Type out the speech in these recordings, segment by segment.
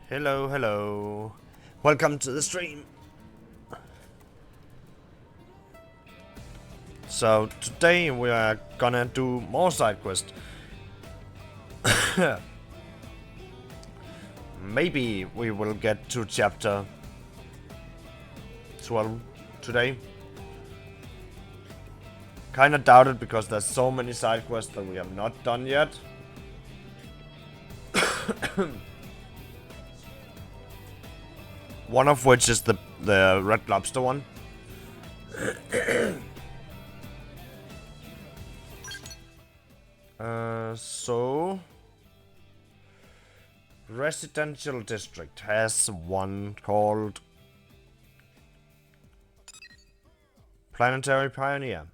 Hello, hello. Welcome to the stream. So today we are gonna do more side quest. Maybe we will get to chapter 12 today. Kinda doubt it because there's so many side quests that we have not done yet. One of which is the Red Lobster one. So Residential District has one called Planetary Pioneer.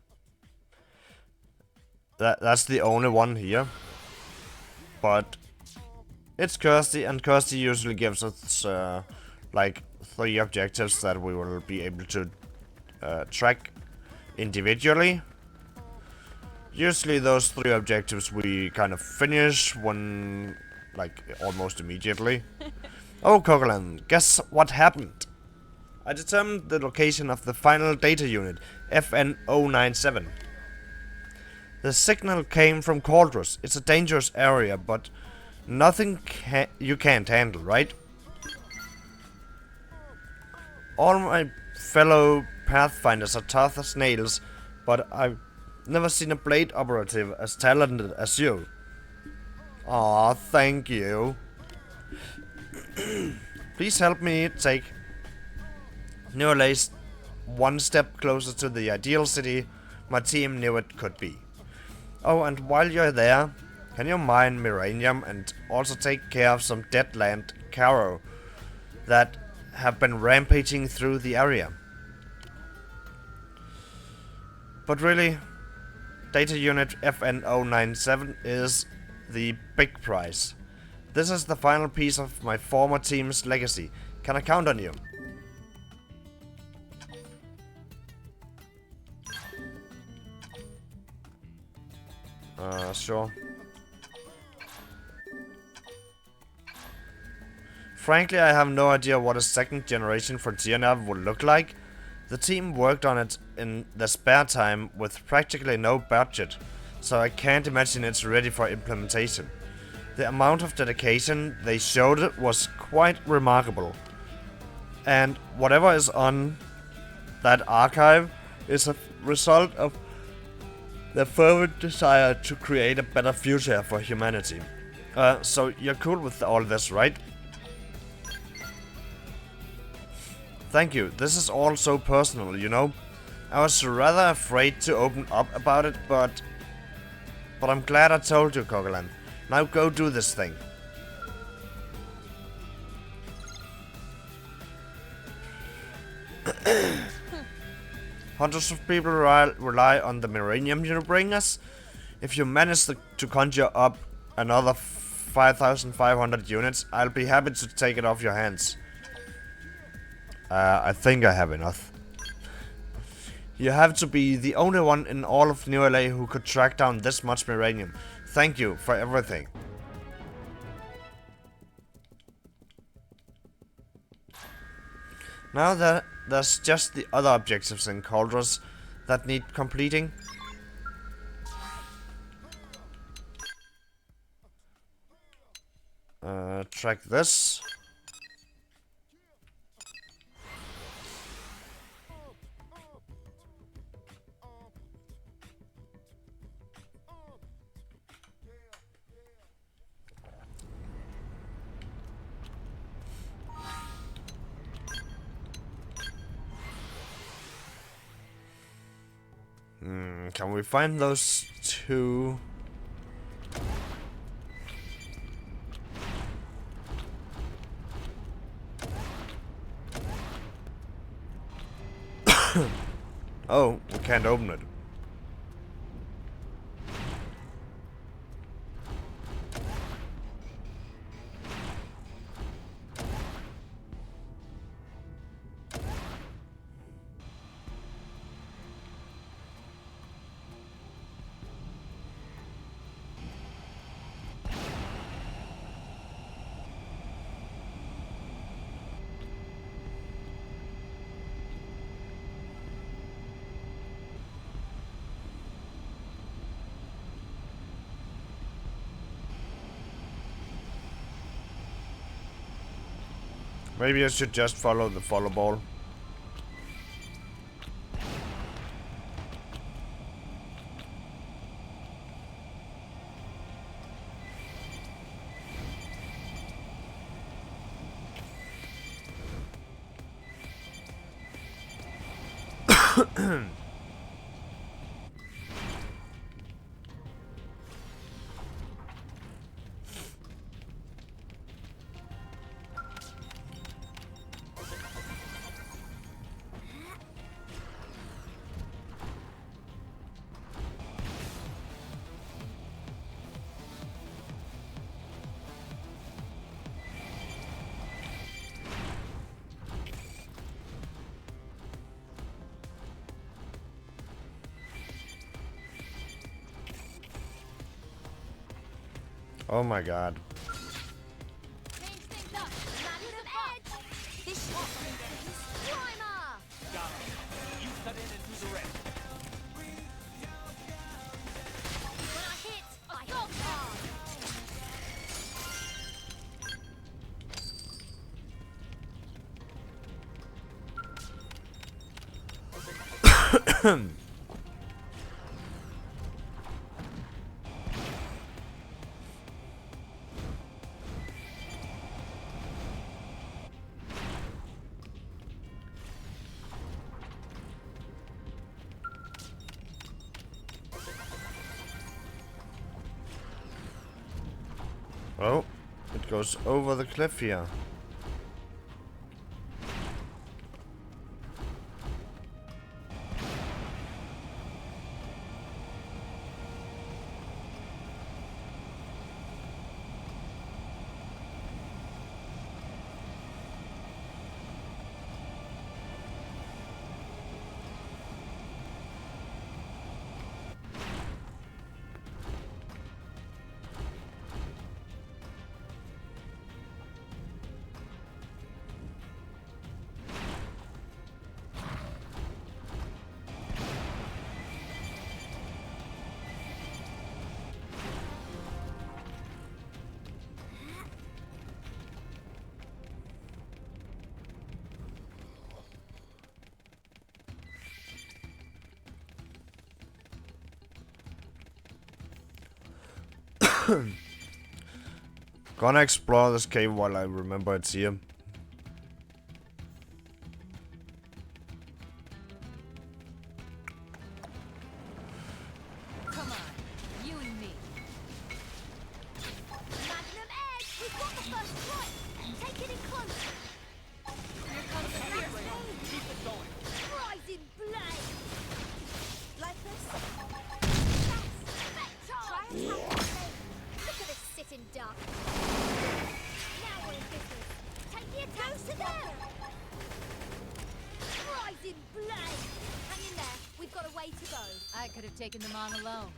That's the only one here. But it's Kirsty, and Kirsty usually gives us like 3 objectives that we will be able to track individually. Usually those 3 objectives we kind of finish when, like, almost immediately. Oh, Kogalan, guess what happened? I determined the location of the final data unit, FN097. The signal came from Cauldrus. It's a dangerous area, but nothing you can't handle, right? All my fellow Pathfinders are tough as nails, but I've never seen a blade operative as talented as you. Aw, thank you. Please help me take New LA's one step closer to the ideal city my team knew it could be. Oh, and while you're there, can you mine Miranium and also take care of some dead land Caro that have been rampaging through the area? But really, Data Unit FN097 is the big prize. This is the final piece of my former team's legacy. Can I count on you? Sure. Frankly, I have no idea what a second generation Frontier Nav would look like. The team worked on it in their spare time with practically no budget, so I can't imagine it's ready for implementation. The amount of dedication they showed was quite remarkable. And whatever is on that archive is a result of their fervent desire to create a better future for humanity. So you're cool with all this, right? Thank you. This is all so personal, you know? I was rather afraid to open up about it, but I'm glad I told you, Kogalan. Now go do this thing. Hundreds of people rely on the Miranium you bring us. If you manage to conjure up another 5,500 units, I'll be happy to take it off your hands. I think I have enough. You have to be the only one in all of New LA who could track down this much Miranium. Thank you for everything. Now there's just the other objectives in Cauldrus that need completing. Track this. Can we find those 2? Oh, we can't open it. Maybe I should just follow the follow ball. Oh my god. Change things up. Magnum edge. This primer. Got it. You cut in and do the rest. When I hit, I go hard. Oh, it goes over the cliff here. Gonna explore this cave while I remember it's here. Come on, you and me. Magnum edge. We've got the first strike. Take it in close. Here comes the fierce blade. Keep it going. Rising blade. Like this. Try and tap the blade. Look at this sitting duck. Now we're in business. Take the attack to them. Rising blade. Hang in there. We've got a way to go. I could have taken them on alone.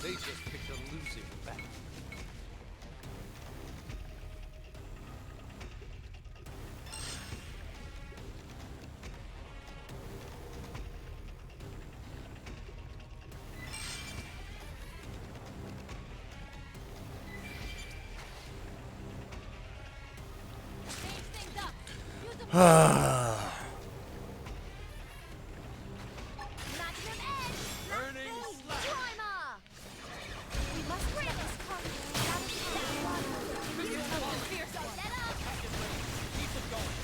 They just picked a losing battle. Change things up. Use the Magnum edge. Burning slash. Primer. We must bring this conflict down to that one. Here comes the fierce one. Get up. Keep it going.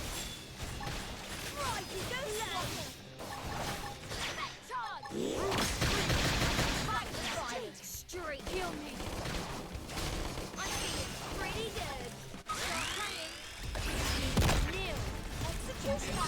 Rising blade. Back charge. Fight the fight. Straight. Kill me. I'm feeling pretty good. Start hanging. Nil. Execution.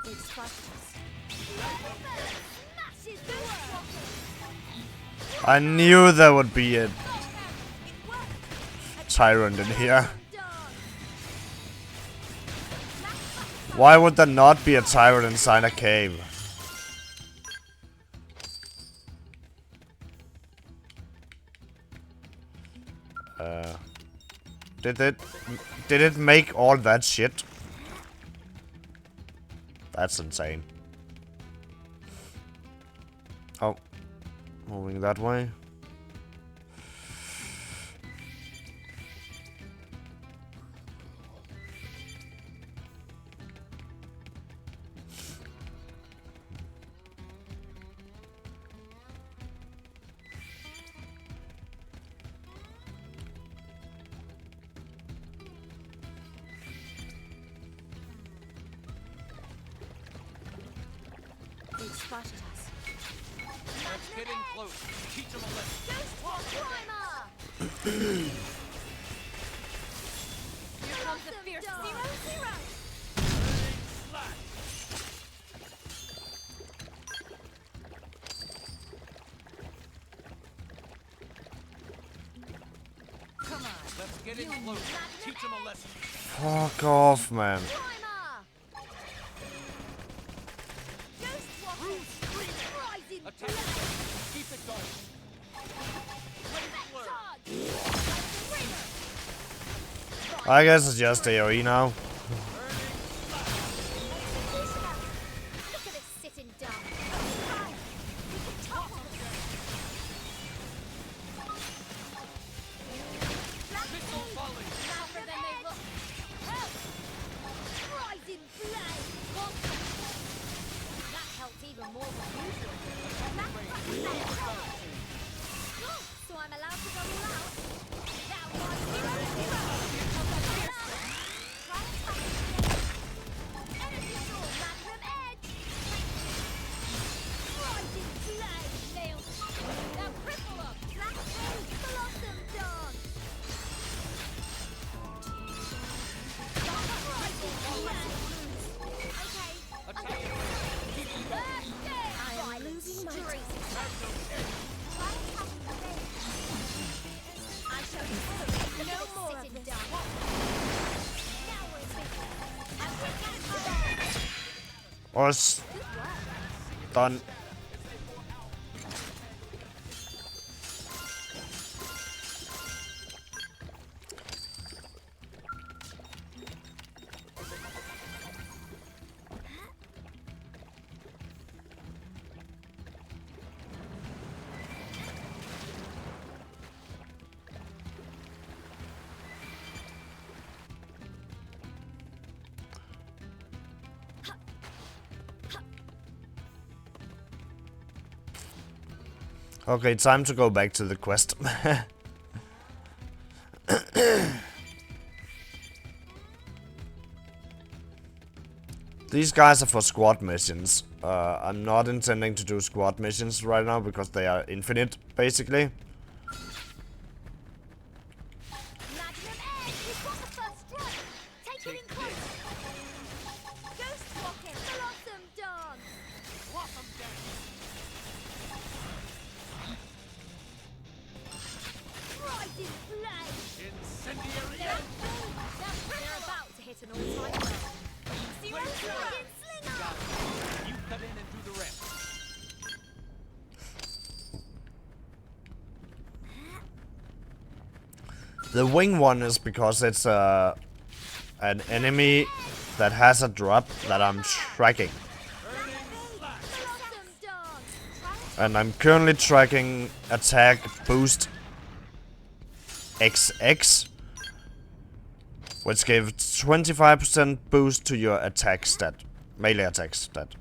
It's Spartacus. Smashes the world. I knew there would be a tyrant in here. Why would there not be a tyrant inside a cave? Did it make all that shit? That's insane. Oh, moving that way. It's Spartacus. Let's get in close. Teach them a lesson. Ghost Primer! Here comes the fierce Zero, zero. zero. Slash. Come on. Let's get in close. Teach them a lesson. Fuck off, man. Primer! Ghost Rocket! Rising Attack. Keep it going. Back charge! Trigger! I guess it's just AoE now. Look at this sitting duck. Right. We can topple them. Black Missile Blade. volley. Tougher than they look. Help! Rising flame. That helped even more than usual. Black charge. So I'm allowed to go all out. That was zero, zero. Here comes the fierce. Right attack. Energy sword. Magnum edge. Rising flame. Nailed it. Now cripple them. Black Blade. Blossom dance. Rising flame. Okay. Attack. I'm losing my streak. I shall no more of this. Now we're in business. And we can Was done. Okay, time to go back to the quest. These guys are for squad missions. I'm not intending to do squad missions right now because they are infinite, basically. Magnum edge. We've got the first strike. Take it in close. Ghost rocket. Blossom dance. Blossom dance. Rising flame. Incendiary. They're about to hit an all-time low. Zero, zero. Slinger. You cut in and do the rest. The wing one is because it's an enemy that has a drop that I'm tracking. Blossom dance. And I'm currently tracking attack boost XX, which gives 25% boost to your attack stat, melee attack stat.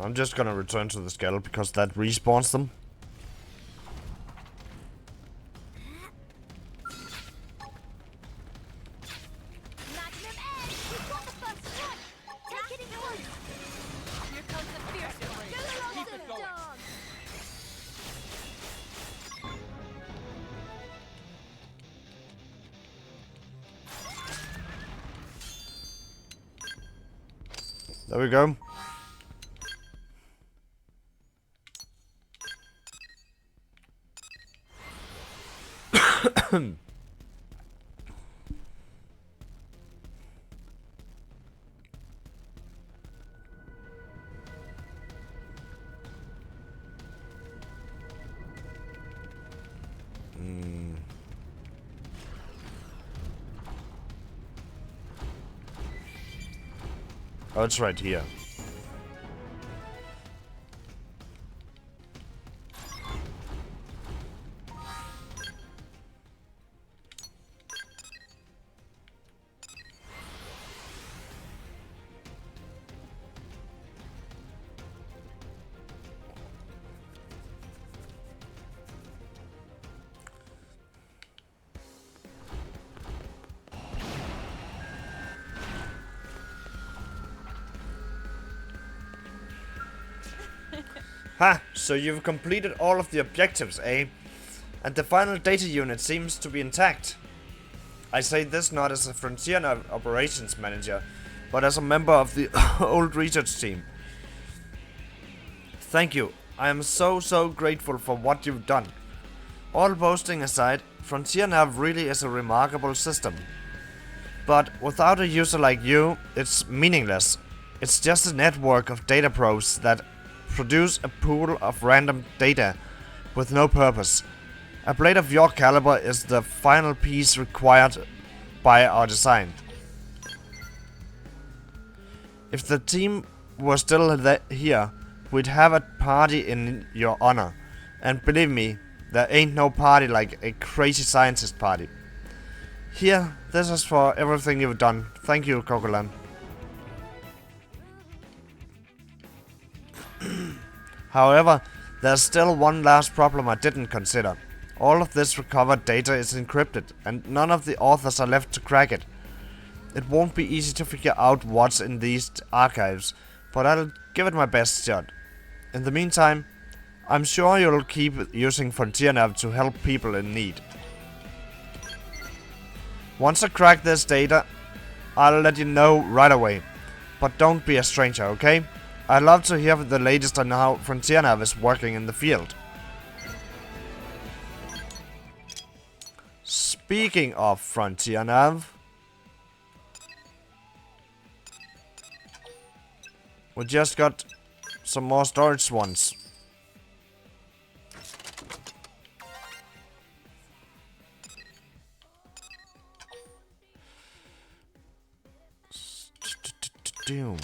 I'm just gonna return to the scale because that respawns them. Magnum edge. We've got the first strike. Take it in close. Here comes the fierce one. Blossom Keep it going. dance. There we go. Oh, it's right here. Ha! So you've completed all of the objectives, eh? And the final data unit seems to be intact. I say this not as a Frontier operations manager, but as a member of the old research team. Thank you. I am so grateful for what you've done. All boasting aside, Frontier Nav really is a remarkable system. But without a user like you, it's meaningless. It's just a network of data probes that produce a pool of random data with no purpose. A blade of your caliber is the final piece required by our design. If the team were still here, we'd have a party in your honor. And believe me, there ain't no party like a crazy scientist party. Here, this is for everything you've done. Thank you, Coquelan. However, there's still one last problem I didn't consider. All of this recovered data is encrypted, and none of the authors are left to crack it. It won't be easy to figure out what's in these archives, but I'll give it my best shot. In the meantime, I'm sure you'll keep using Frontier Nav to help people in need. Once I crack this data, I'll let you know right away. But don't be a stranger, okay? I'd love to hear the latest on how Frontier Nav is working in the field. Speaking of Frontier Nav, we just got some more storage ones. Doom.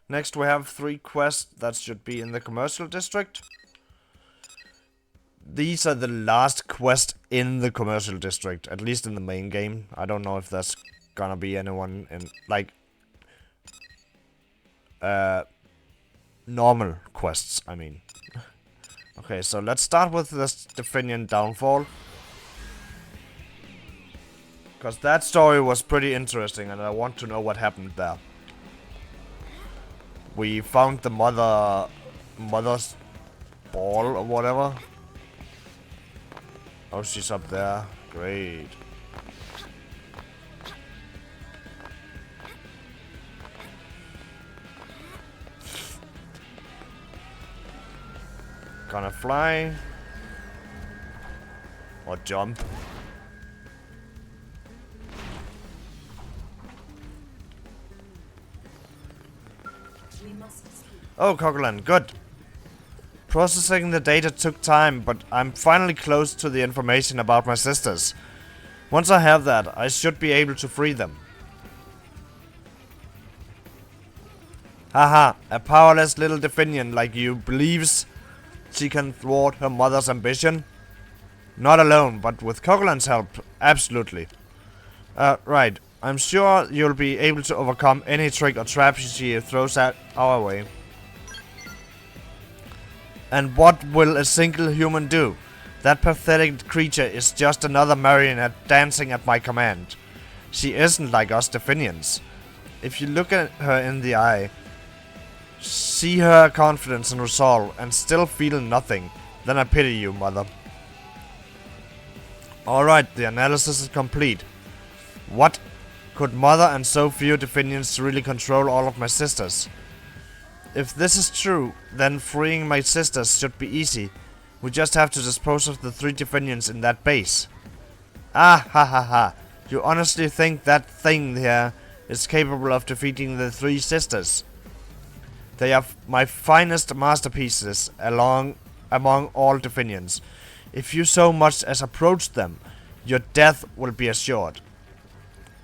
Next we have 3 quests that should be in the commercial district. These are the last quests in the commercial district, at least in the main game. I don't know if there's gonna be anyone in, like, normal quests, I mean. Okay, so let's start with this Definian Downfall. Because that story was pretty interesting and I want to know what happened there. We found the mother's ball or whatever. Oh, she's up there. Great. Gonna fly. Or jump. Oh, Coquelan, good. Processing the data took time, but I'm finally close to the information about my sisters. Once I have that, I should be able to free them. Haha, a powerless little Definian like you believes she can thwart her mother's ambition? Not alone, but with Coquelan's help, absolutely. Right. I'm sure you'll be able to overcome any trick or trap she throws at our way. And what will a single human do? That pathetic creature is just another marionette dancing at my command. She isn't like us Definians. If you look at her in the eye, see her confidence and resolve, and still feel nothing, then I pity you, mother. Alright, the analysis is complete. What? Could mother and so few Definians really control all of my sisters? If this is true, then freeing my sisters should be easy. We just have to dispose of the 3 Definians in that base. Ah, ha ha ha. You honestly think that thing here is capable of defeating the 3 sisters? They are my finest masterpieces among all Definians. If you so much as approach them, your death will be assured.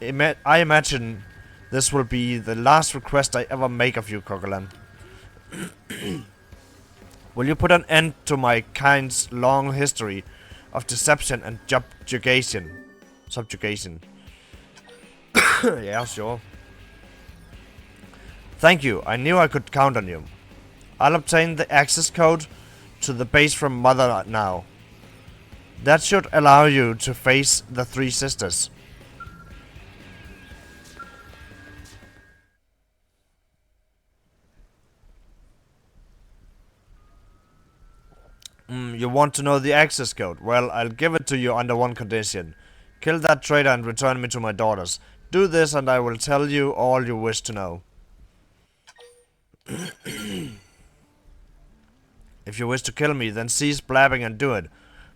I imagine this will be the last request I ever make of you, Coquelin. Will you put an end to my kind's long history of deception and subjugation? Yeah, sure. Thank you, I knew I could count on you. I'll obtain the access code to the base from Mother now. That should allow you to face the 3 sisters. You want to know the access code? Well, I'll give it to you under one condition. Kill that traitor and return me to my daughters. Do this and I will tell you all you wish to know. If you wish to kill me, then cease blabbing and do it.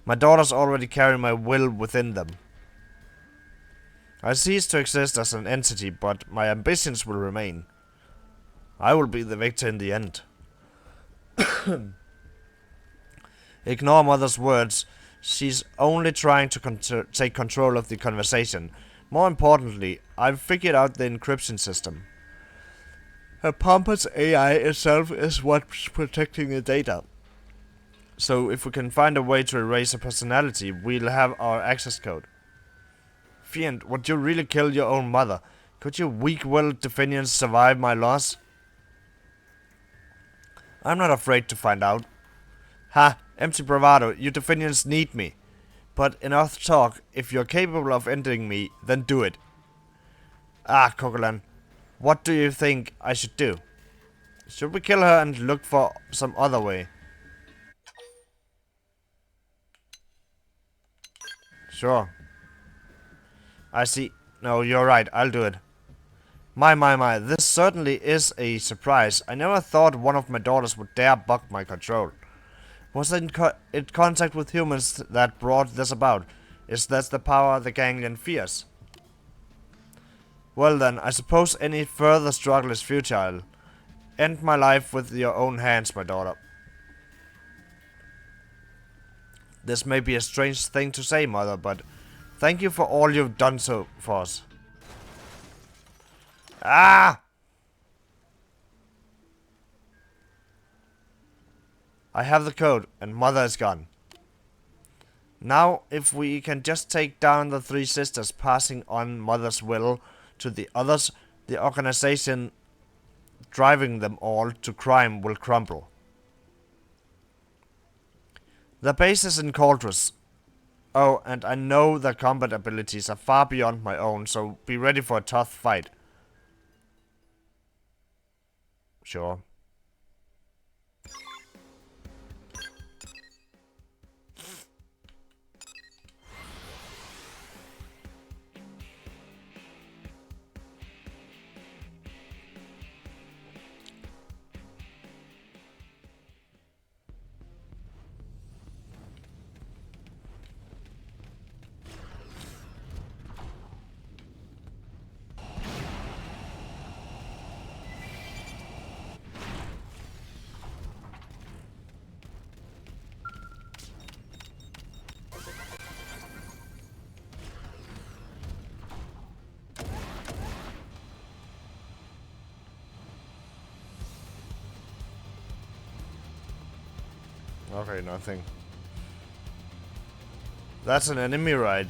My daughters already carry my will within them. I cease to exist as an entity, but my ambitions will remain. I will be the victor in the end. Ignore Mother's words. She's only trying to take control of the conversation. More importantly, I've figured out the encryption system. Her pompous AI itself is what's protecting the data. So if we can find a way to erase her personality, we'll have our access code. Fiend, would you really kill your own mother? Could you weak-willed Definians survive my loss? I'm not afraid to find out. Ha! Empty bravado, you Definians need me. But enough talk, if you're capable of ending me, then do it. Ah, Coquelin, what do you think I should do? Should we kill her and look for some other way? Sure. I see. No, you're right, I'll do it. My, this certainly is a surprise. I never thought one of my daughters would dare buck my control. Was it in contact with humans that brought this about? Is that the power the ganglion fears? Well then, I suppose any further struggle is futile. End my life with your own hands, my daughter. This may be a strange thing to say, Mother, but thank you for all you've done so for us. Ah! I have the code, and Mother is gone. Now, if we can just take down the 3 sisters, passing on Mother's will to the others, the organization driving them all to crime will crumble. The base is in Chronicles. Oh, and I know their combat abilities are far beyond my own, so be ready for a tough fight. Sure. Okay, nothing. That's an enemy ride.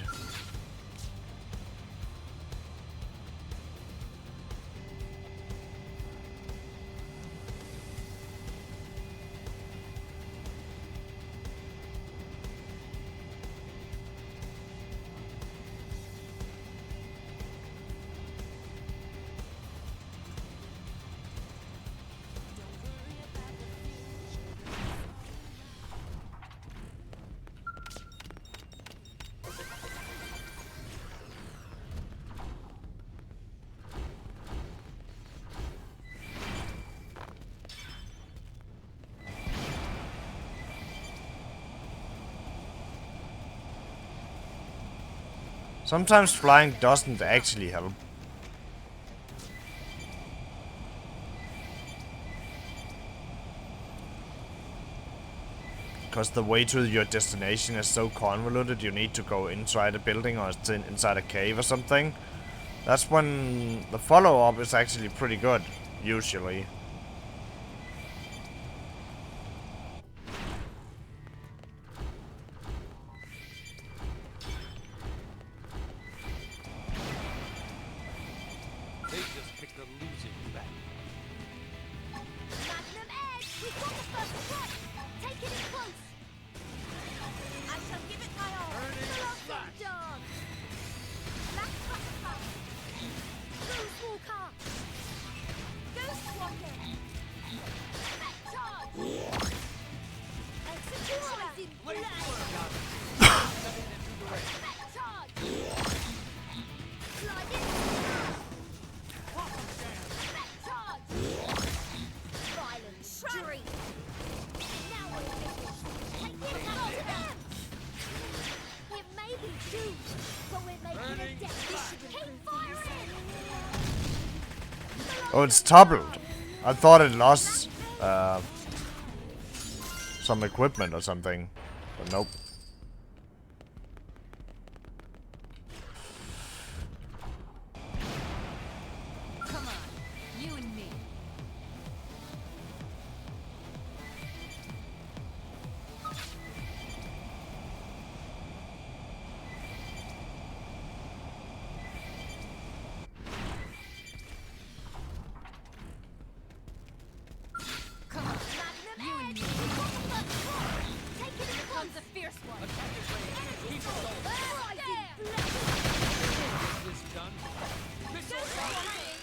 Sometimes flying doesn't actually help. Because the way to your destination is so convoluted, you need to go inside a building or inside a cave or something. That's when the follow-up is actually pretty good, usually. They just picked a losing battle. Magnum Edge! We've got the first strike! Take it in close! I shall give it my all! Burning Blossom slash. Dawn! Black Butterfly! Ghost Walker! Ghost Walker! Back charge! Executioner! Blade Blood! flare out. Coming into the ring. Back charge! Slide in! Quantum jam. Back charge! Violent streak! Now we're finished! Take it out to them! It may be doomed, but we're making a Burning death. Keep firing! Oh, it's toppled. I thought it lost some equipment or something, but nope. Come on, you and me. Come on, Magnum you and Edge! me. We've got the first strike! Take it in Here close! comes a fierce one. Attack is ready. Keep it going. Rising blood! Is this done? Missile Ghost launch. Walker!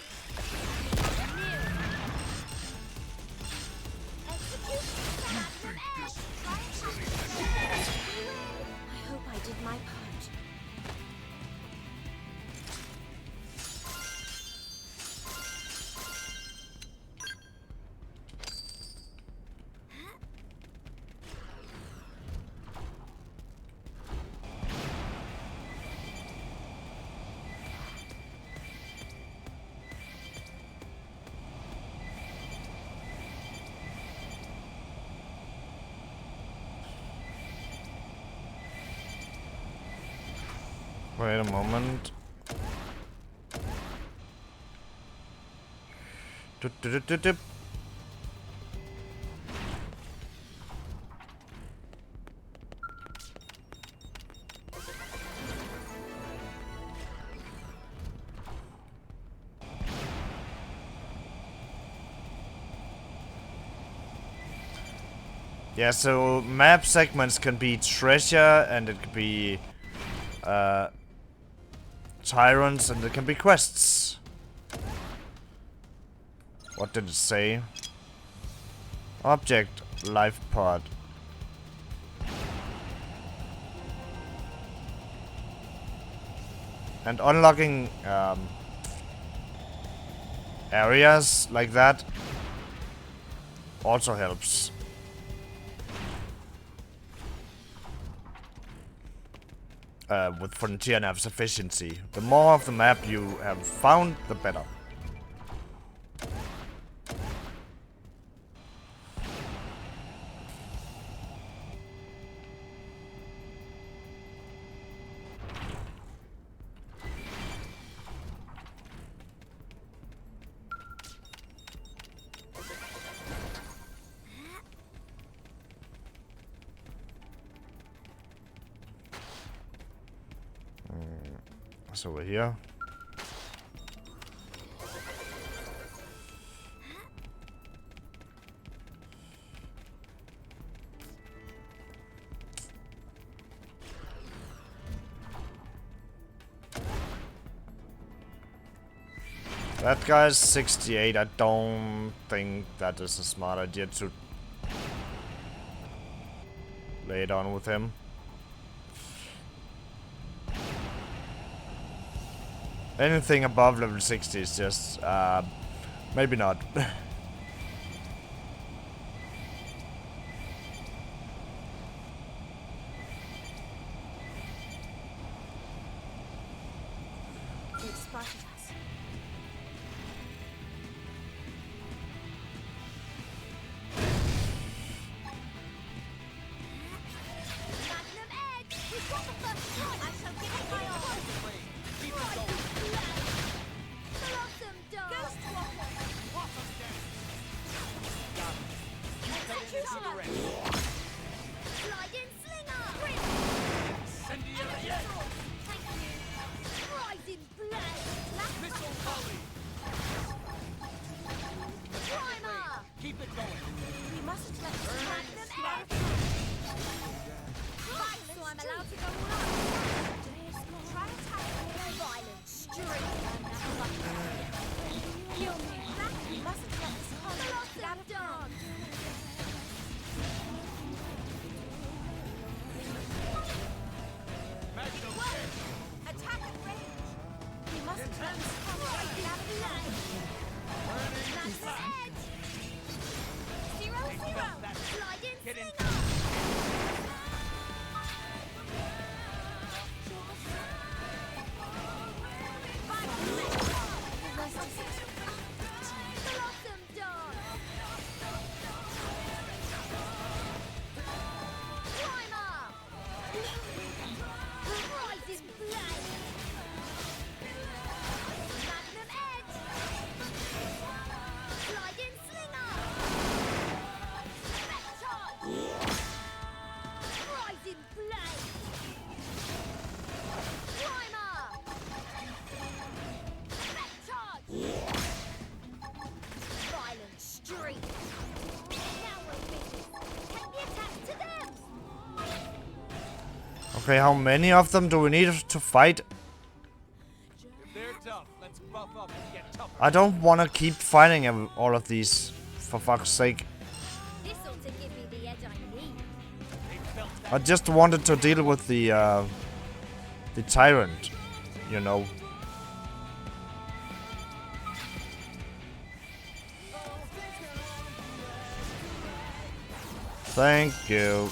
Execution! Magnum Edge! Try and catch it! I hope I did my part. Wait a moment. Doop. Yeah, so map segments can be treasure, and it could be tyrants, and it can be quests. What did it say? Object, life pod. And unlocking areas like that also helps. With Frontier Nav's efficiency. The more of the map you have found, the better. It's over here. That guy's 68. I don't think that is a smart idea to lay it on with him. Anything above level 60 is just, maybe not. into the ring. Sliding slinger! Incendiary edge. Thank you. Rising blade! Missile volley. Primer! Keep it going. We mustn't let them edge! Right, so I'm allowed to go all out. Try attack. Violent streak. You mustn't let this come out of done. Magnum Attack at range. We mustn't let this come out of line. That's the edge. 0-0. Sliding Get in. slinger. Blossom dance. Primer. Rising blade. Magnum edge. Sliding slinger. Back charge. Rising blade. Primer. Back charge. Violent streak. Now we're busy. Take the attack to them. Okay, how many of them do we need to fight? If they're tough, let's buff up and get tougher. I don't want to keep fighting all of these, for fuck's sake. This ought to give me the edge I need. They felt that. I just wanted to deal with the tyrant, you know. Thank you.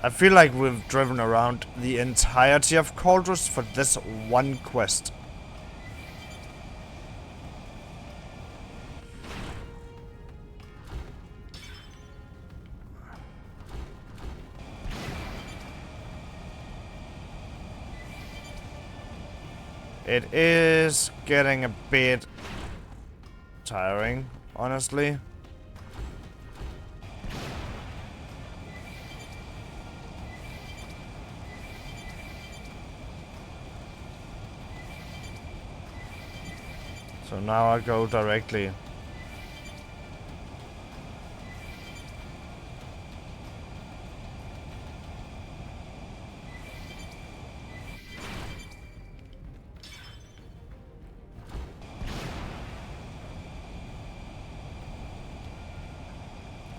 I feel like we've driven around the entirety of Chronicles for this one quest. It is getting a bit tiring, honestly. So now I go directly.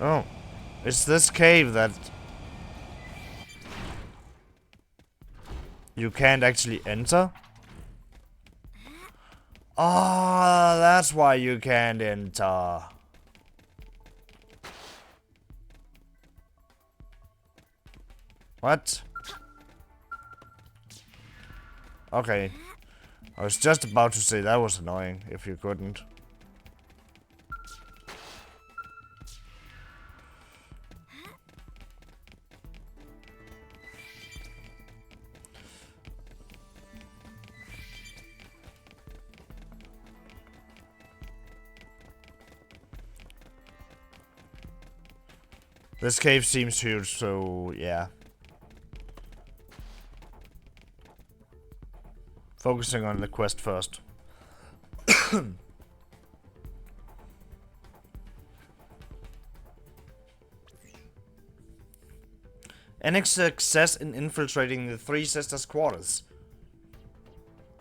Oh, it's this cave that you can't actually enter? Ah, that's why you can't enter. What? Okay. I was just about to say that was annoying if you couldn't. This cave seems huge, so yeah. Focusing on the quest first. Any success in infiltrating the Three Sisters' quarters?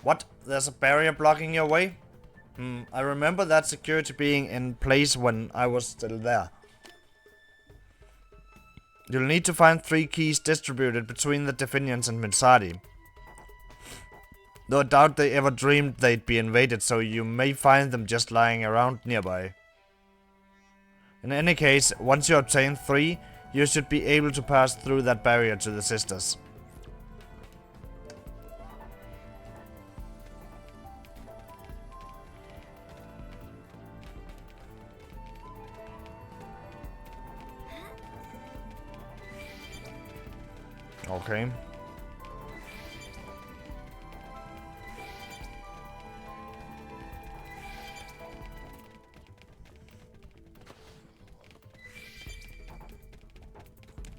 What? There's a barrier blocking your way? I remember that security being in place when I was still there. You'll need to find 3 keys distributed between the Definians and Minsadi. Though I doubt they ever dreamed they'd be invaded, so you may find them just lying around nearby. In any case, once you obtain 3, You should be able to pass through that barrier to the sisters. Okay.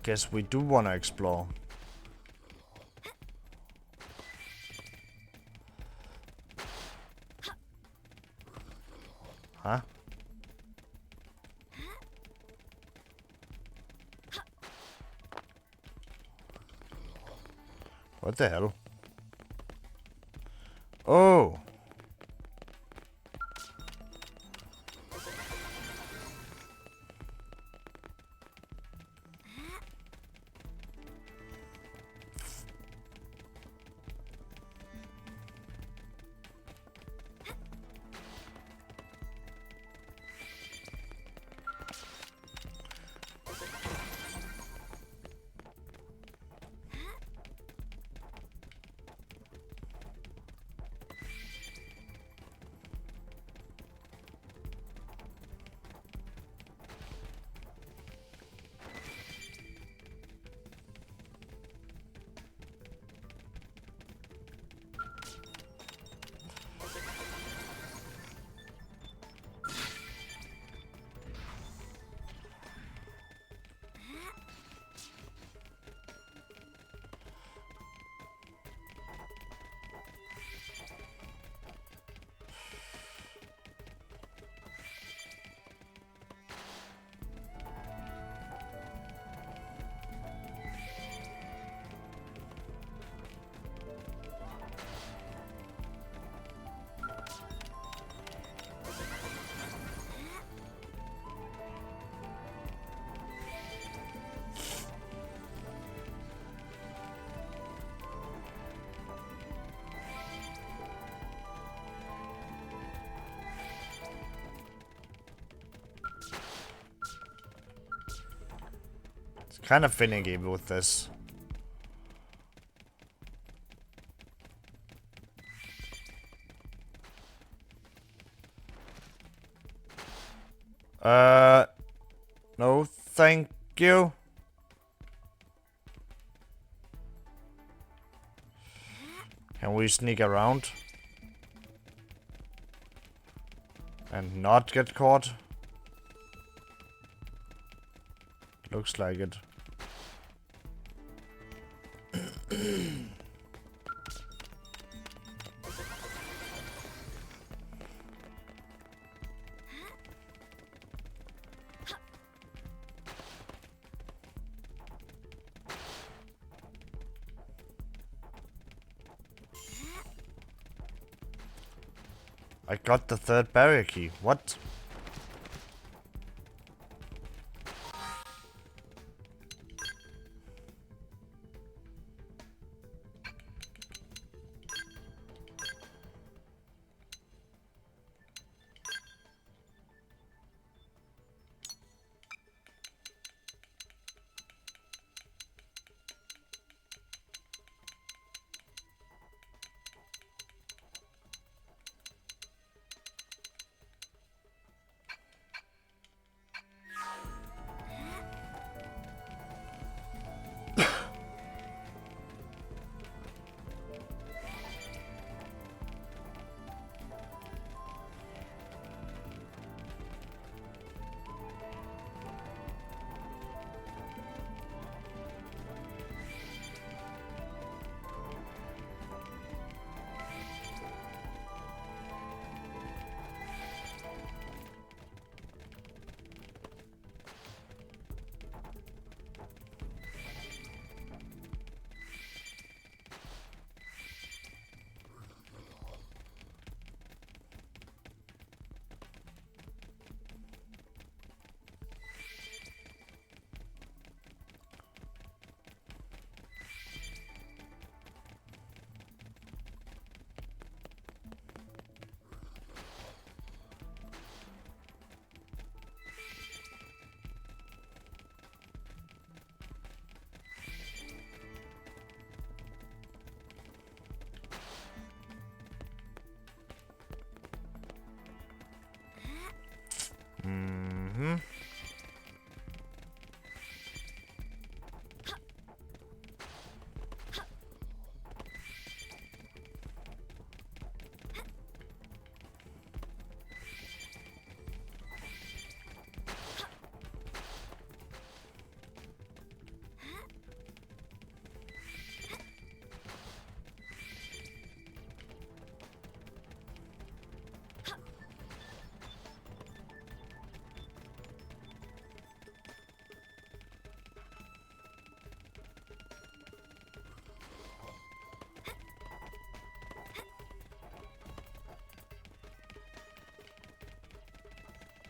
Guess we do want to explore. Huh? What the hell? Oh! Kind of finicky with this. No, thank you. Can we sneak around? And not get caught? Looks like it. I got the third barrier key. What?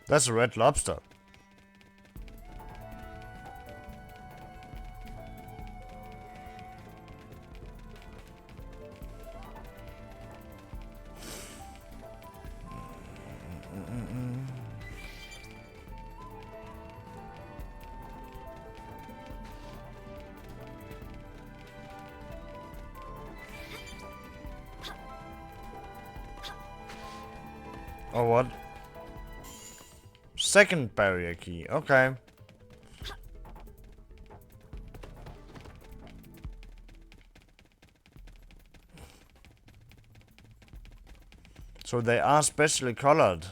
That's a red lobster. Oh, what? Second barrier key. Okay. So they are specially colored.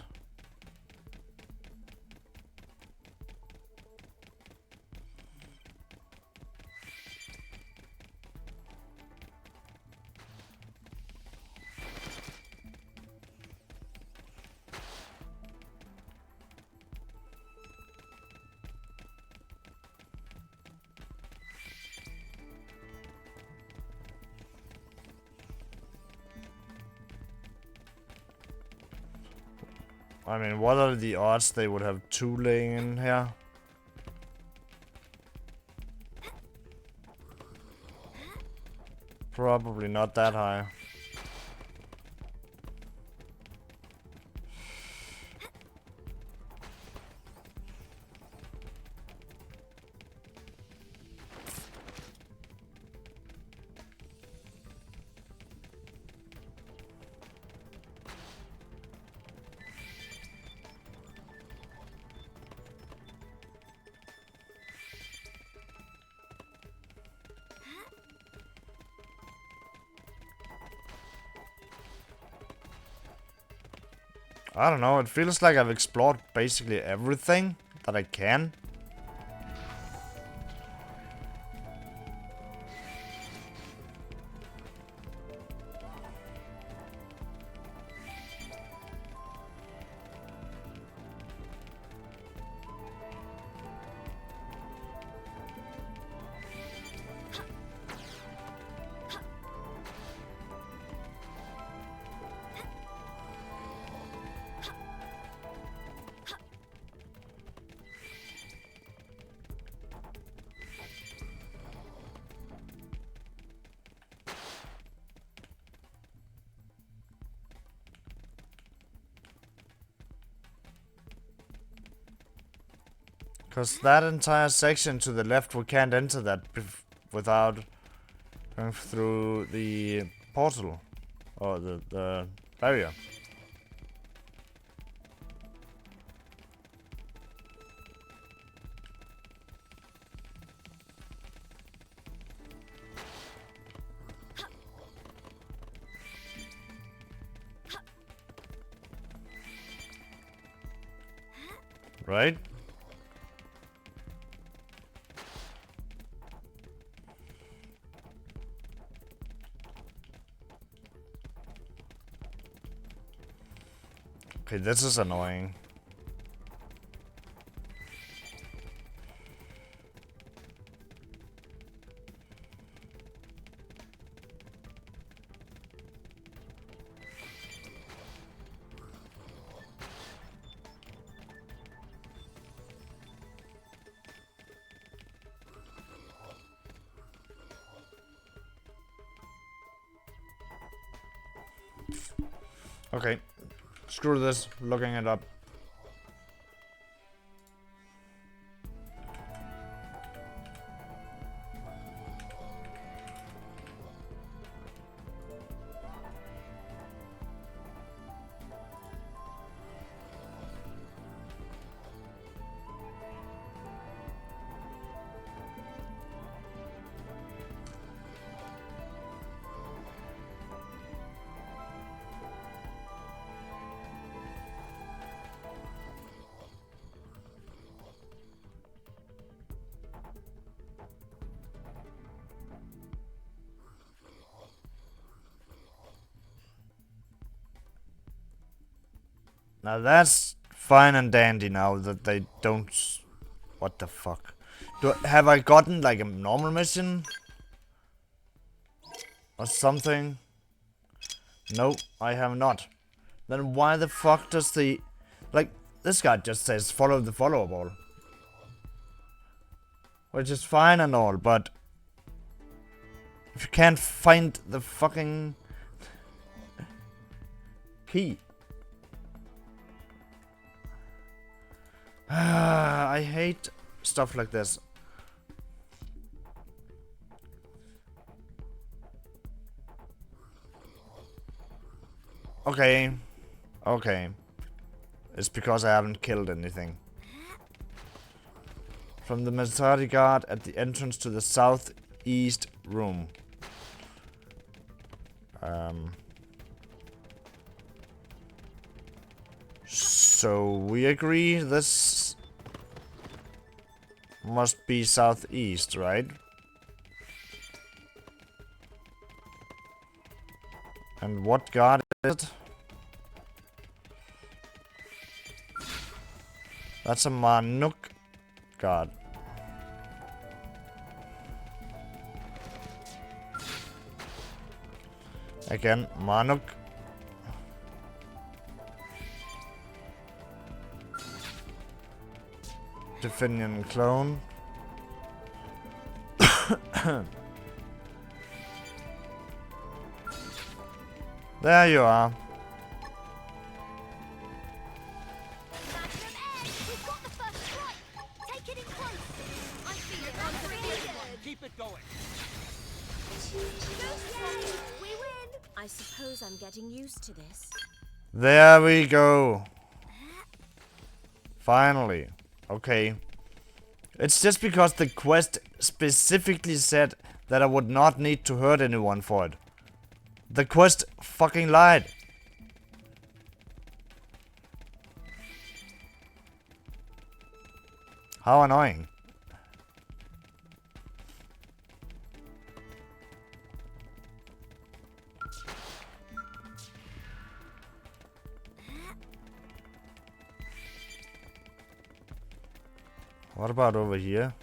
I mean, what are the odds they would have two laying in here? Probably not that high. I don't know, it feels like I've explored basically everything that I can. Because that entire section to the left, we can't enter that without going through the portal. Or the barrier. Right? Okay, this is annoying. Okay, screw this, looking it up. Now that's fine and dandy now that they don't... What the fuck? Have I gotten like a normal mission? Or something? No, I have not. Then why the fuck does the... Like, This guy just says follow the followable. Which is fine and all, but if you can't find the fucking key. I hate stuff like this. Okay. Okay. It's because I haven't killed anything. From the military guard at the entrance to the southeast room. So we agree this must be southeast, right? And what guard is it? That's a Manuk guard. Again, Manuk. Definian clone. There you are. We've got the first strike. Take it in close. I feel it. Keep it going. We win. I suppose I'm getting used to this. There we go. Finally. Okay. It's just because the quest specifically said that I would not need to hurt anyone for it. The quest fucking lied. How annoying. What about over here?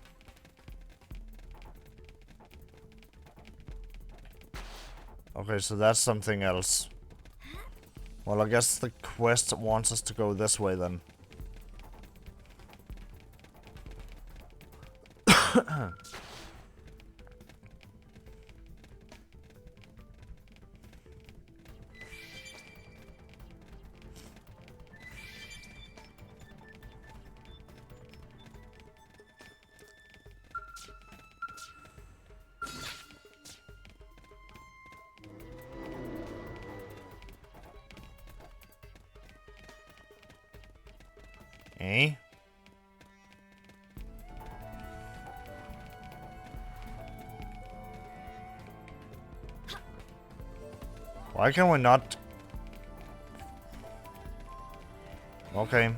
Okay, so that's something else. Well, I guess the quest wants us to go this way then. Eh? Why can we not? Okay.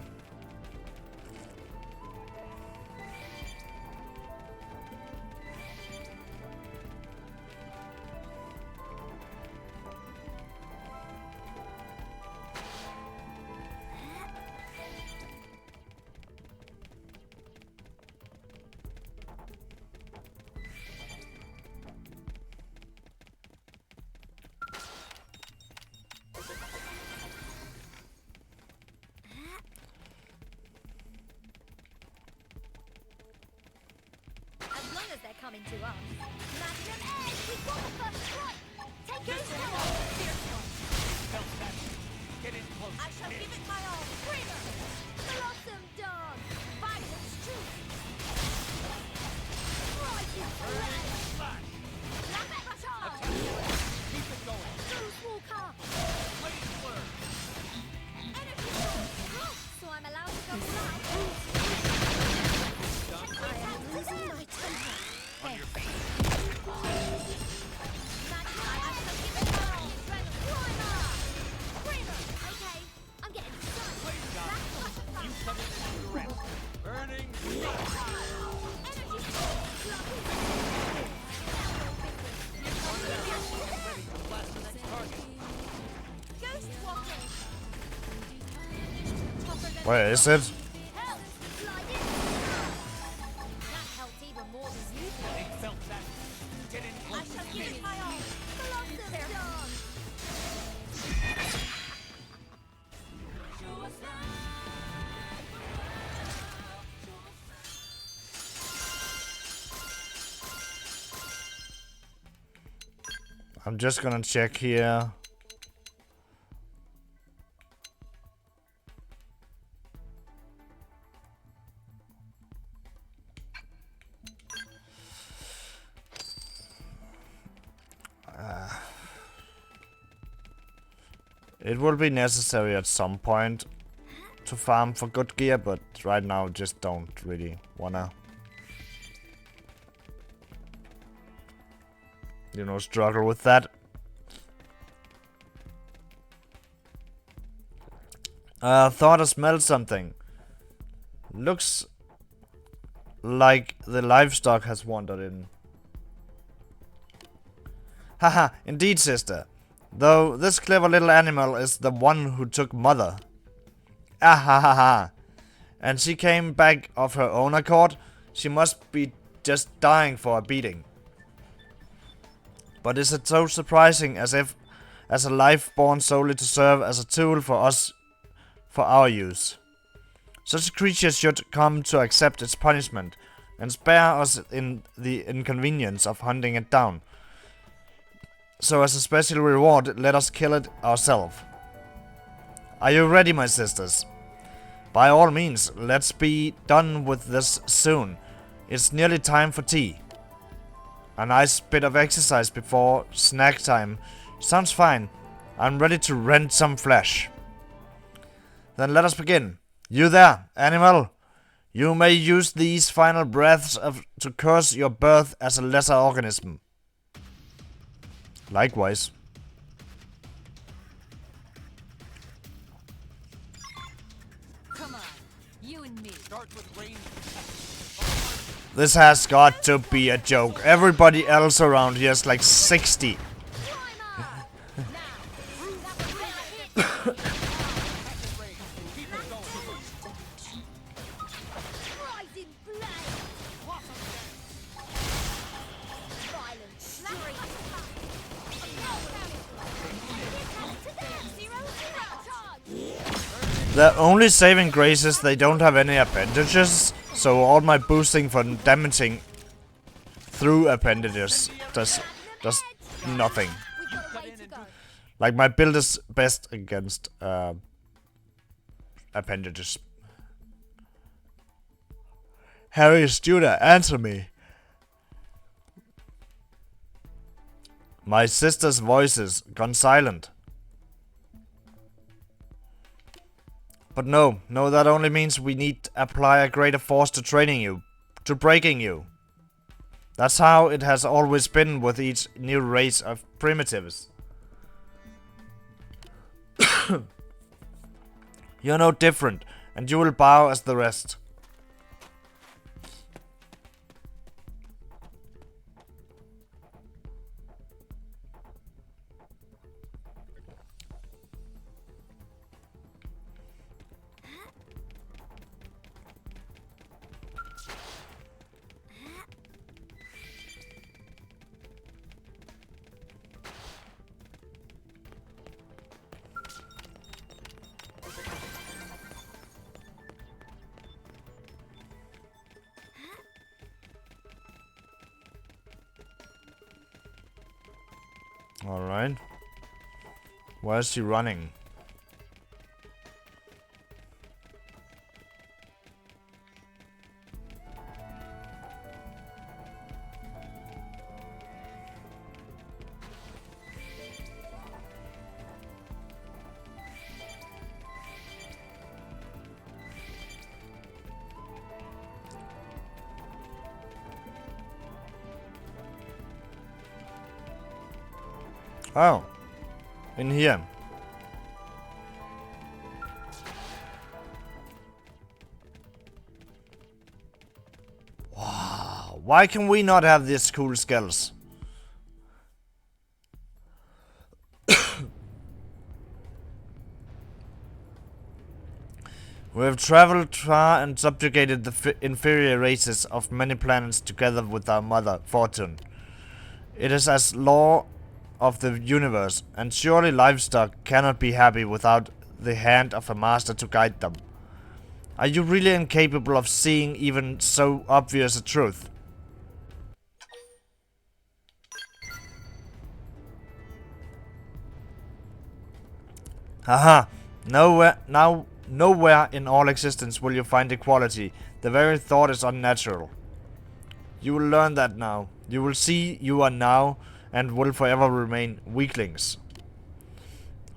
As long as they're coming to us. Magnum Edge, we've got the first strike. Take it in Get in close. I shall give it my all. Screamer! Blossom Dog! Violence truth! Rising flame! Lapis Baton! Keep it going. Bruce Walker! Blade blur. Energy Source! So I'm allowed to go live? I am losing my temper. On your feet. Magnum, I shall give it my all. Screamer! Screamer! Okay, I'm getting started. Blade God. You come in and do the rest. Burning. Energy Source! Ready to blast the next target. Ghost Walker! Where is it? Help! Slide in! That helped even more than you did. They felt that. Get in I close. shall give it my all. Blossom Dog! I'm just gonna check here. It will be necessary at some point to farm for good gear, but right now just don't really wanna, you know, struggle with that. Thought I smelled something. Looks like the livestock has wandered in. Haha, indeed, sister. Though this clever little animal is the one who took mother. Ah ha ha ha. And she came back of her own accord. She must be just dying for a beating. But is it so surprising as a life born solely to serve as a tool for us, for our use? Such a creature should come to accept its punishment and spare us in the inconvenience of hunting it down. So as a special reward, let us kill it ourselves. Are you ready, my sisters? By all means, let's be done with this soon. It's nearly time for tea. A nice bit of exercise before snack time. Sounds fine. I'm ready to rend some flesh. Then let us begin. You there, animal. You may use these final breaths to curse your birth as a lesser organism. Likewise. Come on, you and me. Start with range. This has got to be a joke. Everybody else around here is like 60. Rising blade. Violent slurry. The only saving grace is they don't have any appendages, so all my boosting for damaging through appendages does nothing. We've got a way to go. Like my build is best against appendages. Harry Studer, answer me. My sister's voices gone silent. But no, that only means we need to apply a greater force to training you, to breaking you. That's how it has always been with each new race of primitives. You're no different, and you will bow as the rest. Alright. Where's she running? Oh, in here. Wow, why can we not have these cool skills? We have traveled far and subjugated the inferior races of many planets together with our mother, Fortune. It is as law of the universe, and surely livestock cannot be happy without the hand of a master to guide them. Are you really incapable of seeing even so obvious a truth? Haha! Nowhere in all existence will you find equality. The very thought is unnatural. You will learn that now. You will see you are now and will forever remain weaklings.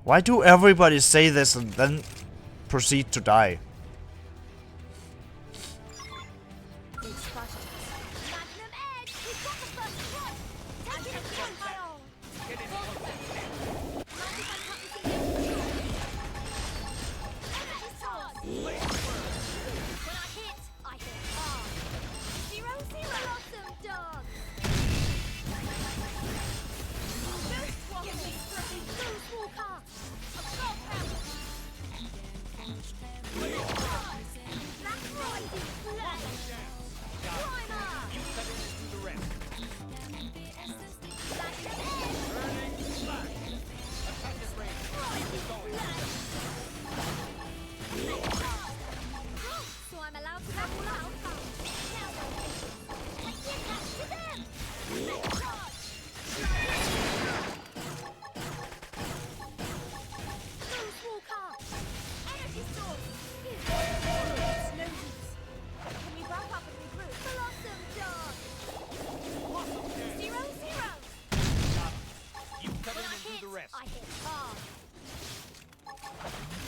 Why do everybody say this and then proceed to die? It's Spartacus. Magnum Edge! We've got the first shot! Take it again, my own! Magic When I hit hard. 0-0 awesome dog! Boost Walker! Black Rising Flash! Primer! So I'm allowed to go all out? Now then, let's get back to them! Boost Walker! Energy source! Snowdies! Can we wrap up and regroup? Blossom Dog! 0-0! You cut When in I and do hit, the rest. I hit hard.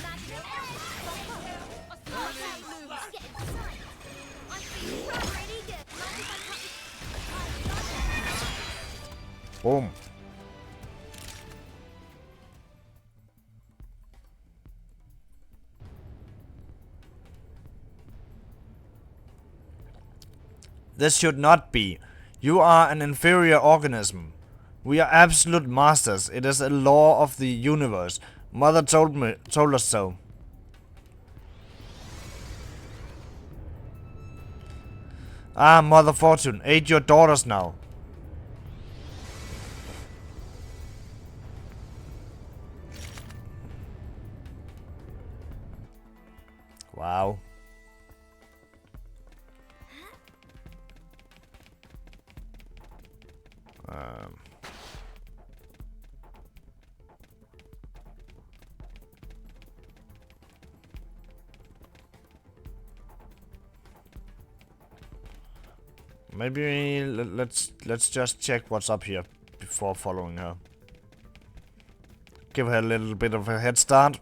Magnum Edge! Okay, move. I'm getting sight. I'm feeling ready to magic and Boom. This should not be. You are an inferior organism. We are absolute masters. It is a law of the universe. Mother told us so. Ah, Mother Fortune, aid your daughters now. Wow. Maybe let's just check what's up here before following her. Give her a little bit of a head start.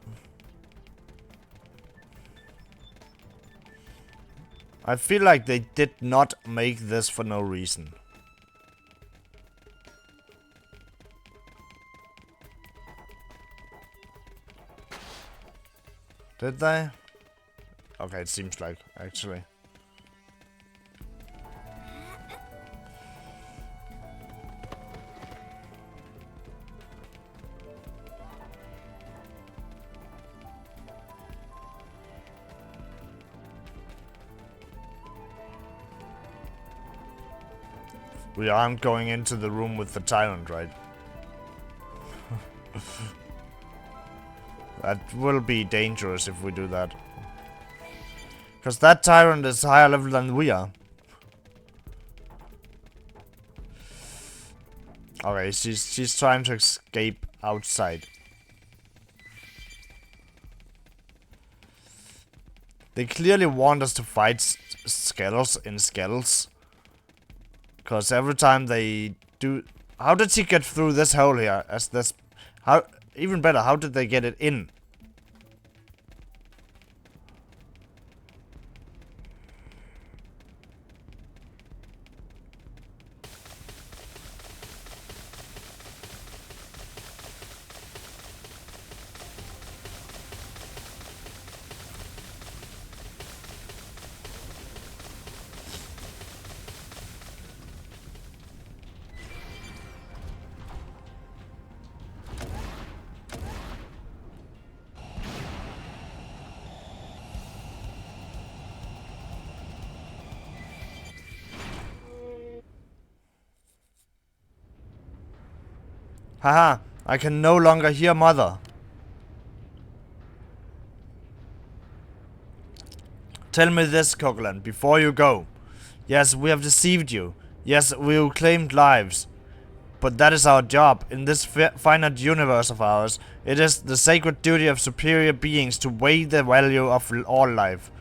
I feel like they did not make this for no reason. Did they? Okay, it seems like, actually. We aren't going into the room with the tyrant, right? That will be dangerous if we do that. Because that tyrant is higher level than we are. Okay, she's trying to escape outside. They clearly want us to fight skells in skells. Because every time they do... How did she get through this hole here? As this... How... Even better, how did they get it in? Haha, I can no longer hear Mother. Tell me this, Coquelan, before you go. Yes, we have deceived you. Yes, we claimed lives. but that is our job. In this finite universe of ours, it is the sacred duty of superior beings to weigh the value of all life.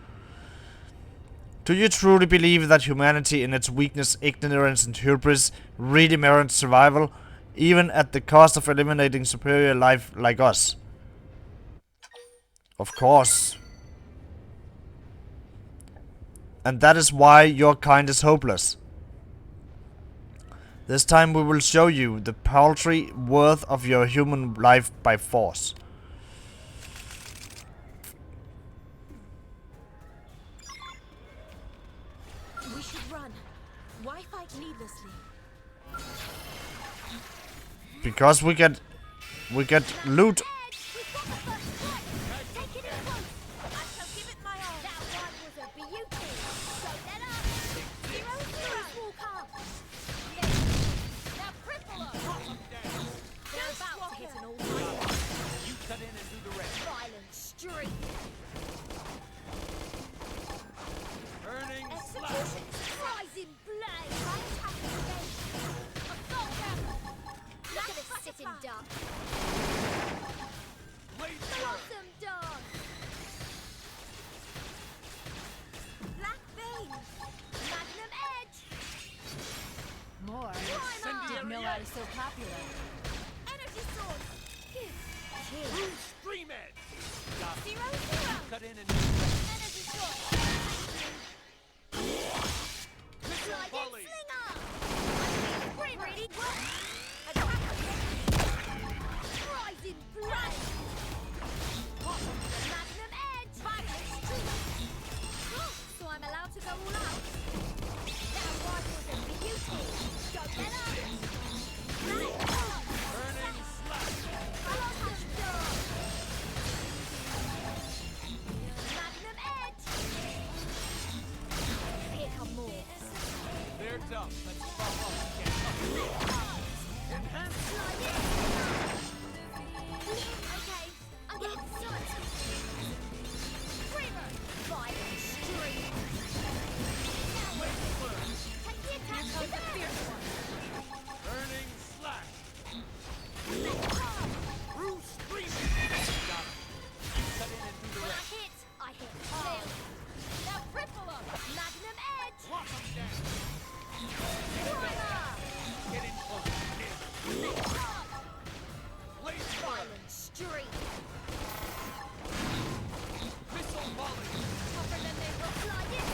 Do you truly believe that humanity in its weakness, ignorance and hubris really merits survival, even at the cost of eliminating superior life like us? Of course. And that is why your kind is hopeless. This time we will show you the paltry worth of your human life by force. We should run. Why fight needlessly? Because we get loot. We've got the first strike. Take it in close. I shall give it my all. That one was a beauty. So let us. Zero. Walk up. Now cripple them! They're about to hit an all You cut in and do the rest. Violent streak. Turning slash. Execution. Rising blade. Assault them. Look at this sitting duck. Blade Blossom dog. Black vein. Magnum edge. More. Primer. Didn't know I was so popular. Energy sword. Kill. Bruce Stream Edge. Got it. Zero. Cut in and do the rest. Energy sword. Missile Slide volley. slinger. Pretty ready. Attack. Rising blade. Magnum edge. Violent streak. So I'm allowed to go all out. That rival's a beauty. Go get up. Turning slash. Blossom dog. Magnum edge. Here come more. They're dumb. Let's follow up again. Enhance. Slide it. Okay, I'm getting such. Screamer. Violent streak. Take the attack to the fierce one. Turning slash. Bruce Stream. Got it. You cut in and do the When rest. I hit hard. Now cripple them. Magnum edge. Lock them down. Primer. Get in close. Blade fire. Violent streak. Missile volley. Tougher than they look. Slide it.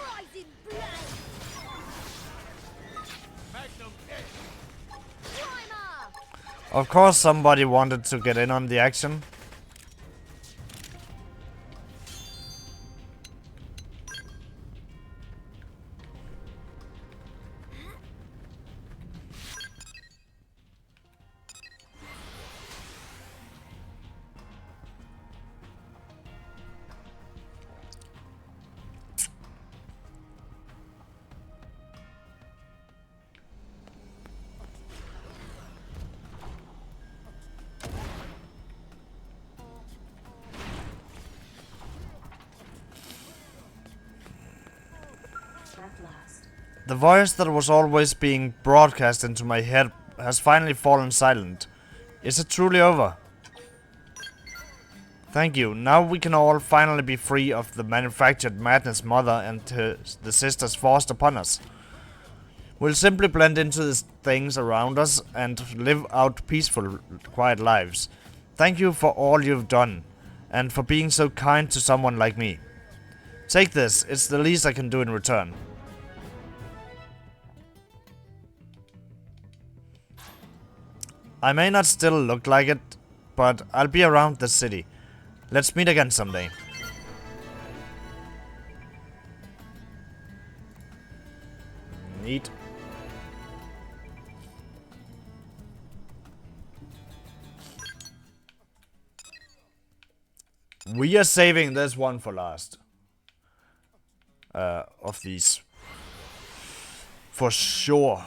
Rising blade. Magnum edge. Primer. Of course somebody wanted to get in on the action. The voice that was always being broadcast into my head has finally fallen silent. Is it truly over? Thank you. Now we can all finally be free of the manufactured madness Mother and the sisters forced upon us. We'll simply blend into the things around us and live out peaceful, quiet lives. Thank you for all you've done, and for being so kind to someone like me. Take this, it's the least I can do in return. I may not still look like it, but I'll be around the city. Let's meet again someday. Neat. We are saving this one for last. Of these. For sure.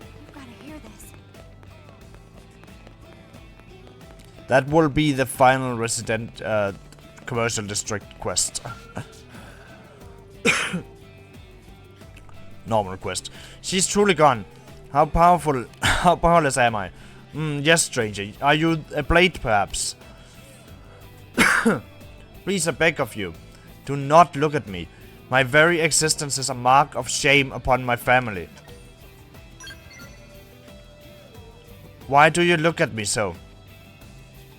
You've got to hear this. That will be the final commercial district quest. Normal quest. She's truly gone. How powerless am I? Yes, stranger. Are you a blade, perhaps? Please, I beg of you, do not look at me. My very existence is a mark of shame upon my family. Why do you look at me so?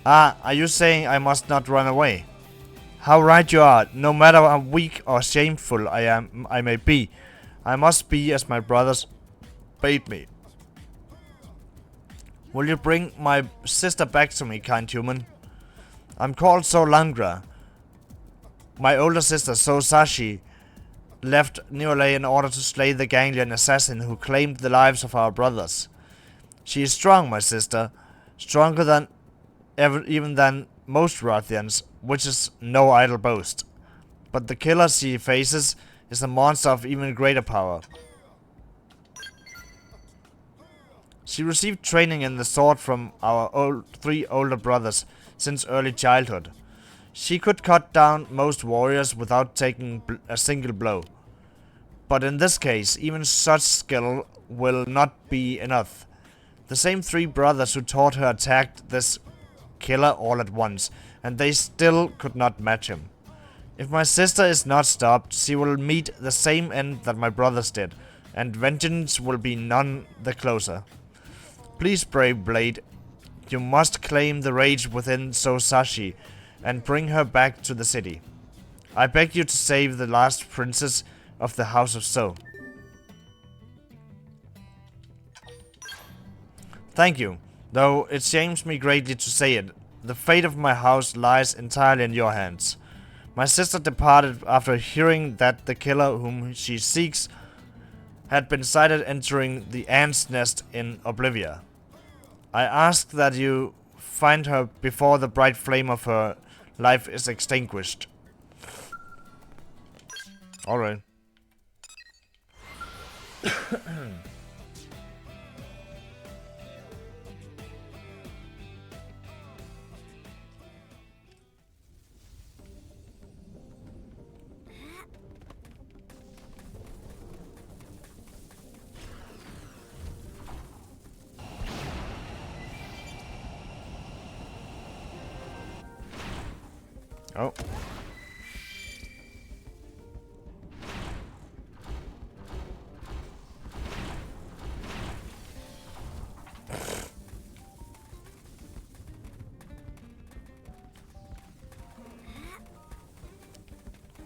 Ah, are you saying I must not run away? How right you are. No matter how weak or shameful I may be, I must be as my brothers bade me. Will you bring my sister back to me, kind human? I'm called Solangra. My older sister, Sosashi, left Niolay in order to slay the Ganglion assassin who claimed the lives of our brothers. She is strong, my sister. Stronger than even than most Rothians, which is no idle boast. But the killer she faces is a monster of even greater power. She received training in the sword from our three older brothers since early childhood. She could cut down most warriors without taking a single blow. But in this case, even such skill will not be enough. The same three brothers who taught her attacked this killer all at once, and they still could not match him. If my sister is not stopped, she will meet the same end that my brothers did, and vengeance will be none the closer. Please, brave blade, you must claim the rage within Sosashi and bring her back to the city. I beg you to save the last princess of the House of So. Thank you, though it shames me greatly to say it. The fate of my house lies entirely in your hands. My sister departed after hearing that the killer whom she seeks had been sighted entering the ant's nest in Oblivia. I ask that you find her before the bright flame of her life is extinguished. Alright. Oh.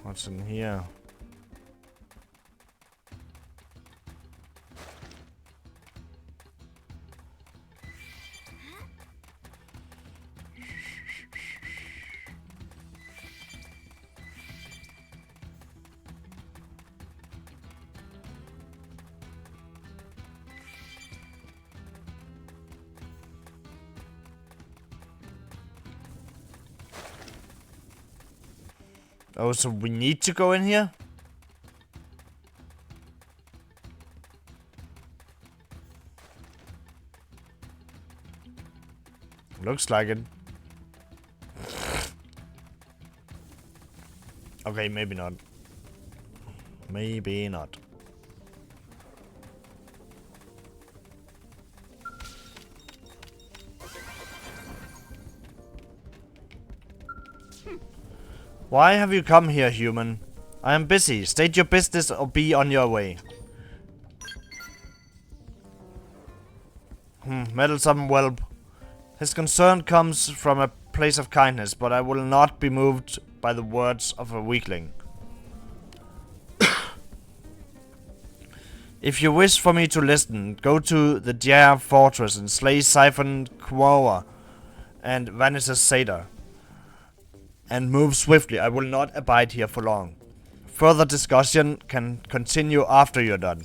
What's in here? Oh, so we need to go in here? Looks like it. Okay, maybe not. Maybe not. Why have you come here, human? I am busy. State your business or be on your way. Meddlesome whelp. His concern comes from a place of kindness, but I will not be moved by the words of a weakling. If you wish for me to listen, go to the Dia fortress and slay Siphon Quora and Vanessa Sadar. And move swiftly. I will not abide here for long. Further discussion can continue after you're done.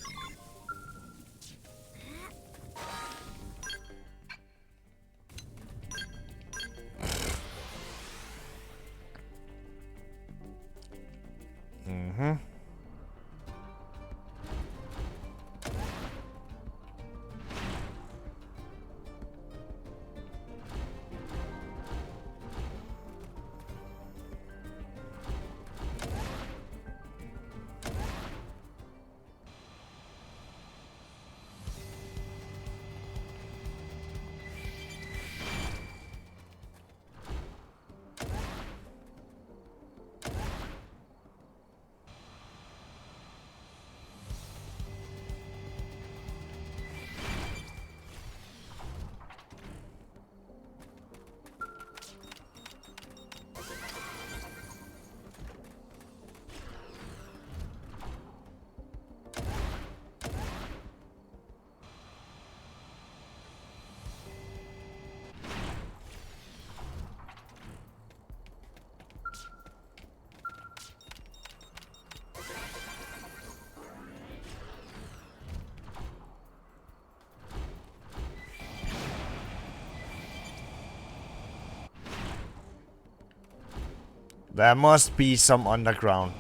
There must be some underground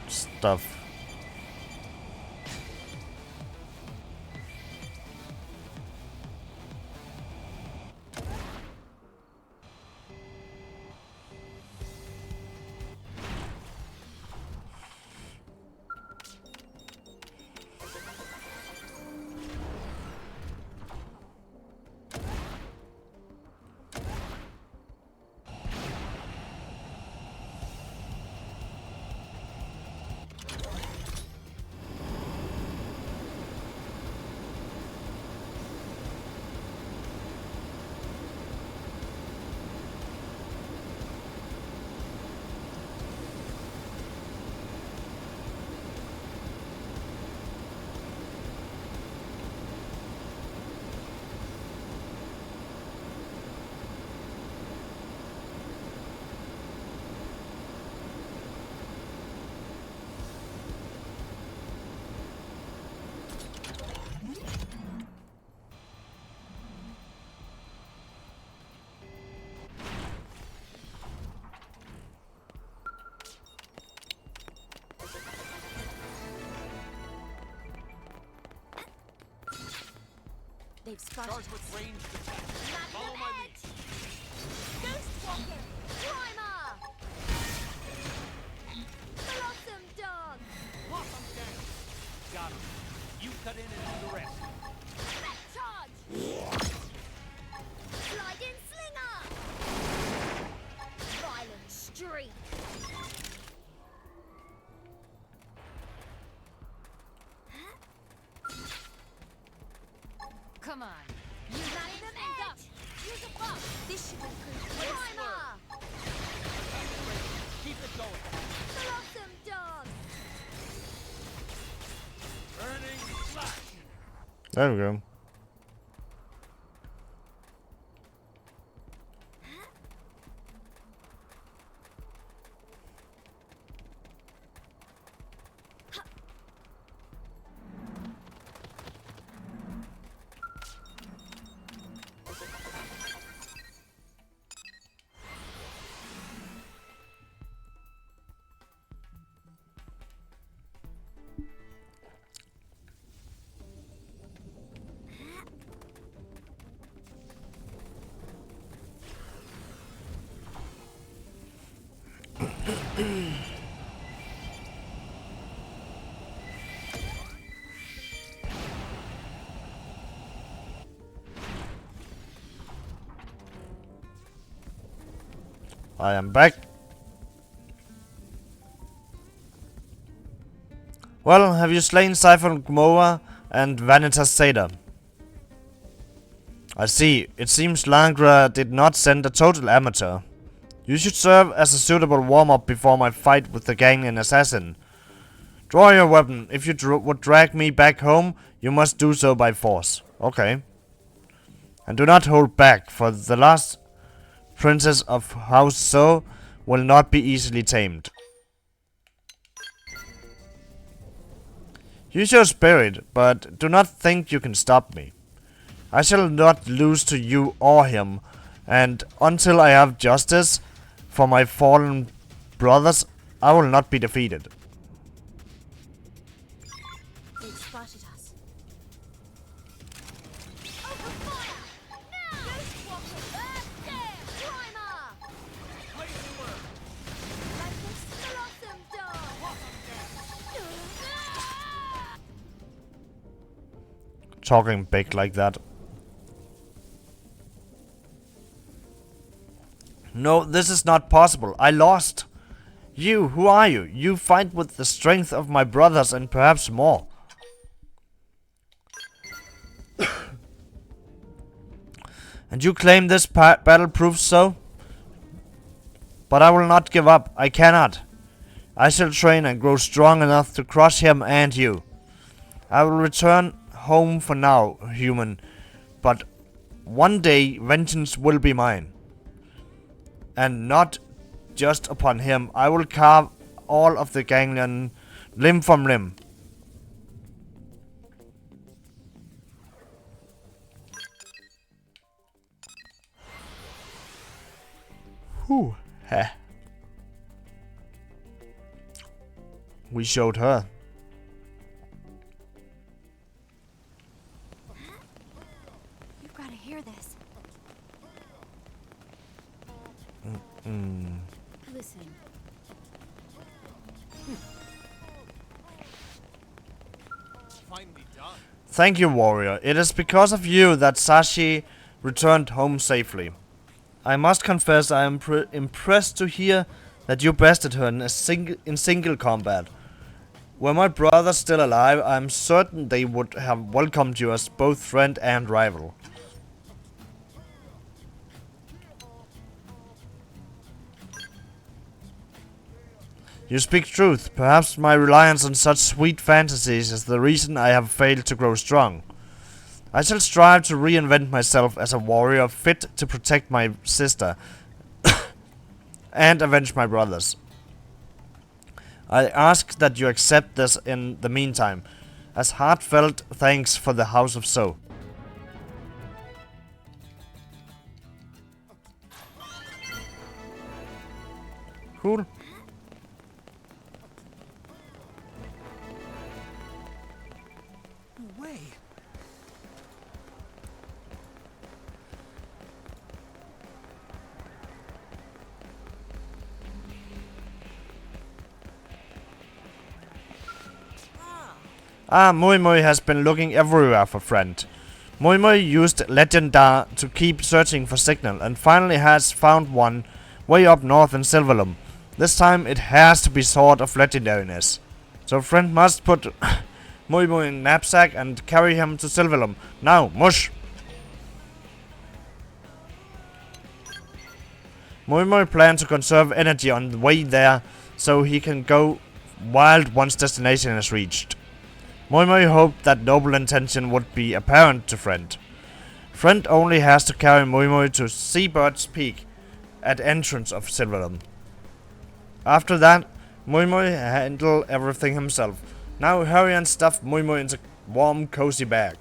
stuff. They've spotted Charged with ranged attack. Follow Magnum my Edge! lead. Ghost Walker! Primer! Blossom Dog! Lock 'em down. Got 'em. You cut in and do the rest. Back charge! Sliding Slinger! Violent Streak! Come on. You Magnum Edge! Use a buff. This should improve. Primer! Keep it going. Blossom Dog! Burning flash. There we go. I am back. Well, have you slain Siphon Gmoa and Vanitas Zeta? I see. It seems Langra did not send a total amateur. You should serve as a suitable warm-up before my fight with the Ganglion Assassin. Draw your weapon. If you would drag me back home, you must do so by force. Okay. And do not hold back, for the last princess of House So will not be easily tamed. Use your spirit, but do not think you can stop me. I shall not lose to you or him, and until I have justice for my fallen brothers, I will not be defeated. They've spotted us. Open fire! Now! Ghost Walker! Earthscale! Primer! Blaze alert. Magnus Blossom Dog! Talking big like that. No, this is not possible. I lost. You, who are you? You fight with the strength of my brothers and perhaps more. And you claim this battle proves so? But I will not give up. I cannot. I shall train and grow strong enough to crush him and you. I will return home for now, human. But one day vengeance will be mine. And not just upon him. I will carve all of the ganglion limb from limb. Whew. Heh. we showed her. You've got to hear this. Listen. Finally done. Thank you, warrior. It is because of you that Sashi returned home safely. I must confess I am impressed to hear that you bested her in single combat. Were my brothers still alive, I am certain they would have welcomed you as both friend and rival. You speak truth. Perhaps my reliance on such sweet fantasies is the reason I have failed to grow strong. I shall strive to reinvent myself as a warrior fit to protect my sister and avenge my brothers. I ask that you accept this in the meantime, as heartfelt thanks for the House of So. Cool. No way. Mui Mui has been looking everywhere for friend. Mui Mui used Legendar to keep searching for signal and finally has found one way up north in Silverlum. This time it has to be Sword of Legendariness. So friend must put Mui Mui in knapsack and carry him to Silverlum. Now, mush! Mui Mui plans to conserve energy on the way there so he can go wild once destination is reached. Mui Mui hoped that noble intention would be apparent to Friend. Friend only has to carry Mui Mui to Seabird's Peak at entrance of Silverlum. After that, Mui Mui handle everything himself. Now hurry and stuff Mui Mui into a warm, cozy bag.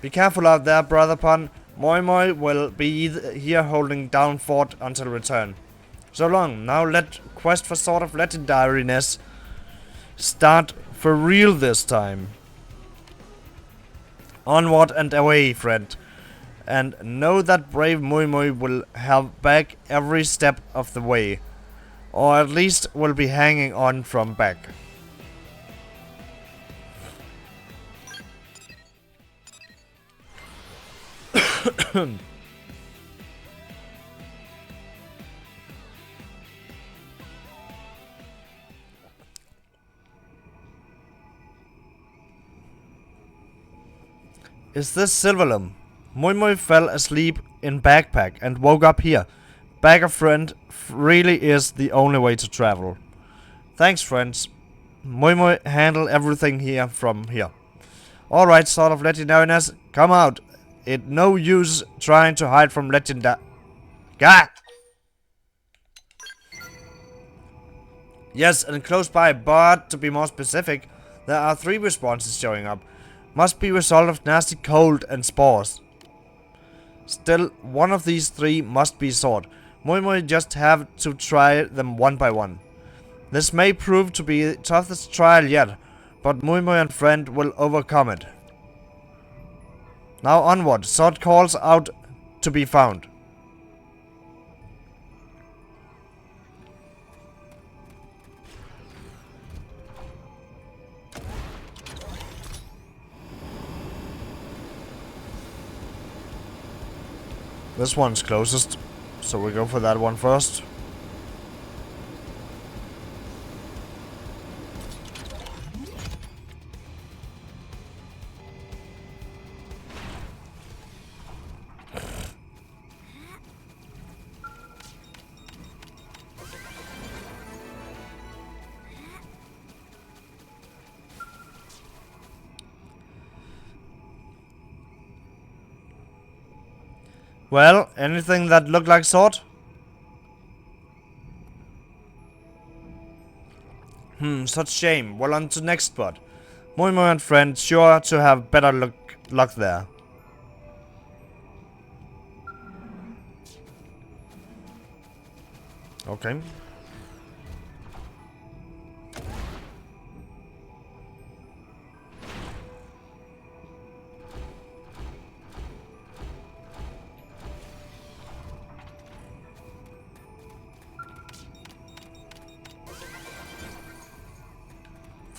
Be careful out there, brother Pun. Mui Mui will be here holding down fort until return. So long. Now let quest for Sword of Legendariness start for real this time. Onward and away, friend. And know that brave Mui Mui will have back every step of the way. Or at least will be hanging on from back. Is this Silverlum? Mui Mui fell asleep in backpack and woke up here. Bag of friend really is the only way to travel. Thanks, friends. Mui Mui handle everything here from here. Alright, Sword of Legendariness, come out. It no use trying to hide from God! Yes, and close by, but to be more specific, there are 3 responses showing up. Must be a result of nasty cold and spores. Still, one of these 3 must be sword. Mui Mui just have to try them one by one. This may prove to be the toughest trial yet, but Mui Mui and friend will overcome it. Now onward, sword calls out to be found. This one's closest, so we go for that one first. Well, anything that looked like sword? Such shame. Well, on to next spot. Mui Mui and friend sure to have better luck there. Okay.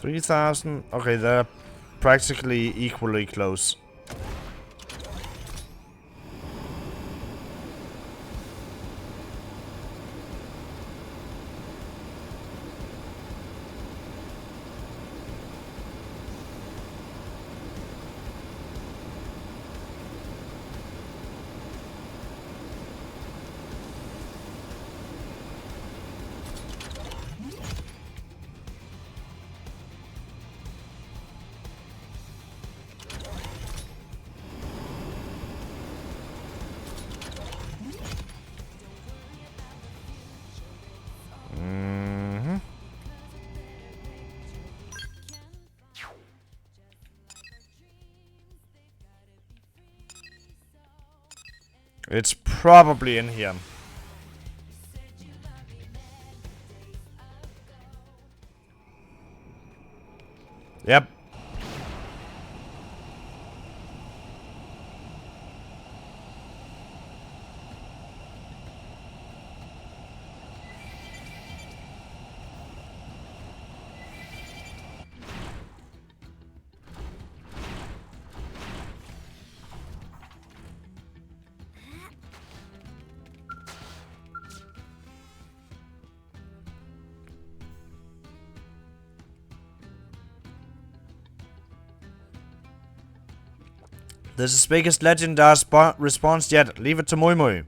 3,000. Okay, they're practically equally close. It's probably in here. Yep. This is biggest legendary response yet. Leave it to Mui Mui.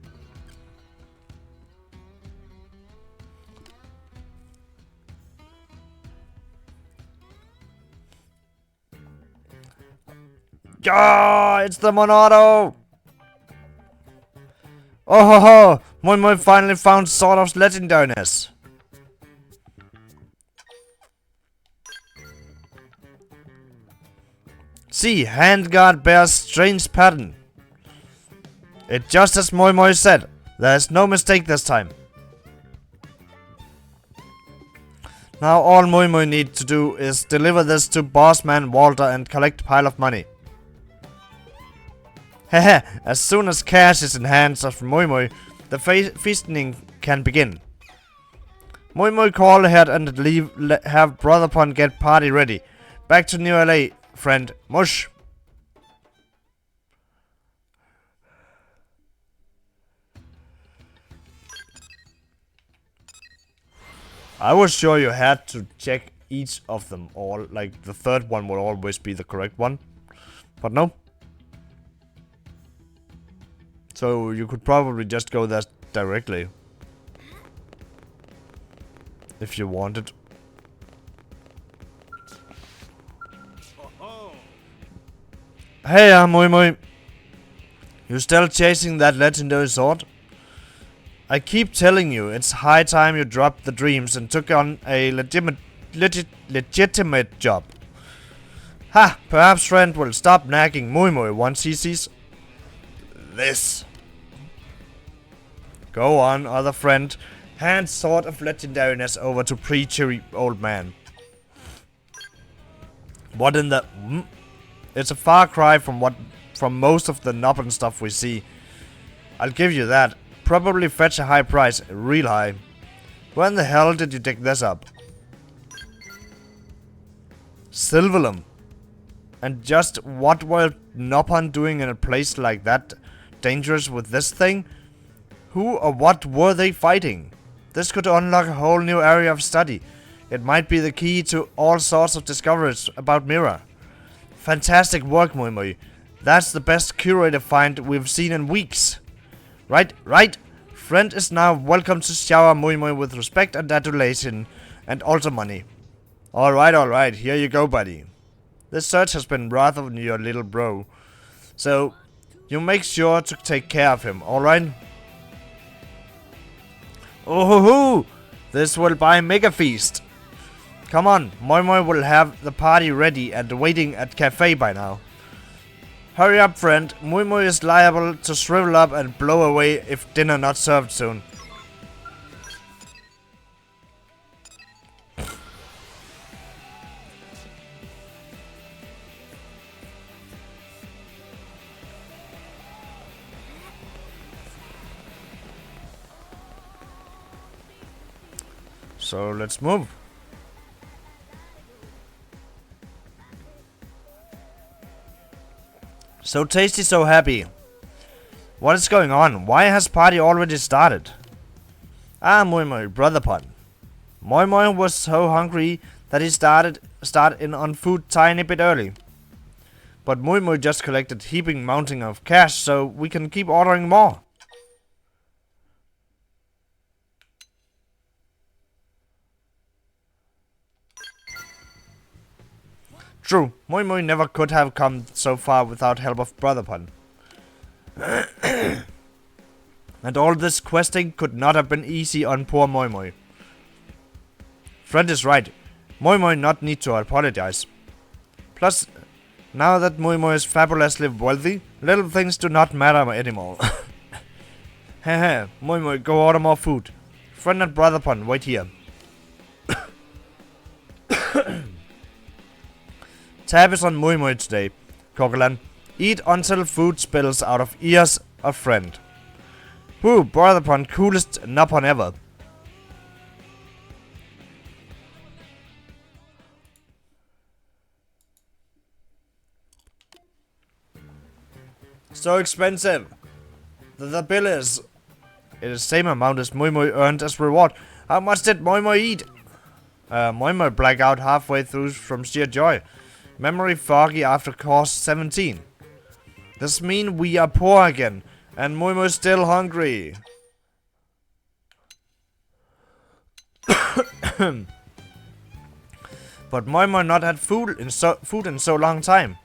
Ah, it's the Monado! Oh ho ho! Mui Mui finally found sort of legendariness. See, handguard bears strange pattern. It just as Moi Moi said. There's no mistake this time. Now all Moi Moi need to do is deliver this to Bossman Walter and collect pile of money. Hehe, as soon as cash is in hands of Moi Moi, the feasting can begin. Moi Moi call ahead and have Brother Pun get party ready. Back to New LA. Friend, mush. I was sure you had to check each of them all, like the third one will always be the correct one, but no. So you could probably just go there directly if you wanted. Hey, Moi Moi. You still chasing that legendary sword? I keep telling you, it's high time you dropped the dreams and took on a legitimate job. Ha! Perhaps friend will stop nagging Moi Moi once he sees this. Go on, other friend. Hand sword of legendariness over to preachery old man. What in the... It's a far cry from most of the Nobbin stuff we see. I'll give you that. Probably fetch a high price, real high. When the hell did you dig this up? Silverlum. And just what were Nobbin doing in a place like that? Dangerous with this thing? Who or what were they fighting? This could unlock a whole new area of study. It might be the key to all sorts of discoveries about Mira. Fantastic work, Moi Moi. That's the best curator find we've seen in weeks. Right. Friend is now welcome to shower Moi Moi with respect and adulation, and also money. Alright, here you go, buddy. This search has been rough on your little bro. So, you make sure to take care of him, alright? Oh ho ho! This will buy mega feast. Come on, Moi Moi will have the party ready and waiting at cafe by now. Hurry up, friend. Moi Moi is liable to shrivel up and blow away if dinner not served soon. So let's move. So tasty, so happy. What is going on? Why has party already started? Ah, Moi Moi, brother pun. Moi Moi was so hungry that he started in on food tiny bit early. But Moi Moi just collected heaping mountain of cash so we can keep ordering more. True, Moi Moi never could have come so far without help of Brother Pun. And all this questing could not have been easy on poor Moi Moi. Friend is right. Moi Moi not need to apologize. Plus, now that Moi Moi is fabulously wealthy, little things do not matter anymore. Hehe, Moi Moi, go order more food. Friend and Brother Pun, wait here. Tab is on Moi Moi today. Coquelan, eat until food spills out of ears of friend. Woo, Brother Pun, coolest Nopon ever. So expensive. The bill is... It is same amount as Moi Moi earned as reward. How much did Moi Moi eat? Moi Moi black out halfway through from sheer joy. Memory foggy after course 17. This mean we are poor again, and Moi Moi still hungry. But Moi Moi not had food in so long time.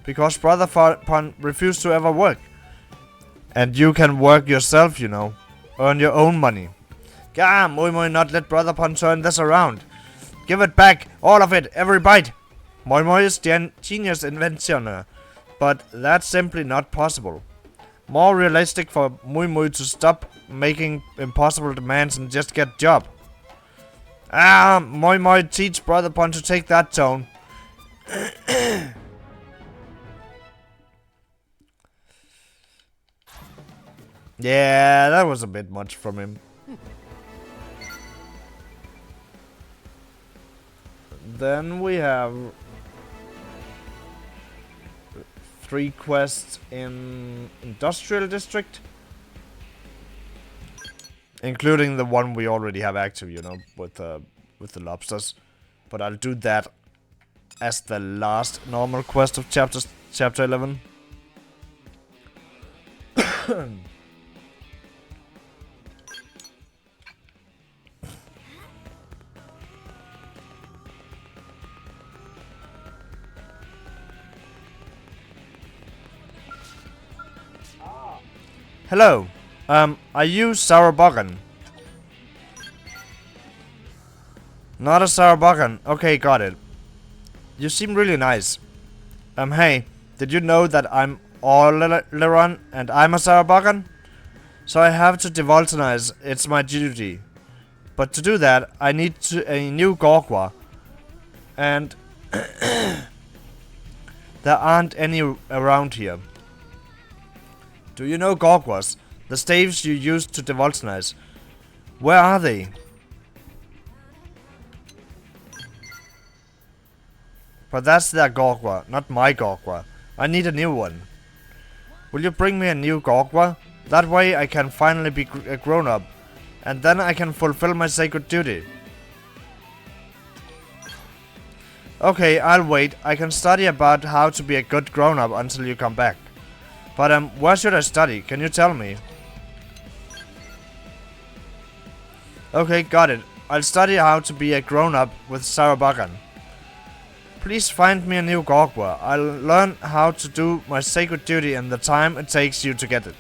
Because Brother Pun refused to ever work. And you can work yourself, you know. Earn your own money. Gah, Moi Moi not let Brother Pun turn this around. Give it back, all of it, every bite. Moi Moi is genius inventioner. But that's simply not possible. More realistic for Moi Moi to stop making impossible demands and just get job. Ah, Moi Moi teach Brother Pun to take that tone. Yeah, that was a bit much from him. Then we have 3 quests in Industrial District. Including the one we already have active, you know, with the lobsters. But I'll do that as the last normal quest of chapter 11. Hello. Are you Sarabogan? Not a Sarabogan. Okay, got it. You seem really nice. Hey, did you know that I'm Orleron and I'm a Sarabogan? So I have to devoltanize. It's my duty. But to do that, I need a new Gorgwa. And there aren't any around here. Do you know Gorgwas? The staves you used to devoltanize. Where are they? But that's their Gorgwa, not my Gorgwa. I need a new one. Will you bring me a new Gorgwa? That way I can finally be a grown-up. And then I can fulfill my sacred duty. Okay, I'll wait. I can study about how to be a good grown-up until you come back. But where should I study? Can you tell me? Okay, got it. I'll study how to be a grown-up with Sarabagan. Please find me a new Gorgwa. I'll learn how to do my sacred duty in the time it takes you to get it.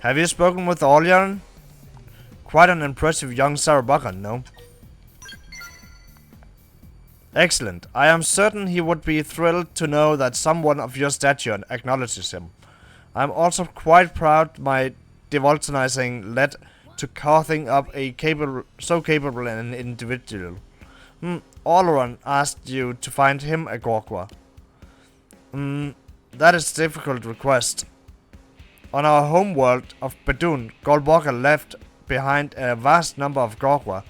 Have you spoken with Orlean? Quite an impressive young Sarabagan, no? Excellent. I am certain he would be thrilled to know that someone of your stature acknowledges him. I am also quite proud my devoltanizing led to carving up a so capable an individual. Orlean asked you to find him a Gorgwa. That is a difficult request. On our home world of Bedun, Golwalker left behind a vast number of Gorgwa.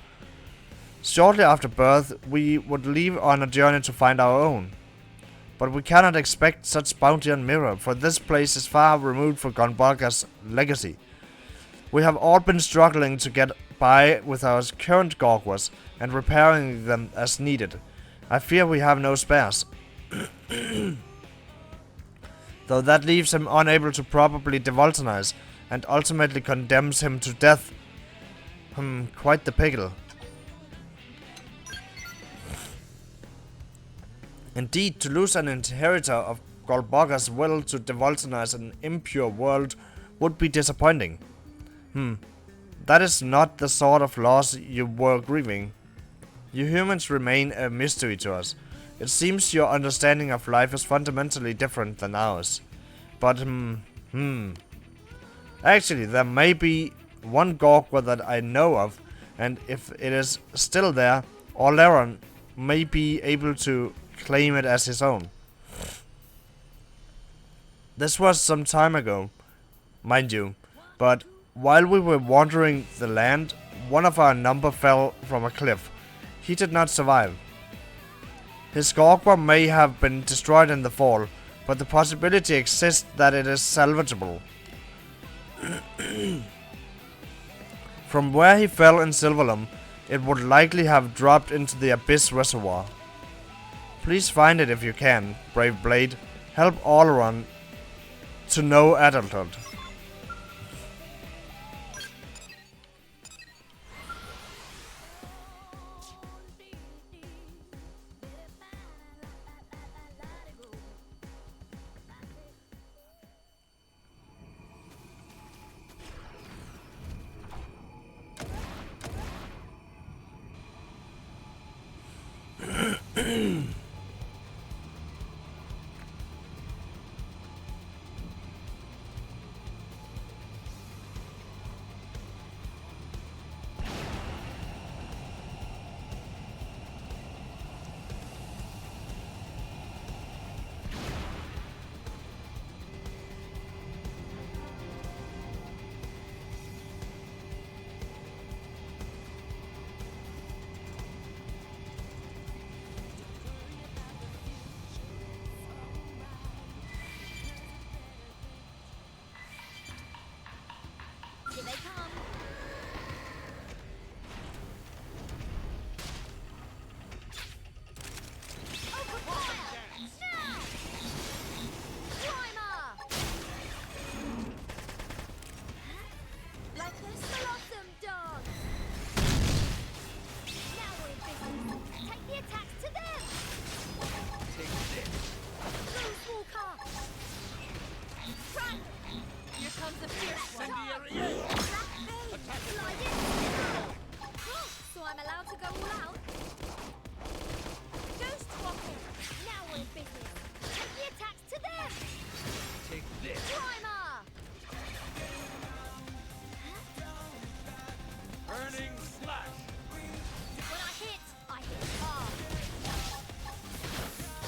Shortly after birth, we would leave on a journey to find our own. But we cannot expect such bounty on Mirror, for this place is far removed from Golwalker's legacy. We have all been struggling to get by with our current Gorgwas and repairing them as needed. I fear we have no spares. Though that leaves him unable to properly devoltanize and ultimately condemns him to death. Quite the pickle. Indeed, to lose an inheritor of Golwalker's will to devoltanize an impure world would be disappointing. That is not the sort of loss you were grieving. You humans remain a mystery to us. It seems your understanding of life is fundamentally different than ours. But, Actually, there may be one Gorgwa that I know of, and if it is still there, Orleron may be able to claim it as his own. This was some time ago, mind you, but while we were wandering the land, one of our number fell from a cliff. He did not survive. His Gorgwa may have been destroyed in the fall, but the possibility exists that it is salvageable. From where he fell in Silverlum, it would likely have dropped into the Abyss Reservoir. Please find it if you can, brave Blade. Help Orleron to know adulthood. Here they come. Open fire! Now! Primer! Like this blossom dog! Now we're in business. Take the attacks to them! Ghost Walker! Run! Here comes the fierce one. So I'm allowed to go all out? Ghost Walker! Now we're in business. Take the attacks to them! Take this. Primer! Burning slash. When I hit hard.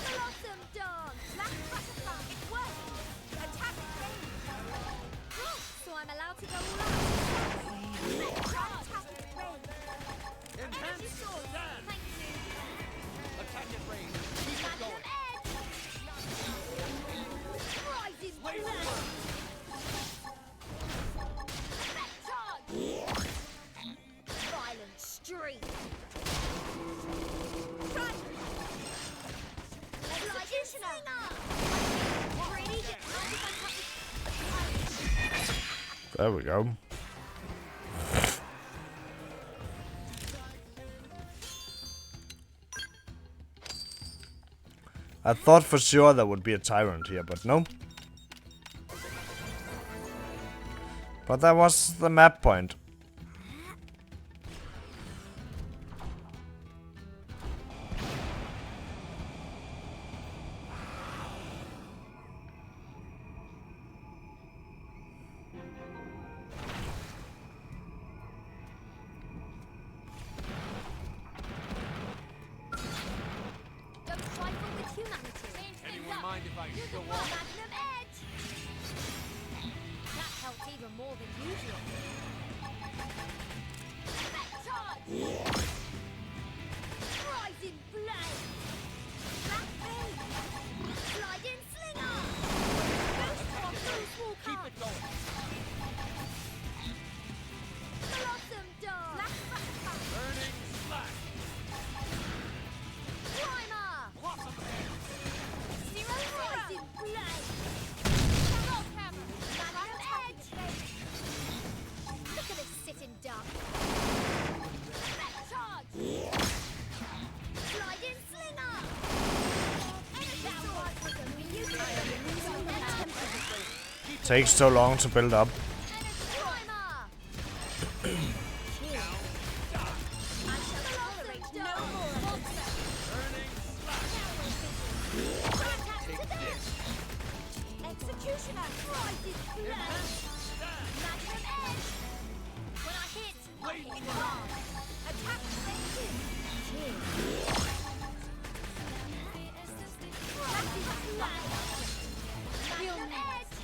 Blossom Dawn! Black Butterfly! It's working! Attack range! So I'm allowed to go all out? Fantastic range! Enhance stand. Thank you! Attack at range. Keep it Magnum going. Edge! Rising Wait Blade! for Effect charge! Violent Streak! Run! Executioner! Ready? Get There we go. I thought for sure there would be a tyrant here, but no. But that was the map point. Don't trifle with humanity. Anyone mind if I show Magnum off? even more than usual. Charge! Rising blade! Black beam! Sliding slinger! Ghost or Moonswalker! Keep it going. Blossom dog! Black backpack! Burning slash. Primer! Blossom head. Zero rising blade! Rock hammer! Magnum edge! Look at this sitting duck! Charge! Sliding slinger! Energy sword! Takes so long to build up. Primer! I shall tolerate no more monster! Burning slash. Attack to death! Executioner! Rising blade! Magnum edge! When I hit hard! Attack rated! Rapid blade! Magnum edge!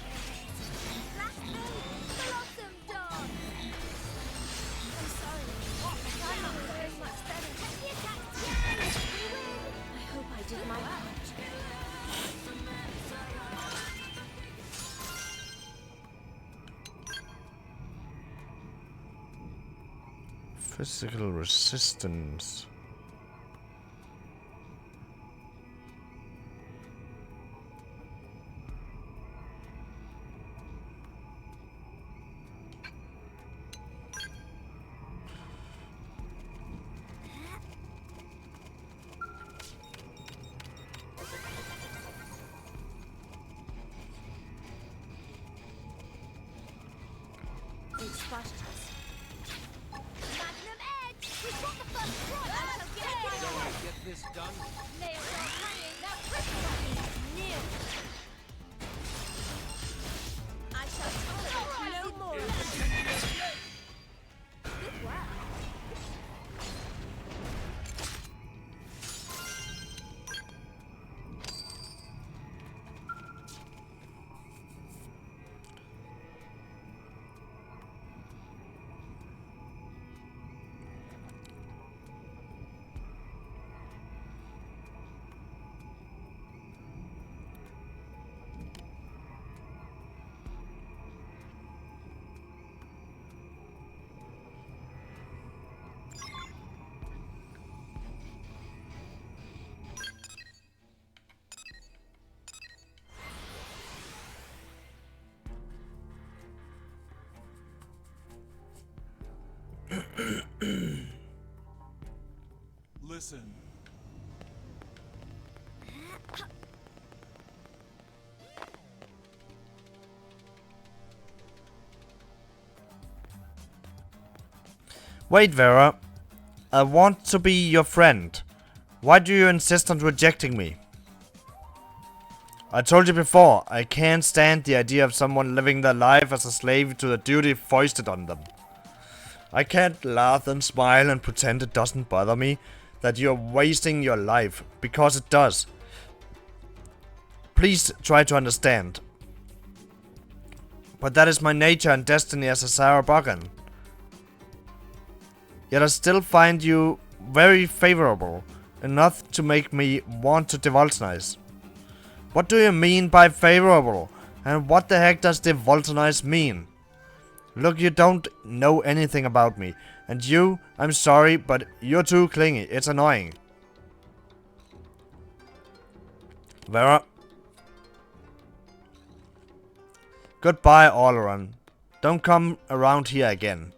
Black beam! Blossom dog! I'm sorry. I'm not very much better. Catch the attack! Yay! We win! I hope I did my part. Physical resistance. It's fast. Magnum edge! We've got the first one! I shall get it! Gonna get this done. Nails are hanging! Now critical! Nil! I shall tolerate no more! Good work! Listen. Wait, Vera. I want to be your friend. Why do you insist on rejecting me? I told you before, I can't stand the idea of someone living their life as a slave to the duty foisted on them. I can't laugh and smile and pretend it doesn't bother me that you're wasting your life, because it does. Please try to understand. But that is my nature and destiny as a Sarabagan. Yet I still find you very favorable, enough to make me want to devoltonize. What do you mean by favorable? And what the heck does devoltonize mean? Look, you don't know anything about me. And you, I'm sorry, but you're too clingy. It's annoying. Vera. Goodbye, Oleron. Don't come around here again.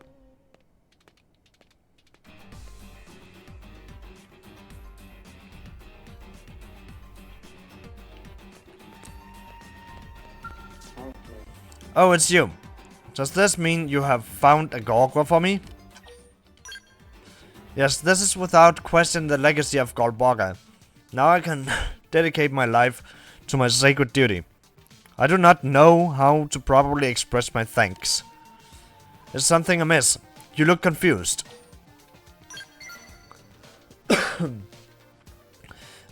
Oh, it's you. Does this mean you have found a Gorgwa for me? Yes, this is without question the legacy of Golborga. Now I can dedicate my life to my sacred duty. I do not know how to properly express my thanks. Is something amiss? You look confused.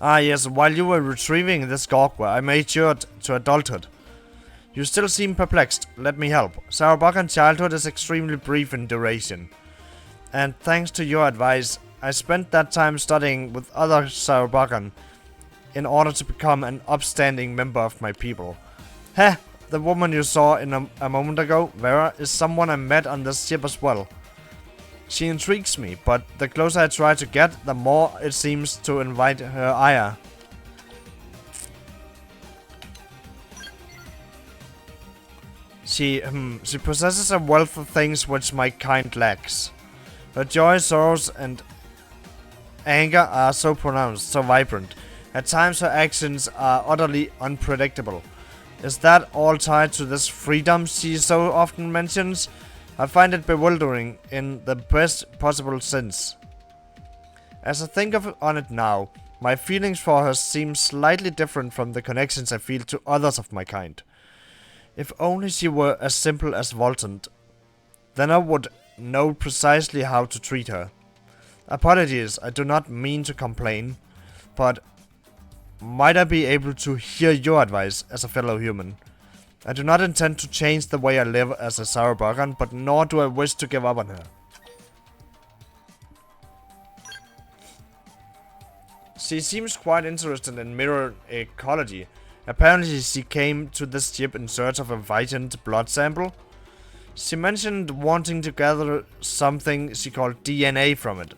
Ah yes, while you were retrieving this Gorgwa, I matured to adulthood. You still seem perplexed. Let me help. Sauerbakan childhood is extremely brief in duration. And thanks to your advice, I spent that time studying with other Sauerbakan in order to become an upstanding member of my people. Heh! The woman you saw a moment ago, Vera, is someone I met on this ship as well. She intrigues me, but the closer I try to get, the more it seems to invite her ire. She possesses a wealth of things which my kind lacks. Her joy, sorrows, and anger are so pronounced, so vibrant. At times her actions are utterly unpredictable. Is that all tied to this freedom she so often mentions? I find it bewildering in the best possible sense. As I think on it now, my feelings for her seem slightly different from the connections I feel to others of my kind. If only she were as simple as Voltant, then I would know precisely how to treat her. Apologies, I do not mean to complain, but might I be able to hear your advice as a fellow human? I do not intend to change the way I live as a Sauerbakan, but nor do I wish to give up on her. She seems quite interested in mirror ecology. Apparently she came to this ship in search of a Vitant blood sample. She mentioned wanting to gather something she called DNA from it.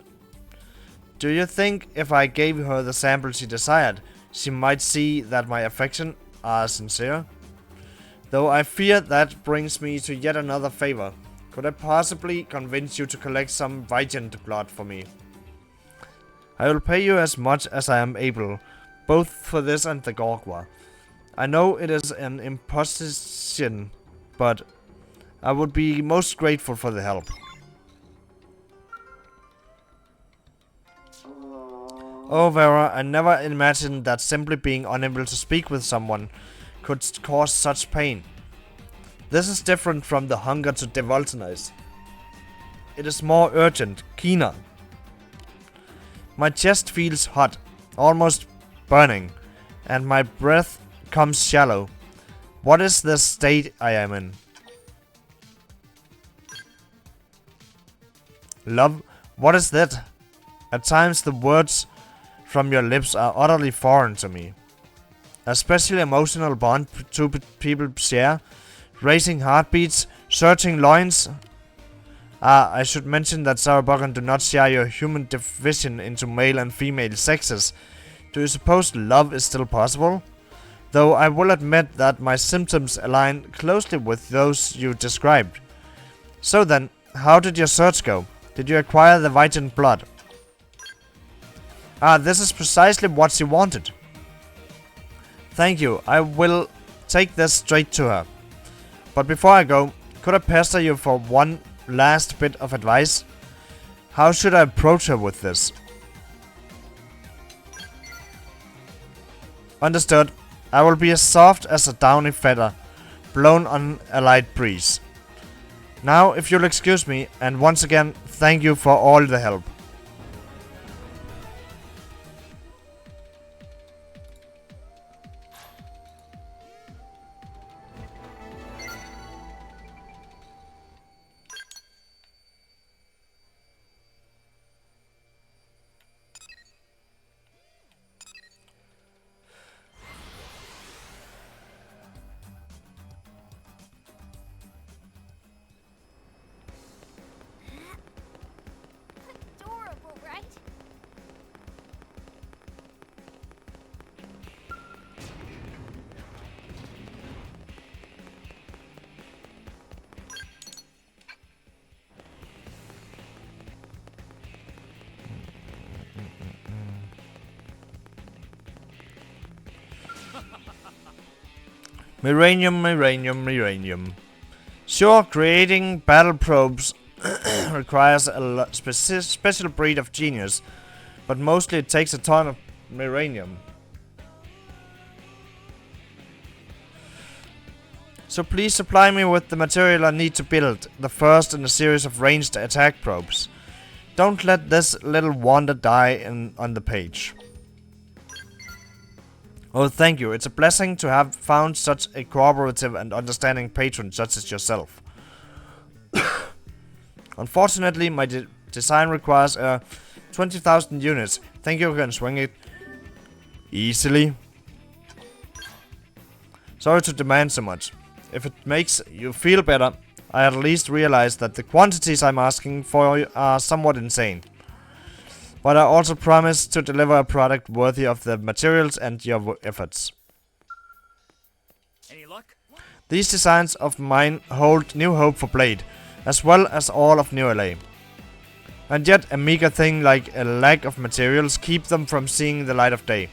Do you think if I gave her the sample she desired, she might see that my affection are sincere? Though I fear that brings me to yet another favor. Could I possibly convince you to collect some Vitant blood for me? I will pay you as much as I am able, both for this and the Gorgwa. I know it is an imposition, but I would be most grateful for the help. Oh Vera, I never imagined that simply being unable to speak with someone could cause such pain. This is different from the hunger to devulcanize. It is more urgent, keener. My chest feels hot, almost burning, and my breath comes shallow. What is the state I am in? Love? What is that? At times the words from your lips are utterly foreign to me. A special emotional bond two people share, racing heartbeats, searching loins. I should mention that Sauerbakan do not share your human division into male and female sexes. Do you suppose love is still possible? Though I will admit that my symptoms align closely with those you described. So then, how did your search go? Did you acquire the Vitant blood? This is precisely what she wanted. Thank you, I will take this straight to her. But before I go, could I pester you for one last bit of advice? How should I approach her with this? Understood. I will be as soft as a downy feather, blown on a light breeze. Now, if you'll excuse me, and once again, thank you for all the help. Adorable, right? Miranium. Sure, creating battle probes requires a special breed of genius, but mostly it takes a ton of Miranium. So please supply me with the material I need to build the first in a series of ranged attack probes. Don't let this little wonder die on the page. Oh, thank you. It's a blessing to have found such a cooperative and understanding patron such as yourself. Unfortunately, my design requires 20,000 units. Think you can swing it easily? Sorry to demand so much. If it makes you feel better, I at least realize that the quantities I'm asking for are somewhat insane. But I also promise to deliver a product worthy of the materials and your efforts. Any luck? These designs of mine hold new hope for Blade, as well as all of New LA. And yet a meager thing like a lack of materials keep them from seeing the light of day.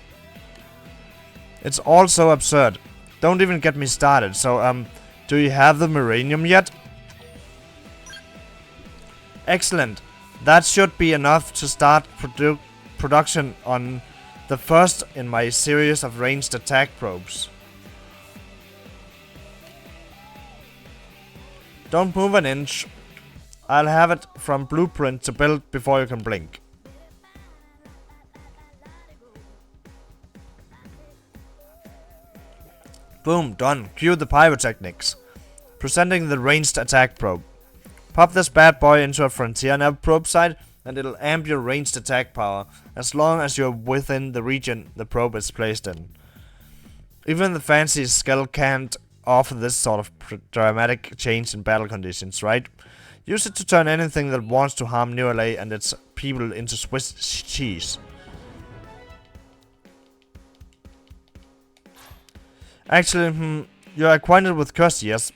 It's all so absurd. Don't even get me started, so do you have the Miranium yet? Excellent. That should be enough to start production on the first in my series of ranged attack probes. Don't move an inch. I'll have it from blueprint to build before you can blink. Boom, done. Cue the pyrotechnics. Presenting the ranged attack probe. Pop this bad boy into a frontier nav probe site and it'll amp your ranged attack power as long as you're within the region the probe is placed in. Even the fancy skull can't offer this sort of dramatic change in battle conditions, right? Use it to turn anything that wants to harm New LA and its people into Swiss cheese. Actually, you're acquainted with Kirsty, yes?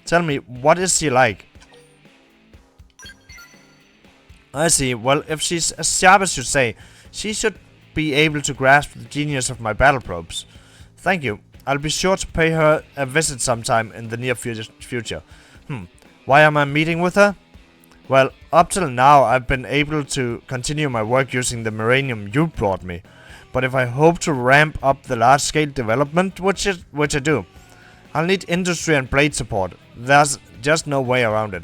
Tell me, what is she like? I see. Well, if she's as sharp as you say, she should be able to grasp the genius of my battle probes. Thank you. I'll be sure to pay her a visit sometime in the near future. Why am I meeting with her? Well, up till now I've been able to continue my work using the Miranium you brought me. But if I hope to ramp up the large-scale development, which I do, I'll need industry and Blade support. There's just no way around it.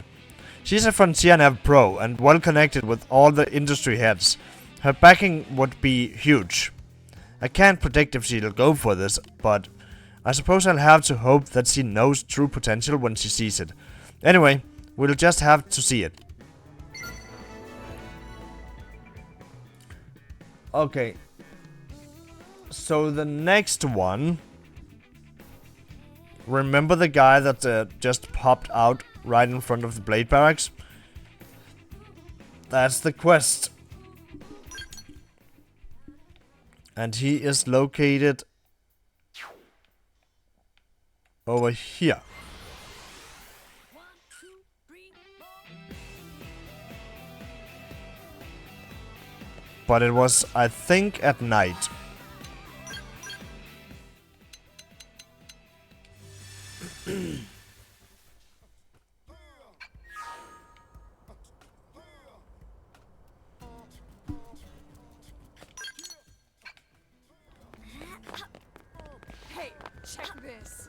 She's a Frontier Nav Pro and well connected with all the industry heads. Her backing would be huge. I can't predict if she'll go for this, but I suppose I'll have to hope that she knows true potential when she sees it. Anyway, we'll just have to see it. Okay. So the next one. Remember the guy that just popped out right in front of the Blade Barracks? That's the quest. And he is located over here. But it was, I think, at night. Hey, check this.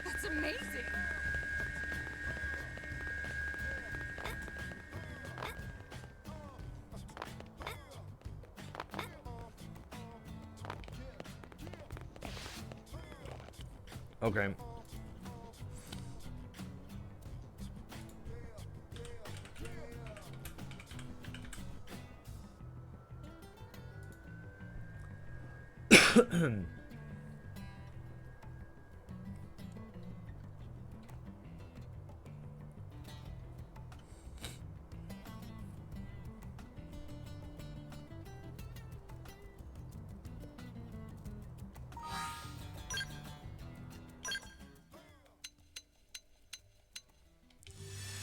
That's amazing. Okay.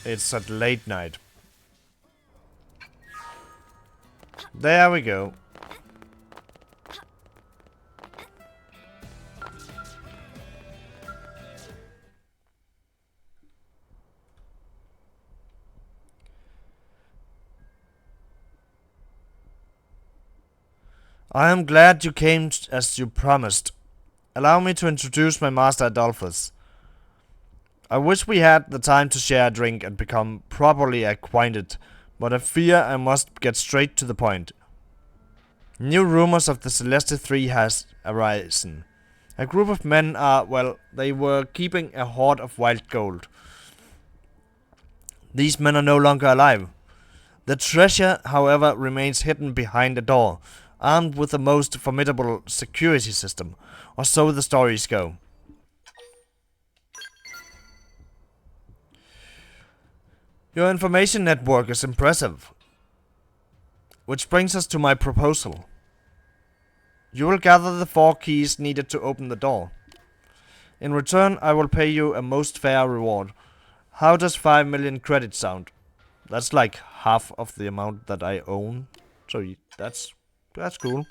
It's at late night. There we go. I am glad you came as you promised. Allow me to introduce my master Adolphus. I wish we had the time to share a drink and become properly acquainted, but I fear I must get straight to the point. New rumors of the Celeste 3 has arisen. A group of men they were keeping a hoard of wild gold. These men are no longer alive. The treasure, however, remains hidden behind a door, armed with the most formidable security system, or so the stories go. Your information network is impressive. Which brings us to my proposal. You will gather the 4 keys needed to open the door. In return, I will pay you a most fair reward. How does 5 million credits sound? That's like half of the amount that I own. So that's cool.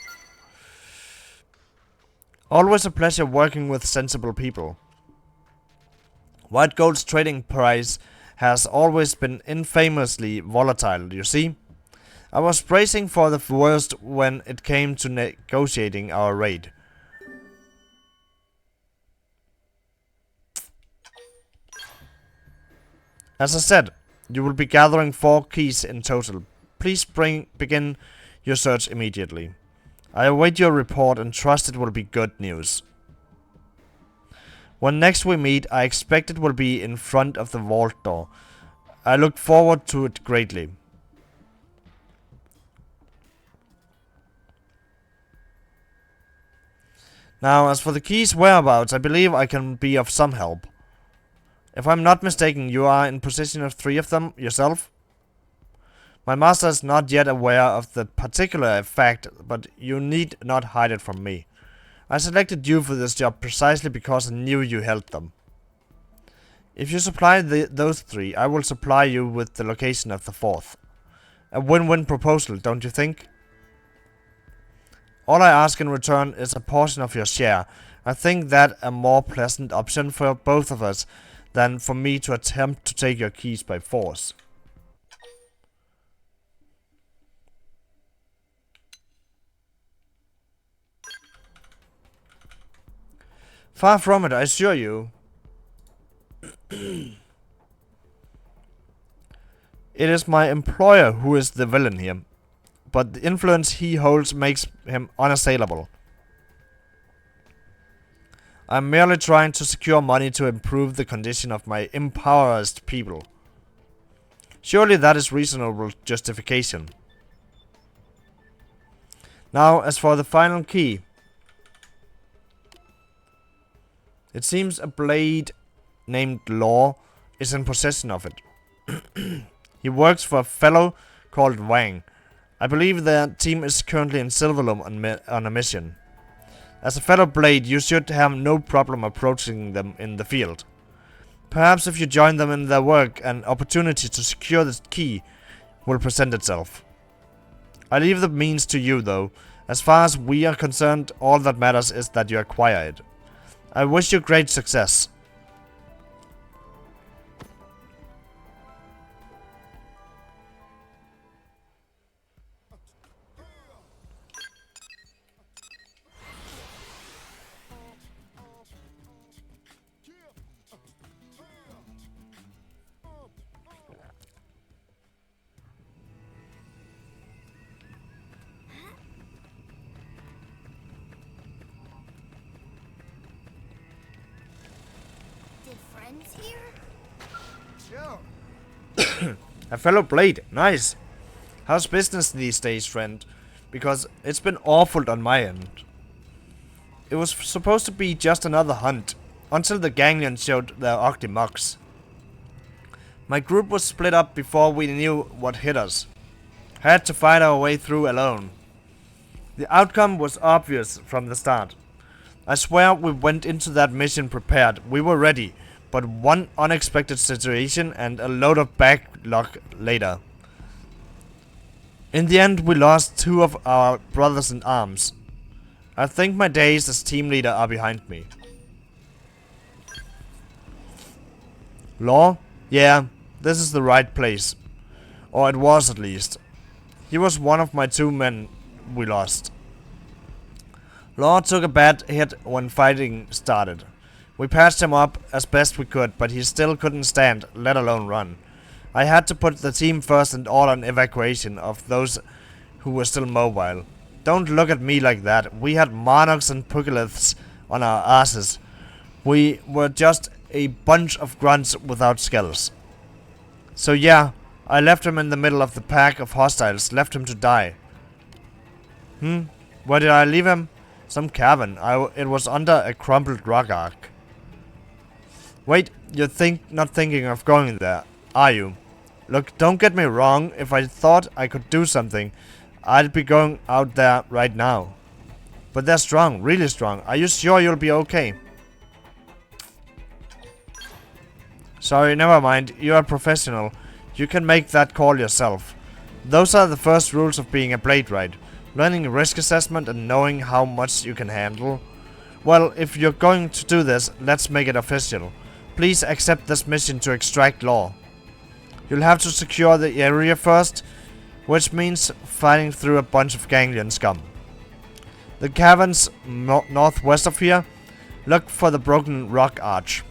Always a pleasure working with sensible people. White Gold's trading price has always been infamously volatile, you see? I was bracing for the worst when it came to negotiating our raid. As I said, you will be gathering 4 keys in total. Please begin your search immediately. I await your report and trust it will be good news. When next we meet, I expect it will be in front of the vault door. I look forward to it greatly. Now, as for the key's whereabouts, I believe I can be of some help. If I'm not mistaken, you are in possession of 3 of them yourself? My master is not yet aware of the particular fact, but you need not hide it from me. I selected you for this job precisely because I knew you held them. If you supply those 3, I will supply you with the location of the 4th. A win-win proposal, don't you think? All I ask in return is a portion of your share. I think that a more pleasant option for both of us than for me to attempt to take your keys by force. Far from it, I assure you. It is my employer who is the villain here, but the influence he holds makes him unassailable. I'm merely trying to secure money to improve the condition of my impoverished people. Surely that is reasonable justification. Now, as for the final key. It seems a blade named Law is in possession of it. He works for a fellow called Wang. I believe their team is currently in Silverloom on a mission. As a fellow blade, you should have no problem approaching them in the field. Perhaps if you join them in their work, an opportunity to secure the key will present itself. I leave the means to you, though. As far as we are concerned, all that matters is that you acquire it. I wish you great success. A fellow blade, nice. How's business these days, friend? Because it's been awful on my end. It was supposed to be just another hunt, until the Ganglions showed their ugly mugs. My group was split up before we knew what hit us. Had to fight our way through alone. The outcome was obvious from the start. I swear we went into that mission prepared, we were ready. But one unexpected situation and a load of backlog later. In the end, we lost 2 of our brothers in arms. I think my days as team leader are behind me. Law? Yeah, this is the right place. Or it was at least. He was one of my 2 men we lost. Law took a bad hit when fighting started. We patched him up as best we could, but he still couldn't stand, let alone run. I had to put the team first and order an evacuation of those who were still mobile. Don't look at me like that. We had monarchs and pugiliths on our asses. We were just a bunch of grunts without skills. So yeah, I left him in the middle of the pack of hostiles, left him to die. Where did I leave him? Some cabin. It was under a crumpled rock arc. Wait, you're not thinking of going there, are you? Look, don't get me wrong, if I thought I could do something, I'd be going out there right now. But they're strong, really strong. Are you sure you'll be okay? Sorry, never mind. You're a professional. You can make that call yourself. Those are the first rules of being a blade ride. Learning risk assessment and knowing how much you can handle. Well, if you're going to do this, let's make it official. Please accept this mission to extract law. You'll have to secure the area first, which means fighting through a bunch of ganglion scum. The caverns northwest of here. Look for the broken rock arch.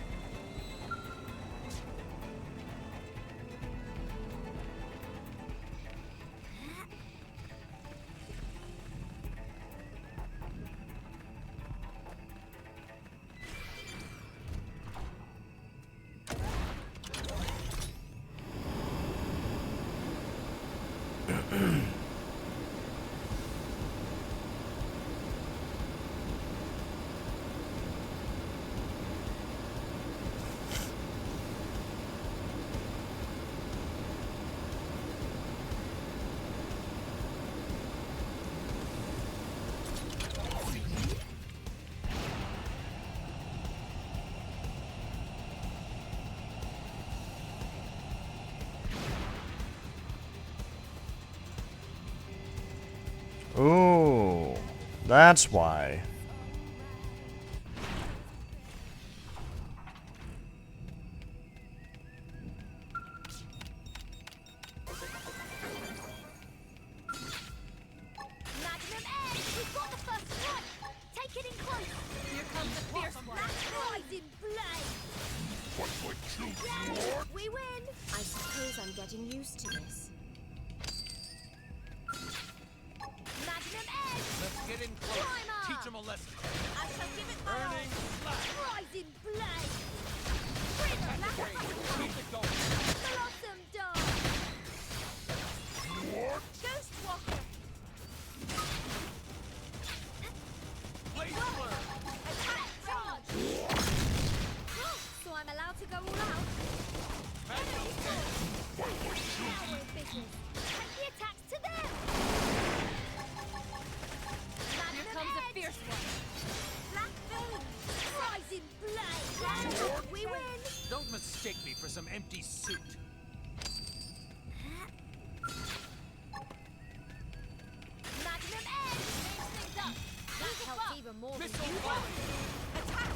Ooh, that's why. Magnum Edge! We've got the first strike! Take it in close! Here comes the fierce one. Rising blade! We win! I suppose I'm getting used to this. Magnum Edge! Let's get in close. Primer! Teach him a lesson. I shall give it my Burning slash. all! Rising blade! Keep it going. Blossom dog! Ghost walker! Blaze blur. Attack charge! So I'm allowed to go all out? Magnum Now we're in business. Take the attacks to them! Here Magnum comes the Edge! fierce one. Black Vein! Rising blade! We win! Don't mistake me for some empty suit. Magnum Edge! Change things up! That helped even more than Missile you volley. want. Attack!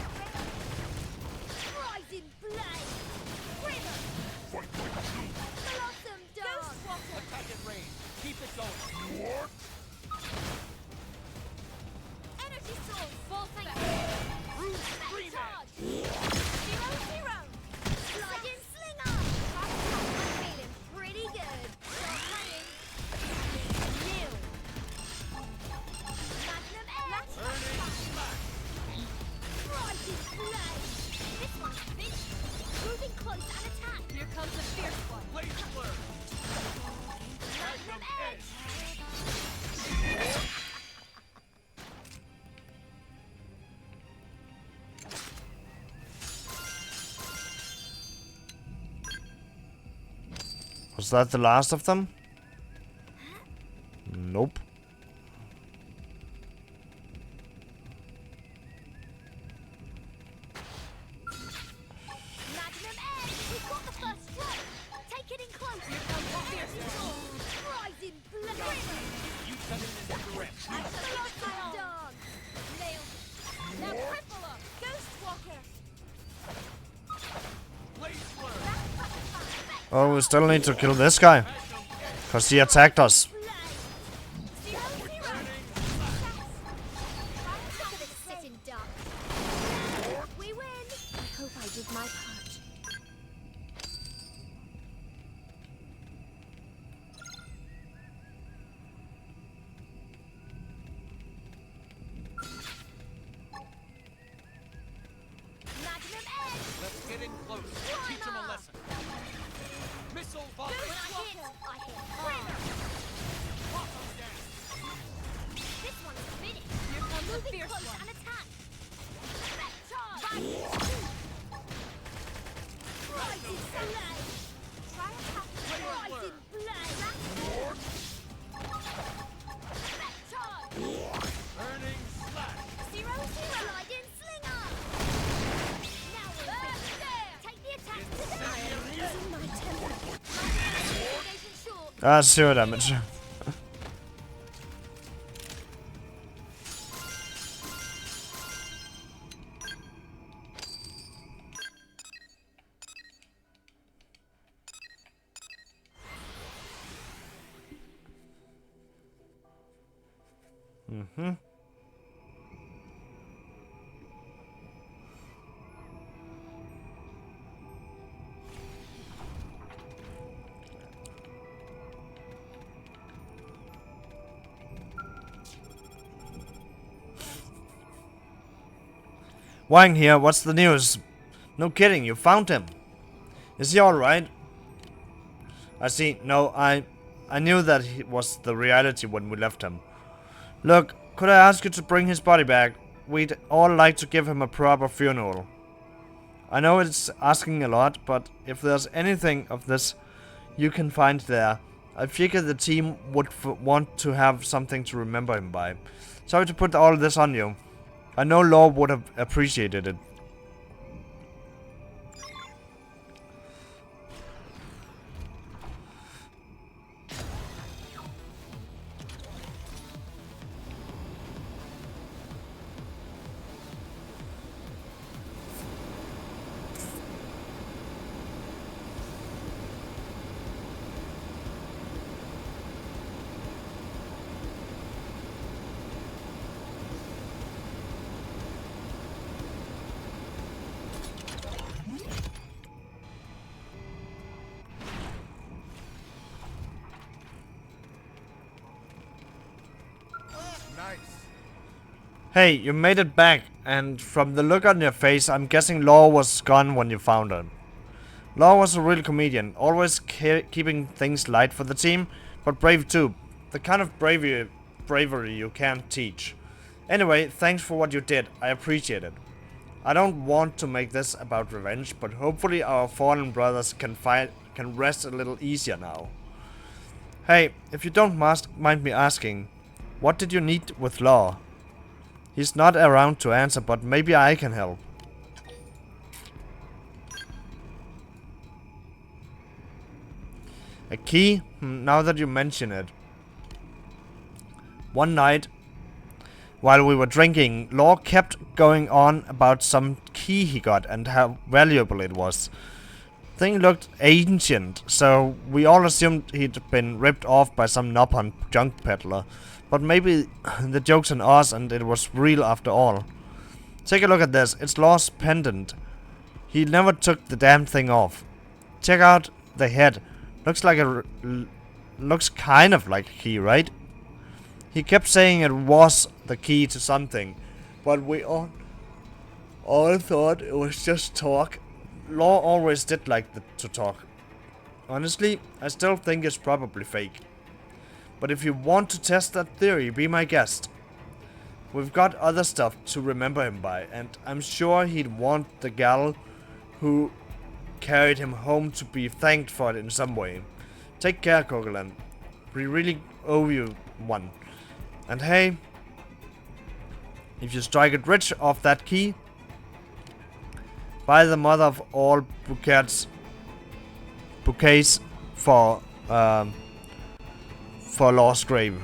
Rising blade! River! Blossom dog! Attack at range. Keep it going. Energy sword! Full thing! Bruce Back Freeman. charge! 0-0! Sliding slinger! I'm feeling pretty good. Stop playing. Nil. Magnum Edge! Burning slash. Rising blade! This one's finished. Moving close and attack. Here comes the fierce one. Blaze blur. Magnum Edge! Was that the last of them? Nope. Magnum Edge! We've got the first strike! Take it in close! Here comes the fierce one. Rising blade! You cut in direct. Blossom dog! Nailed it! Now cripple up! Ghost walker! Blaze blur. Oh, we still need to kill this guy. Because he attacked us. Blade! 0-0! Look at it sit in dark. We win! I hope I did my part. Zero damage. Wang here, what's the news? No kidding, you found him. Is he alright? I see. No, I knew that he was the reality when we left him. Look, could I ask you to bring his body back? We'd all like to give him a proper funeral. I know it's asking a lot, but if there's anything of this you can find there, I figure the team would want to have something to remember him by. Sorry to put all this on you. I know Law would have appreciated it. Hey, you made it back, and from the look on your face, I'm guessing Law was gone when you found her. Law was a real comedian, always keeping things light for the team, but brave too. The kind of bravery you can't teach. Anyway, thanks for what you did, I appreciate it. I don't want to make this about revenge, but hopefully our fallen brothers can rest a little easier now. Hey, if you don't mind me asking, what did you need with Law? He's not around to answer, but maybe I can help. A key? Now that you mention it. One night, while we were drinking, Law kept going on about some key he got and how valuable it was. Thing looked ancient, so we all assumed he'd been ripped off by some knob-on junk peddler. But maybe the joke's on us and it was real after all. Take a look at this. It's Law's pendant. He never took the damn thing off. Check out the head. Looks kind of like a key, right? He kept saying it was the key to something, but we all thought it was just talk. Law always did like to talk. Honestly, I still think it's probably fake. But if you want to test that theory, be my guest. We've got other stuff to remember him by, and I'm sure he'd want the gal who carried him home to be thanked for it in some way. Take care, Coqueland. We really owe you one. And hey, if you strike it rich off that key, buy the mother of all bouquets for Law's grave.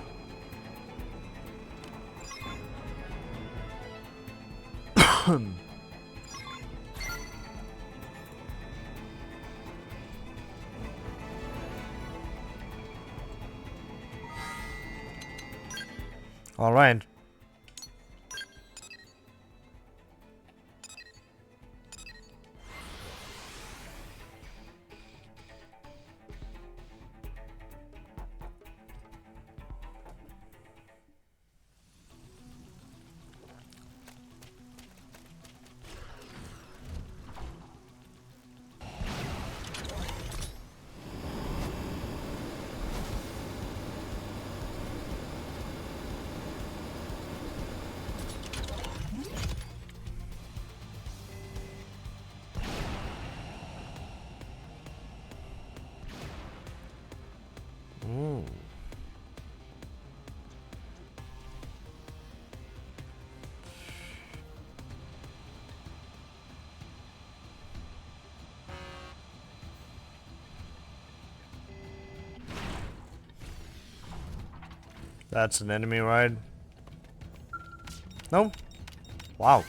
All right. That's an enemy, right? No? Wow.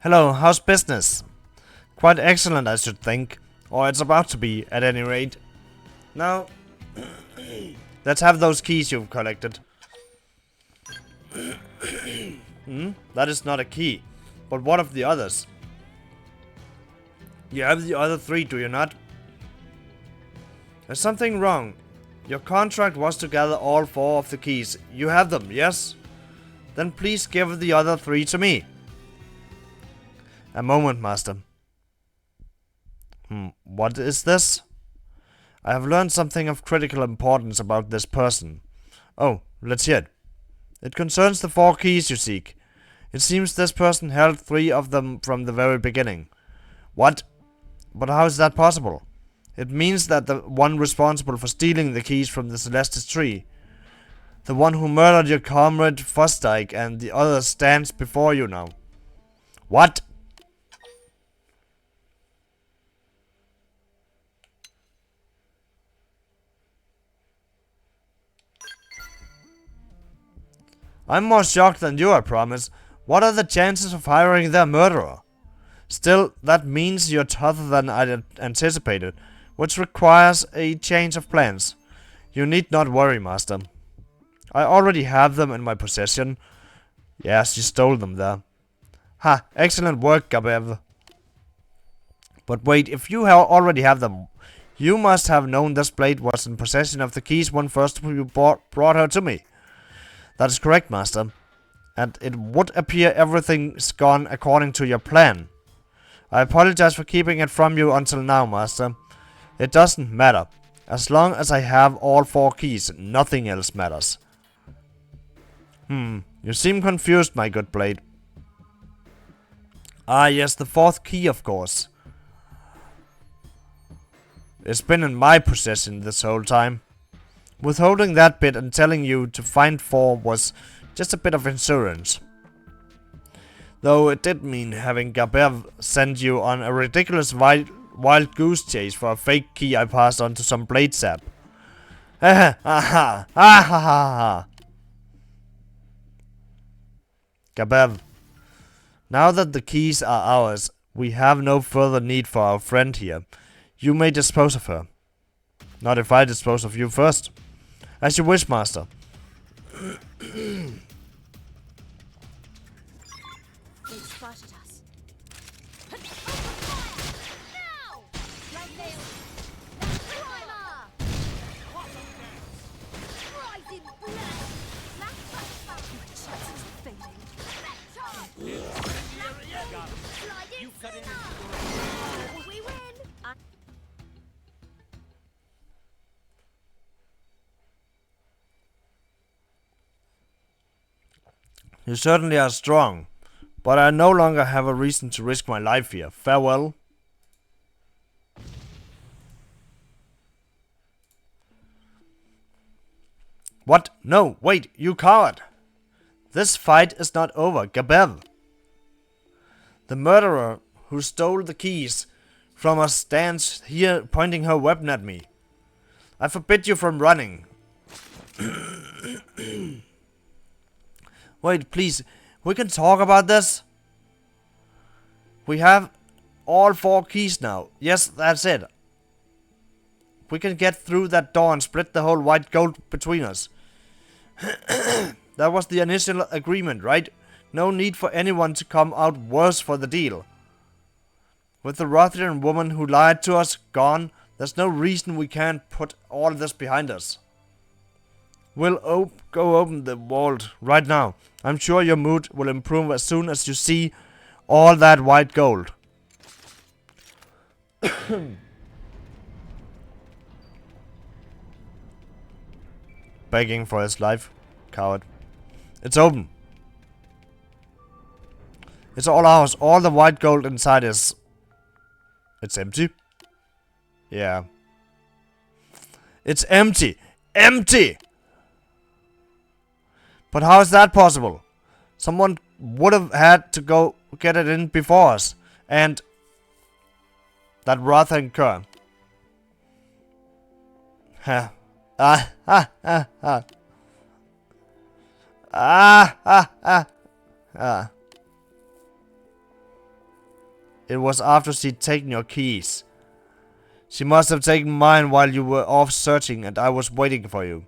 Hello, how's business? Quite excellent, I should think. Or it's about to be, at any rate. Now, let's have those keys you've collected. That is not a key. But what of the others? You have the other 3, do you not? There's something wrong. Your contract was to gather all 4 of the keys. You have them, yes? Then please give the other 3 to me. A moment, Master. What is this? I have learned something of critical importance about this person. Oh, let's hear it. It concerns the 4 keys you seek. It seems this person held 3 of them from the very beginning. What? But how is that possible? It means that the one responsible for stealing the keys from the Celestis tree, the one who murdered your comrade Fosdyke, and the other stands before you now. What? I'm more shocked than you, I promise. What are the chances of hiring their murderer? Still, that means you're tougher than I anticipated, which requires a change of plans. You need not worry, Master. I already have them in my possession. Yes, you stole them there. Ha, excellent work, Gabev. But wait, if you already have them, you must have known this blade was in possession of the keys when first you brought her to me. That is correct, Master. And it would appear everything's gone according to your plan. I apologize for keeping it from you until now, Master. It doesn't matter. As long as I have all 4 keys, nothing else matters. You seem confused, my good blade. Ah, yes, the 4th key, of course. It's been in my possession this whole time. Withholding that bit and telling you to find 4 was just a bit of insurance. Though it did mean having Gabev send you on a ridiculous wild goose chase for a fake key I passed on to some blade sap. Ha ha ha ha ha. Gabev, now that the keys are ours, we have no further need for our friend here. You may dispose of her. Not if I dispose of you first. As you wish, Master. They spotted us. Now! Lightning! Primer! Rising blood! Black chances of fading. Sliding You cut in. sinner! We win! You certainly are strong, but I no longer have a reason to risk my life here. Farewell. What? No, wait, you coward! This fight is not over, Gabev. The murderer who stole the keys from us stands here pointing her weapon at me. I forbid you from running. Wait, please. We can talk about this. We have all 4 keys now. Yes, that's it. We can get through that door and split the whole white gold between us. That was the initial agreement, right? No need for anyone to come out worse for the deal. With the Rothian woman who lied to us gone, there's no reason we can't put all this behind us. We'll go open the vault right now. I'm sure your mood will improve as soon as you see all that white gold. Begging for his life. Coward. It's open. It's all ours. All the white gold inside is... It's empty? Yeah. It's empty. Empty! But how is that possible? Someone would have had to go get it in before us. And... that Rothian cur. Ha. Ah, ah, ah, ah. Ah, ah, ah. Ah. It was after she'd taken your keys. She must have taken mine while you were off searching and I was waiting for you.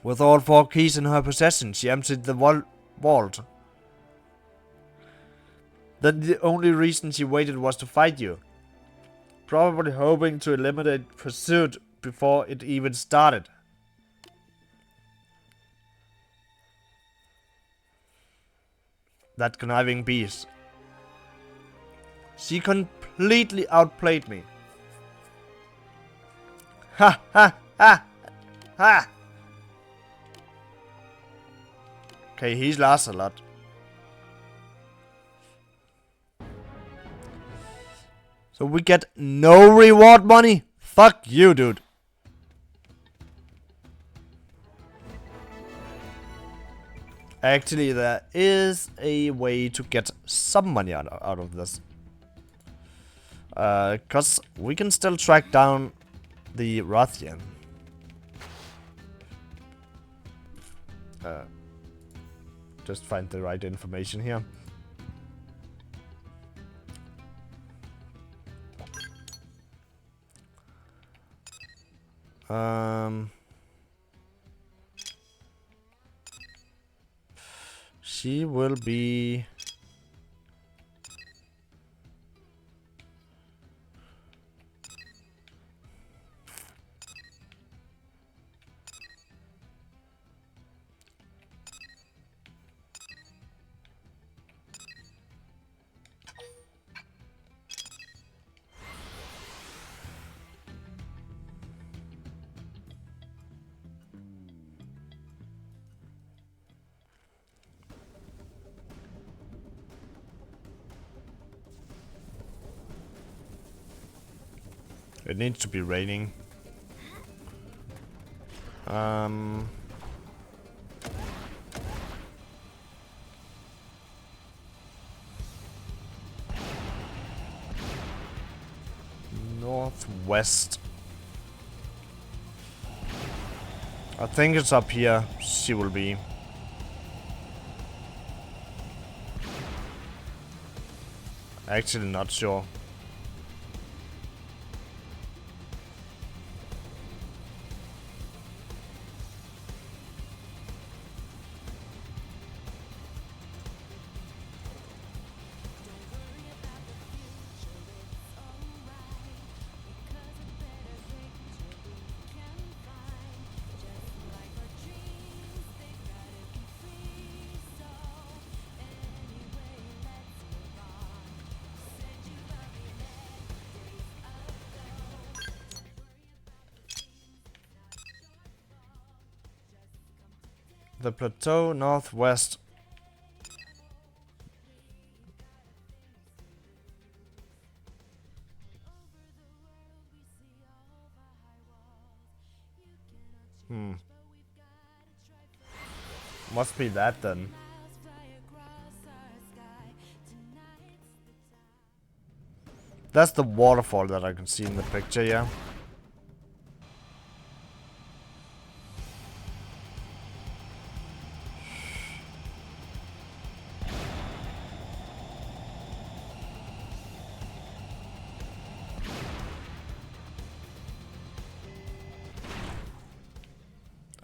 With all 4 keys in her possession, she emptied the vault. Then the only reason she waited was to fight you. Probably hoping to eliminate pursuit before it even started. That conniving beast. She completely outplayed me. Ha ha ha ha! Okay, he's lost a lot. So we get no reward money? Fuck you, dude. Actually, there is a way to get some money out of this. Cause we can still track down the Rothian. Just find the right information here. She will be... It needs to be raining. Northwest. I think it's up here. She will be. Actually, not sure. The plateau northwest. Must be that then. That's the waterfall that I can see in the picture, yeah.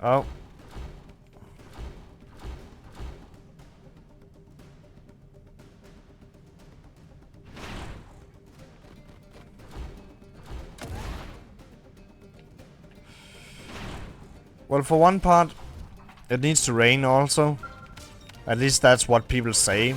Oh. Well, for one part, it needs to rain also. At least that's what people say.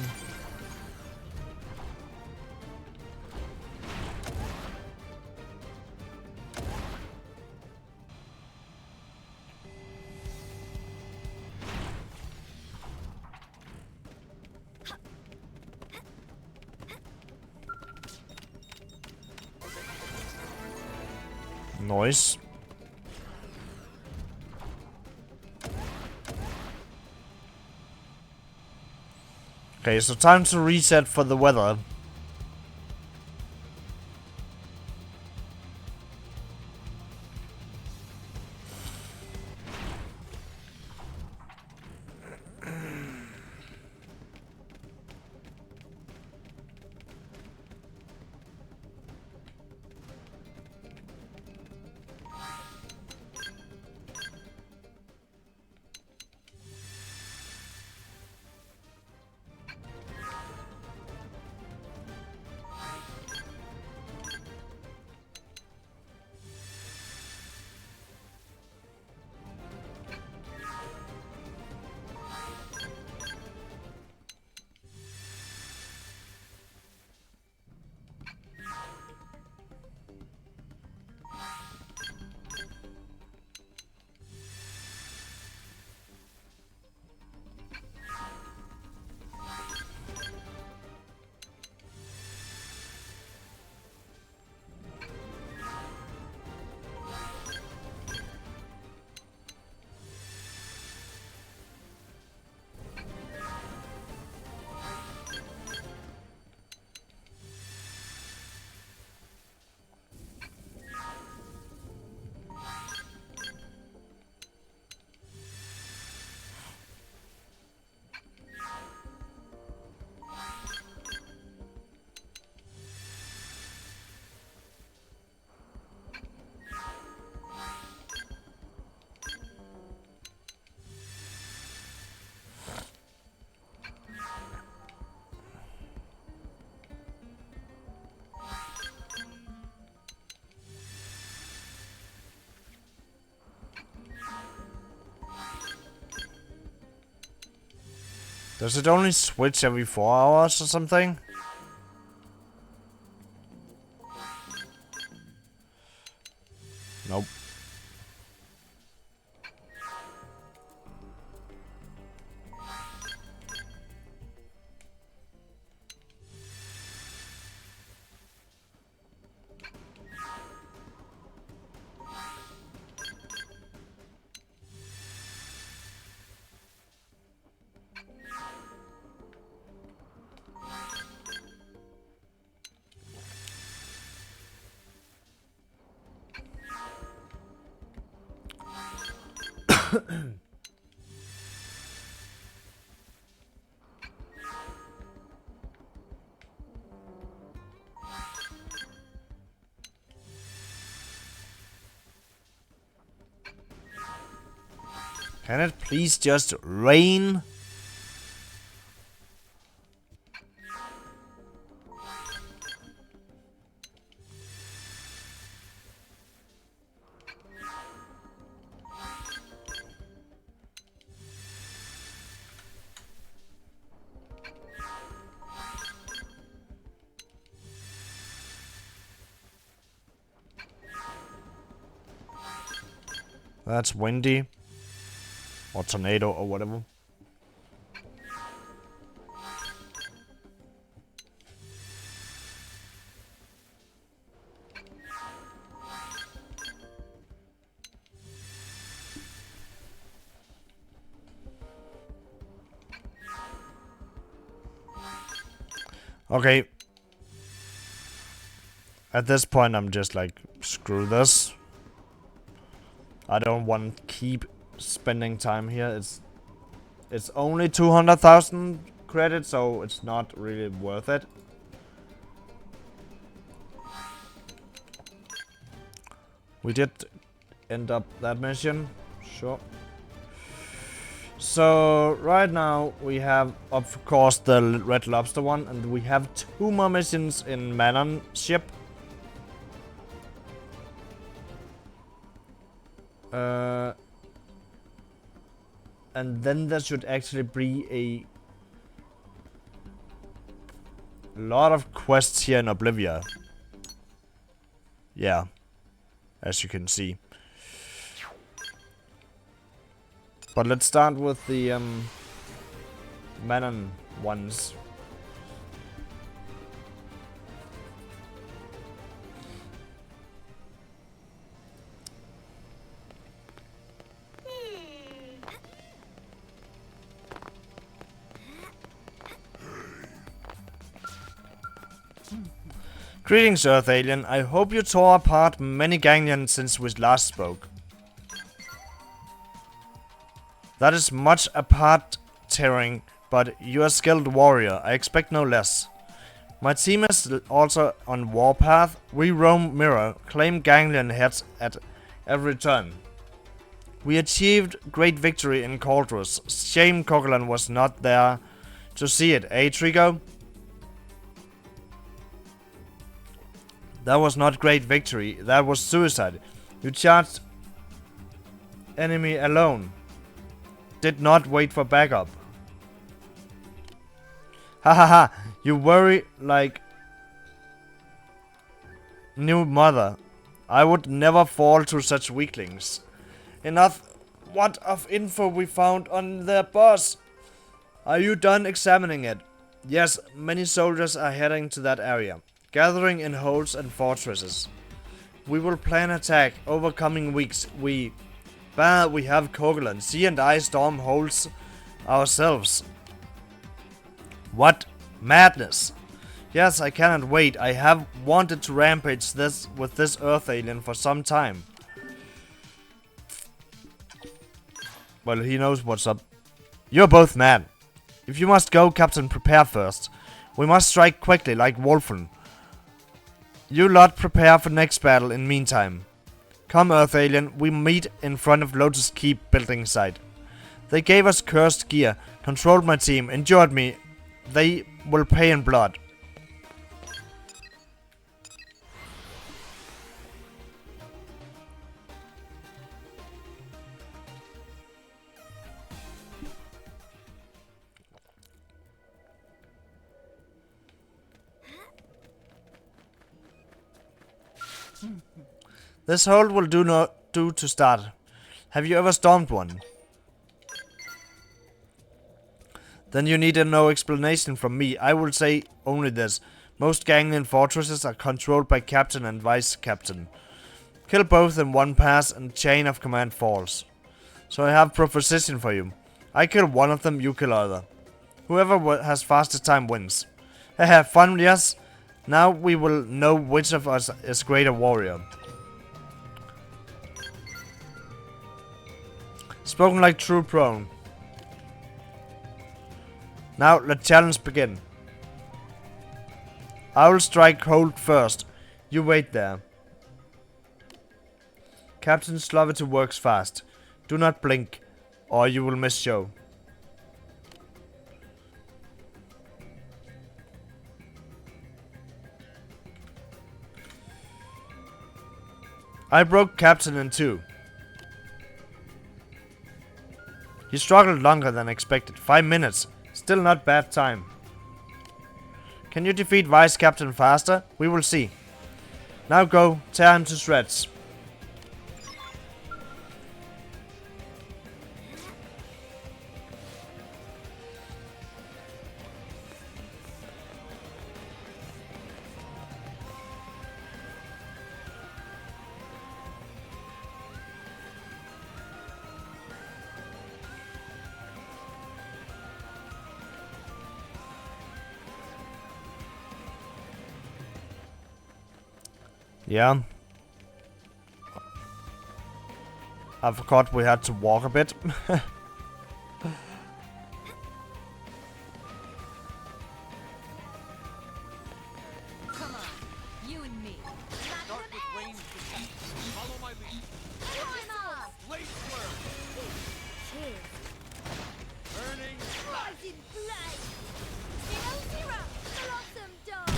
Noise. Okay, so time to reset for the weather. Does it only switch every 4 hours or something? Nope. Can it please just rain? That's windy. Or tornado or whatever. Okay. At this point, I'm just like, screw this. I don't want to keep spending time here. It's only 200,000 credits, so it's not really worth it. We did end up that mission, sure. So right now we have, of course, the Red Lobster one, and we have 2 more missions in Manon ship. And then there should actually be a lot of quests here in Oblivia. Yeah, as you can see. But let's start with the Manon ones. Greetings, Earth Alien. I hope you tore apart many ganglions since we last spoke. That is much apart tearing, but you're a skilled warrior. I expect no less. My team is also on warpath. We roam mirror, claim ganglion heads at every turn. We achieved great victory in Cauldrus. Shame Coquelin was not there to see it, eh, Trigo? That was not great victory, that was suicide. You charged enemy alone. Did not wait for backup. Hahaha, you worry like new mother. I would never fall to such weaklings. Enough. What of info we found on their boss? Are you done examining it? Yes, many soldiers are heading to that area, gathering in holes and fortresses. We will plan attack over coming weeks. We have Coquelin. C and I storm holes ourselves. What madness! Yes, I cannot wait. I have wanted to rampage with this Earth Alien for some time. Well, he knows what's up. You're both mad. If you must go, Captain, prepare first. We must strike quickly, like Wolfen. You lot prepare for next battle in meantime. Come, Earth Alien, we meet in front of Lotus Keep building site. They gave us cursed gear, controlled my team, endured me. They will pay in blood. This hold will do to start. Have you ever stormed one? Then you need no explanation from me. I will say only this. Most ganglion fortresses are controlled by captain and vice captain. Kill both in one pass and chain of command falls. So I have proposition for you. I kill one of them, you kill other. Whoever has fastest time wins. Have fun, yes? Now we will know which of us is greater warrior. Spoken like true pro. Now let challenge begin. I will strike hold first. You wait there. Captain Slovity works fast. Do not blink, or you will miss show. I broke Captain in two. He struggled longer than expected. 5 minutes. Still not bad time. Can you defeat Vice Captain faster? We will see. Now go, tear him to shreds. Yeah. I forgot we had to walk a bit. Come on, you and me. Start with ranged attack. Follow my lead. Timer! Blade swirl. Cheers. Burning Rising flame! 0-0! Blossom dawn!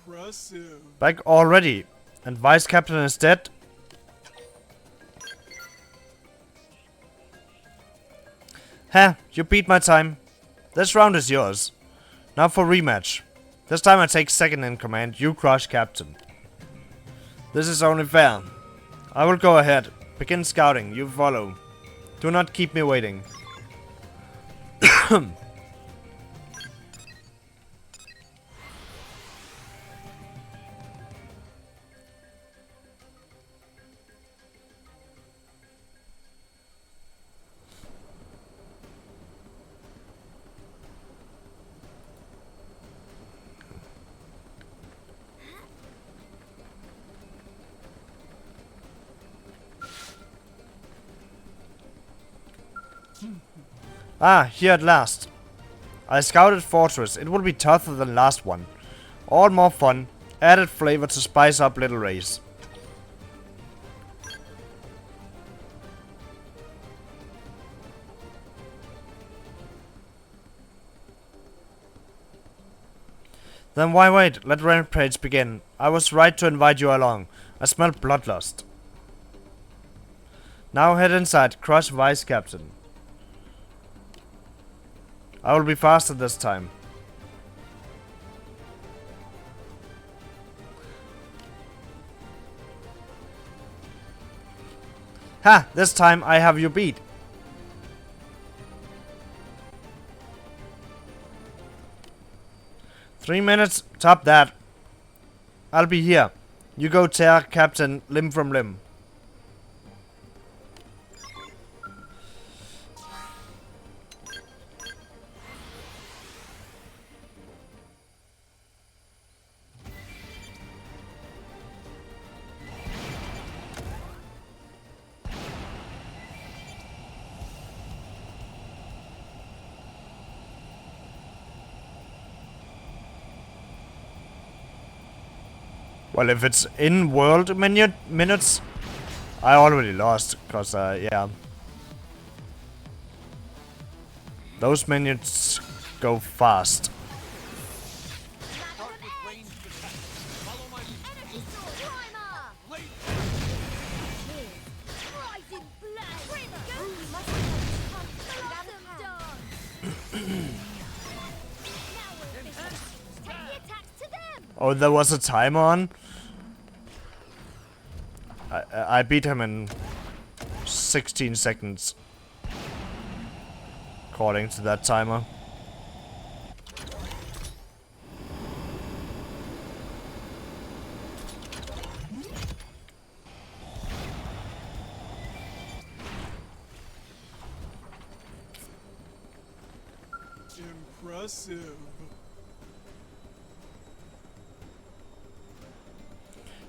Impressive. Back already. And Vice Captain is dead. Ha, you beat my time. This round is yours. Now for rematch. This time I take second in command, you crush captain. This is only fair. I will go ahead. Begin scouting, you follow. Do not keep me waiting. Ah, here at last. I scouted Fortress. It will be tougher than last one. All more fun. Added flavor to spice up little race. Then why wait? Let Rampage begin. I was right to invite you along. I smell bloodlust. Now head inside. Crush Vice Captain. I will be faster this time. Ha! This time I have you beat. Three minutes, top that. I'll be here. You go tear Captain limb from limb. Well, if it's in world minutes, I already lost, cause yeah, those minutes go fast. Start with ranged attack. Follow my lead. Energy sword! Timer! Blade Cheers. Rising flame! Blossom dawn! Now we'll finish. Take the attacks to them! Oh, there was a timer on. I beat him in 16 seconds, according to that timer. Impressive.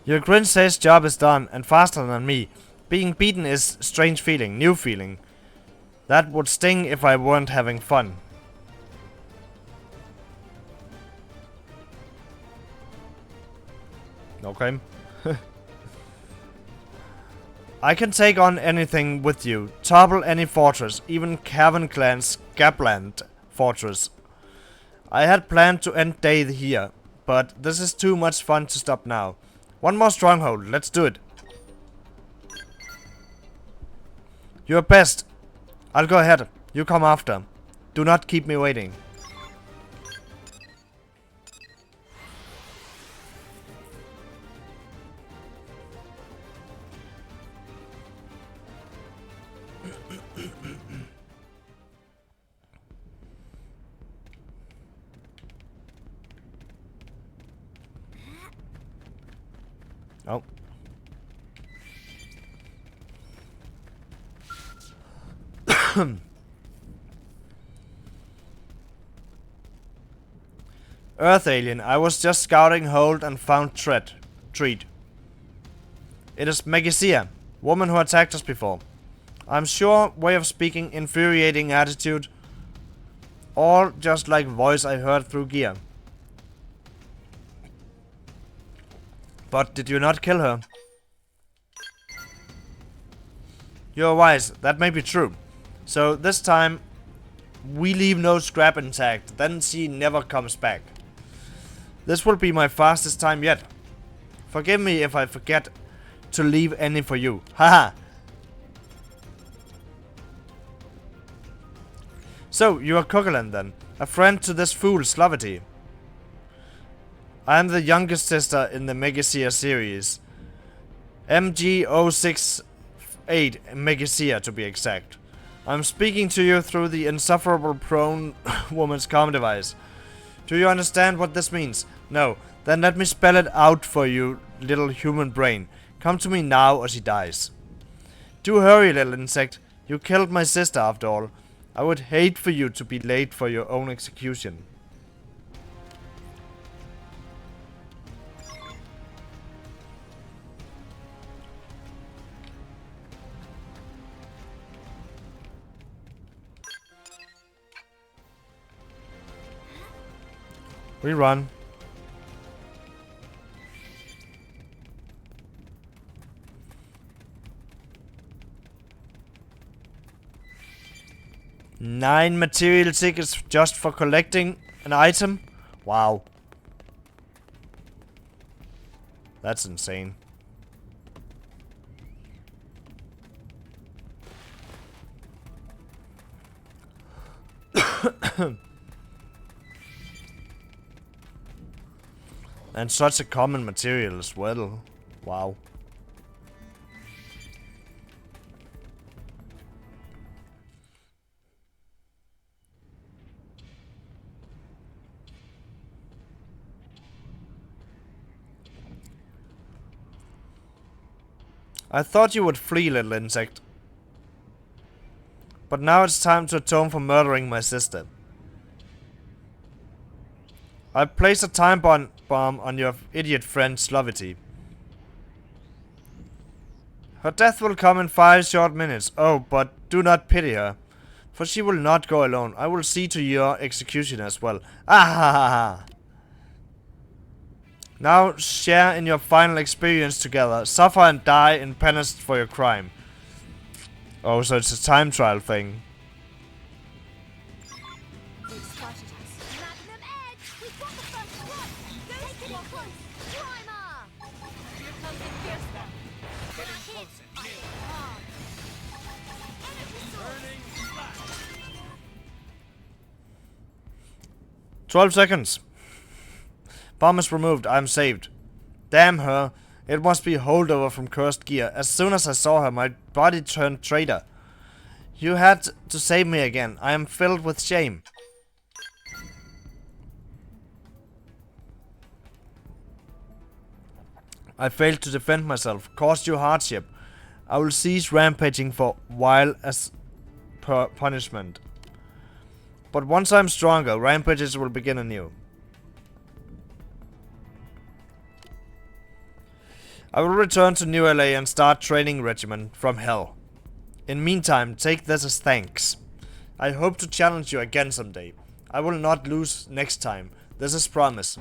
Your grin says job is done, and faster than me. Being beaten is strange feeling, new feeling. That would sting if I weren't having fun. Okay. I can take on anything with you. Topple any fortress, even Cavern Clan's Gapland fortress. I had planned to end day here, but this is too much fun to stop now. One more stronghold, let's do it. You're best. I'll go ahead. You come after. Do not keep me waiting. Oh. Earth alien, I was just scouting hold and found treat. It is Megacia, woman who attacked us before. I'm sure way of speaking, infuriating attitude, or just like voice I heard through gear. But did you not kill her? You're wise, that may be true. So this time, we leave no scrap intact, then she never comes back. This will be my fastest time yet. Forgive me if I forget to leave any for you. Haha. So, you are Coquelin then, a friend to this fool Slavity. I am the youngest sister in the Megacia series. MG068 Megacia to be exact. I'm speaking to you through the insufferable prone woman's comm device. Do you understand what this means? No. Then let me spell it out for you, little human brain. Come to me now or she dies. Do hurry, little insect. You killed my sister after all. I would hate for you to be late for your own execution. We run. Nine material tickets just for collecting an item? Wow. That's insane. And such a common material as well. Wow. I thought you would flee, little insect. But now it's time to atone for murdering my sister. I placed a time bomb on your idiot friend Slavity. Her death will come in 5 short minutes. Oh, but do not pity her. For she will not go alone. I will see to your execution as well. Ah ha ha ha. Now share in your final experience together. Suffer and die in penance for your crime. Oh, so it's a time trial thing. They've spotted us. Magnum Edge! We've got the first one! Those getting close! Primer! Here comes the fiesta. Getting closer. Nail it. Energy source! Burning flash. 12 seconds. Bomb is removed. I'm saved. Damn her. It must be a holdover from cursed gear. As soon as I saw her, my body turned traitor. You had to save me again. I am filled with shame. I failed to defend myself, caused you hardship. I will cease rampaging for a while as per punishment. But once I'm stronger, rampages will begin anew. I will return to New LA and start training regimen from hell. In meantime, take this as thanks. I hope to challenge you again someday. I will not lose next time. This is promise.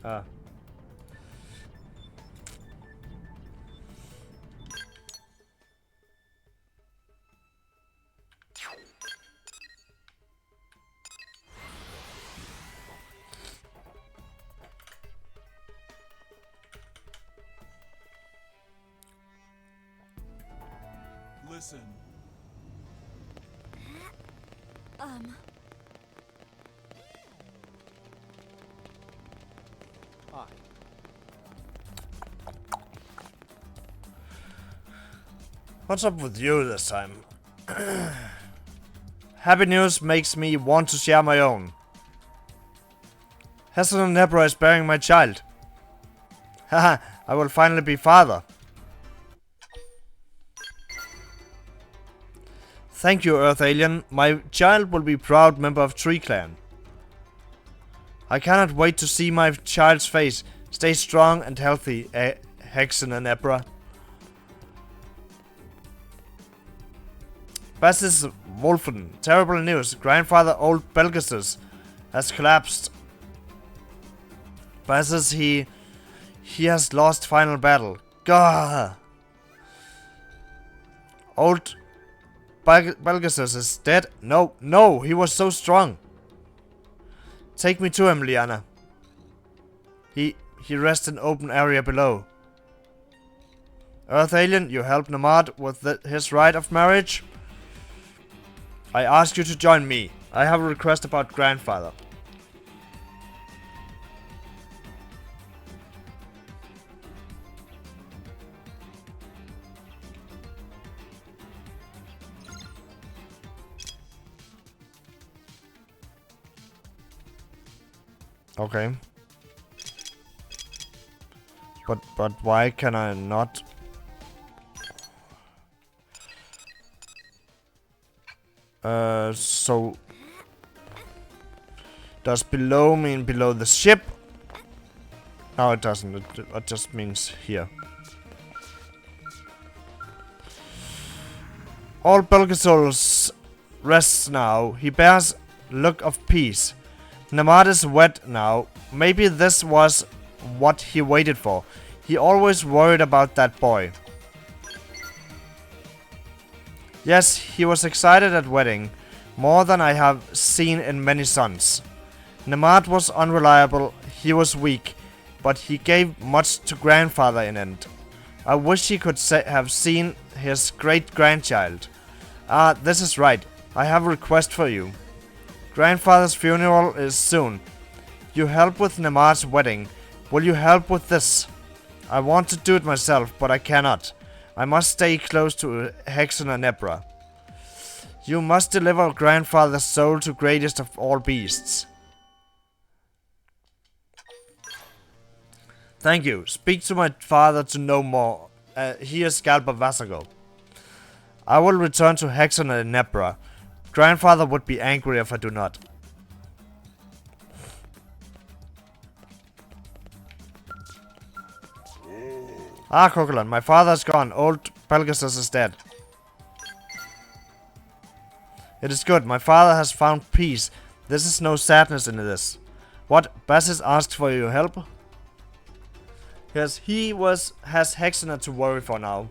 Ah. Listen. Hi. What's up with you this time? Happy news makes me want to share my own. Heston and Nebra is bearing my child. Haha, I will finally be father. Thank you, Earth Alien. My child will be proud member of Tree Clan. I cannot wait to see my child's face. Stay strong and healthy, Hexen and Nebra. Basis Wolfen. Terrible news. Grandfather Old Belgasus has collapsed. Basis, he has lost final battle. Gah! Old Belgasus is dead? No, he was so strong. Take me to him, Liana. He rests in open area below. Earth Alien, you help Namad with his right of marriage? I ask you to join me. I have a request about grandfather. Okay. But why can I not? So does below mean below the ship? No, it doesn't. It just means here. All Belgasol's rests now. He bears look of peace. Namad is wet now. Maybe this was what he waited for. He always worried about that boy. Yes, he was excited at wedding, more than I have seen in many sons. Namad was unreliable, he was weak, but he gave much to grandfather in end. I wish he could have seen his great-grandchild. Ah, this is right. I have a request for you. Grandfather's funeral is soon. You help with Namad's wedding. Will you help with this? I want to do it myself, but I cannot. I must stay close to Hexen and Nebra. You must deliver grandfather's soul to greatest of all beasts. Thank you. Speak to my father to know more. He is Scalper Vasago. I will return to Hexen and Nebra. Grandfather would be angry if I do not. Ah, Kokolan, my father is gone. Old Pelgasus is dead. It is good. My father has found peace. This is no sadness in this. What? Basis asked for your help? Yes, he has Hexener to worry for now.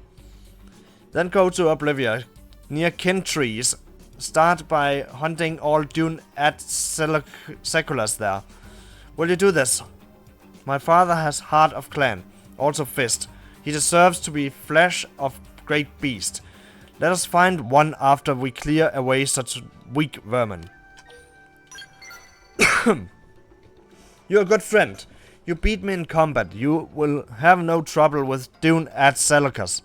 Then go to Oblivia, near kin trees. Start by hunting all Dune at Seculas there. Will you do this? My father has heart of clan, also fist. He deserves to be flesh of great beast. Let us find one after we clear away such weak vermin. You're a good friend. You beat me in combat. You will have no trouble with Dune at Seleucus.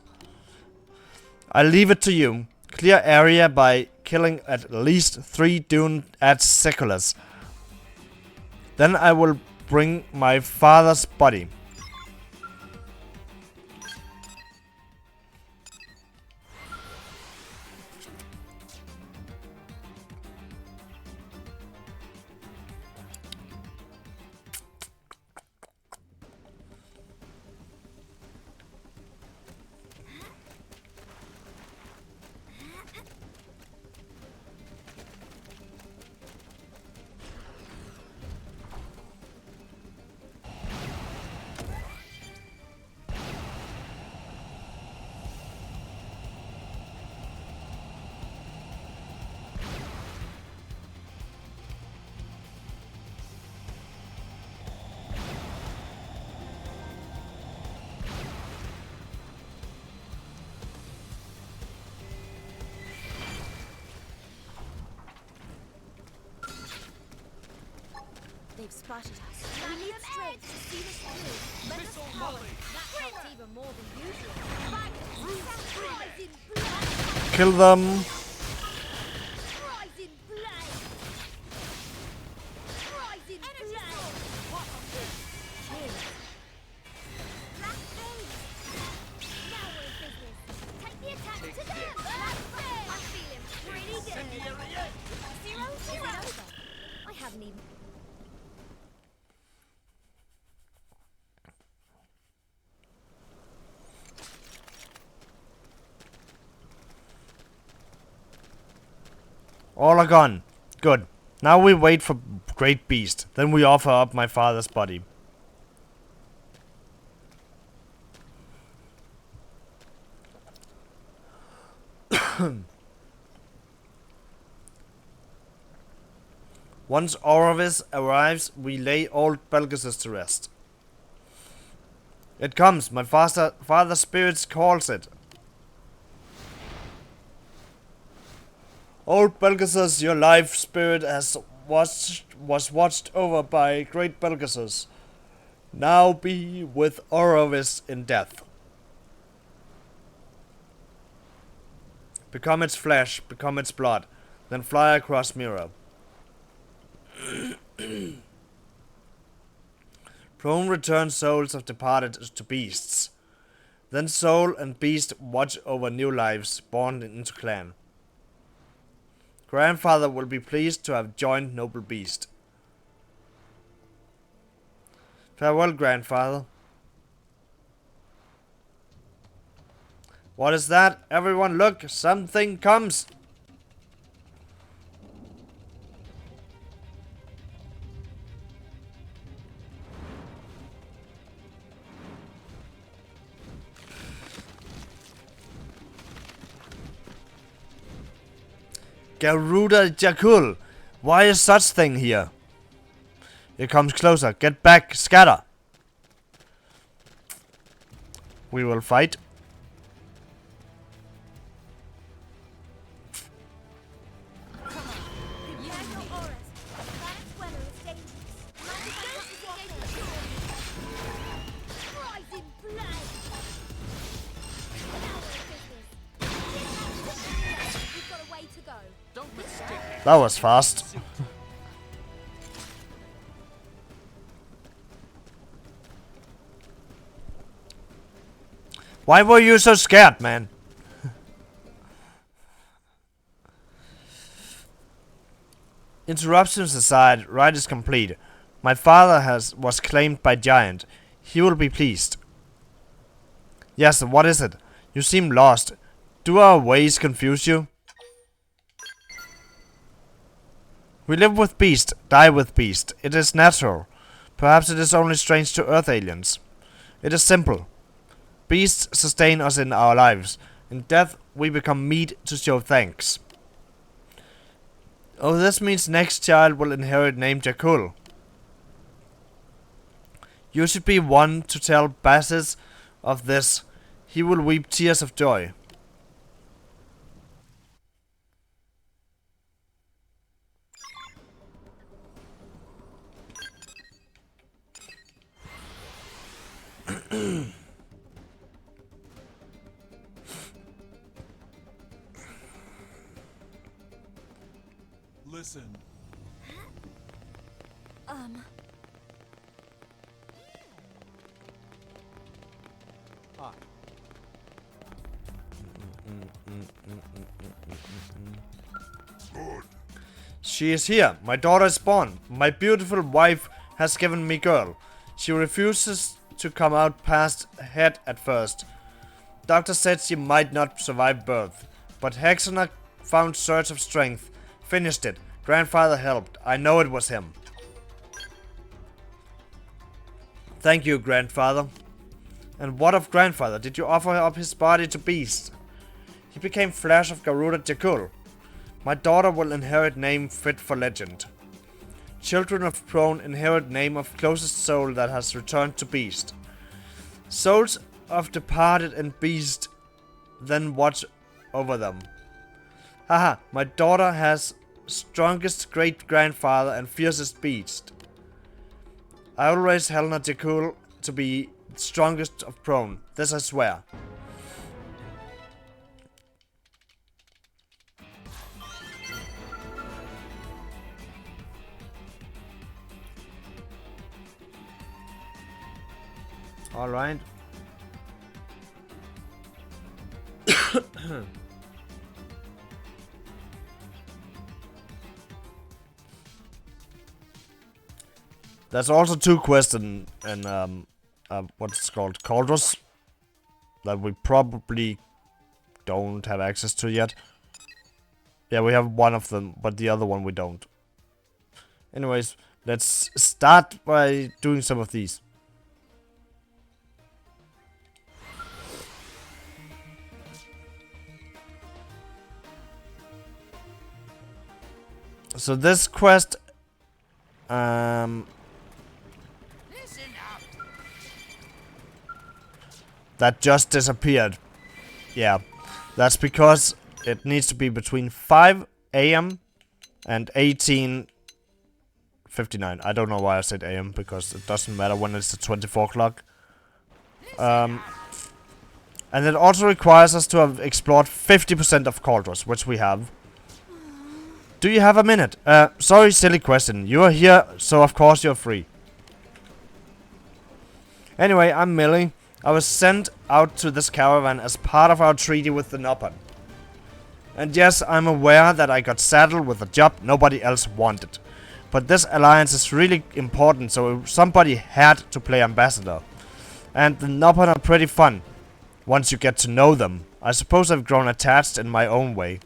I leave it to you. Clear area by killing at least 3 Dune at Seculas. Then I will bring my father's body. have spotted us. We need strength to see this through. Let us power. That helped even more than usual. Rise in blood. Kill them. Rise in blood. Rise in blood. Cheers. Black Phase. Now we're in business. Take the attack to them. Black Phase. I'm feeling pretty good. Zero. Is it over? I haven't even. All are gone. Good. Now we wait for Great Beast. Then we offer up my father's body. Once Orovis arrives, we lay old Belgasus to rest. It comes. My father's spirit calls it. Old Belgasus, your life spirit was watched over by great Belgasus. Now be with Orovis in death. Become its flesh, become its blood, then fly across Mira. Prone returns souls of departed to beasts. Then soul and beast watch over new lives born into clan. Grandfather will be pleased to have joined noble beast. Farewell, grandfather. What is that? Everyone look, something comes. Garuda Jakul, why is such thing here? It comes closer. Get back, scatter. We will fight. That was fast. Why were you so scared, man? Interruptions aside, rite is complete. My father was claimed by Giant. He will be pleased. Yes, what is it? You seem lost. Do our ways confuse you? We live with beast, die with beast. It is natural. Perhaps it is only strange to Earth aliens. It is simple. Beasts sustain us in our lives. In death, we become meat to show thanks. Oh, this means next child will inherit name Jakul. You should be one to tell Bassis of this. He will weep tears of joy. Listen. She is here. My daughter is born. My beautiful wife has given me girl. She refuses to come out past head at first. Doctor said she might not survive birth, but Hexena found surge of strength, finished it. Grandfather helped. I know it was him. Thank you, grandfather. And what of grandfather? Did you offer up his body to beast? He became flesh of Garuda Jakul. My daughter will inherit name fit for legend. Children of Prone inherit name of closest soul that has returned to beast. Souls of departed and beast then watch over them. Haha, my daughter has strongest great grandfather and fiercest beast. I always held Jakul to be strongest of prone. This I swear. Alright. There's also two quests in what's it called, Cauldrons, that we probably don't have access to yet. Yeah, we have one of them, but the other one we don't. Anyways, let's start by doing some of these. So this quest, that just disappeared. Yeah, that's because it needs to be between 5 AM and 18:59. I don't know why I said AM, because it doesn't matter when it's at 24 o'clock. And it also requires us to have explored 50% of Cauldrons, which we have. Do you have a minute? Sorry, silly question. You are here, so of course you're free. Anyway, I'm Millie. I was sent out to this caravan as part of our treaty with the Noppan. And yes, I'm aware that I got saddled with a job nobody else wanted. But this alliance is really important, so somebody had to play ambassador. And the Noppan are pretty fun, once you get to know them. I suppose I've grown attached in my own way.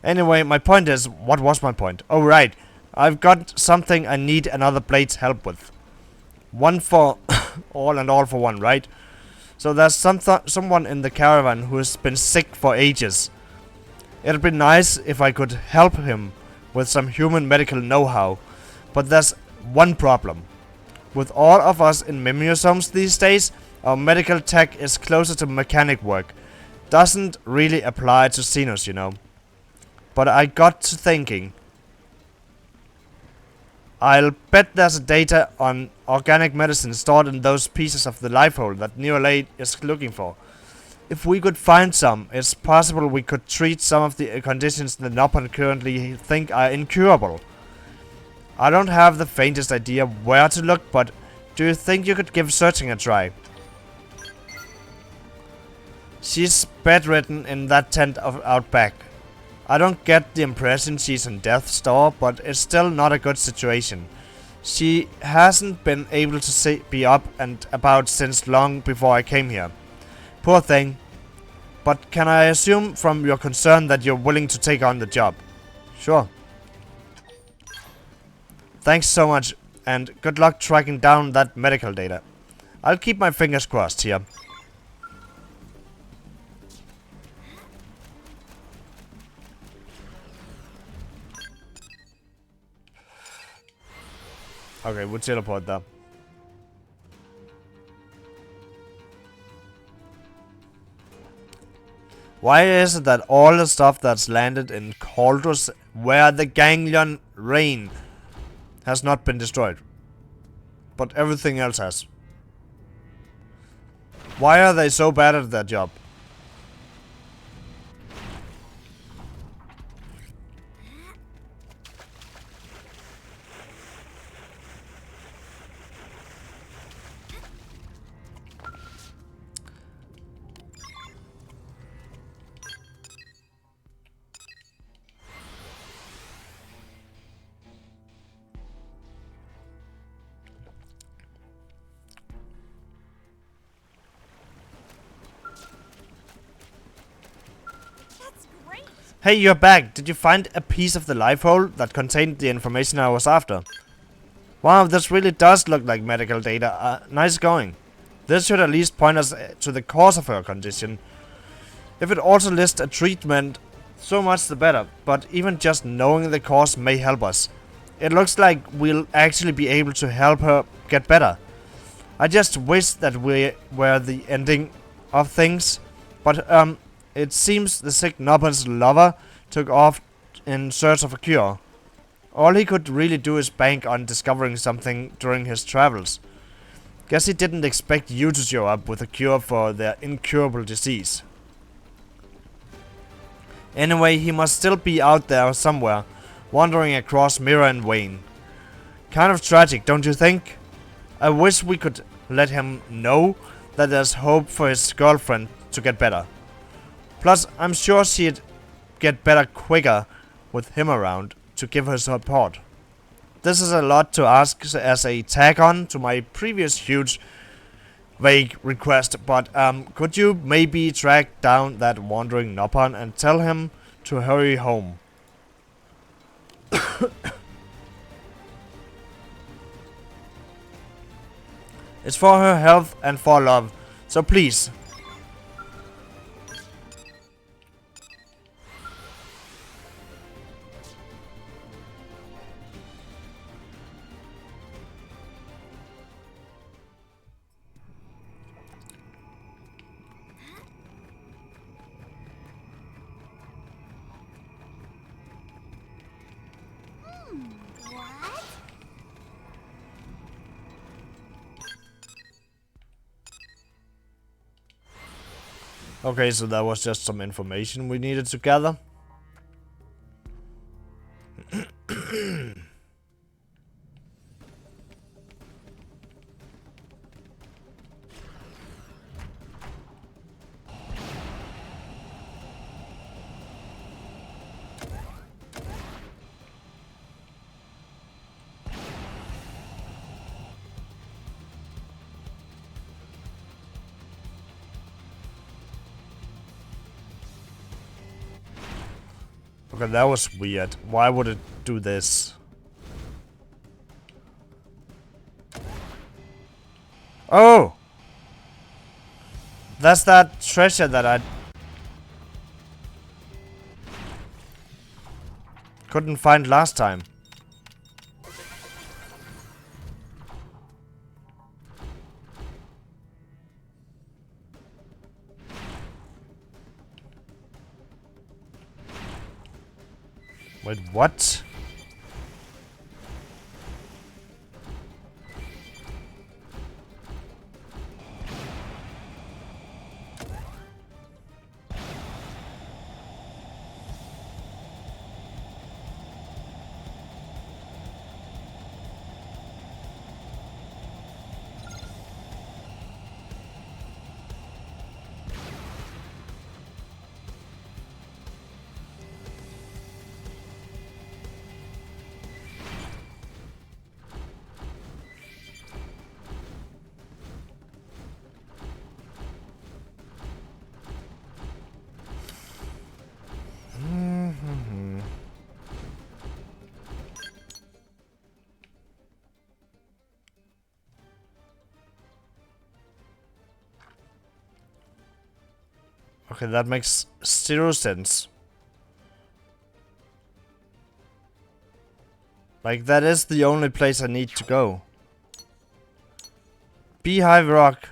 Anyway, my point is, what was my point? Oh right, I've got something I need another blade's help with. One for all and all for one, right? So there's someone in the caravan who has been sick for ages. It'd be nice if I could help him with some human medical know-how, but there's one problem. With all of us in Mimiosomes these days, our medical tech is closer to mechanic work. Doesn't really apply to Xenos, you know. But I got to thinking. I'll bet there's data on organic medicine stored in those pieces of the life hole that Xenoblade is looking for. If we could find some, it's possible we could treat some of the conditions the Noppan currently think are incurable. I don't have the faintest idea where to look, but do you think you could give searching a try? She's bedridden in that tent out back. I don't get the impression she's in death's door, but it's still not a good situation. She hasn't been able to be up and about since long before I came here. Poor thing. But can I assume from your concern that you're willing to take on the job? Sure. Thanks so much, and good luck tracking down that medical data. I'll keep my fingers crossed here. Okay, we'll teleport there. Why is it that all the stuff that's landed in Cauldrons where the ganglion rain has not been destroyed, but everything else has? Why are they so bad at their job? Hey, you're back. Did you find a piece of the life hole that contained the information I was after? Wow, this really does look like medical data. Nice going. This should at least point us to the cause of her condition. If it also lists a treatment, so much the better. But even just knowing the cause may help us. It looks like we'll actually be able to help her get better. I just wish that we were the ending of things. But, it seems the sick Noppan's lover took off in search of a cure. All he could really do is bank on discovering something during his travels. Guess he didn't expect you to show up with a cure for their incurable disease. Anyway, he must still be out there somewhere, wandering across Mirror and Wayne. Kind of tragic, don't you think? I wish we could let him know that there's hope for his girlfriend to get better. Plus, I'm sure she'd get better quicker with him around to give her support. This is a lot to ask as a tag-on to my previous huge vague request, but could you maybe track down that wandering Noppon and tell him to hurry home? It's for her health and for love, so please. What? Okay, so that was just some information we needed to gather. Okay, that was weird. Why would it do this? Oh! That's that treasure that I couldn't find last time. Wait, what? Okay, that makes 0 sense. Like, that is the only place I need to go. Beehive Rock.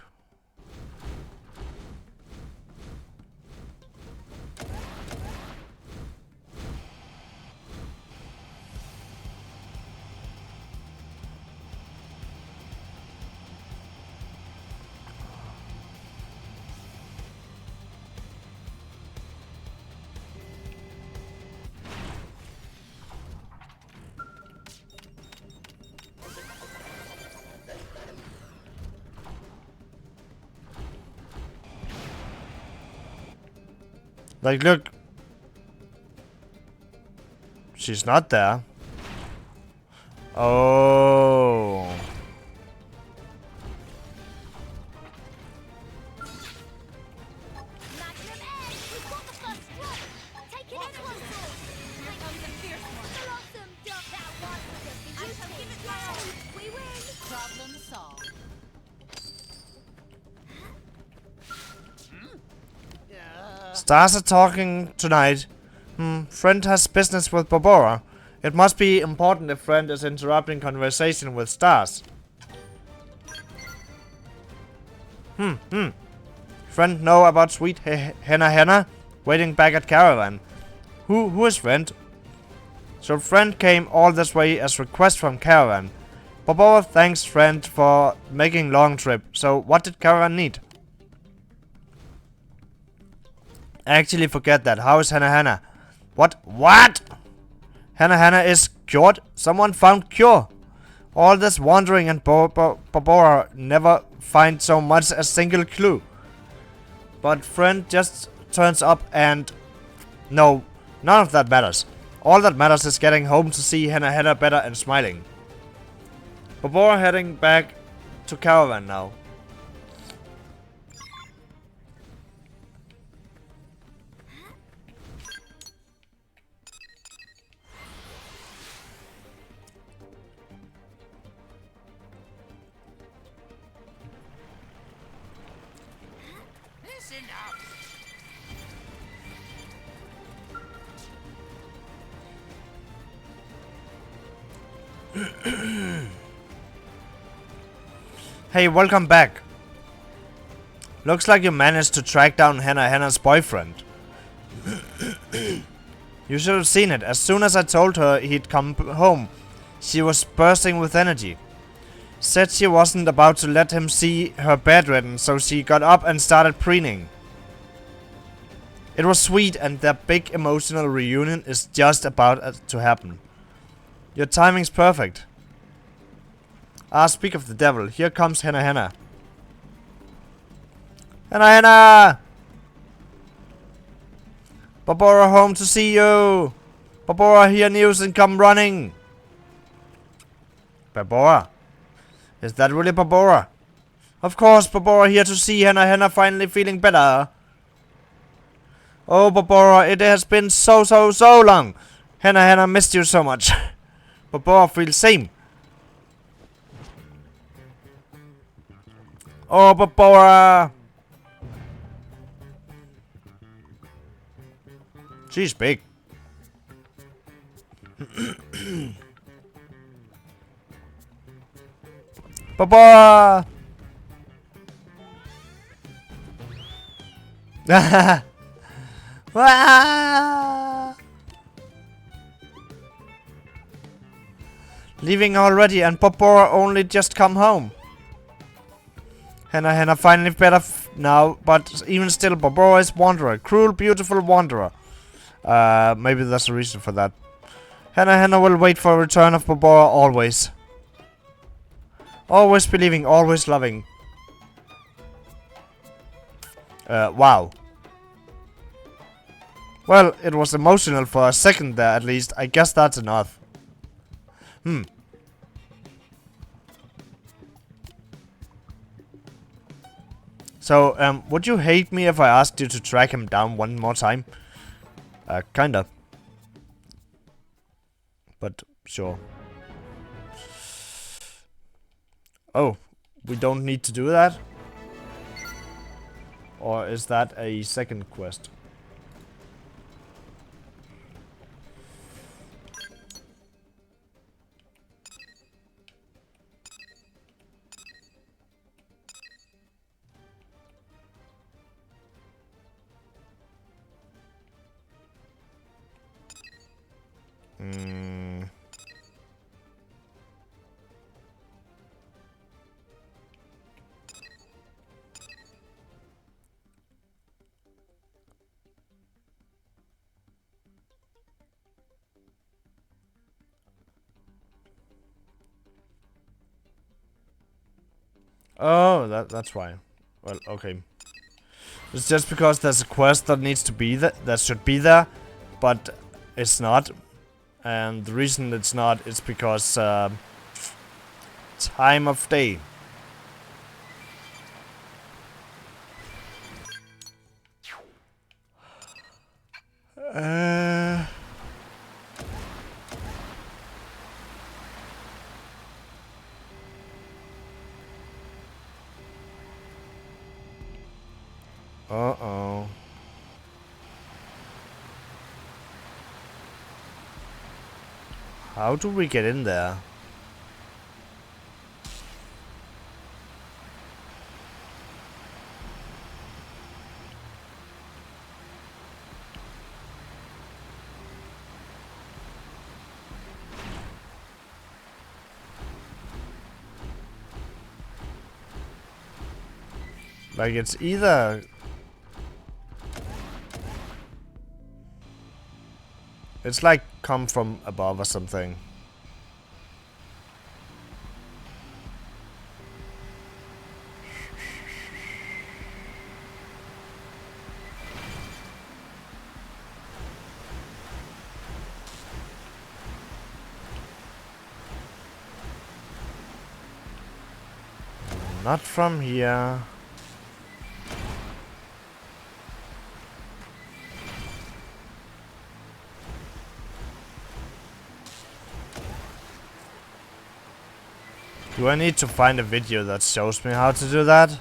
Like, look. She's not there. Oh. Magnum Edge! We've got the first strike! Take it anyway! Here comes the fierce one! Blossom duck! That one was a beauty! I shall give it my all! We win! Problem solved. Stars are talking tonight. Friend has business with Barbara. It must be important if Friend is interrupting conversation with Stars. Friend know about sweet Henna waiting back at caravan. Who is Friend? So friend came all this way as request from Caravan. Barbora thanks friend for making long trip. So what did Caravan need? I actually forget that. How is Hannah? What? Hannah is cured? Someone found cure. All this wandering and Barbora never find so much as a single clue. But friend just turns up and... No, none of that matters. All that matters is getting home to see Hannah better and smiling. Barbora heading back to Caravan now. Listen up. Hey, welcome back. Looks like you managed to track down Hannah's boyfriend. You should have seen it. As soon as I told her he'd come home, she was bursting with energy. Said she wasn't about to let him see her bedridden, so she got up and started preening. It was sweet, and their big emotional reunion is just about to happen. Your timing's perfect. Ah, speak of the devil, here comes Hannah. Hannah! Barbora home to see you! Barbora hear news and come running! Barbora? Is that really Barbora? Of course, Barbora here to see Hannah finally feeling better. Oh, Barbora, it has been so long. Hannah missed you so much. Barbora feels same. Oh, Barbora! She's big. Barbora! Ah! Leaving already, and Barbora only just come home. Hannah finally better now, but even still, Barbora is wanderer. Cruel, beautiful wanderer. Maybe there's a reason for that. Hannah will wait for a return of Barbora always. Always believing, always loving. Wow. Well, it was emotional for a second there at least. I guess that's enough. So, would you hate me if I asked you to track him down one more time? Kinda. But, sure. Oh, we don't need to do that? Or is that a second quest? Oh, that's why. Well, okay. It's just because there's a quest that needs to be there, that should be there, but it's not. And the reason it's not is because time of day. Uh-oh. How do we get in there? Like, it's either... It's like come from above or something. Not from here. Do I need to find a video that shows me how to do that?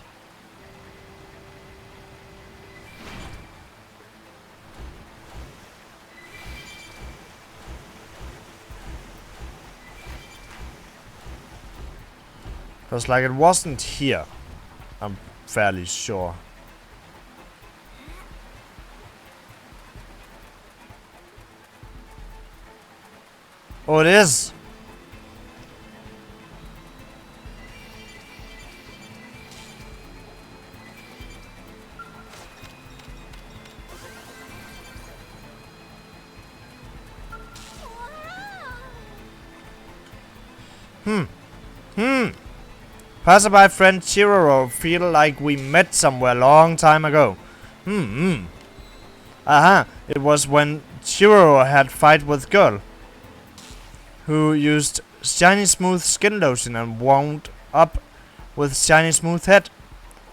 Because like it wasn't here. I'm fairly sure. Oh, it is. Passerby friend Chiroro feel like we met somewhere long time ago. Aha, it was when Chiroro had fight with girl who used shiny smooth skin lotion and wound up with shiny smooth head.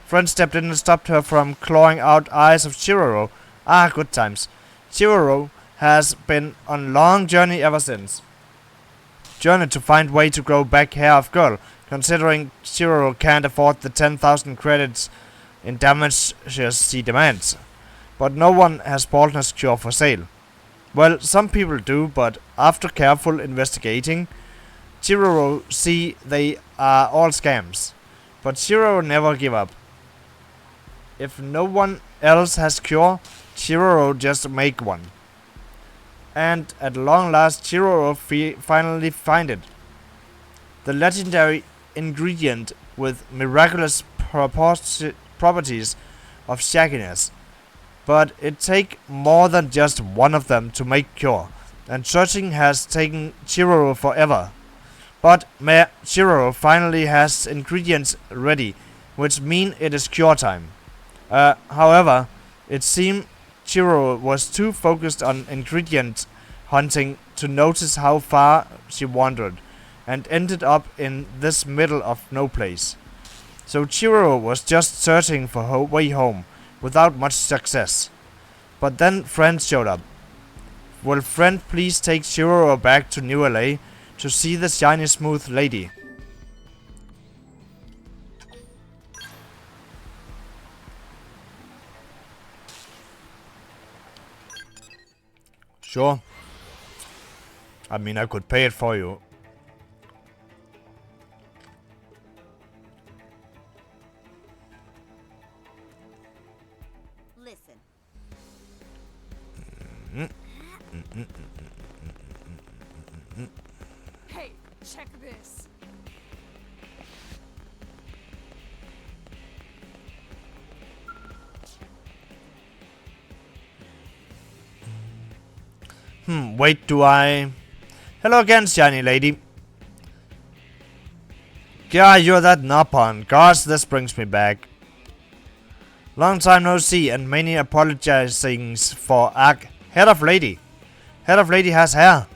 Friend stepped in and stopped her from clawing out eyes of Chiroro. Ah, good times. Chiroro has been on long journey ever since. Journey to find way to grow back hair of girl, considering Chiroro can't afford the 10,000 credits in damages she demands. But no one has baldness cure for sale. Well, some people do, but after careful investigating, Chiroro see they are all scams. But Chiroro never give up. If no one else has cure, Chiroro just make one. And at long last, Chiroro finally find it. The legendary ingredient with miraculous properties of shagginess. But it take more than just one of them to make cure, and searching has taken Chiroro forever. But Chiroro finally has ingredients ready, which mean it is cure time. However, it seems Chiroro was too focused on ingredient hunting to notice how far she wandered, and ended up in this middle of no place. So Chiroro was just searching for her way home, without much success. But then friend showed up. Will friend please take Chiroro back to New LA to see the shiny smooth lady? Sure. I mean, I could pay it for you. Listen. Hey, check this. Wait, do I... Hello again, shiny lady. Yeah, you're that Napon. Gosh, this brings me back. Long time no see, and many apologizings for Head of lady. Head of lady has hair.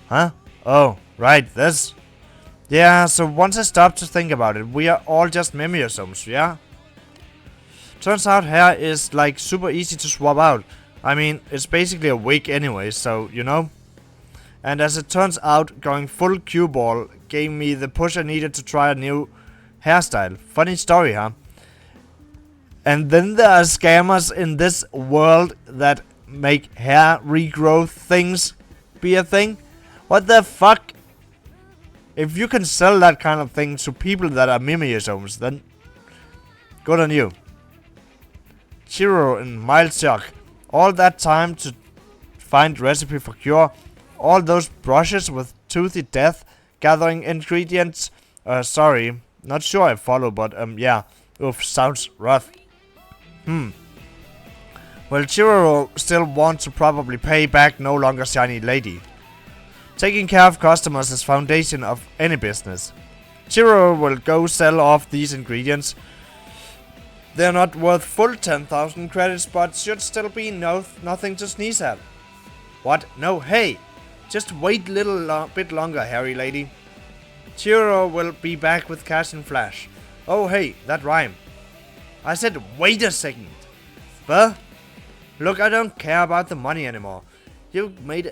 Huh? Oh, right, this. Yeah, so once I stopped to think about it, we are all just mimeosomes, yeah? Turns out hair is like super easy to swap out. I mean, it's basically a wig anyway, so, you know. And as it turns out, going full cue ball gave me the push I needed to try a new hairstyle. Funny story, huh? And then there are scammers in this world that make hair regrowth things be a thing? What the fuck? If you can sell that kind of thing to people that are mimeosomes, then good on you. Chiroro in mild shock. All that time to find recipe for cure. All those brushes with toothy death, gathering ingredients. Sorry, not sure I follow, but yeah. Oof, sounds rough. Well, Chiroro still wants to probably pay back no longer shiny lady. Taking care of customers is foundation of any business. Chiroro will go sell off these ingredients. They're not worth full 10,000 credits, but should still be nothing to sneeze at. What? No, hey! Just wait a bit longer, hairy lady. Chiroro will be back with cash in flash. Oh hey, that rhyme. I said wait a second. But look, I don't care about the money anymore. You made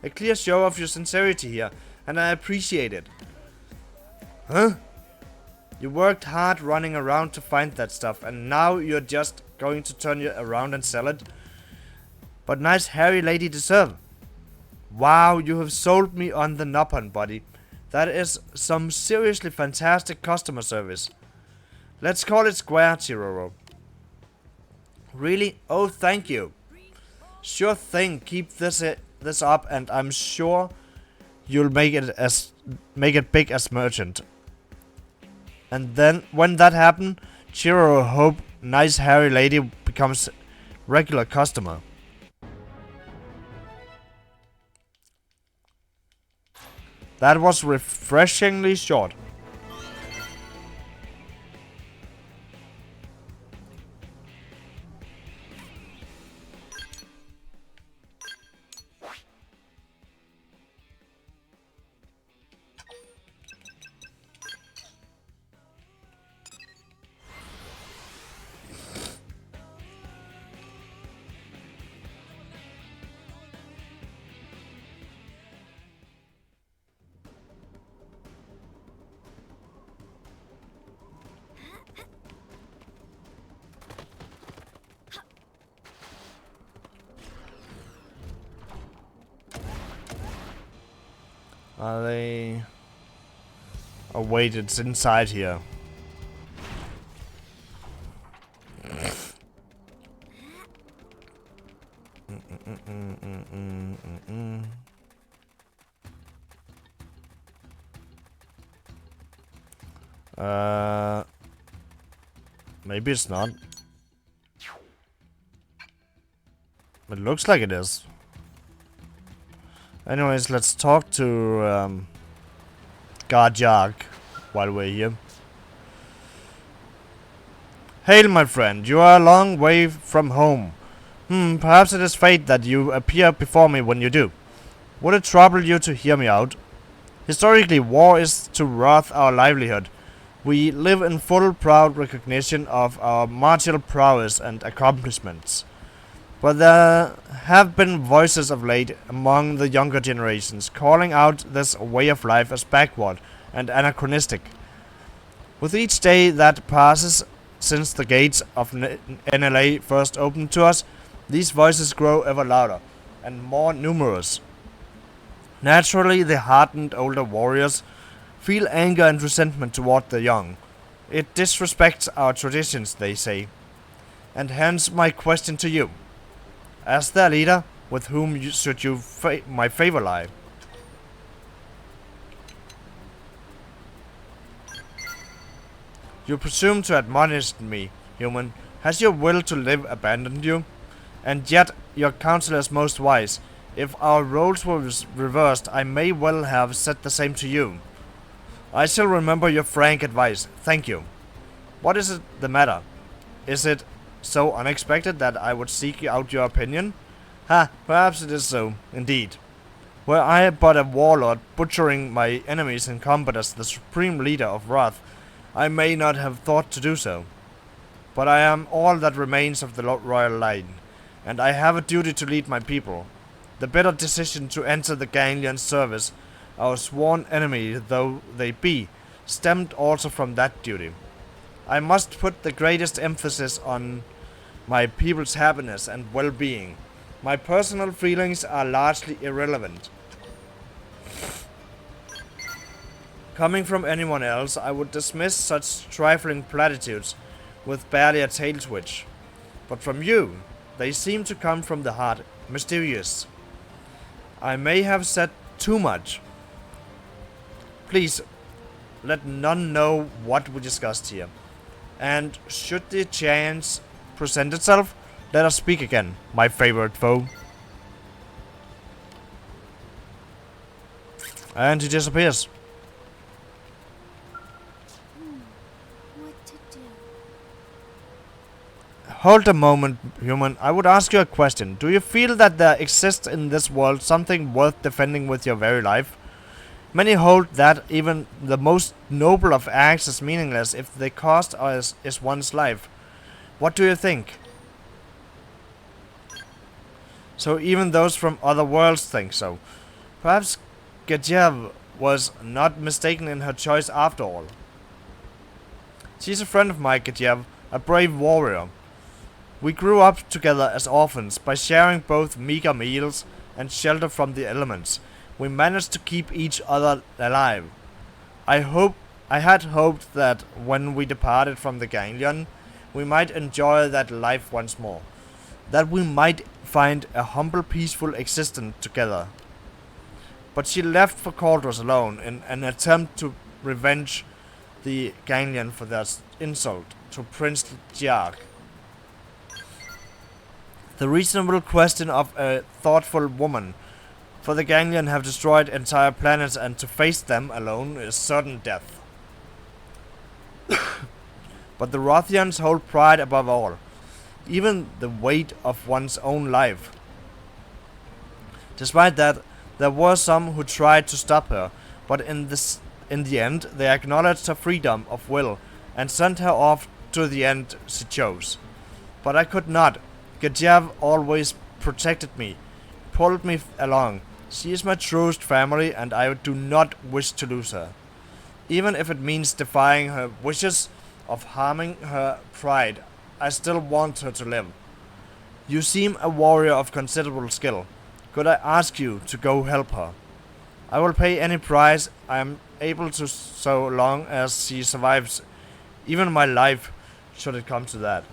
a clear show of your sincerity here, and I appreciate it. Huh? You worked hard running around to find that stuff, and now you're just going to turn it around and sell it? But nice hairy lady deserve. Wow, you have sold me on the Noppon, buddy. That is some seriously fantastic customer service. Let's call it square, Chiroro. Really? Oh, thank you. Sure thing. Keep this up, and I'm sure you'll make it big as merchant. And then, when that happens, Chiroro hope nice hairy lady becomes regular customer. That was refreshingly short. Are they... Oh wait, it's inside here. Maybe it's not. It looks like it is. Anyways, let's talk to Garjak while we're here. Hail, my friend, you are a long way from home. Perhaps it is fate that you appear before me when you do. Would it trouble you to hear me out? Historically, war is to wrath our livelihood. We live in full proud recognition of our martial prowess and accomplishments. But there have been voices of late among the younger generations calling out this way of life as backward and anachronistic. With each day that passes since the gates of NLA first opened to us, these voices grow ever louder and more numerous. Naturally, the hardened older warriors feel anger and resentment toward the young. It disrespects our traditions, they say. And hence my question to you. As their leader, with whom should my favor lie? You presume to admonish me, human. Has your will to live abandoned you? And yet your counsel is most wise. If our roles were reversed, I may well have said the same to you. I shall remember your frank advice. Thank you. What is it the matter? Is it so unexpected that I would seek out your opinion? Perhaps it is so, indeed. Were I but a warlord butchering my enemies in combat as the supreme leader of wrath, I may not have thought to do so. But I am all that remains of the royal line, and I have a duty to lead my people. The better decision to enter the Ganglion service, our sworn enemy though they be, stemmed also from that duty. I must put the greatest emphasis on my people's happiness and well-being. My personal feelings are largely irrelevant. Coming from anyone else, I would dismiss such trifling platitudes with barely a tail twitch. But from you, they seem to come from the heart, mysterious. I may have said too much. Please, let none know what we discussed here. And should the chance present itself, let us speak again, my favorite foe. And he disappears. What to do? Hold a moment, human. I would ask you a question. Do you feel that there exists in this world something worth defending with your very life? Many hold that even the most noble of acts is meaningless if the cost is one's life. What do you think? So even those from other worlds think so. Perhaps Gadjev was not mistaken in her choice after all. She's a friend of mine, Gadjev, a brave warrior. We grew up together as orphans by sharing both meager meals and shelter from the elements. We managed to keep each other alive. I had hoped that when we departed from the ganglion, we might enjoy that life once more. That we might find a humble, peaceful existence together. But she left for Cauldros alone in an attempt to revenge the ganglion for their insult to Prince Jiark. The reasonable question of a thoughtful woman, for the ganglion have destroyed entire planets and to face them alone is certain death. But the Rothians hold pride above all, even the weight of one's own life. Despite that, there were some who tried to stop her, but in the end they acknowledged her freedom of will and sent her off to the end she chose. But I could not. Gadjev always protected me, pulled me along. She is my truest family and I do not wish to lose her. Even if it means defying her wishes of harming her pride, I still want her to live. You seem a warrior of considerable skill. Could I ask you to go help her? I will pay any price I am able to so long as she survives, even my life, should it come to that.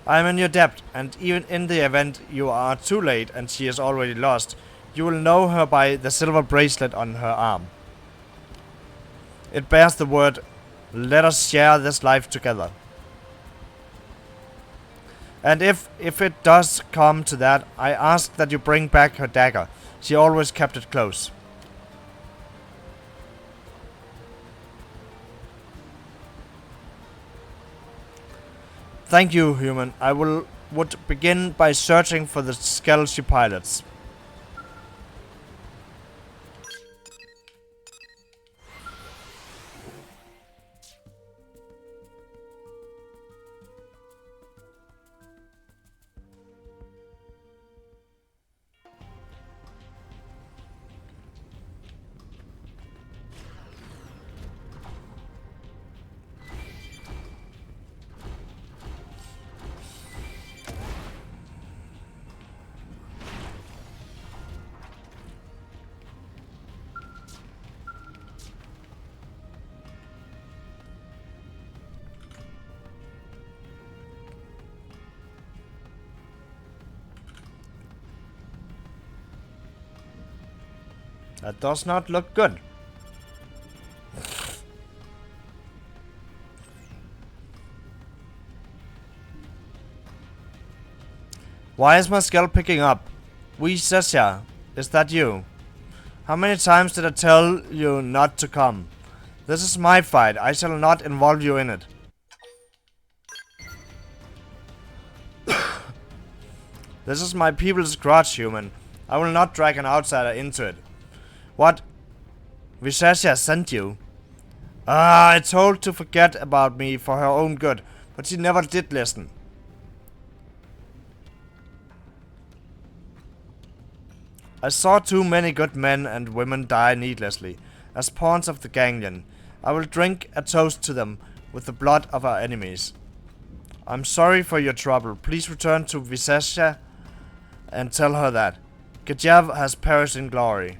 I am in your debt, and even in the event you are too late and she is already lost, you will know her by the silver bracelet on her arm. It bears the word, "Let us share this life together." And if it does come to that, I ask that you bring back her dagger. She always kept it close. Thank you, human. I would begin by searching for the skull she pilots. That does not look good. Why is my skull picking up? Sesha, is that you? How many times did I tell you not to come? This is my fight. I shall not involve you in it. This is my people's grudge, human. I will not drag an outsider into it. What? Visasha sent you? I told to forget about me for her own good, but she never did listen. I saw too many good men and women die needlessly, as pawns of the ganglion. I will drink a toast to them with the blood of our enemies. I'm sorry for your trouble. Please return to Visasha and tell her that Gadjev has perished in glory.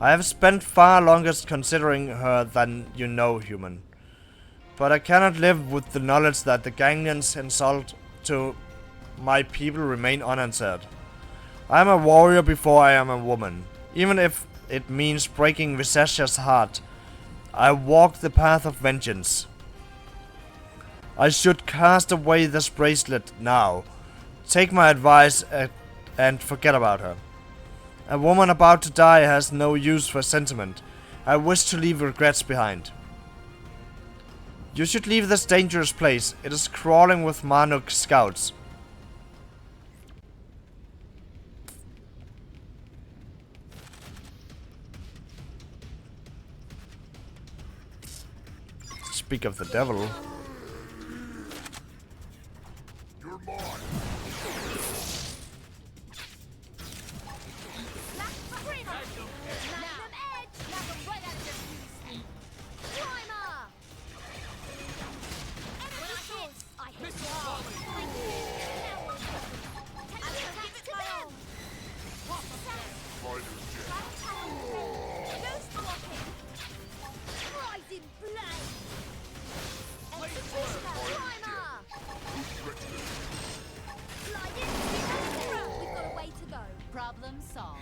I have spent far longer considering her than you know, human. But I cannot live with the knowledge that the Ganglian's insult to my people remain unanswered. I am a warrior before I am a woman. Even if it means breaking Visasha's heart, I walk the path of vengeance. I should cast away this bracelet now. Take my advice and forget about her. A woman about to die has no use for sentiment. I wish to leave regrets behind. You should leave this dangerous place. It is crawling with Marduk scouts. Speak of the devil. Problem solved.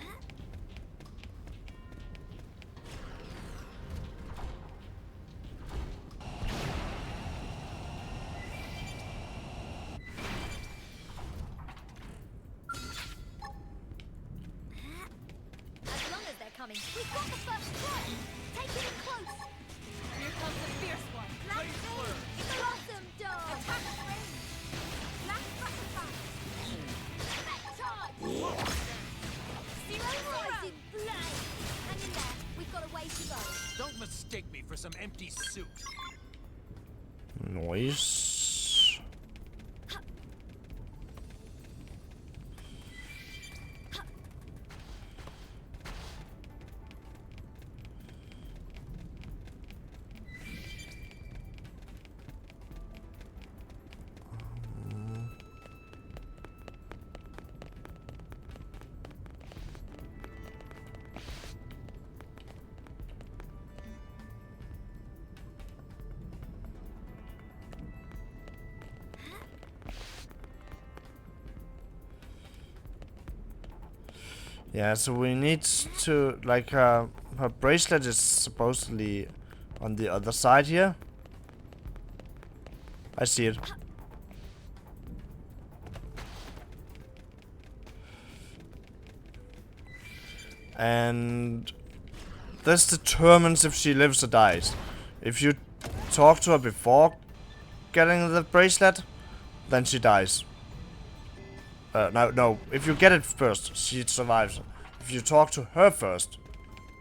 As long as they're coming, we've got the first strike. Take it in close. Here comes the fierce one. Black Flame. Blossom Dog. Attack range. Black Butterfly. Charge. Rising Blade. Hang in there. We've got a way to go. Don't mistake me for some empty suit. Nice. Yeah, so we need to, like, her bracelet is supposedly on the other side here. I see it. And this determines if she lives or dies. If you talk to her before getting the bracelet, then she dies. No, if you get it first, she survives. If you talk to her first,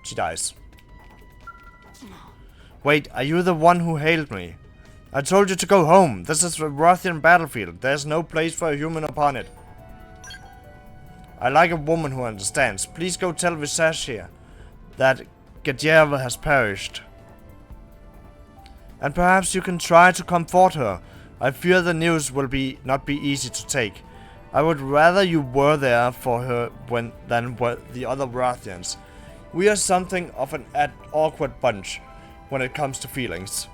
she dies. Wait, are you the one who hailed me? I told you to go home. This is a Rothian battlefield. There's no place for a human upon it. I like a woman who understands. Please go tell Visasha that Gadierva has perished. And perhaps you can try to comfort her. I fear the news will not be easy to take. I would rather you were there for her than the other Rothians. We are something of an awkward bunch when it comes to feelings.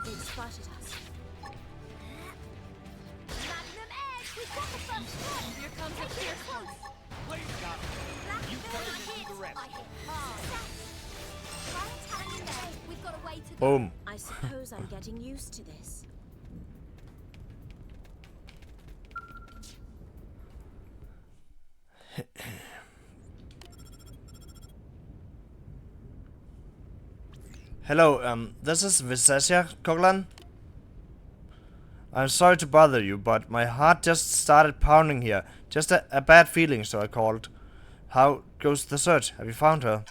They spotted us. Magnum Edge! We've got the first strike! Here comes the fierce one. Blade got him. Black You cut Flame it and hit. do the rest. I hit hard. Hang in there. We've got a way to go. Boom. I suppose I'm getting used to this. Hello, this is Visasha, Koglan. I'm sorry to bother you, but my heart just started pounding here. Just a bad feeling, so I called. How goes the search? Have you found her?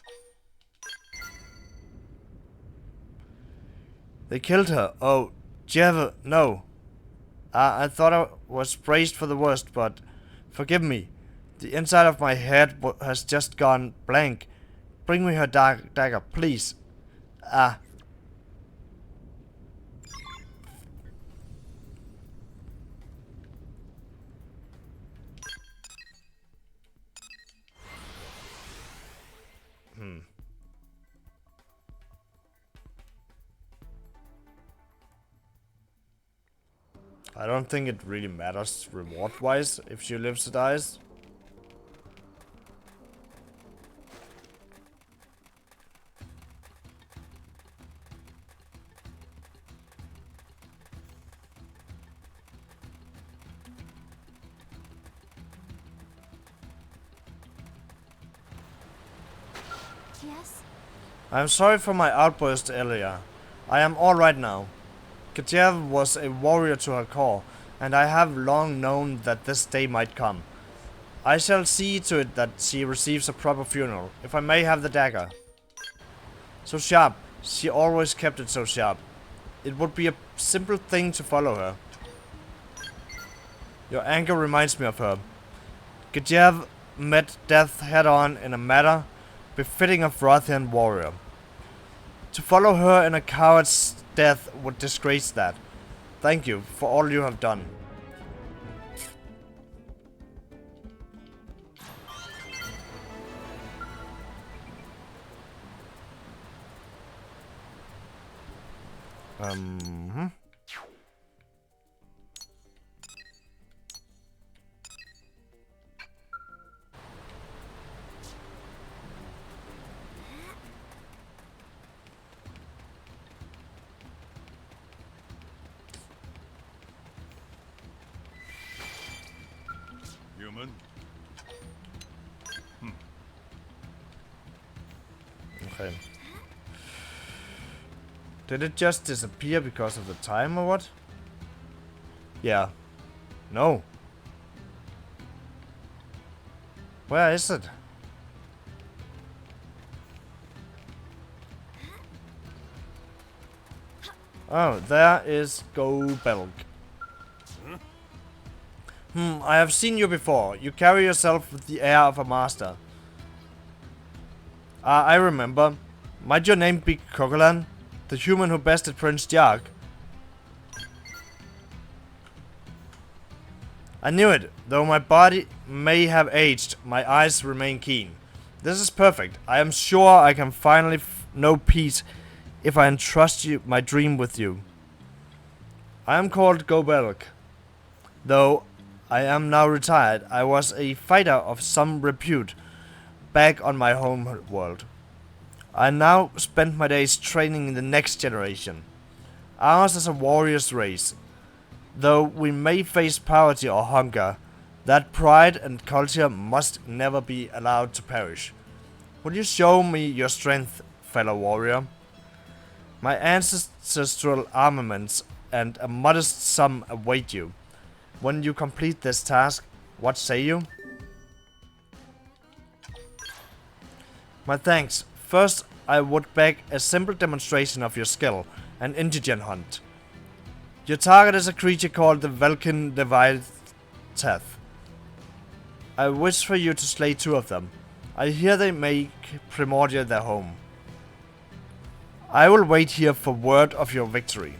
They killed her. Oh, Jeff, no. I thought I was braced for the worst, but forgive me. The inside of my head has just gone blank. Bring me her dagger, please. Ah. I don't think it really matters reward-wise if she lives or dies. Yes? I'm sorry for my outburst earlier. I am alright now. Katia was a warrior to her core, and I have long known that this day might come. I shall see to it that she receives a proper funeral, if I may have the dagger. So sharp. She always kept it so sharp. It would be a simple thing to follow her. Your anger reminds me of her. Gudjev met death head-on in a manner befitting a Vrothian warrior. To follow her in a coward's death would disgrace that. Thank you for all you have done. Human? Okay. Did it just disappear because of the time or what? Yeah. No. Where is it? Oh, there is Gobelk. I have seen you before. You carry yourself with the air of a master. I remember. Might your name be Kogolan? The human who bested Prince Jark? I knew it. Though my body may have aged, my eyes remain keen. This is perfect. I am sure I can finally know peace if I entrust my dream with you. I am called Gobelk. Though I am now retired, I was a fighter of some repute back on my home world. I now spend my days training in the next generation. Ours is a warrior's race. Though we may face poverty or hunger, that pride and culture must never be allowed to perish. Will you show me your strength, fellow warrior? My ancestral armaments and a modest sum await you. When you complete this task, what say you? My thanks. First, I would beg a simple demonstration of your skill, an indigen hunt. Your target is a creature called the Velkin Leviathan. I wish for you to slay 2 of them. I hear they make Primordia their home. I will wait here for word of your victory.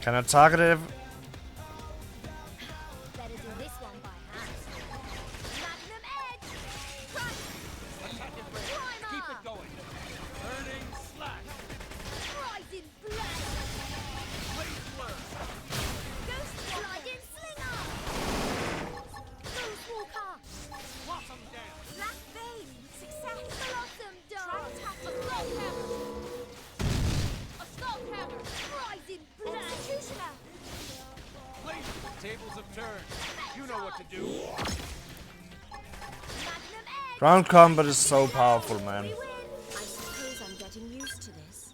Can I target it? Better do this one by hand. Magnum Edge! Crunch! Attack it, Ray. Primer! Keep it going. Burning slash. Rising Blade! Blade blur. Ghost Sliding Slinger! Ghost Walker! Blossom down. Black Vein! Success! Blossom Dart! Assault Hammer! Assault Hammer! Rising Blade! Executioner! Blade. Tables have turned. You know what to do. Magnum Edge! Ground combat is so powerful, man. We win! I suppose I'm getting used to this.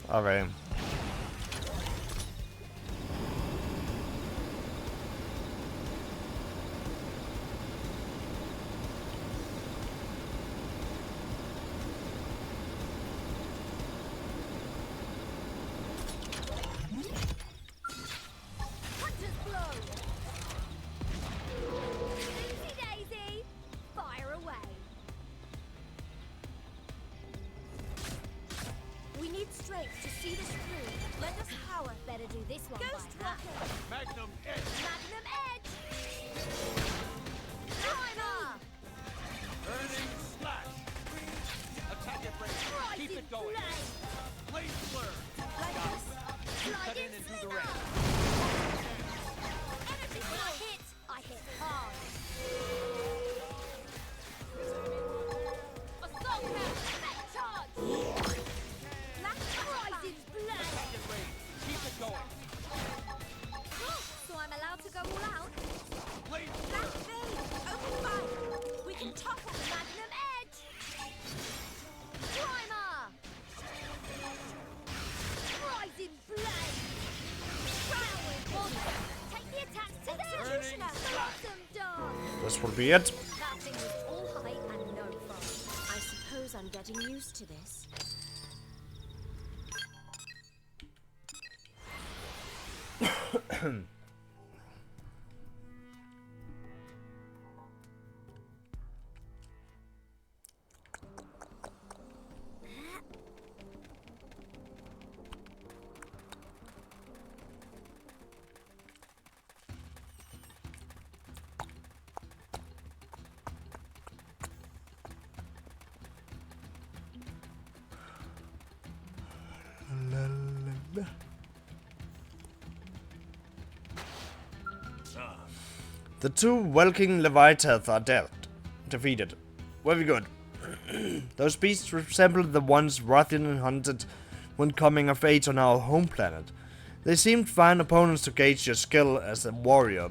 Okay. Hunter's Blow! Oopsie daisy! Fire away! We need strength to see this through. Lend us power. Better do this one Ghost by hand. Walker! Magnum edge. Magnum Edge! Primer! Burning slash. Attack it, Ray. Keep Rising it going. Blade! Blade blur. Like this? Cut Sliding in and do the Slinger! rest. Energy when I hit hard. Assault Hammer! Net charge! Black Rising Blade! Attack it, Ray. Keep it going. So I'm allowed to go all out? Blade Black Vein! Open fire! We can topple them. Magnum Edge! Primer! Rising Blade! Crown Body! Take the attacks to them! Burning Blossom Dart! This will be it. That thing was all height and no fun. I suppose I'm getting used to this. The two Welking Leviathans are defeated. Very good. Those beasts resemble the ones Rothian hunted when coming of age on our home planet. They seemed fine opponents to gauge your skill as a warrior.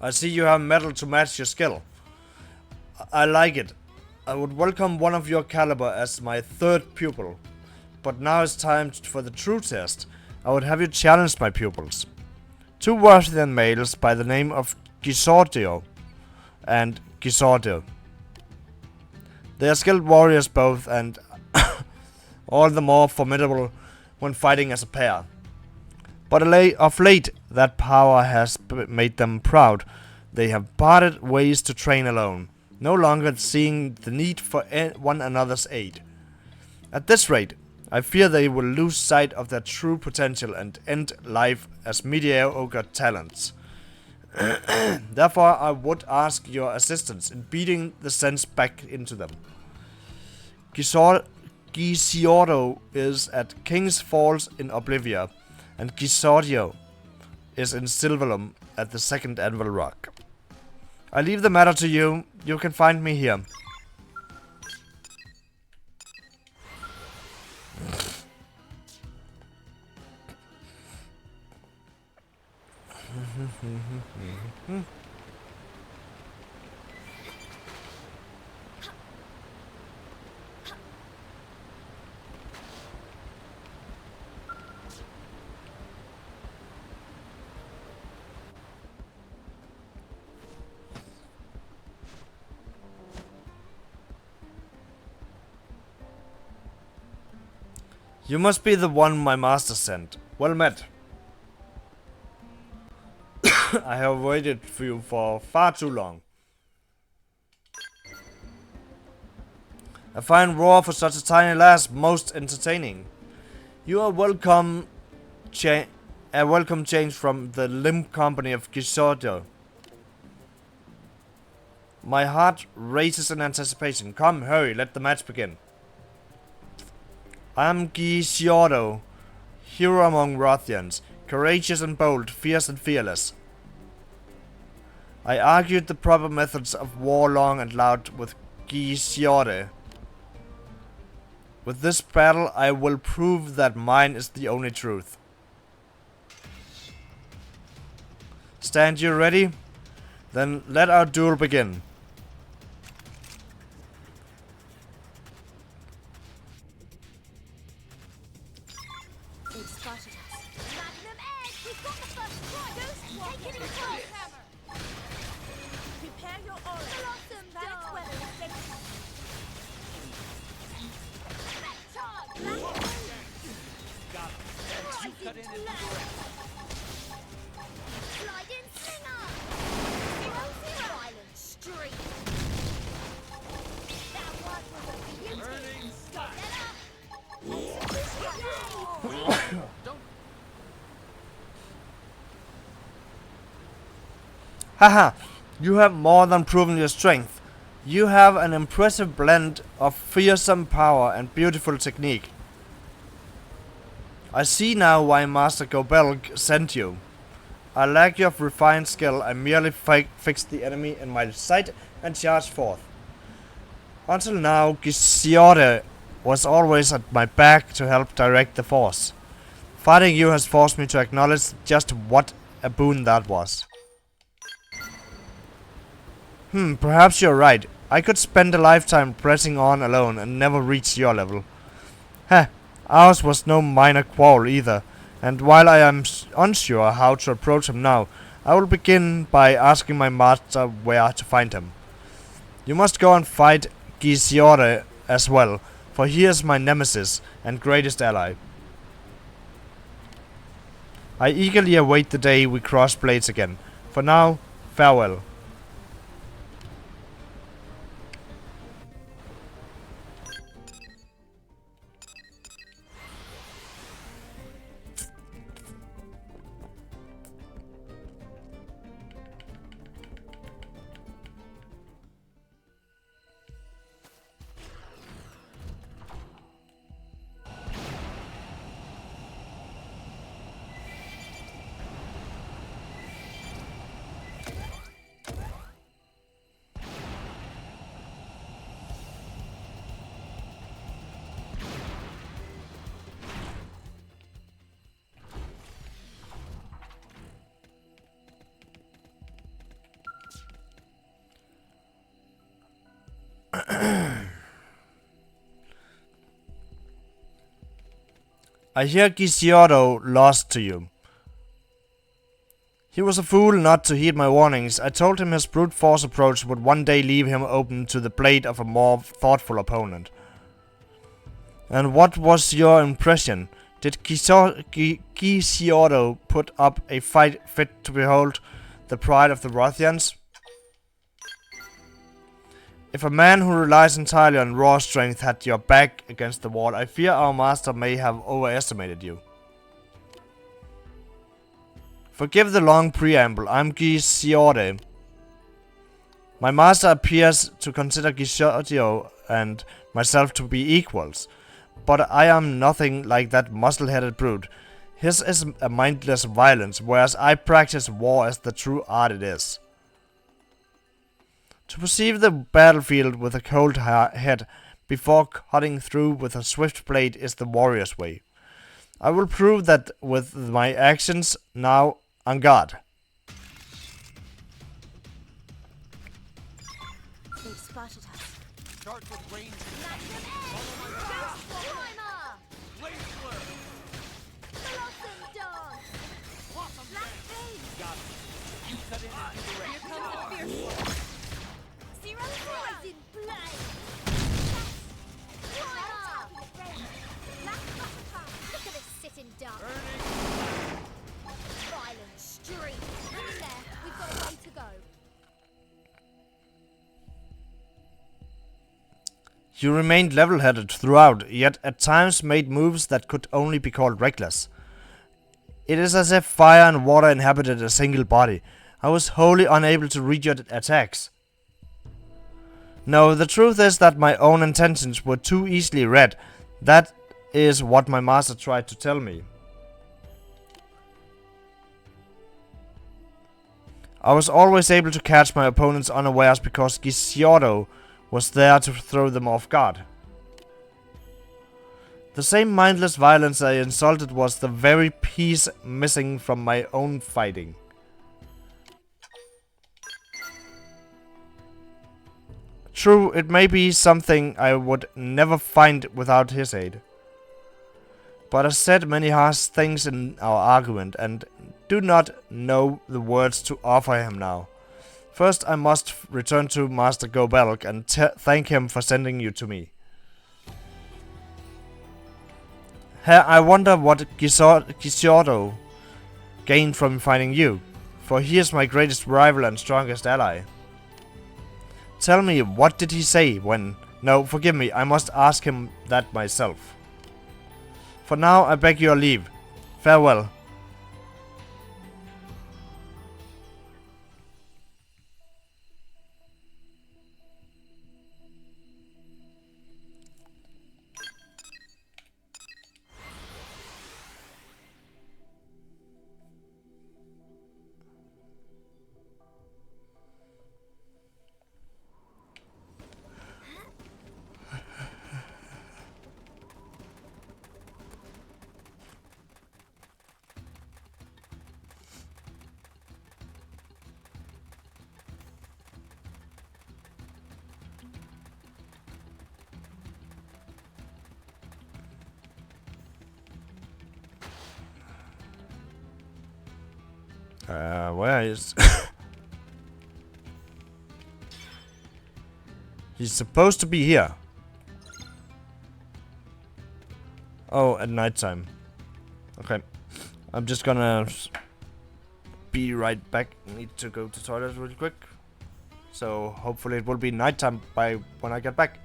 I see you have metal to match your skill. I like it. I would welcome one of your caliber as my third pupil. But now it's time for the true test. I would have you challenge my pupils. Two Rothian males by the name of Gisordio and Gisordio. They are skilled warriors both and all the more formidable when fighting as a pair. But of late, that power has made them proud. They have parted ways to train alone, no longer seeing the need for one another's aid. At this rate, I fear they will lose sight of their true potential and end life as mediocre talents. Therefore, I would ask your assistance in beating the sense back into them. Gisordo is at King's Falls in Oblivia, and Gisordio is in Silverlum at the Second Anvil Rock. I leave the matter to you. You can find me here. You must be the one my master sent. Well met. I have waited for you for far too long. A fine roar for such a tiny lass, most entertaining. You are welcome. A welcome change from the limp company of Gisordio. My heart races in anticipation. Come, hurry, let the match begin. I am Gisordo, hero among Rothians, courageous and bold, fierce and fearless. I argued the proper methods of war long and loud with Gisordo. With this battle, I will prove that mine is the only truth. Stand you ready? Then let our duel begin. They've spotted us. Magnum Edge! We've got the first strike! Take it in close! Prepare your aura. Blossom Phalanx Dome! weapon ready. Charge! Got him. You cut in and direct. Slide in Slinger! 0-0! Violent Streak! That one was a beauty! Burning sky. Get up! Don't Haha, you have more than proven your strength. You have an impressive blend of fearsome power and beautiful technique. I see now why Master Gobelg sent you. I lack your refined skill. I merely fixed the enemy in my sight and charged forth. Until now, Gisiore was always at my back to help direct the force. Fighting you has forced me to acknowledge just what a boon that was. Perhaps you're right. I could spend a lifetime pressing on alone and never reach your level. Heh, ours was no minor quarrel either, and while I am unsure how to approach him now, I will begin by asking my master where to find him. You must go and fight Gisiore as well, for he is my nemesis and greatest ally. I eagerly await the day we cross blades again. For now, farewell. I hear Gisioro lost to you. He was a fool not to heed my warnings. I told him his brute force approach would one day leave him open to the blade of a more thoughtful opponent. And what was your impression? Did Gisioro put up a fight fit to behold, the pride of the Rothians? If a man who relies entirely on raw strength had your back against the wall, I fear our master may have overestimated you. Forgive the long preamble. I'm Gisiore. My master appears to consider Gisordio and myself to be equals, but I am nothing like that muscle-headed brute. His is a mindless violence, whereas I practice war as the true art it is. To perceive the battlefield with a cold head before cutting through with a swift blade is the warrior's way. I will prove that with my actions. Now, en garde. They've spotted us. start with range. Magnum Edge! Ghost Climber! Blade flare. Blossom Dance! Blossom Black dance. Vein! Got it. You cut in and do the rest. Here comes the fierce one. Zero Poison Blade! Climber! Black Buttercup! You remained level-headed throughout, yet at times made moves that could only be called reckless. It is as if fire and water inhabited a single body. I was wholly unable to read your attacks. No, the truth is that my own intentions were too easily read. That is what my master tried to tell me. I was always able to catch my opponents unawares because Gisyordo was there to throw them off guard. The same mindless violence I insulted was the very piece missing from my own fighting. True, it may be something I would never find without his aid. But I said many harsh things in our argument and do not know the words to offer him now. First I must return to Master Gobelk and thank him for sending you to me. I wonder what Gisyordo gained from finding you, for he is my greatest rival and strongest ally. Tell me, what did he say when... No, forgive me, I must ask him that myself. For now, I beg your leave. Farewell. Where is... He's supposed to be here. Oh, at nighttime. Okay. I'm just gonna be right back. Need to go to the toilet really quick. So hopefully it will be nighttime by when I get back.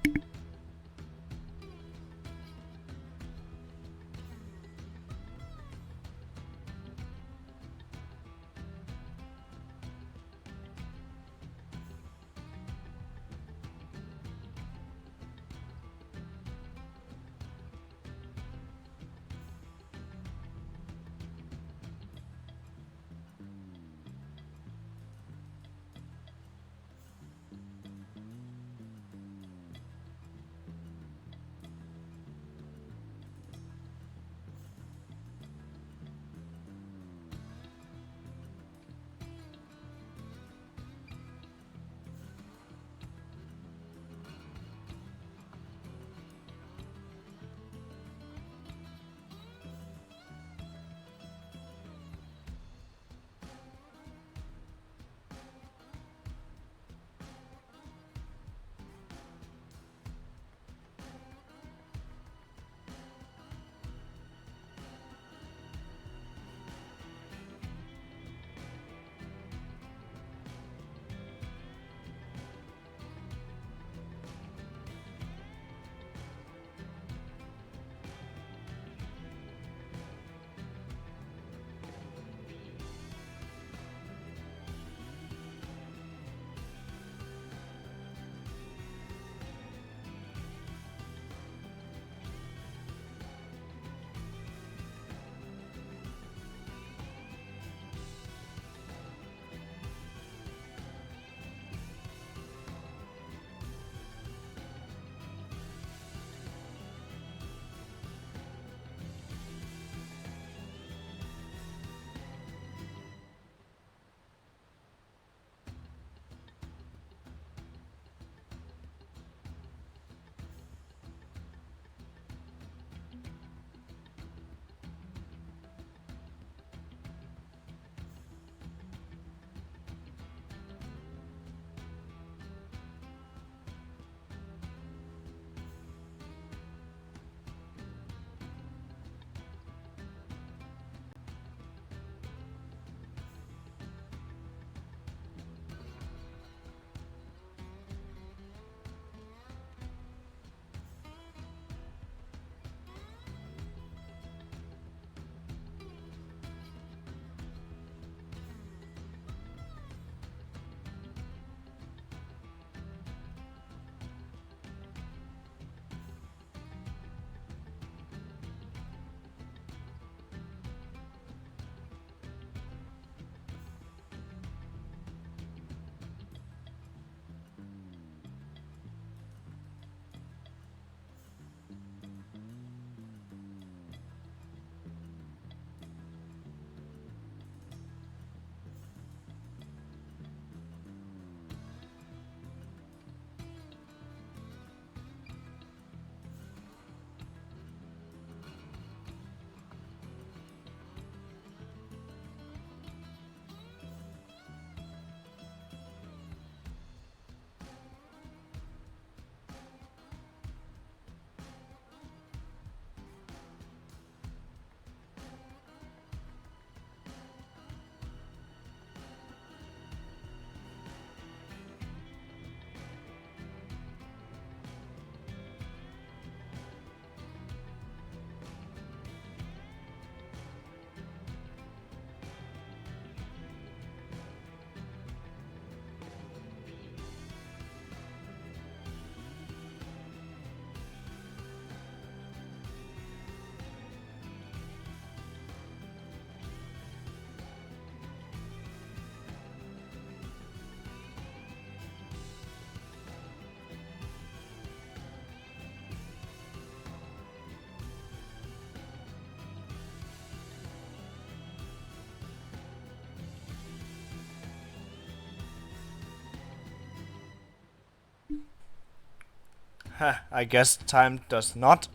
I guess time does not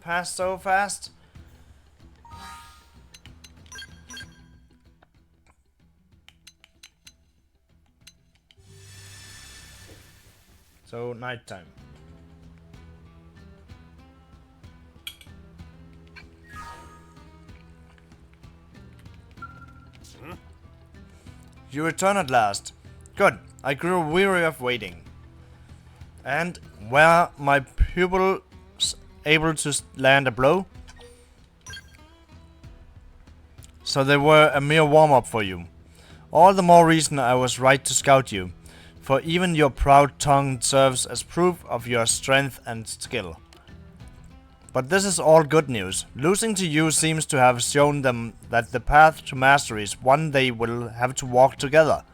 pass so fast. So, nighttime. You return at last. Good. I grew weary of waiting. And were my pupils able to land a blow? So they were a mere warm-up for you. All the more reason I was right to scout you, for even your proud tongue serves as proof of your strength and skill. But this is all good news. Losing to you seems to have shown them that the path to mastery is one they will have to walk together.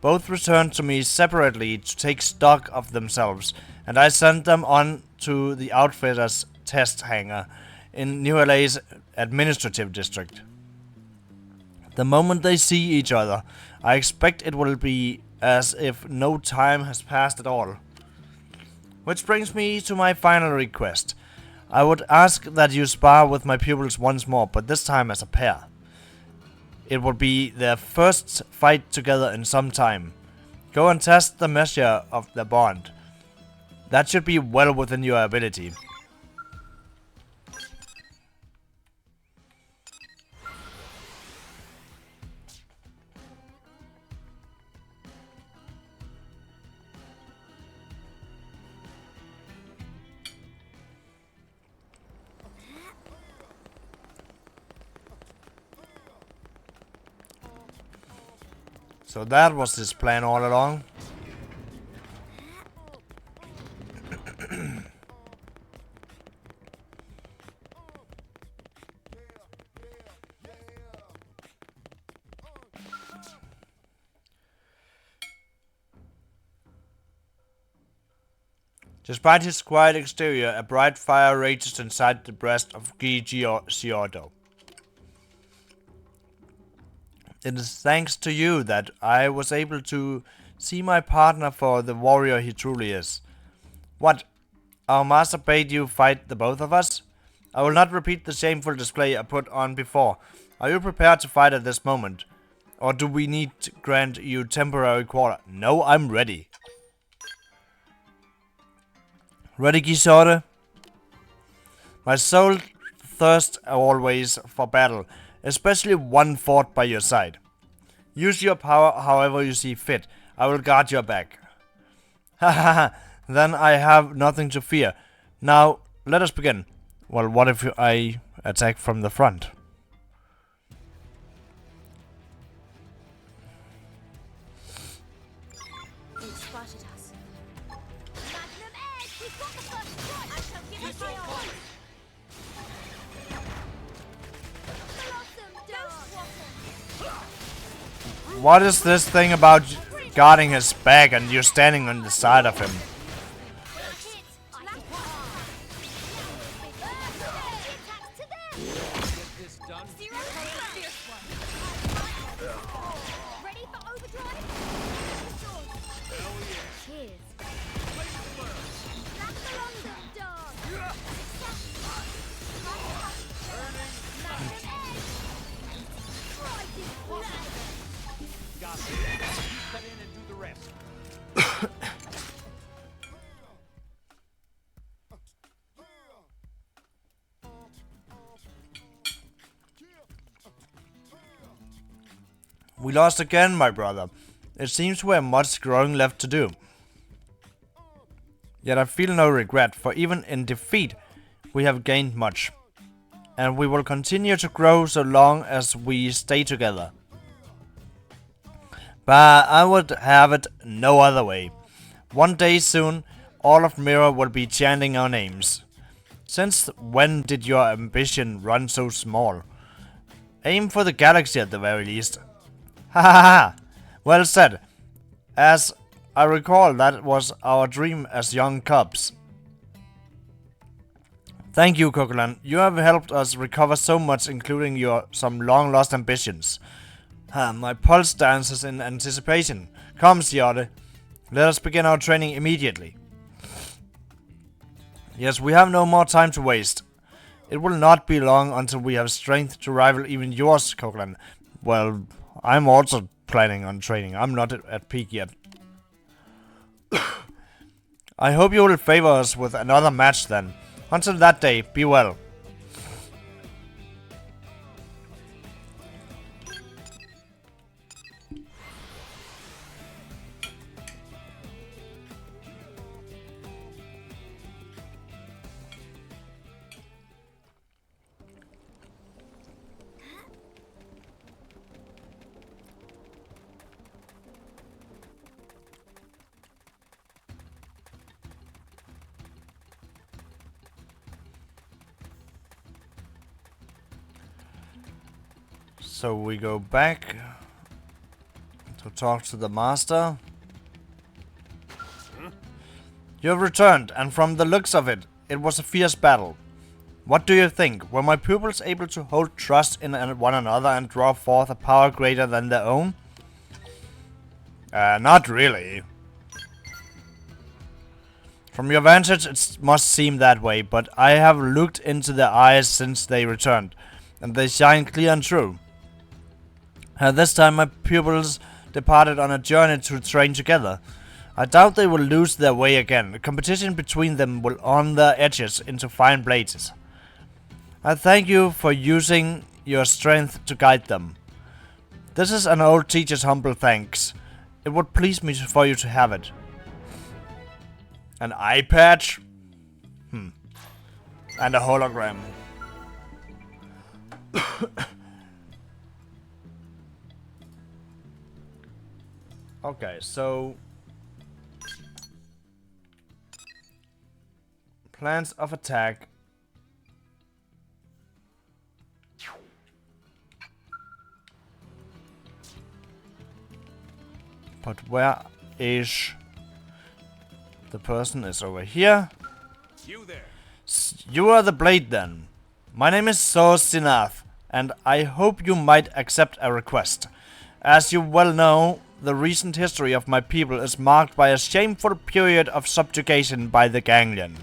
Both returned to me separately to take stock of themselves, and I sent them on to the Outfitters test hangar in New LA's administrative district. The moment they see each other, I expect it will be as if no time has passed at all. Which brings me to my final request. I would ask that you spar with my pupils once more, but this time as a pair. It will be their first fight together in some time. Go and test the measure of their bond. That should be well within your ability. So that was his plan all along. Despite his quiet exterior, a bright fire rages inside the breast of Giorgio. It is thanks to you that I was able to see my partner for the warrior he truly is. What? Our master bade you fight the both of us? I will not repeat the shameful display I put on before. Are you prepared to fight at this moment? Or do we need to grant you temporary quarter? No, I'm ready. Ready, Gisorde? My soul thirsts always for battle, especially one fought by your side. Use your power however you see fit. I will guard your back. Ha ha ha, then I have nothing to fear. Now, let us begin. Well, what if I attack from the front? They spotted us. Magnum Edge! We've got the first strike! I shall give it my all! Blossom Dance! What is this thing about guarding his back and you're standing on the side of him? Cut in and do the rest. We lost again, my brother. It seems we have much growing left to do. Yet I feel no regret, for even in defeat, we have gained much. And we will continue to grow so long as we stay together. But I would have it no other way. One day soon, all of Mirror will be chanting our names. Since when did your ambition run so small? Aim for the galaxy at the very least. Ha ha ha! Well said. As I recall, that was our dream as young cubs. Thank you, Coquelin. You have helped us recover so much, including some long-lost ambitions. My pulse dances in anticipation. Come, Giorde. Let us begin our training immediately. Yes, we have no more time to waste. It will not be long until we have strength to rival even yours, Coquelin. Well, I'm also planning on training. I'm not at peak yet. I hope you will favor us with another match then. Until that day, be well. So we go back to talk to the master. You have returned, and from the looks of it, it was a fierce battle. What do you think? Were my pupils able to hold trust in one another and draw forth a power greater than their own? Not really. From your vantage, it must seem that way, but I have looked into their eyes since they returned, and they shine clear and true. This time my pupils departed on a journey to train together. I doubt they will lose their way again. The competition between them will on their edges into fine blades. I thank you for using your strength to guide them. This is an old teacher's humble thanks. It would please me for you to have it. An eye patch? And a hologram. Okay, so plans of attack. But where is the person? Is over here. You there. You are the blade then. My name is Sinath, and I hope you might accept a request. As you well know, the recent history of my people is marked by a shameful period of subjugation by the Ganglion.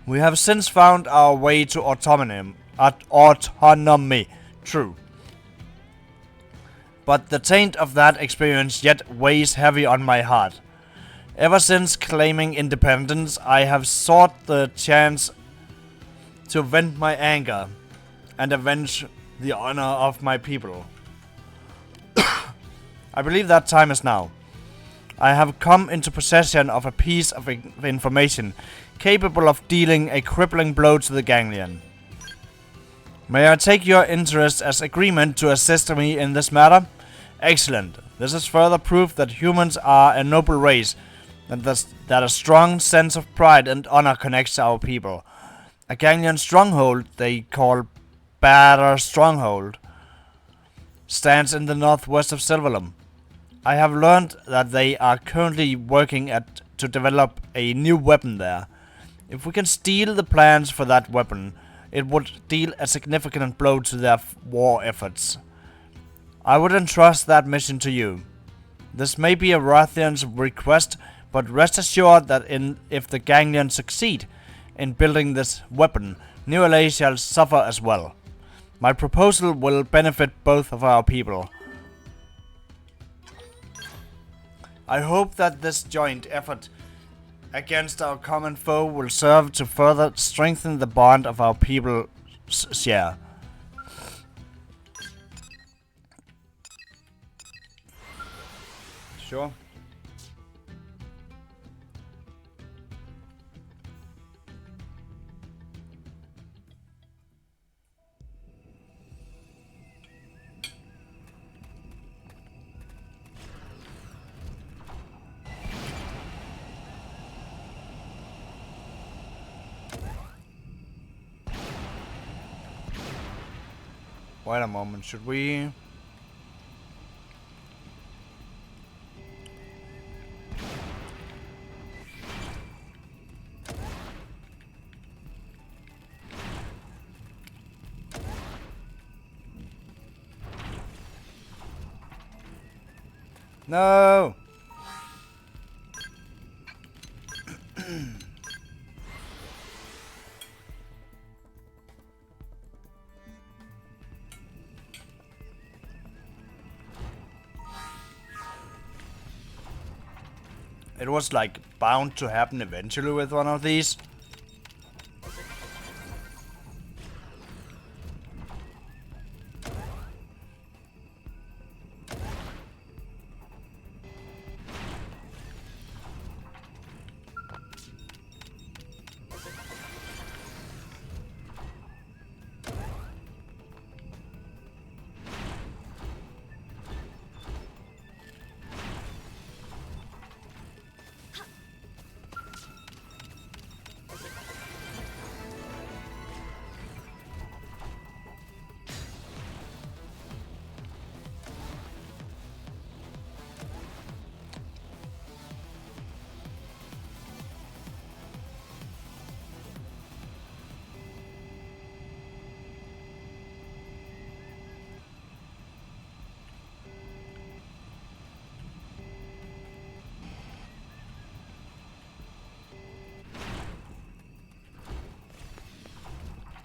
We have since found our way to autonomy, true. But the taint of that experience yet weighs heavy on my heart. Ever since claiming independence, I have sought the chance to vent my anger and avenge the honor of my people. I believe that time is now. I have come into possession of a piece of information capable of dealing a crippling blow to the Ganglion. May I take your interest as agreement to assist me in this matter? Excellent. This is further proof that humans are a noble race, and that a strong sense of pride and honor connects our people. A Ganglion stronghold they call Batter Stronghold stands in the northwest of Silverlum. I have learned that they are currently working to develop a new weapon there. If we can steal the plans for that weapon, it would deal a significant blow to their war efforts. I would entrust that mission to you. This may be a Rathian's request, but rest assured that if the Ganglion succeed in building this weapon, New LA shall suffer as well. My proposal will benefit both of our people. I hope that this joint effort against our common foe will serve to further strengthen the bond of our people share. Sure. Wait a moment, should we... No! It was like bound to happen eventually with one of these.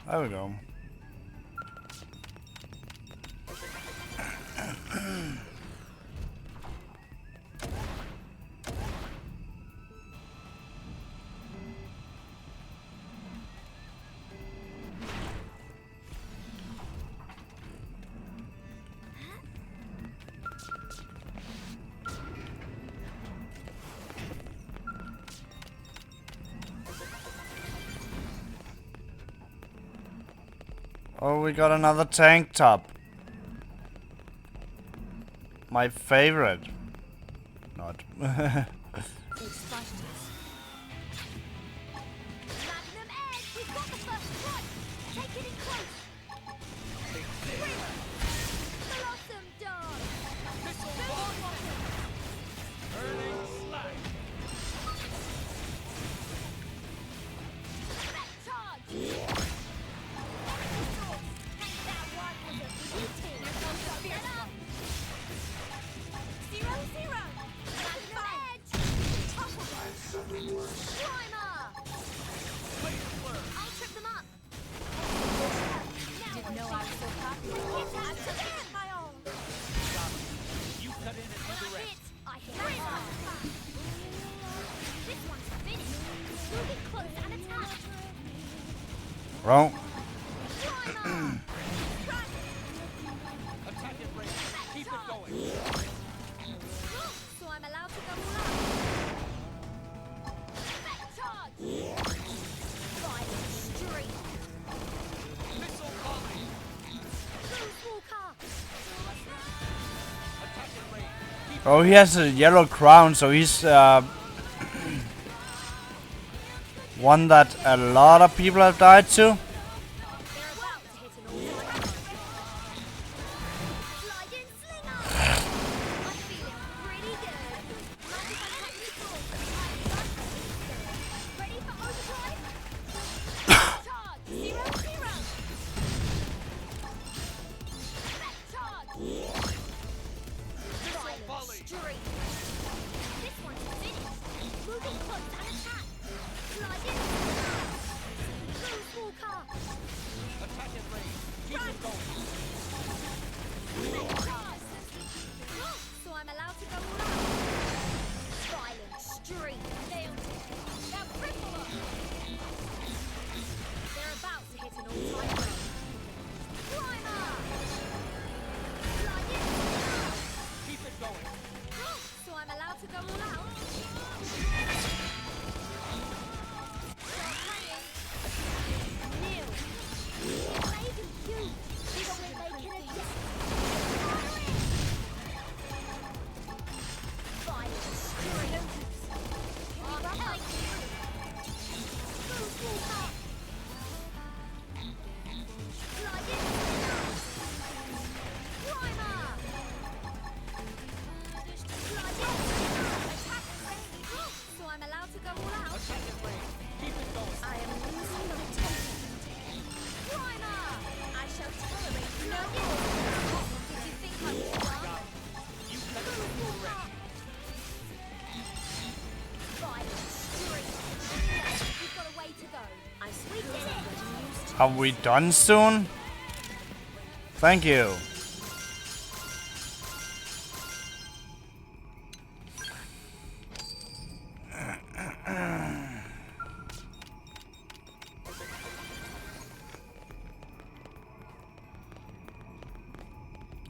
There we go. Oh, we got another tank top. My favorite. Not. Magnum edge! We've got the first strike! Take it in close! Blossom dog! Burning slide. Charge! That one was a beauty! Here comes the get up! 0-0! Magnum edge! Primer! I'll trip them up! Didn't know I was so popular. Yes, I took it! My own! You cut in and do the rest. I hit hard. This one's finished. Moving close and attack. Wrong. Primer! Attack it, Ray. Keep it going. So I'm allowed to go all out. Back charge! Violent streak! Missile volley. Boost Walker! Attack it, Ray. Keep Oh, he has a yellow crown, so he's one that a lot of people have died to. They're about to hit an all-time Slide in slinger! I'm feeling pretty good. Multi-attack neutral. Ready for overdrive? Charge! 0-0! Back charge! Violent streak! This one's finished. Moving close and attack. Slide in. Boost Walker! attack it, Ray. Keep it going. So I'm allowed to go all out. Violent streak. Nailed it. Now cripple them. They're about to hit an all-time low. Primer. Slide in. Keep it going. So I'm allowed to go all out. Start playing. Nil. Blade and huge. So we're making a difference. Violent streak. Boost Walker. Slide in. Primer. Slide in. Attack ready. So I'm allowed to go all out. Attack it, Ray. Keep it going. I am losing my temper. Primer. I shall tolerate no more. Did you think I was wrong? You cut in and do the rest. Violent streak. You've got a way to go. I'm sweet in it. Are we done soon? Thank you.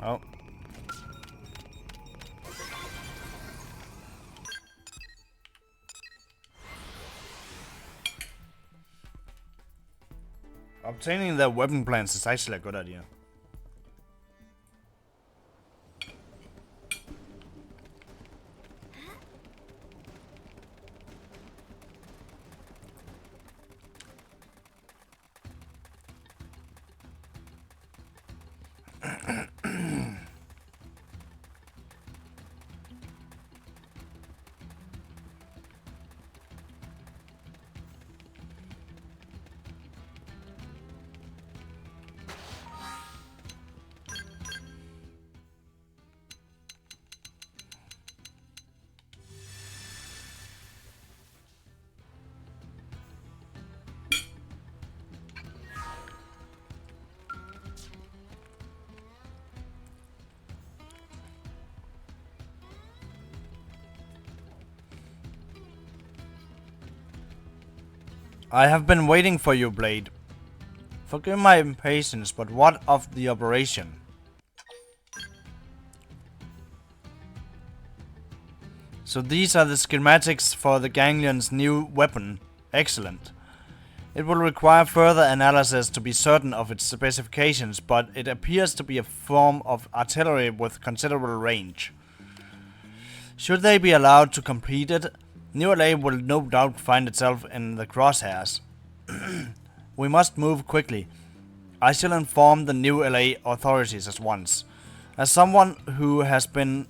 Oh. Obtaining the weapon plans is actually a good idea. I have been waiting for you, Blade. Forgive my impatience, but what of the operation? So these are the schematics for the Ganglion's new weapon. Excellent. It will require further analysis to be certain of its specifications, but it appears to be a form of artillery with considerable range. Should they be allowed to complete it, New LA will no doubt find itself in the crosshairs. We must move quickly. I shall inform the New LA authorities at once. As someone who has been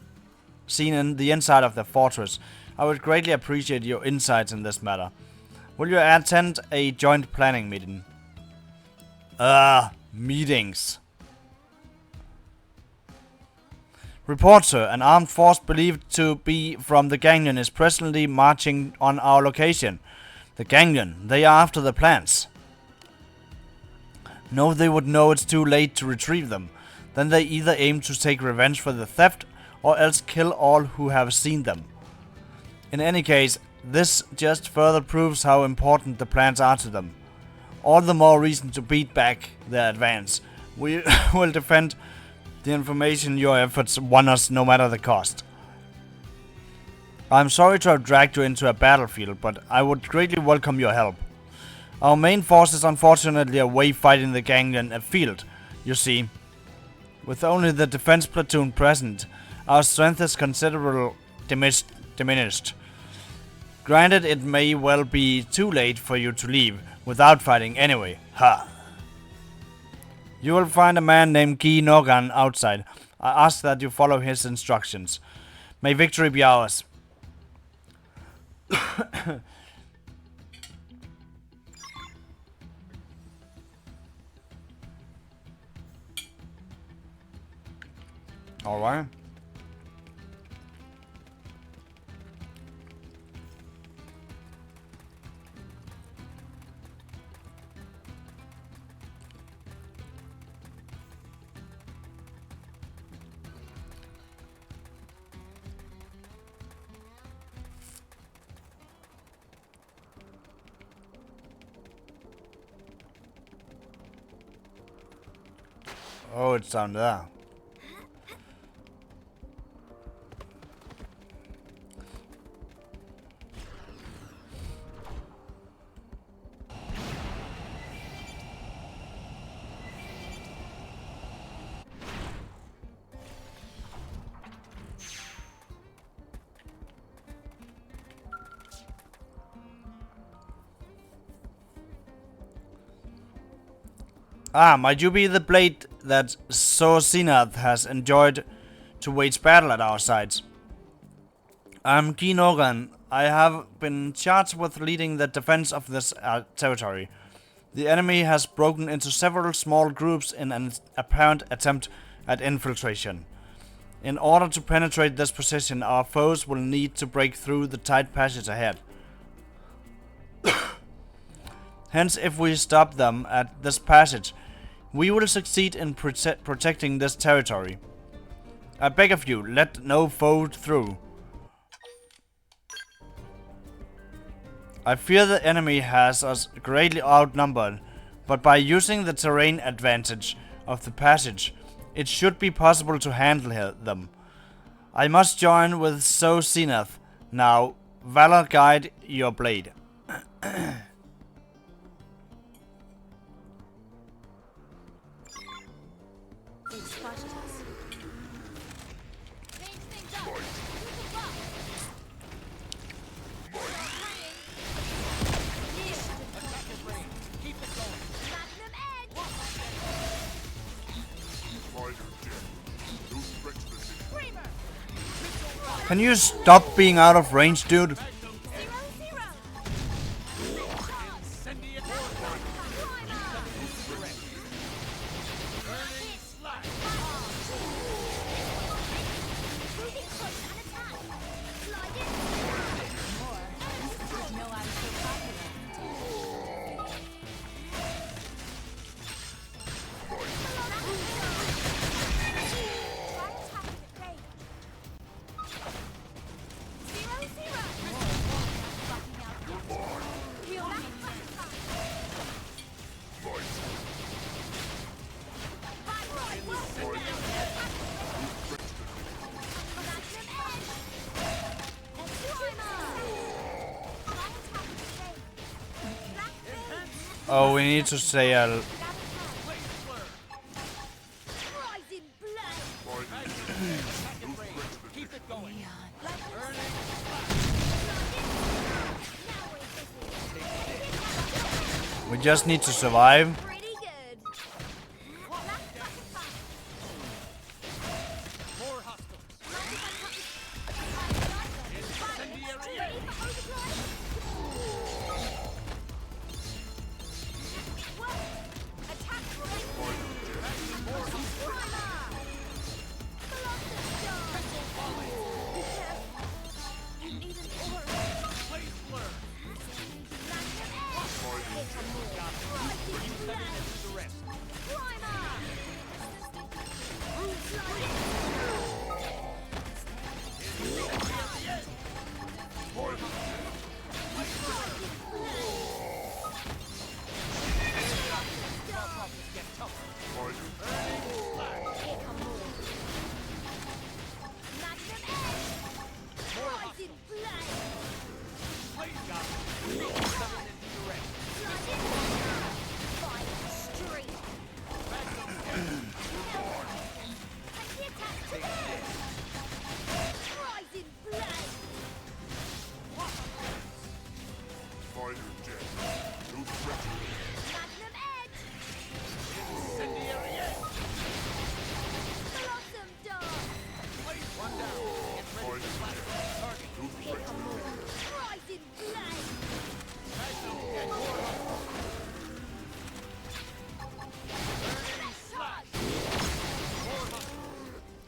seen in the inside of the fortress, I would greatly appreciate your insights in this matter. Will you attend a joint planning meeting? Meetings. Report, sir. An armed force believed to be from the Ganglion is presently marching on our location. The Ganglion, they are after the plants. No, they would know it's too late to retrieve them. Then they either aim to take revenge for the theft, or else kill all who have seen them. In any case, this just further proves how important the plants are to them. All the more reason to beat back their advance. We will defend the information your efforts won us no matter the cost. I'm sorry to have dragged you into a battlefield, but I would greatly welcome your help. Our main force is unfortunately away fighting the Ganglion afield, you see. With only the defense platoon present, our strength is considerably diminished. Granted, it may well be too late for you to leave without fighting anyway. Ha! You will find a man named Guy Nogan outside. I ask that you follow his instructions. May victory be ours. Alright. Oh, it's down there. Might you be the blade that Xenoblade has enjoyed to wage battle at our sides? I'm Guy Nogan. I have been charged with leading the defense of this territory. The enemy has broken into several small groups in an apparent attempt at infiltration. In order to penetrate this position, our foes will need to break through the tight passage ahead. Hence, if we stop them at this passage, we will succeed in protecting this territory. I beg of you, let no foe through. I fear the enemy has us greatly outnumbered, but by using the terrain advantage of the passage, it should be possible to handle them. I must join with So Zenith. Now, Valor guide your blade. Can you stop being out of range, dude? Oh, we need to say we just need to survive.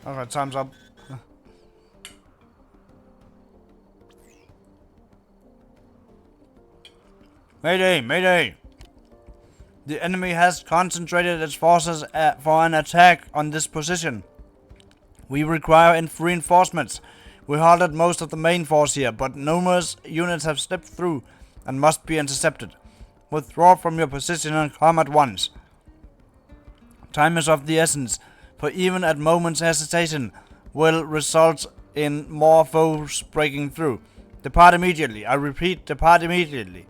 Alright, time's up. Mayday! Mayday! The enemy has concentrated its forces for an attack on this position. We require reinforcements. We halted most of the main force here, but numerous units have slipped through and must be intercepted. Withdraw from your position and come at once. Time is of the essence, for even a moment's hesitation will result in more foes breaking through. Depart immediately. I repeat, depart immediately.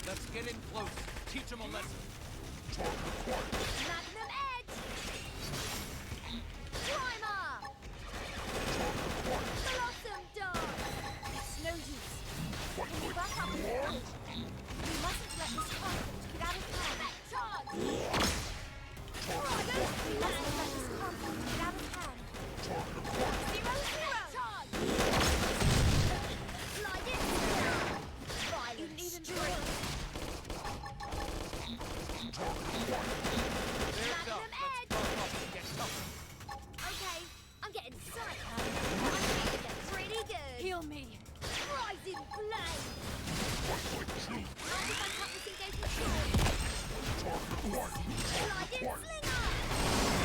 Let's get in close. Teach them a lesson. Magnum Edge! Primer! Blossom Dart! It's no use. Can you back up the bridge? We mustn't let this conflict get out of hand. Charge! Dragon! We mustn't let this conflict get out of hand. 0-0! Charge! Slide in! Violent streak! Okay, I'm getting sight. I'm gonna get pretty good. Heal me. Rising flame. Mind if I cut this engagement short? Slide in, slinger.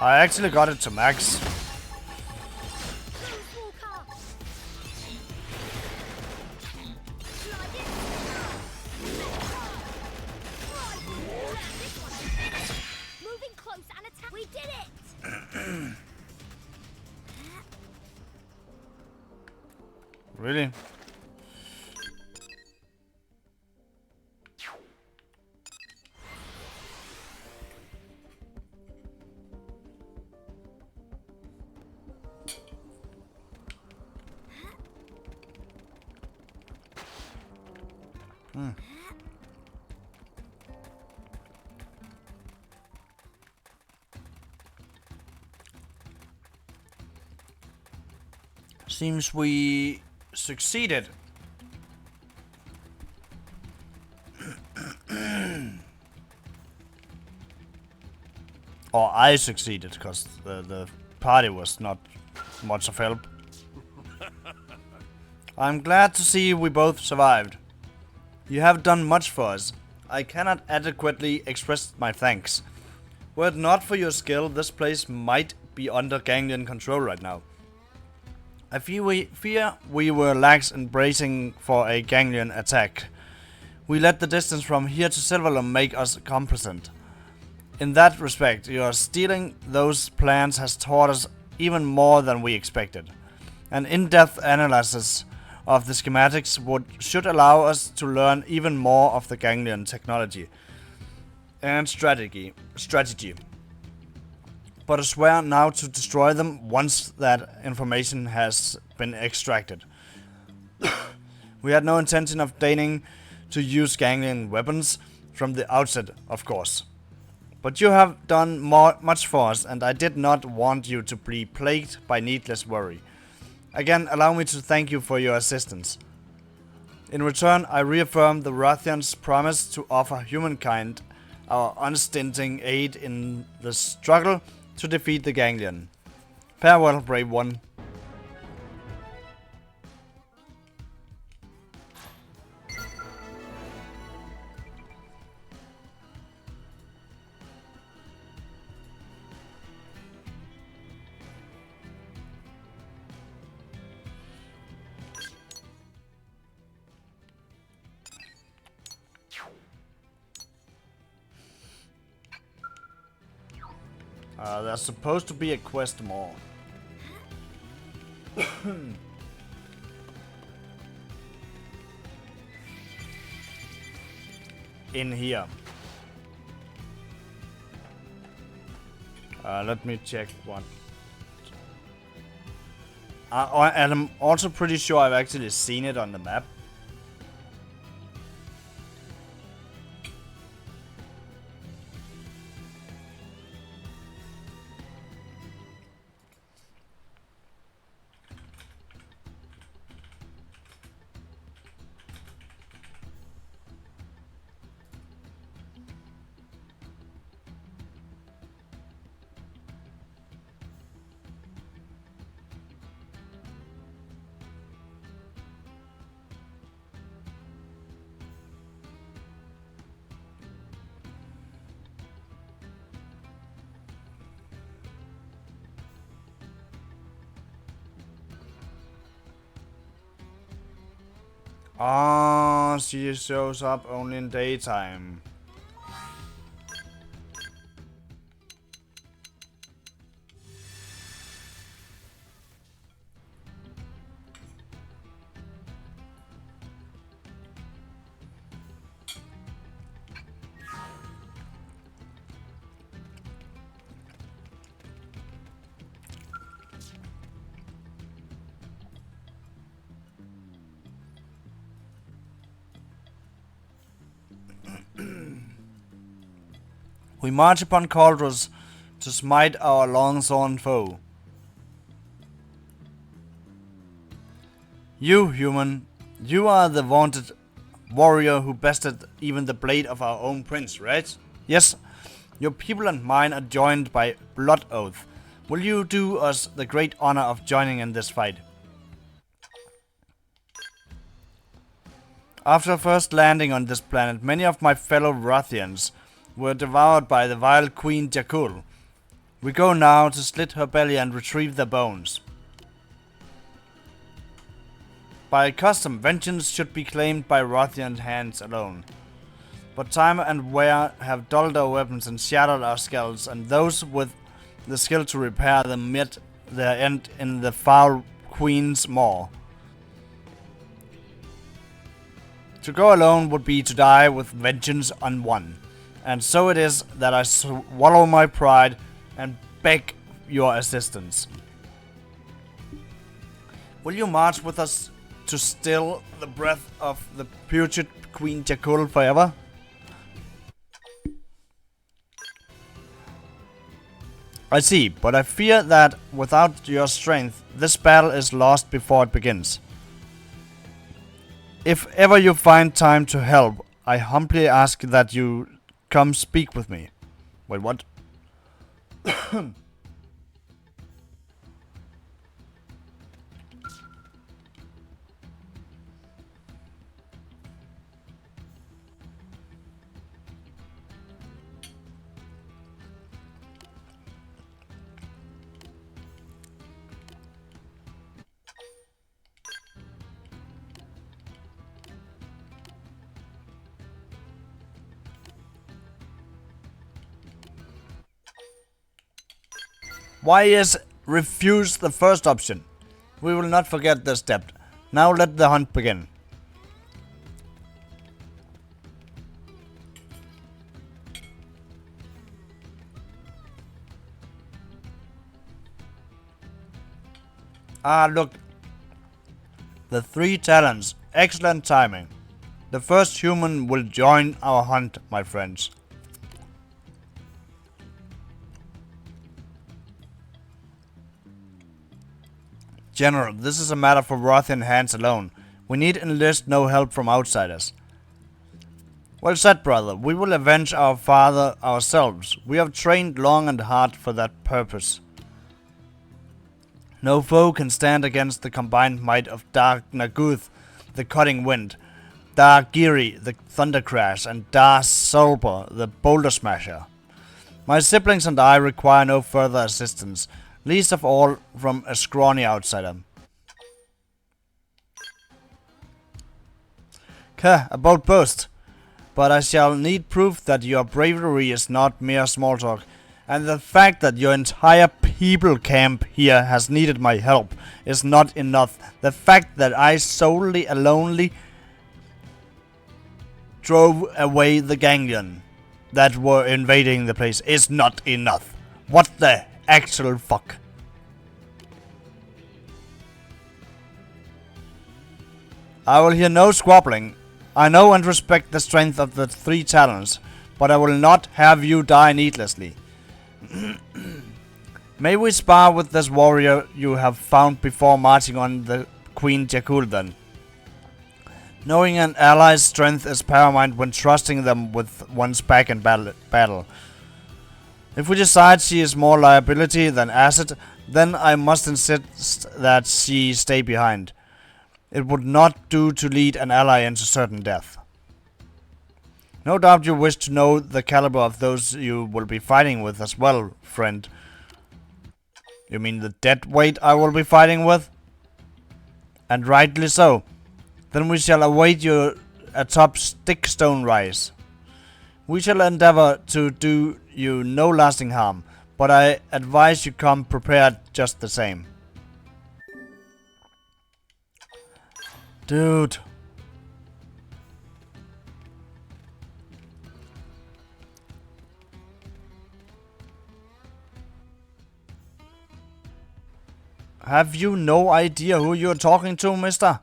I actually got it to max. Moving close and attack. We did it! Really? Seems we succeeded. Or I succeeded, because the party was not much of help. I'm glad to see we both survived. You have done much for us. I cannot adequately express my thanks. Were it not for your skill, this place might be under Ganglion control right now. I fear we were lax in bracing for a Ganglion attack. We let the distance from here to Silverlum make us complacent. In that respect, your stealing those plans has taught us even more than we expected. An in-depth analysis of the schematics should allow us to learn even more of the Ganglion technology and strategy. But I swear now to destroy them once that information has been extracted. We had no intention of deigning to use Ganglion weapons from the outset, of course. But you have done much for us, and I did not want you to be plagued by needless worry. Again, allow me to thank you for your assistance. In return, I reaffirm the Rathian's promise to offer humankind our unstinting aid in the struggle to defeat the Ganglion. Farewell, brave one. There's supposed to be a quest more. In here. Let me check what. And I'm also pretty sure I've actually seen it on the map. Ah, she shows up only in daytime. We march upon Cauldros to smite our long-sworn foe. You, human, you are the vaunted warrior who bested even the blade of our own prince, right? Yes, your people and mine are joined by blood oath. Will you do us the great honor of joining in this fight? After first landing on this planet, many of my fellow Rathians were devoured by the vile Queen Jakul. We go now to slit her belly and retrieve the bones. By custom, vengeance should be claimed by Rothian hands alone. But time and wear have dulled our weapons and shattered our skulls, and those with the skill to repair them met their end in the foul Queen's maw. To go alone would be to die with vengeance unwon, and so it is that I swallow my pride and beg your assistance. Will you march with us to still the breath of the putrid Queen Jakul forever? I see, but I fear that without your strength, this battle is lost before it begins. If ever you find time to help, I humbly ask that you come speak with me. Wait, what? Why is refuse the first option? We will not forget this step. Now let the hunt begin. Ah, look. The 3 talents. Excellent timing. The first human will join our hunt, my friends. General, this is a matter for Rothian hands alone. We need enlist no help from outsiders. Well said, brother. We will avenge our father ourselves. We have trained long and hard for that purpose. No foe can stand against the combined might of Dark Naguth, the Cutting Wind, Dar Giri, the Thunder Crash, and Dar Solber, the Boulder Smasher. My siblings and I require no further assistance, least of all from a scrawny outsider. A bold boast. But I shall need proof that your bravery is not mere small talk, and the fact that your entire people camp here has needed my help is not enough. The fact that I solely alonely drove away the ganglion that were invading the place is not enough. What the actual fuck? I will hear no squabbling. I know and respect the strength of the 3 talents, but I will not have you die needlessly. May we spar with this warrior you have found before marching on the Queen Jakul then? Knowing an ally's strength is paramount when trusting them with one's back in battle. If we decide she is more liability than asset, then I must insist that she stay behind. It would not do to lead an ally into certain death. No doubt you wish to know the caliber of those you will be fighting with as well, friend. You mean the dead weight I will be fighting with? And rightly so. Then we shall await you atop Stickstone Rise. We shall endeavor to do you no lasting harm, but I advise you come prepared just the same. Dude. Have you no idea who you're talking to, mister?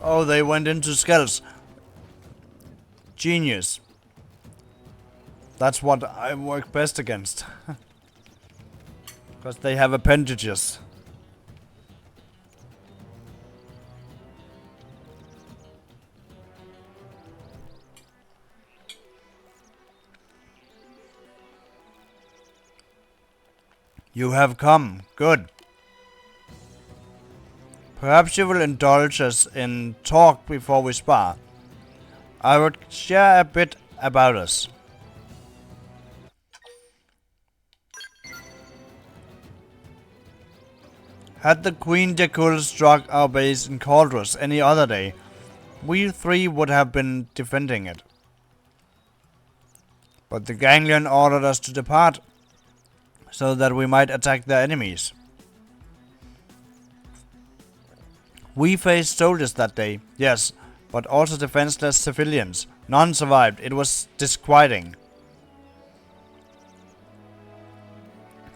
Oh, they went into skulls. Genius. That's what I work best against. Because they have appendages. You have come. Good. Perhaps you will indulge us in talk before we spar. I would share a bit about us. Had the Queen Jakul struck our base in Cauldrus any other day, we three would have been defending it. But the Ganglion ordered us to depart, so that we might attack their enemies. We faced soldiers that day, yes, but also defenseless civilians. None survived. It was disquieting.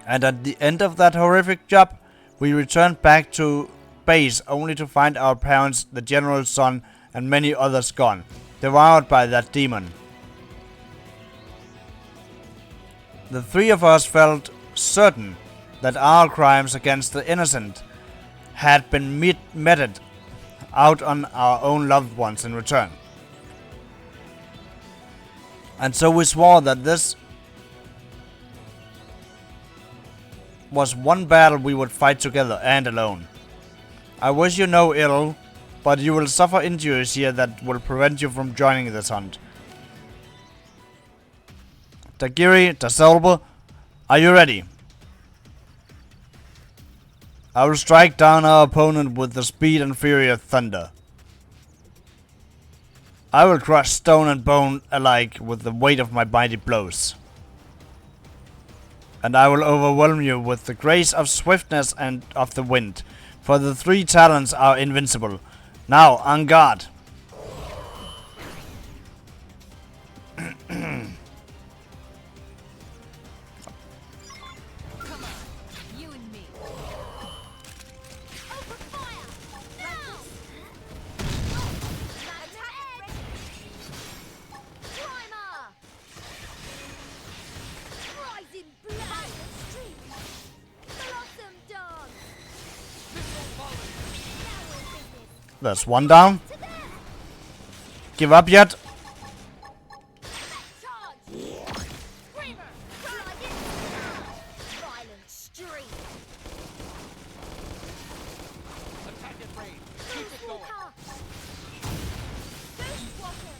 And at the end of that horrific job, we returned back to base only to find our parents, the general's son, and many others gone, devoured by that demon. The three of us felt certain that our crimes against the innocent had been meted out on our own loved ones in return. And so we swore that this was one battle we would fight together and alone. I wish you no ill, but you will suffer injuries here that will prevent you from joining this hunt. Tagiri, Tasolba, are you ready? I will strike down our opponent with the speed and fury of thunder. I will crush stone and bone alike with the weight of my mighty blows. And I will overwhelm you with the grace of swiftness and of the wind, for the three talents are invincible. Now, on guard! You and me. Open fire! Now! Attack! Primer! Rising blood! Streak! Blossom dog! Missile volley. Now we're in business! There's one down. To them! Give up yet? Charge! Primer! Rising! Violent streak! Attack at range. Keep it going. Walker! Ghost Walker!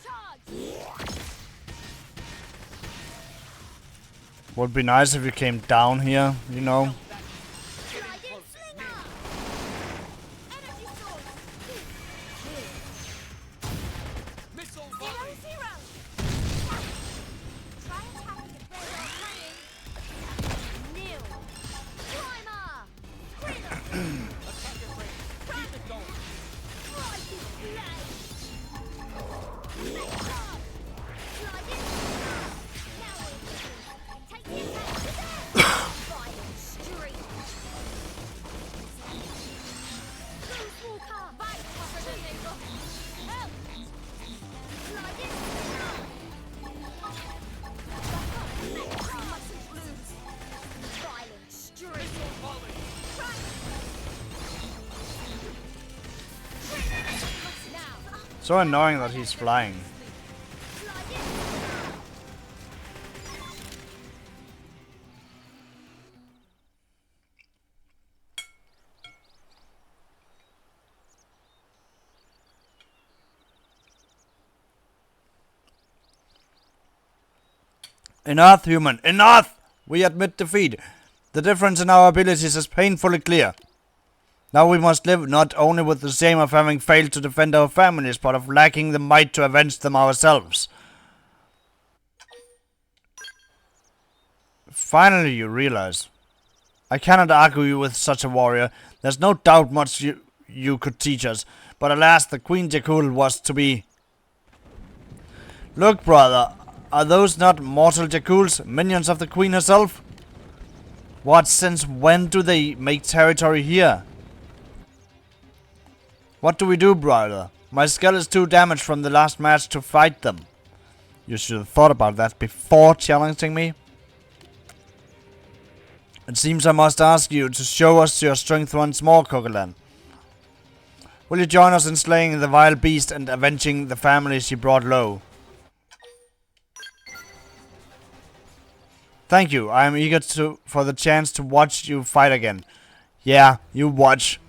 Charge! Would be nice if you came down here, you know. Sliding Slinger! Energy source! Missile Zero, volley. zero! Try attacking at where you're playing. Nil. Primer! Primer! Attack at range. Keep it going. Rising blade! Charge! Sliding Slinger! Now we're in business. Take the attack to them! Violent streak! Ghost Walker! Fight tougher than they look! Help! Sliding Slinger! Muscle blues! Violent streak! Missile volley. Now! So annoying that he's flying. Sliding Slinger! Enough, human, enough! We admit defeat. The difference in our abilities is painfully clear. Now we must live not only with the shame of having failed to defend our families, but of lacking the might to avenge them ourselves. Finally you realize. I cannot argue with such a warrior. There's no doubt much you could teach us. But alas, the Queen Jakul was to be. Look, brother, are those not mortal Jakuls, minions of the Queen herself? What, since when do they make territory here? What do we do, brother? My skull is too damaged from the last match to fight them. You should have thought about that before challenging me. It seems I must ask you to show us your strength once more, Coquelin. Will you join us in slaying the vile beast and avenging the family she brought low? Thank you. I am eager for the chance to watch you fight again. Yeah, you watch.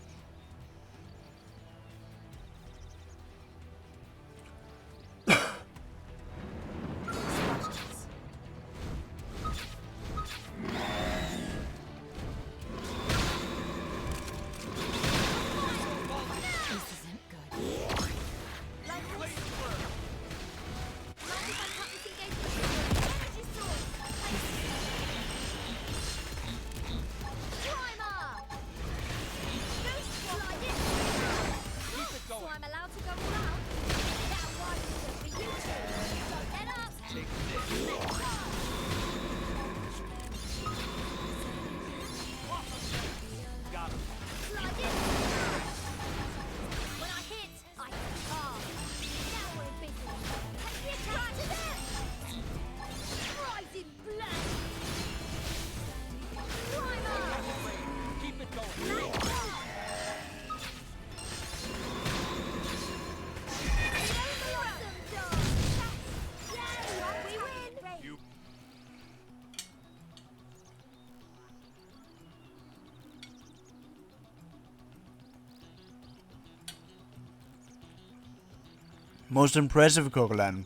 Most impressive, Kokolan.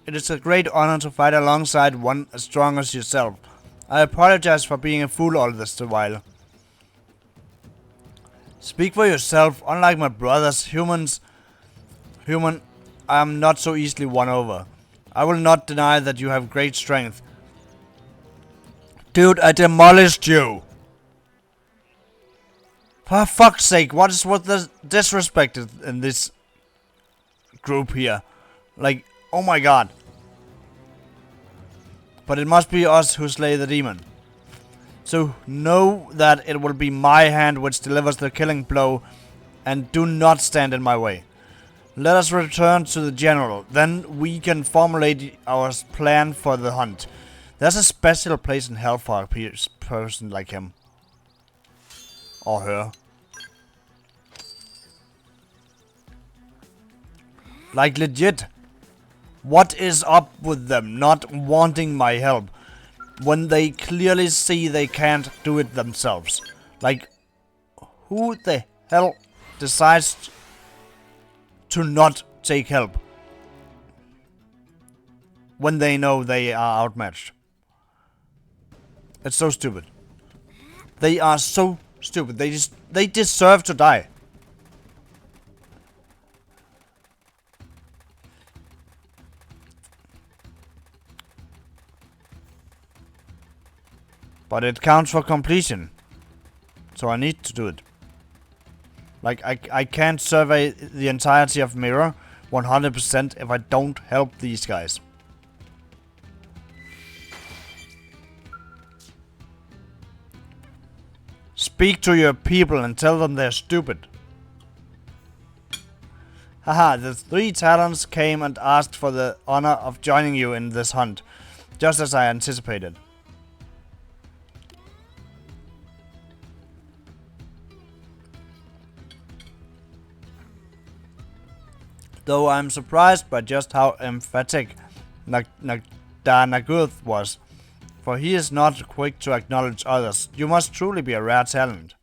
It is a great honor to fight alongside one as strong as yourself. I apologize for being a fool all this while. Speak for yourself. Unlike my brothers, I am not so easily won over. I will not deny that you have great strength. Dude, I demolished you! For fuck's sake, what is with the disrespect in this group here? Like, oh my god. But it must be us who slay the demon. So know that it will be my hand which delivers the killing blow, and do not stand in my way. Let us return to the general, then we can formulate our plan for the hunt. There's a special place in hell for a person like him. Or her. Like legit. What is up with them not wanting my help when they clearly see they can't do it themselves? Like, who the hell decides to not take help when they know they are outmatched? It's so stupid. They are so stupid. They deserve to die. But it counts for completion. So I need to do it. Like, I can't survey the entirety of Mirror 100% if I don't help these guys. Speak to your people and tell them they're stupid. Haha, the 3 talents came and asked for the honor of joining you in this hunt, just as I anticipated. Though I'm surprised by just how emphatic Naganaguth was, for he is not quick to acknowledge others. You must truly be a rare talent.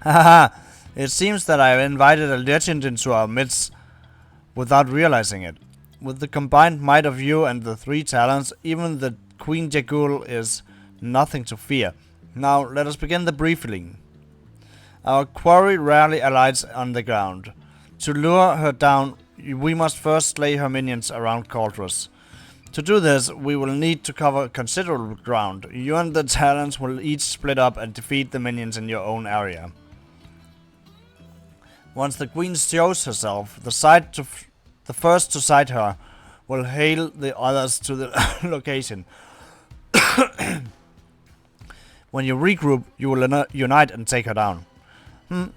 Haha, it seems that I have invited a legend into our midst without realizing it. With the combined might of you and the 3 talents, even the Queen Jagul is nothing to fear. Now, let us begin the briefing. Our quarry rarely alights on the ground. To lure her down, we must first slay her minions around Cauldrus. To do this, we will need to cover considerable ground. You and the talents will each split up and defeat the minions in your own area. Once the queen shows herself, the first to sight her will hail the others to the location. When you regroup, you will unite and take her down.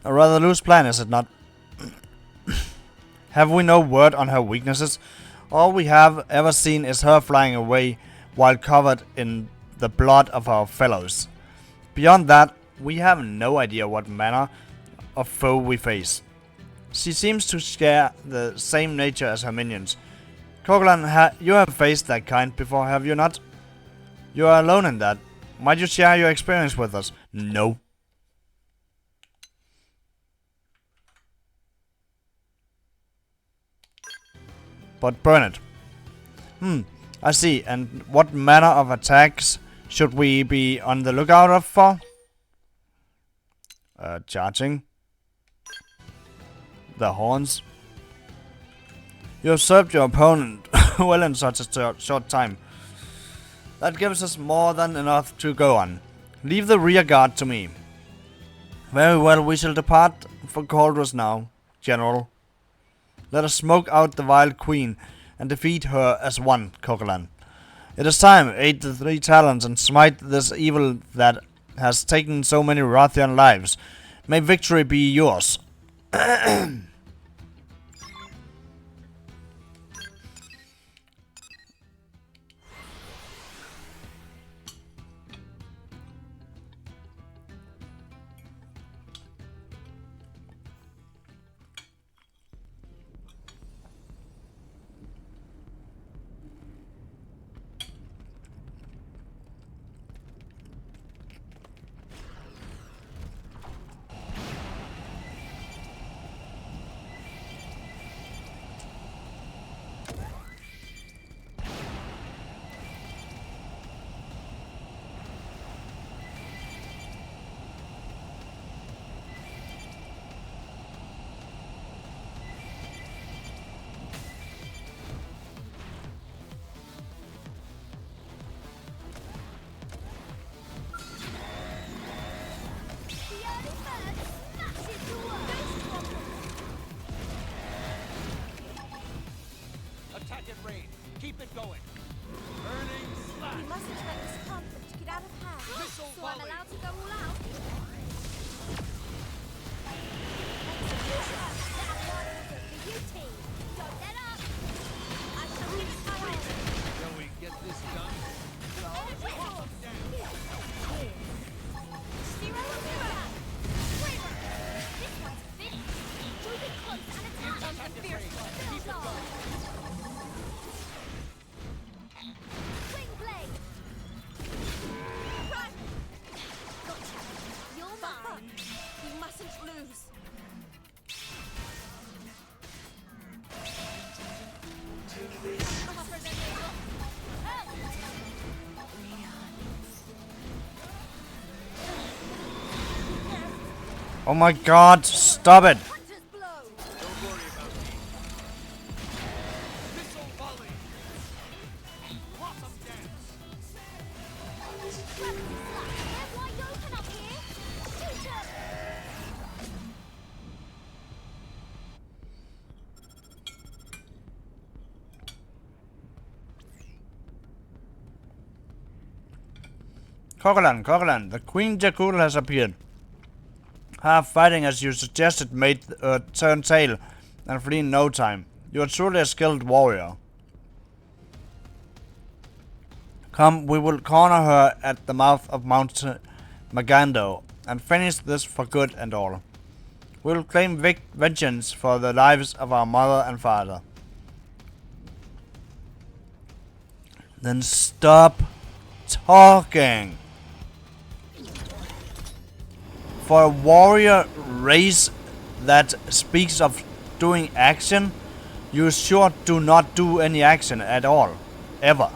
A rather loose plan, is it not? Have we no word on her weaknesses? All we have ever seen is her flying away while covered in the blood of our fellows. Beyond that, we have no idea what manner of foe we face. She seems to share the same nature as her minions. Kogalan, you have faced that kind before, have you not? You are alone in that. Might you share your experience with us? No. But burn it. I see. And what manner of attacks should we be on the lookout for? Charging. The horns. You have served your opponent well in such a short time. That gives us more than enough to go on. Leave the rear guard to me. Very well, we shall depart for Cauldrus now, General. Let us smoke out the Wild Queen and defeat her as one, Kogalan. It is time, aid the three talents and smite this evil that has taken so many Rathian lives. May victory be yours. Attack at range. Keep it going. Burning slash. We mustn't let this conflict get out of hand. Missile So I'm volley. allowed to go all out? Execution! That one is for you, team. Don't let up. I shall give it my all. Shall we get this done? Zero. This one's finished. Moving close and attack. Attack at range. Keep it going. Wing blade. Run. Gotcha. You're mine. We mustn't lose. Offer them help. Oh my god, stop it! Hunter's blow. Don't worry about me. Missile volley. Blossom dance. Gravity slap. They're wide open up here. Shoot 'em. Kogalan, the Queen Jakul has appeared. Half fighting as you suggested made her turn tail and flee in no time. You are truly a skilled warrior. Come, we will corner her at the mouth of Mount Magando and finish this for good and all. We will claim vengeance for the lives of our mother and father. Then stop talking. For a warrior race that speaks of doing action, you sure do not do any action at all. Ever.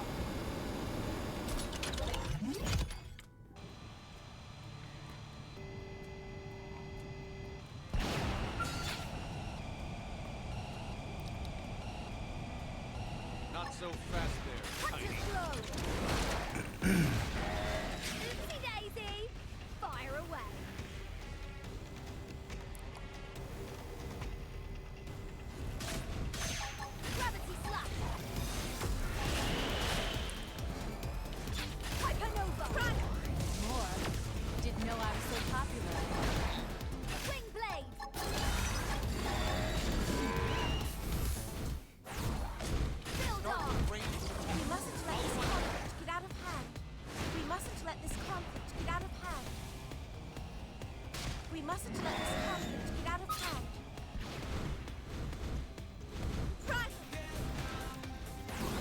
Not so fast there, tiny. Oopsie daisy. Fire away. Gravity slap. Hypernova. Run. More. Didn't know I was so popular. Wing blade. Build on. Range. We mustn't let this conflict get out of hand. We mustn't let this conflict get out of hand.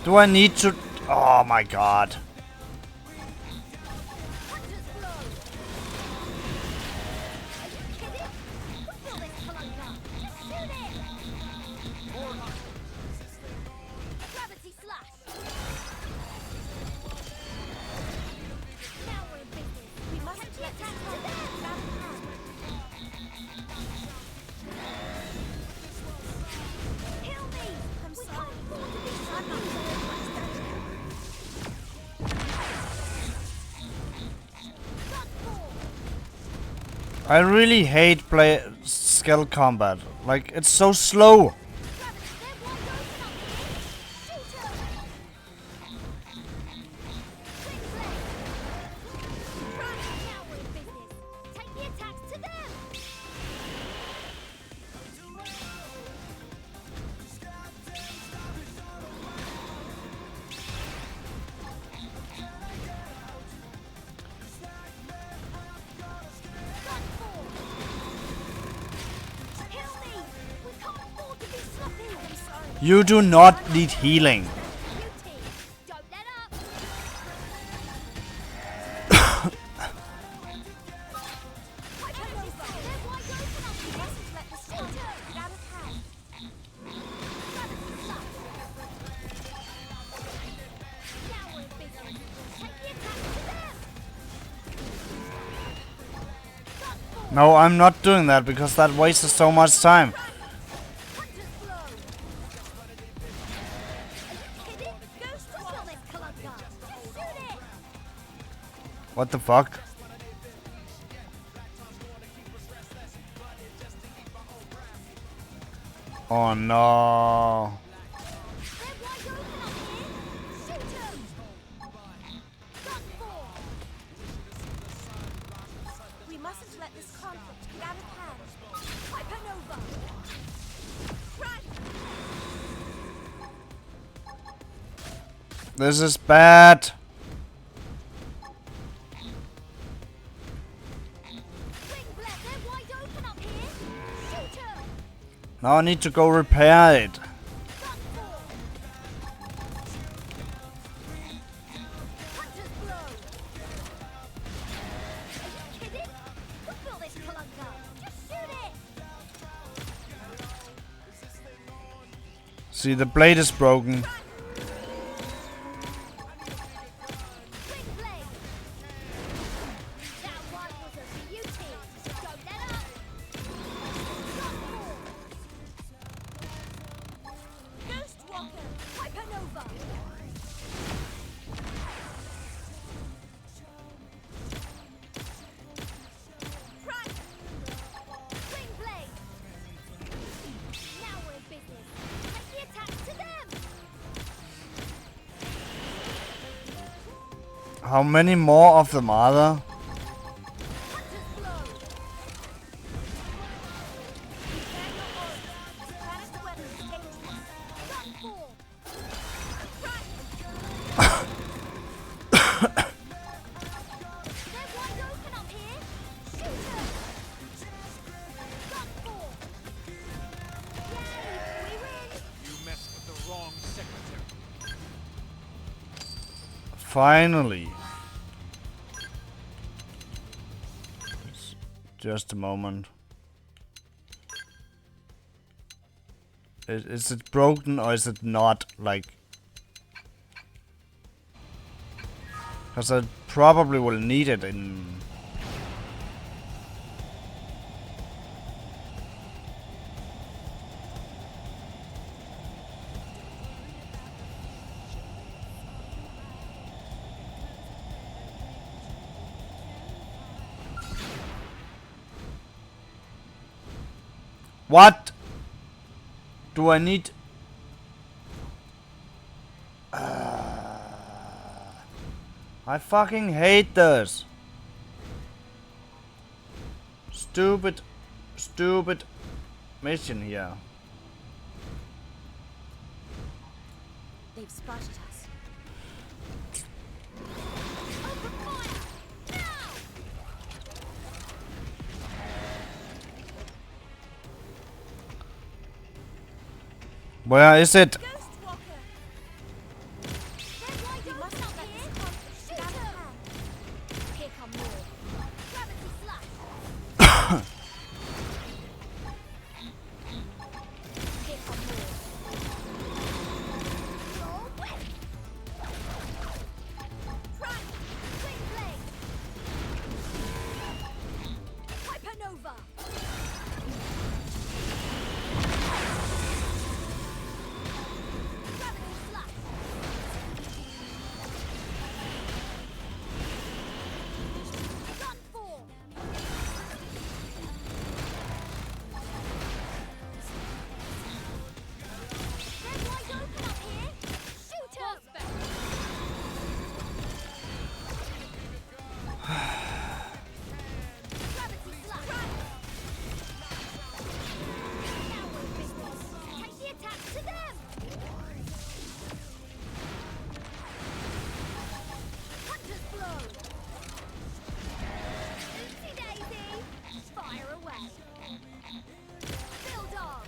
Do I need to? Oh my god. Hunter's blow. Are you kidding? What will this Kalunga? Just shoot it! Gravity slash. Now we're in business. We mustn't let that Kill me! We can't afford to be I really hate play skill combat. Like, it's so slow. Take the attacks to them! You do not need healing. Don't let up! No, I'm not doing that because that wastes so much time. What the fuck? Oh no. We mustn't let this conflict get out of hand. Hypernova! This is bad. Now I need to go repair it. See, the blade is broken. How many more of them are there? Finally. Just a moment. Is it broken or is it not? Like, because I probably will need it in. What do I need? I fucking hate this. Stupid mission here. They've spotted us. Where is it? to them! Hunter's blow! Oopsie daisy! Fire away! Build on!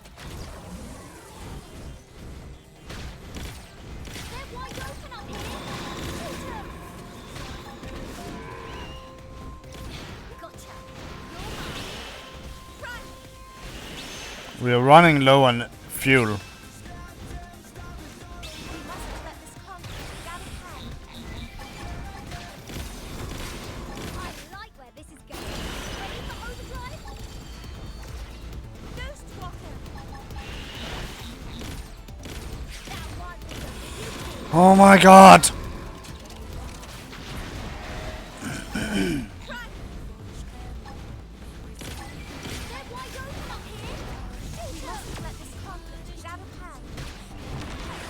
They're wide open up here! Shoot 'em! Gotcha! You're mine! Run! We're running low on fuel. We mustn't let this conflict get out of hand. I like where this is going. Ready for overdrive? Ghost Walker! That one was a beauty. Oh my god! Run! They're wide open up here. We mustn't let this conflict get out of hand.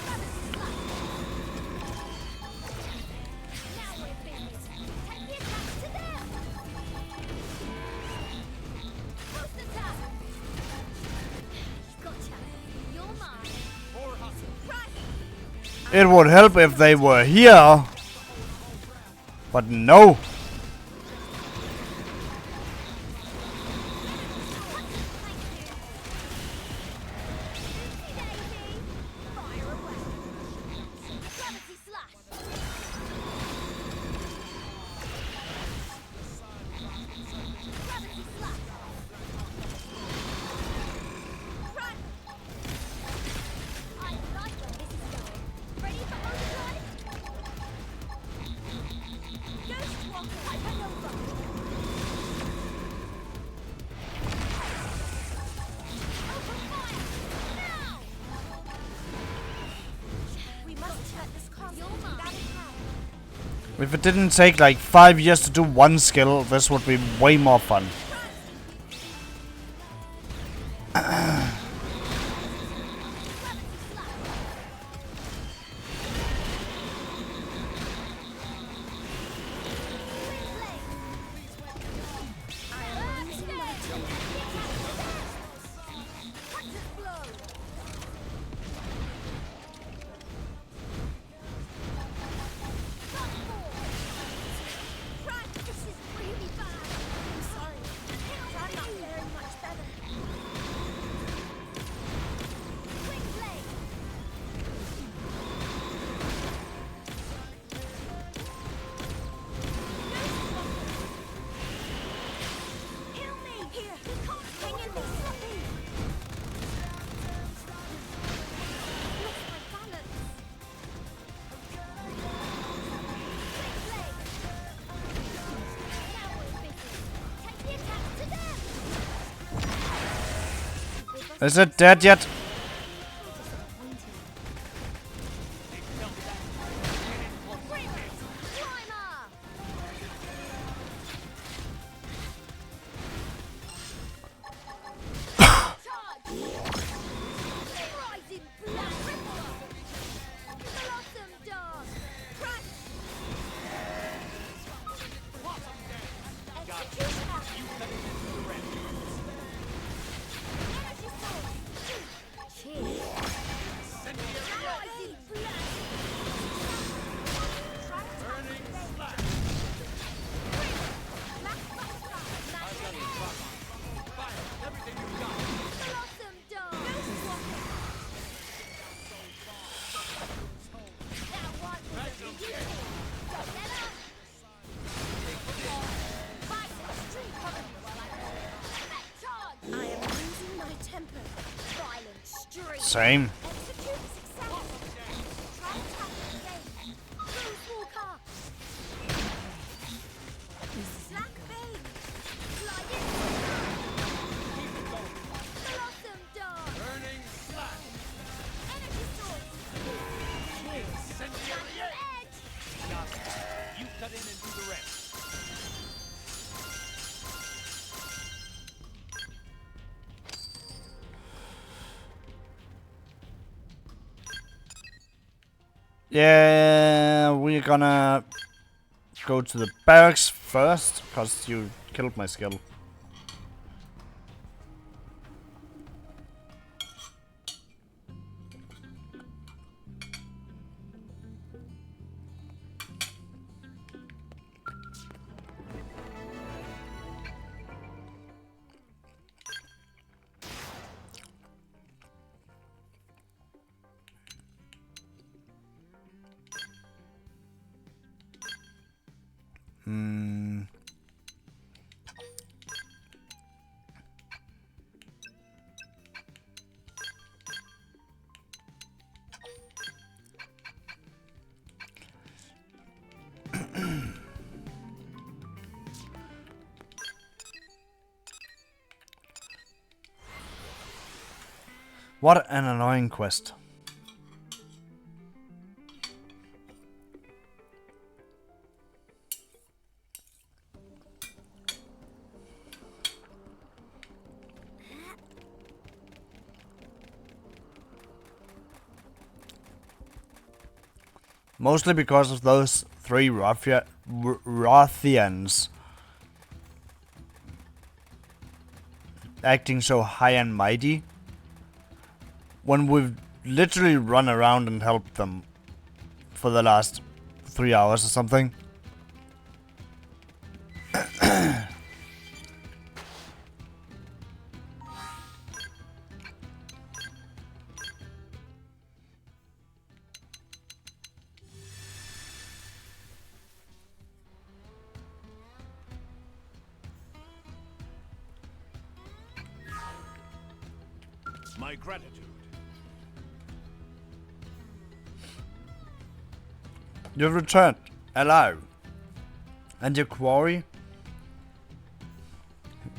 Gravity slap. Now we're business. Take the attack to them. Boost attack. Gotcha. You're mine. More hustle. Run! It would help if they were here. But no. Fire away. Gravity slash. Gravity slash. Run. I like where this is going. Ready for overdrive? Ghost Walker Hypernova. Open fire. Now. We must let this conflict get out of hand. If it didn't take like 5 years to do one skill, this would be way more fun. Is it dead yet? Same. You cut in and do the rest. Yeah, we're gonna go to the barracks first, cause you killed my skill. What an annoying quest. Mostly because of those three Rothians acting so high and mighty when we've literally run around and helped them for the last 3 hours or something. My gratitude. You've returned, alive. And your quarry?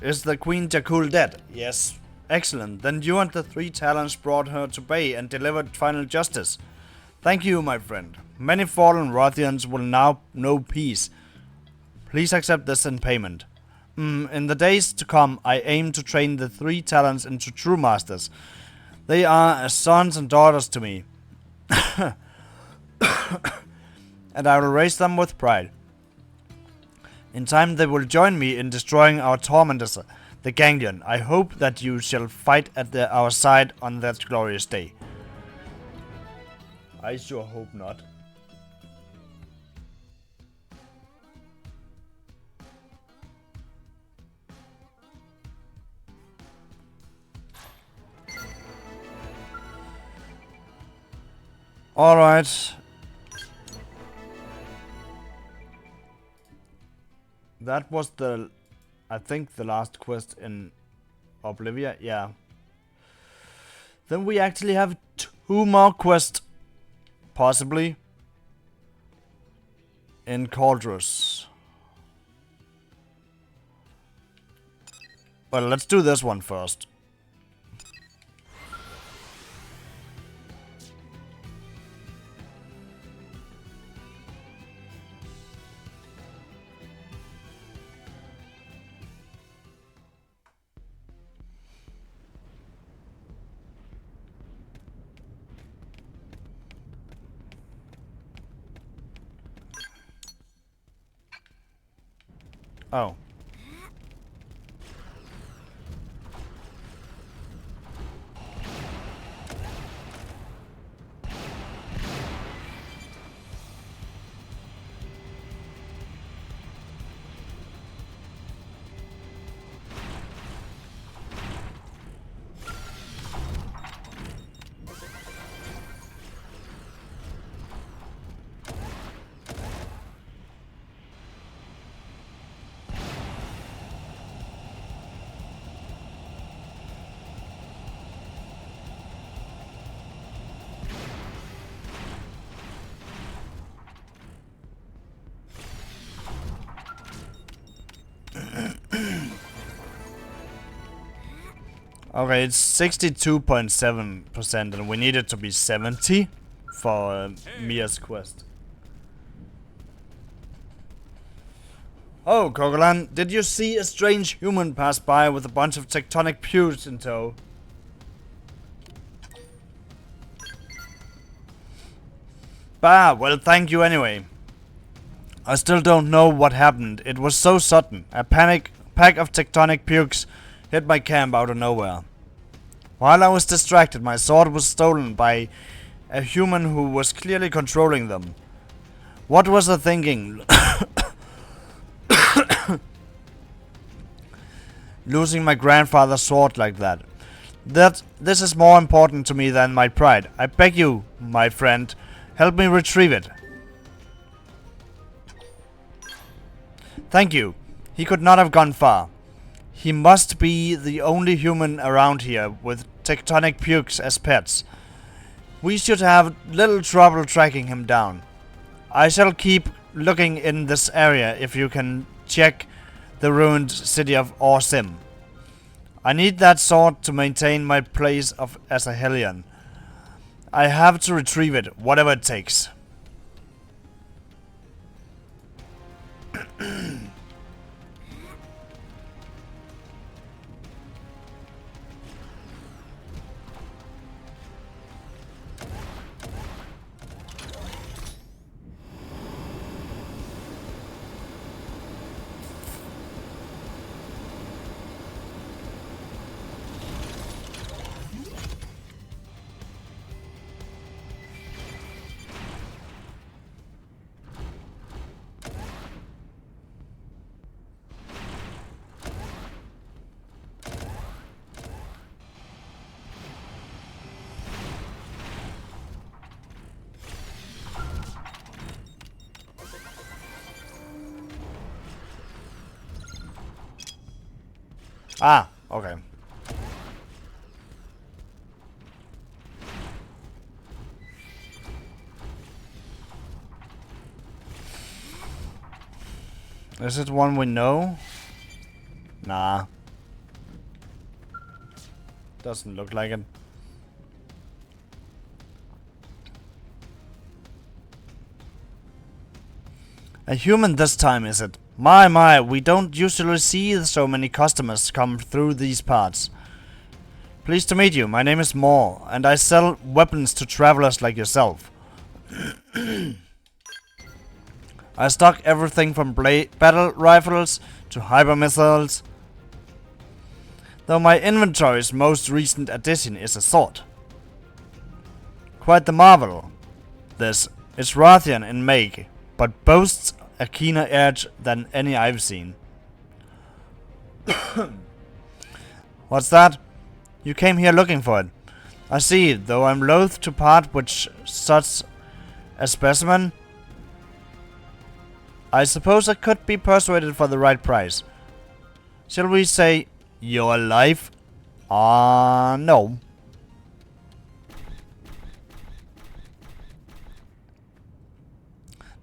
Is the Queen Jakul dead? Yes. Excellent. Then you and the 3 talents brought her to bay and delivered final justice. Thank you, my friend. Many fallen Rothians will now know peace. Please accept this in payment. In the days to come, I aim to train the 3 talents into true masters. They are as sons and daughters to me. And I will raise them with pride. In time they will join me in destroying our tormentors, the Ganglion. I hope that you shall fight at our side on that glorious day. I sure hope not. Alright. That was I think the last quest in Oblivia, yeah. Then we actually have 2 more quests, possibly, in Cauldrus. Well, let's do this one first. Oh. Okay, it's 62.7% and we need it to be 70 for Mia's quest. Oh, Kogolan, did you see a strange human pass by with a bunch of tectonic pukes in tow? Bah, well thank you anyway. I still don't know what happened. It was so sudden. A pack of tectonic pukes hit my camp out of nowhere. While I was distracted, my sword was stolen by a human who was clearly controlling them. What was I thinking? Losing my grandfather's sword like that. This is more important to me than my pride. I beg you, my friend, help me retrieve it. Thank you. He could not have gone far. He must be the only human around here with tectonic pukes as pets. We should have little trouble tracking him down. I shall keep looking in this area if you can check the ruined city of Orsim. I need that sword to maintain my place as a Hellion. I have to retrieve it, whatever it takes. Ah, okay. Is it one we know? Nah. Doesn't look like it. A human this time, is it? My, we don't usually see so many customers come through these parts. Pleased to meet you, my name is Moore, and I sell weapons to travelers like yourself. I stock everything from battle rifles to hyper missiles, though my inventory's most recent addition is a sword. Quite the marvel. This is Rathian in make, but boasts a keener edge than any I've seen. What's that? You came here looking for it. I see, though I'm loath to part with such a specimen. I suppose I could be persuaded for the right price. Shall we say your life? No.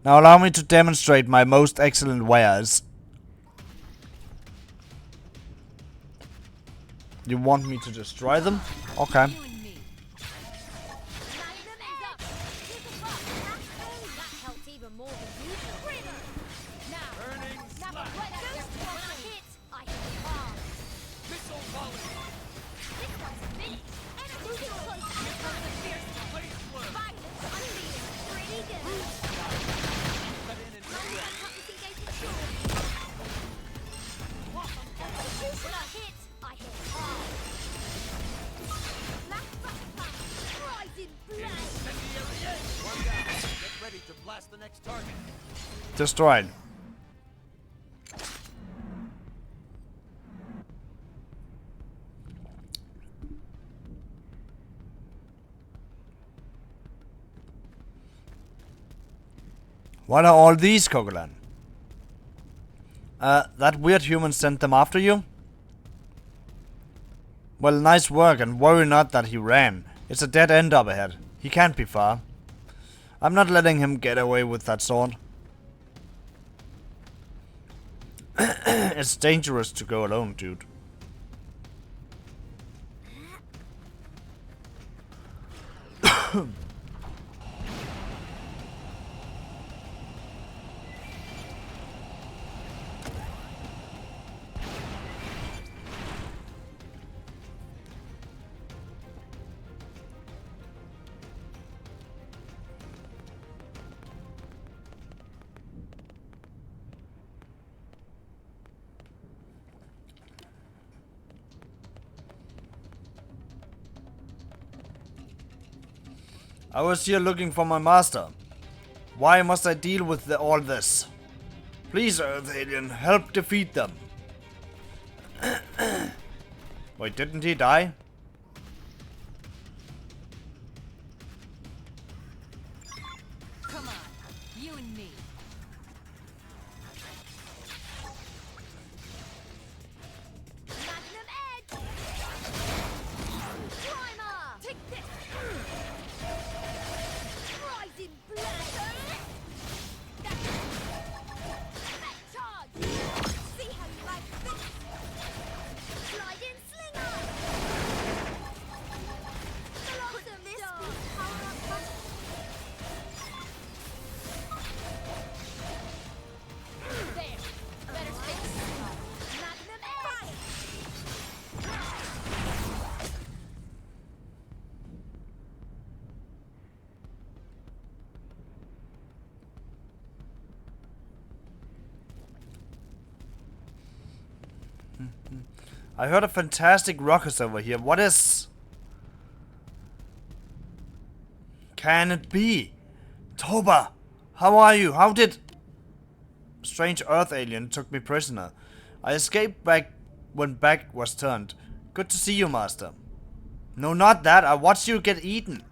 Now allow me to demonstrate my most excellent wares. You want me to destroy them? Okay. You and me. Magnum up. Keep it up. That helped even more than usual. Now. Burning Now slap. what When I hit, I hit hard. Missile volley. This one's finished. And I'm moving close. Here comes the fierce Blade flip. Violence unleashed. Pretty good. Cut in and Only direct. one compass engagement short. When I hit, I hit hard. Black Butterfly. Rising blade. Incendiary edge. One down. Get ready to blast the next target. Destroyed. What are all these, Kogolan? That weird human sent them after you? Well, nice work, and worry not that he ran. It's a dead end up ahead. He can't be far. I'm not letting him get away with that sword. It's dangerous to go alone, dude. I was here looking for my master. Why must I deal with all this? Please, Earth Alien, help defeat them. Wait, didn't he die? Come on. You and me. Magnum edge. Primer. Take this. Rising blade. Back charge. See how you like this. Sliding slinger. I heard a fantastic ruckus over here. What is... Can it be? Toba! How are you? How did... Strange Earth alien took me prisoner. I escaped back when back was turned. Good to see you, Master. No, not that. I watched you get eaten.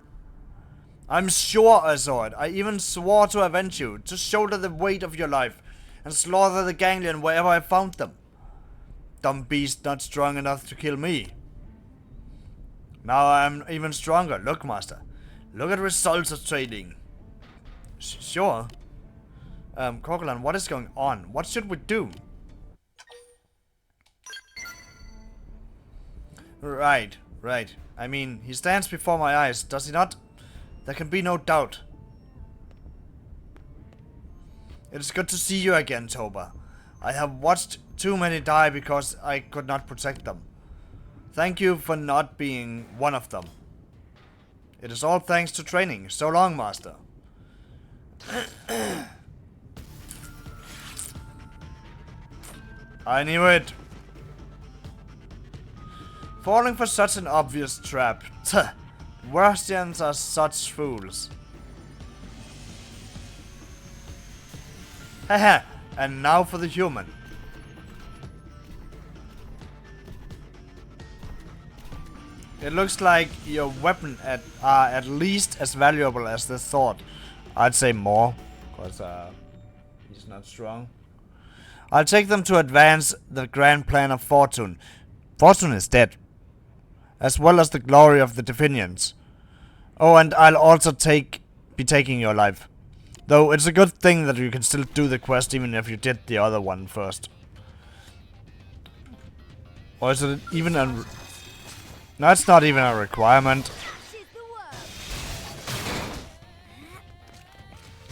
I'm sure I saw it. I even swore to avenge you, to shoulder the weight of your life, and slaughter the ganglion wherever I found them. Dumb beast not strong enough to kill me. Now I'm even stronger. Look, Master. Look at results of trading. Sure. Corcoran, what is going on? What should we do? Right. I mean, he stands before my eyes, does he not? There can be no doubt. It is good to see you again, Toba. I have watched too many die because I could not protect them. Thank you for not being one of them. It is all thanks to training. So long, Master. I knew it. Falling for such an obvious trap. Tuh. Worstians are such fools. Haha. And now for the human. It looks like your weapon are at least as valuable as the thought. I'd say more, because he's not strong. I'll take them to advance the grand plan of Fortune. Fortune is dead. As well as the glory of the Definians. Oh, and I'll also be taking your life. Though it's a good thing that you can still do the quest even if you did the other one first. Or is it even a... No, it's not even a requirement. She's the worm.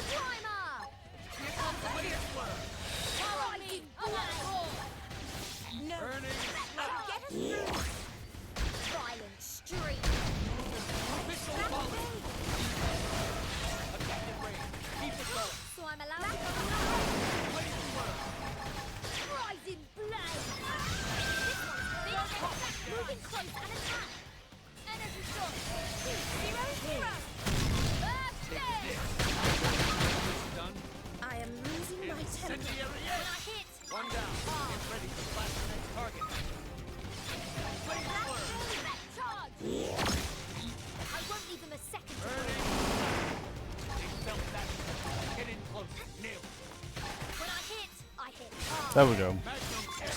Climb up. Here comes the fierce worm. Follow me. No. Get us through. Violent streak. Official quality. Effective range. Keep it going. So I'm allowed to go along. Blazing worm. Rising blade. This one's big. Moving close and attack. Energy shot. 2-0-0. Birthday. Done. I am losing my temper. Incendiary When I edge. hit, One down. Get ready to blast the next target. Blazing worm. charge. I won't leave them a second to Burning. They felt that. Get in close. Nail it. When I hit hard. There we go. Magnum edge.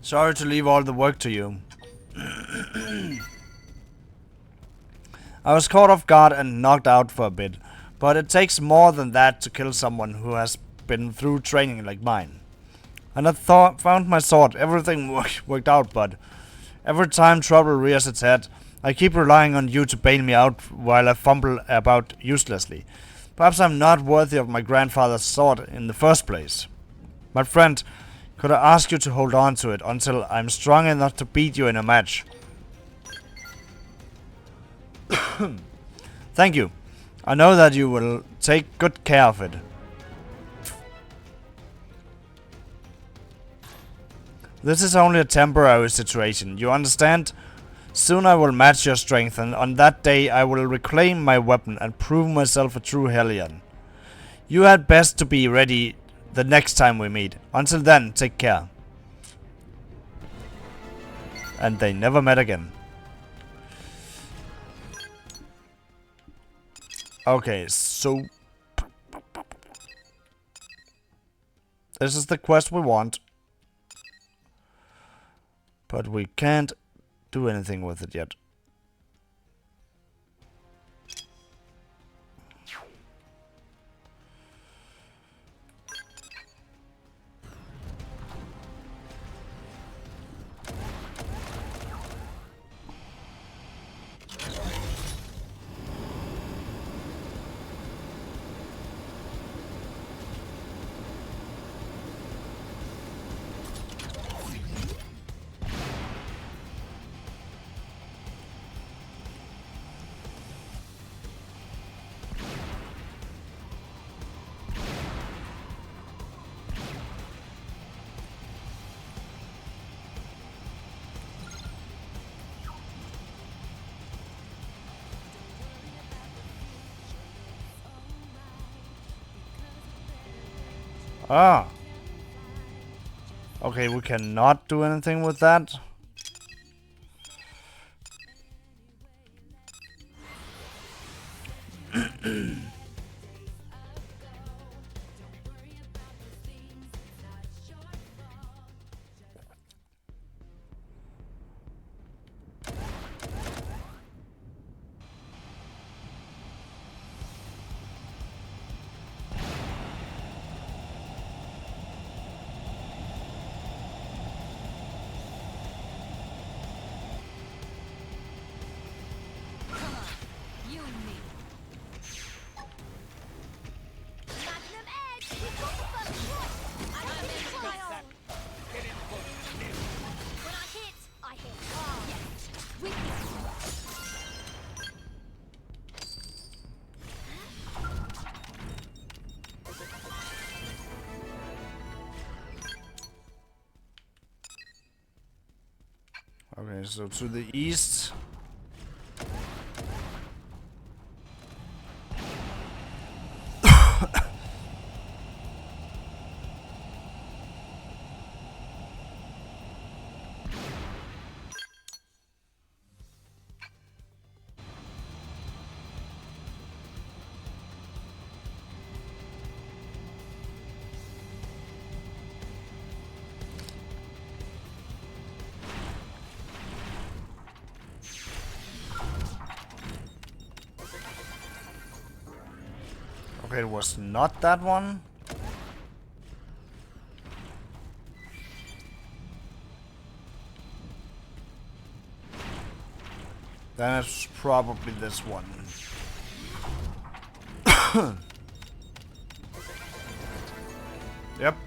Sorry to leave all the work to you. I was caught off guard and knocked out for a bit, but it takes more than that to kill someone who has been through training like mine. And I found my sword, everything worked out, but every time trouble rears its head, I keep relying on you to bail me out while I fumble about uselessly. Perhaps I'm not worthy of my grandfather's sword in the first place. My friend, could I ask you to hold on to it until I'm strong enough to beat you in a match? Thank you. I know that you will take good care of it. This is only a temporary situation, you understand? Soon I will match your strength, and on that day I will reclaim my weapon and prove myself a true Hellion. You had best to be ready the next time we meet. Until then, take care. And they never met again. Okay, so... this is the quest we want. But we can't do anything with it yet. Ah. Okay, we cannot do anything with that. You and me. Magnum Edge! We've got the first one! I'm in the trial! Get in close. When I hit hard. Yes. Weakness. Okay, so to the east. Okay, it was not that one. Then it's probably this one. Yep.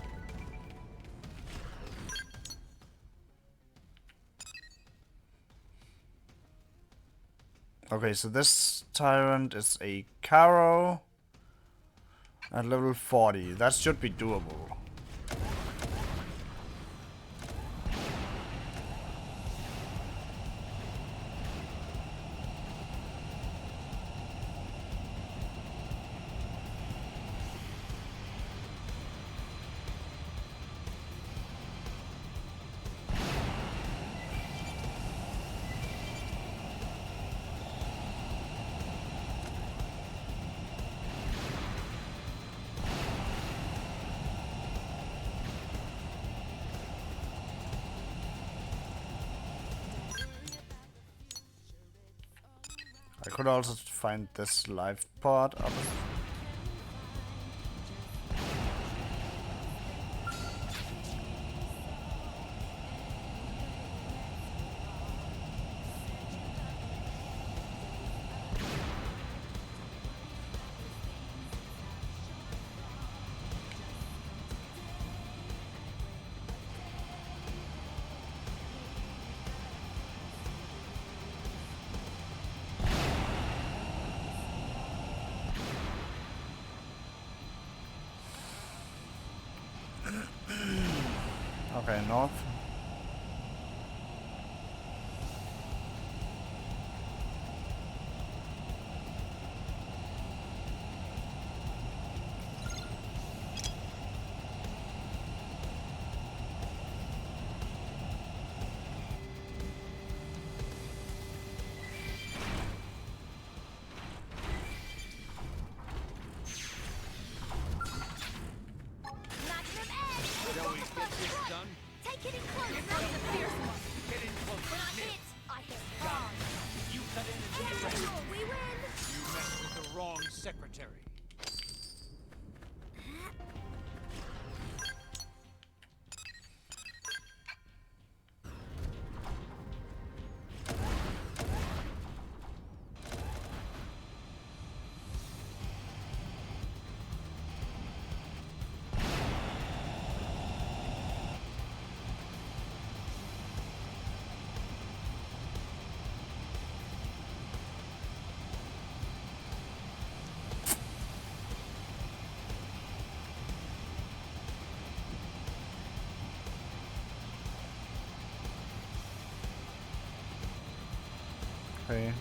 Okay, so this tyrant is a Caro at level 40. That should be doable. I could also find this life pod up. Okay, north. Magnum Edge! We've Shall got we the get first this one! done? Take it in close! That's the fierce one. Get in close. When I hit hard. You cut in and do Get the rest. in, we win! You messed with the wrong secretary. Okay.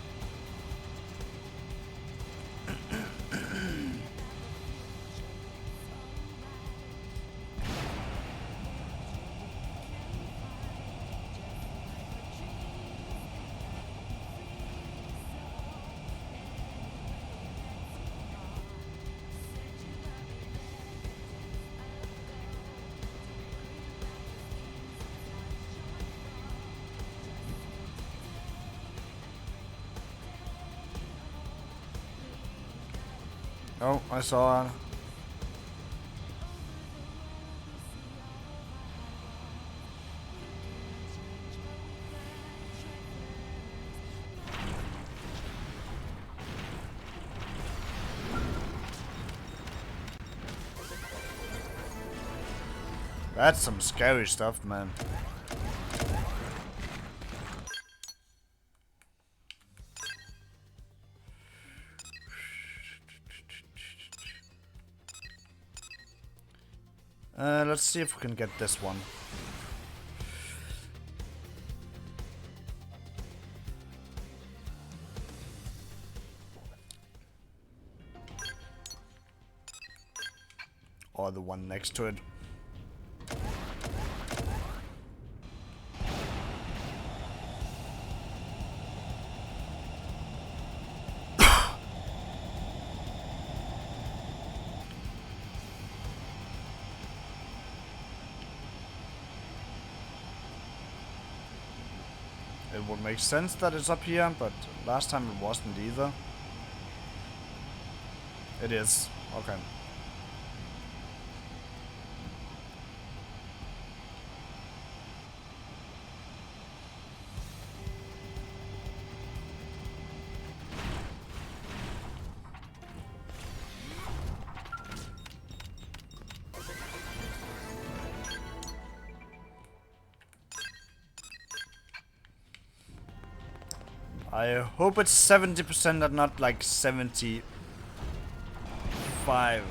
Oh, I saw her. That's some scary stuff, man. Let's see if we can get this one. Or the one next to it. It would make sense that it's up here, but last time it wasn't either. It is. Okay. I hope it's 70% and not like 75.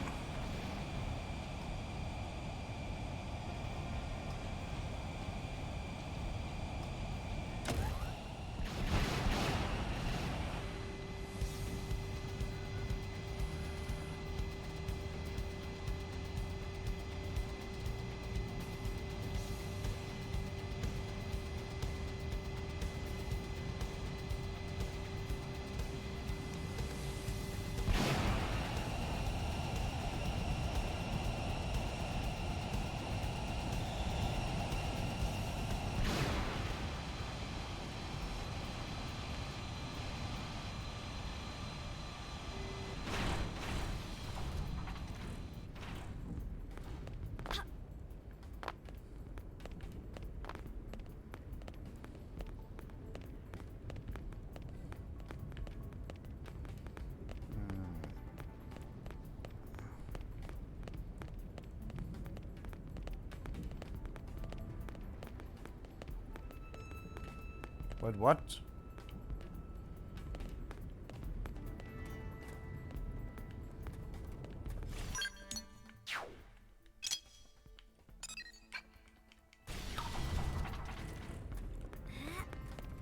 Wait, what?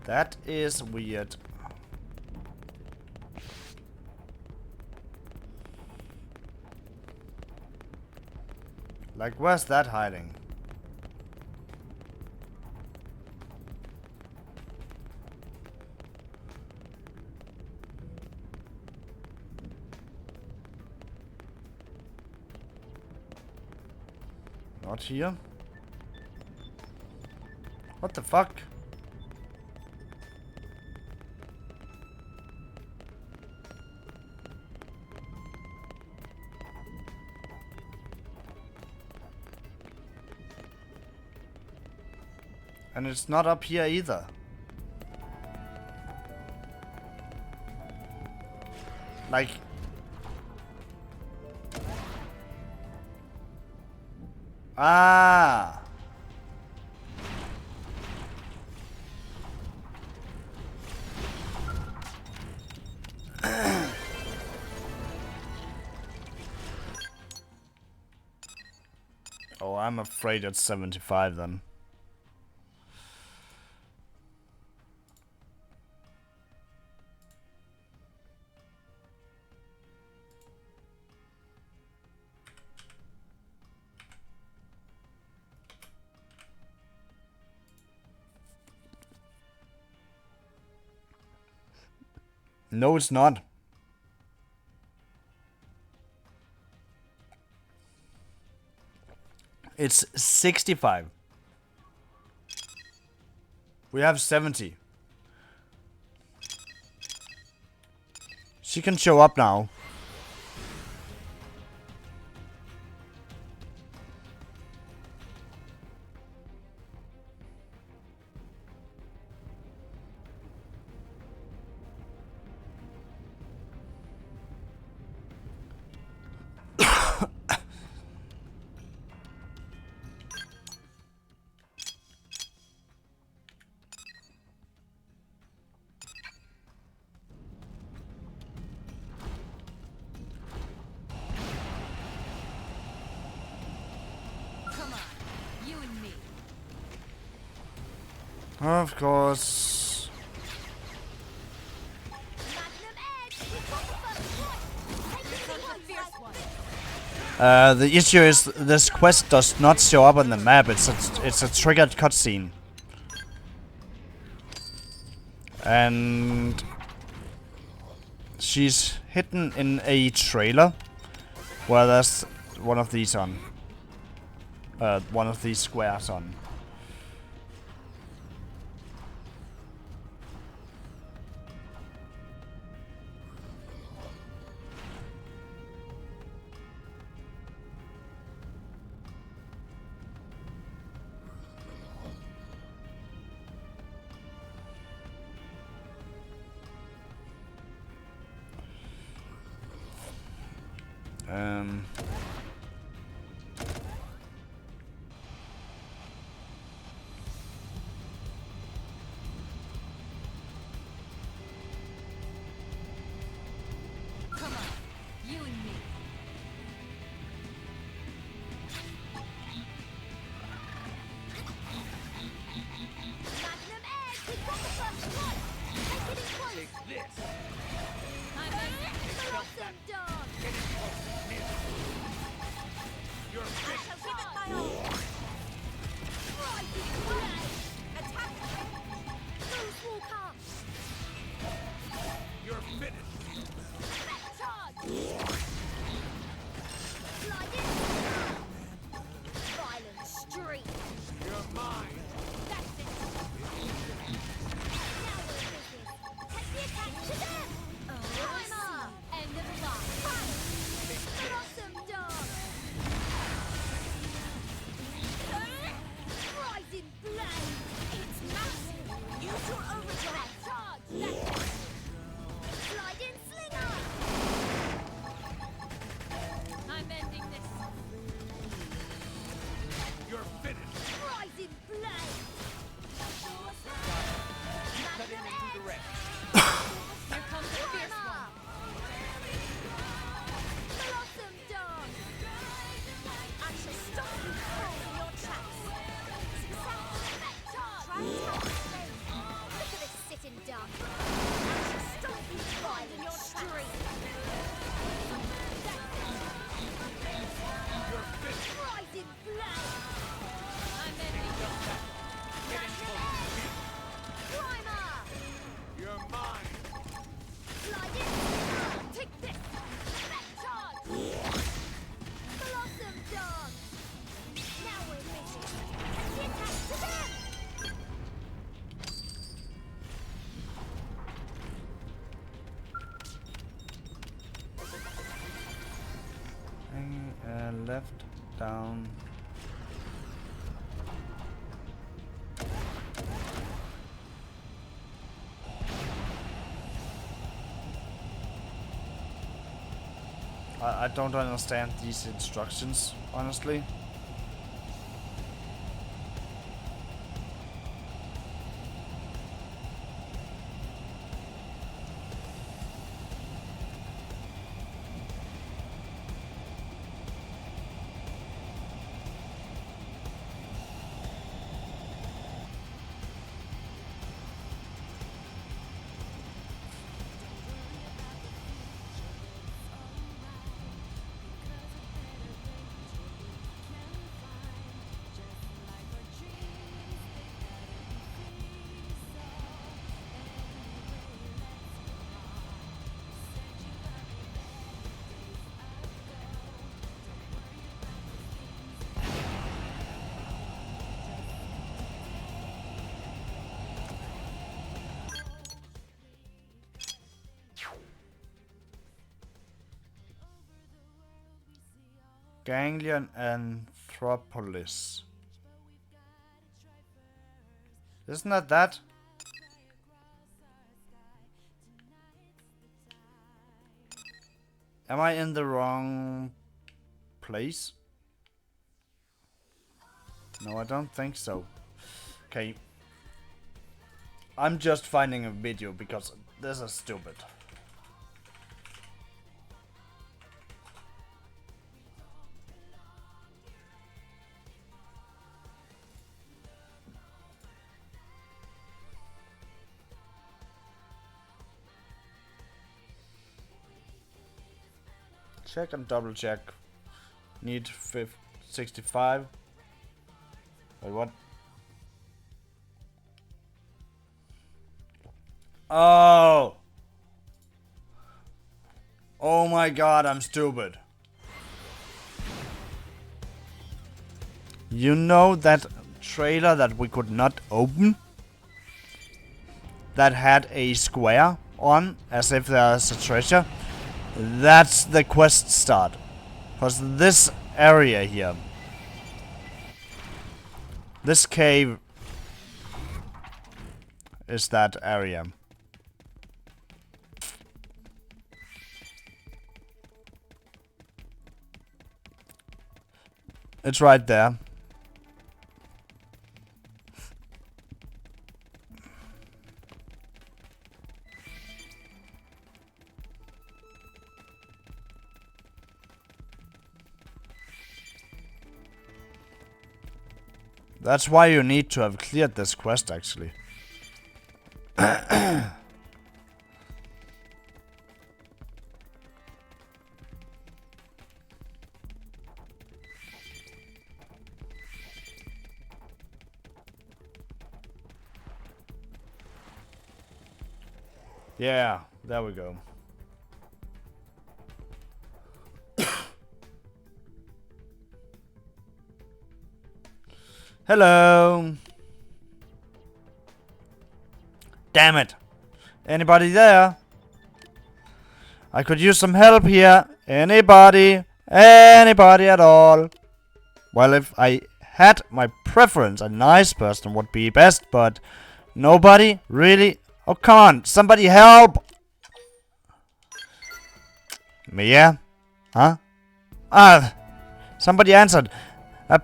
That is weird. Like, where's that hiding? Not here. What the fuck? And it's not up here either. Like... Ah! Oh, I'm afraid it's 75 then. No, it's not. It's 65. We have 70. She can show up now. Of course. Magnum Edge! We've got the first one! Take it to one, Fierce one. The issue is this quest does not show up on the map. It's a triggered cutscene. And she's hidden in a trailer where there's one of these on. One of these squares on. Come on, you and me. Magnum Edge! We've got the first one! Take it in close! Take this. I'm in. Blossom Dawn! You're I finished. shall give it my all! Rising Blade! Attack! Goose Walker! You're finished. Back charge! Slide in! Violent Streak! You're mine. That's it! Now we're in business! Take the attack to them! Primer! End of the line. Blossom Dawn! Rising Blade! It's massive! Use your overdrive! Charge! That's it! Slide in Slinger! I'm ending this. You're finished. Rising Blade! Cut in and do the rest. Here comes the fierce one. Blossom Dawn! I shall stop you cold in your tracks! Success! Charge! Try and tap the space! Look at this sitting duck! I shall stop you cold in your tracks! You're finished. Rising Blade! I'm ending this. Get in close. Primer! You're mine. Slide in! Take this! Back charge! Blossom Dawn! Now we're busy! Take the attack to them! Left, down. I don't understand these instructions, honestly. Ganglion Anthropolis. Isn't that? Am I in the wrong place? No, I don't think so. Okay. I'm just finding a video because this is stupid. check and double check. Need 65. Wait, what? Oh! Oh my god, I'm stupid. You know that trailer that we could not open? That had a square on, as if there's a treasure? That's the quest start. Because this area here, this cave, is that area. It's right there. That's why you need to have cleared this quest, actually. Yeah, there we go. Hello. Damn it. Anybody there? I could use some help here. Anybody? Anybody at all? Well, if I had my preference, a nice person would be best, but nobody? Really? Oh, come on. Somebody help! Mia? Huh? Ah! Somebody answered.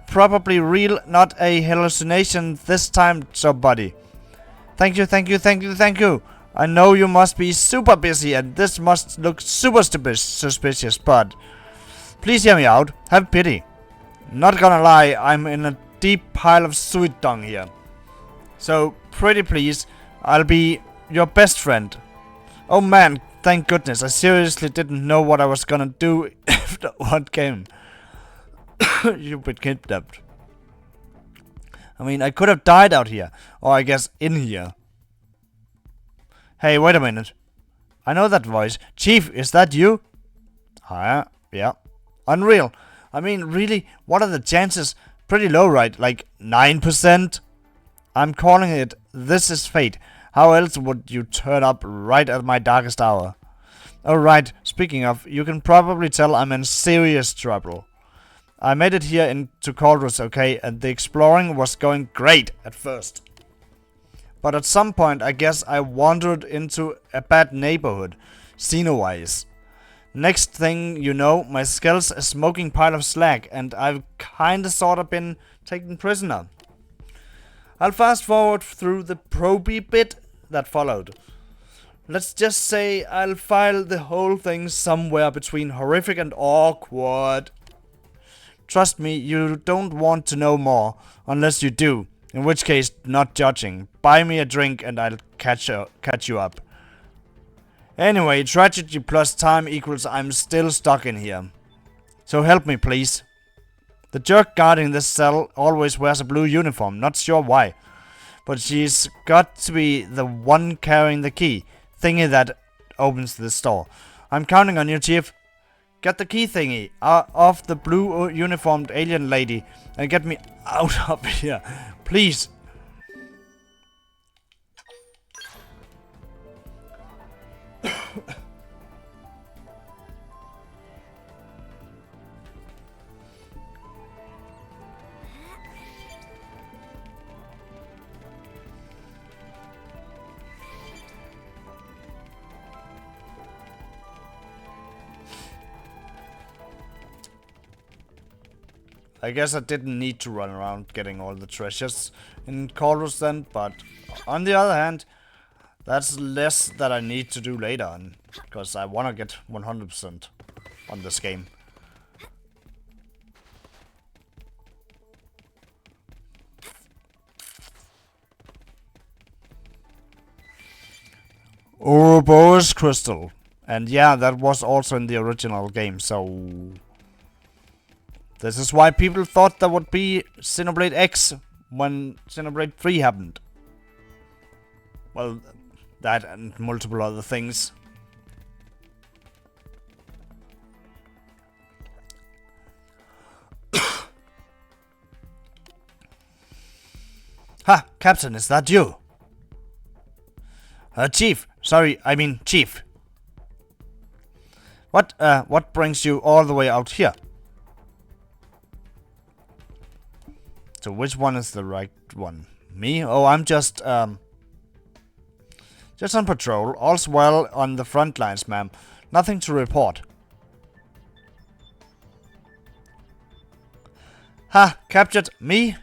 Probably real, not a hallucination this time, somebody. Thank you, thank you, thank you, thank you. I know you must be super busy and this must look super suspicious, but please hear me out. Have pity. Not gonna lie, I'm in a deep pile of sweet dung here. So, pretty please, I'll be your best friend. Oh man, thank goodness. I seriously didn't know what I was gonna do if what came. You've been kidnapped. I mean, I could have died out here. Or I guess in here. Hey, wait a minute. I know that voice. Chief, is that you? Yeah. Unreal. I mean, really, what are the chances? Pretty low, right? Like 9%? I'm calling it This is Fate. How else would you turn up right at my darkest hour? Alright, speaking of, you can probably tell I'm in serious trouble. I made it here into Chronicles, okay, and the exploring was going great at first. But at some point, I guess I wandered into a bad neighborhood, Xenoblade. Next thing you know, my skull's a smoking pile of slag, and I've kinda sorta been taken prisoner. I'll fast forward through the probey bit that followed. Let's just say I'll file the whole thing somewhere between horrific and awkward. Trust me, you don't want to know more, unless you do. In which case, not judging. Buy me a drink and I'll catch you up. Anyway, tragedy plus time equals I'm still stuck in here. So help me, please. The jerk guarding this cell always wears a blue uniform, not sure why. But she's got to be the one carrying the key, thingy that opens this door. I'm counting on you, Chief. Get the key thingy off the blue uniformed alien lady and get me out of here, please. I guess I didn't need to run around getting all the treasures in Chronicles then, but on the other hand, that's less that I need to do later on, because I want to get 100% on this game. Ouroboros crystal. And yeah, that was also in the original game, so... This is why people thought there would be Xenoblade X when Xenoblade 3 happened. Well, that and multiple other things. Ha! Captain, is that you? Chief. Sorry, I mean Chief. What brings you all the way out here? So which one is the right one? Me? Oh, I'm just on patrol. All's well on the front lines, ma'am. Nothing to report. Ha! Captured me?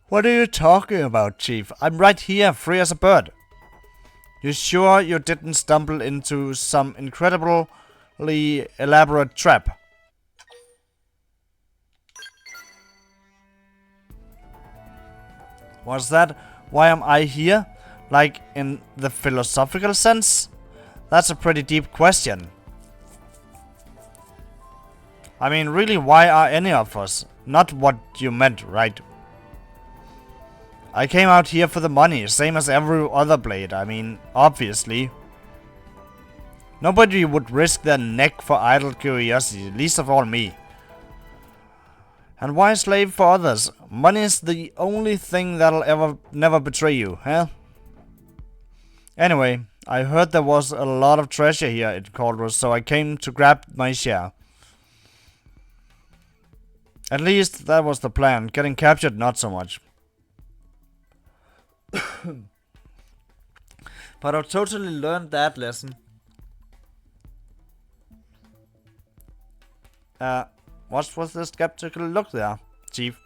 What are you talking about, Chief? I'm right here, free as a bird. You sure you didn't stumble into some incredibly elaborate trap? Was that why am I here? Like in the philosophical sense? That's a pretty deep question. I mean, really, why are any of us? Not what you meant, right? I came out here for the money, same as every other blade. I mean, obviously. Nobody would risk their neck for idle curiosity, least of all me. And why slave for others? Money is the only thing that'll never betray you, huh? Anyway, I heard there was a lot of treasure here in Chronicles, so I came to grab my share. At least that was the plan. Getting captured, not so much. But I totally learned that lesson. What was the skeptical look there, Chief?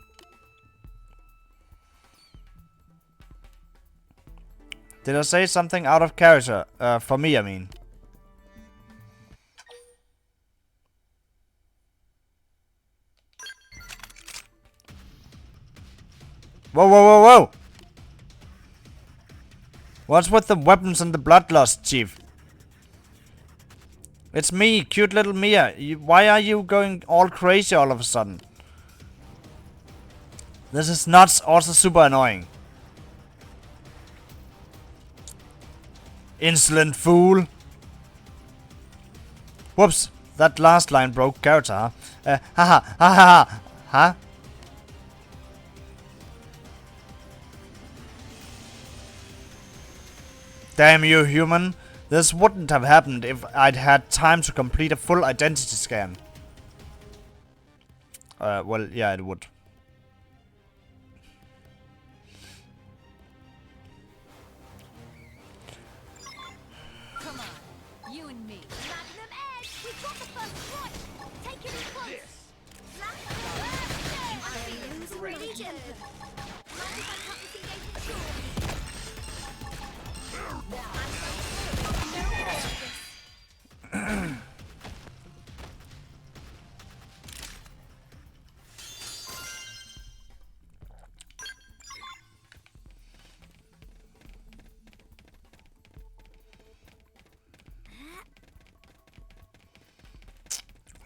Did I say something out of character? For me, I mean. Whoa, whoa, whoa, whoa! What's with the weapons and the bloodlust, Chief? It's me, cute little Mia. Why are you going all crazy all of a sudden? This is nuts, also super annoying. Insolent fool. Whoops, that last line broke character, huh? Haha, ha ha, huh? Damn you, human. This wouldn't have happened if I'd had time to complete a full identity scan. Well, yeah, it would. Come on, you and me. Magnum Edge! We've got the first one! Take it in close! Legion! Mind if I cut this engagement short?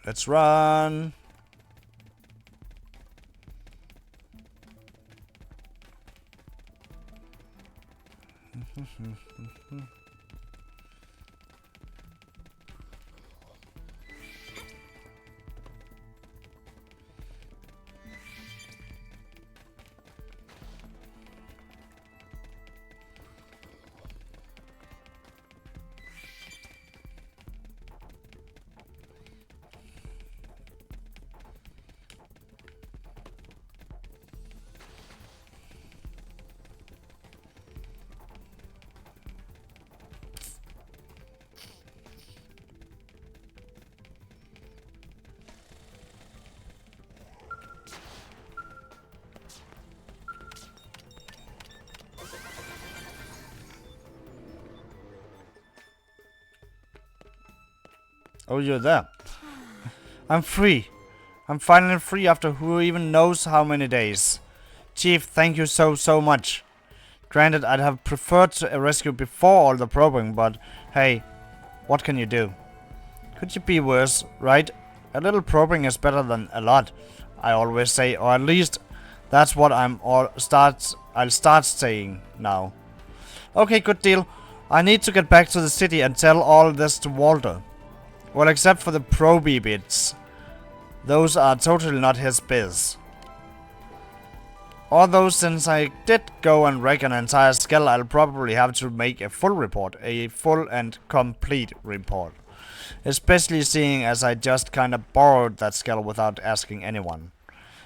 Let's run. Oh, you're there. I'm free. I'm finally free after who even knows how many days. Chief, thank you so much. Granted, I'd have preferred to rescue before all the probing, but hey, what can you do? Could you be worse, right? A little probing is better than a lot, I always say, or at least that's what I'll start saying now. Okay, good deal. I need to get back to the city and tell all this to Walter. Well, except for the proby bits. Those are totally not his biz. Although, since I did go and wreck an entire skull, I'll probably have to make a full report. A full and complete report. Especially seeing as I just kinda borrowed that skull without asking anyone.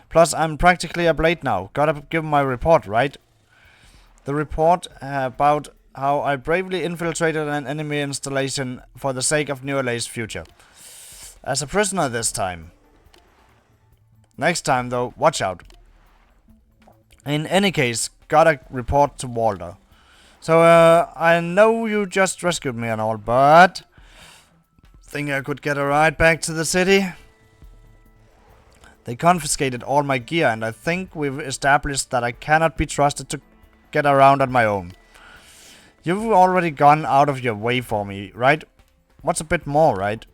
Plus, I'm practically a blade now. Gotta give my report, right? The report about how I bravely infiltrated an enemy installation for the sake of New LA's future. As a prisoner this time. Next time though, watch out. In any case, gotta report to Walter. So, I know you just rescued me and all, but... think I could get a ride back to the city? They confiscated all my gear and I think we've established that I cannot be trusted to get around on my own. You've already gone out of your way for me, right? What's a bit more, right?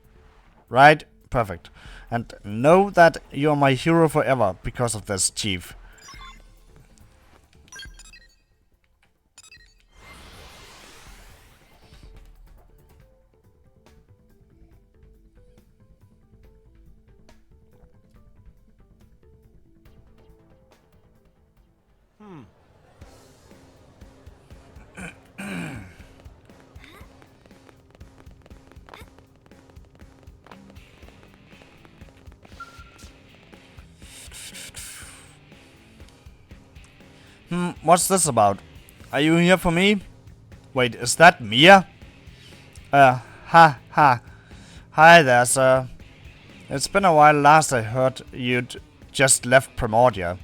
Right? Perfect. And know that you're my hero forever because of this, Chief. What's this about? Are you here for me? Wait, is that Mia? Ha. Hi there, sir. It's been a while last I heard you'd just left Primordia.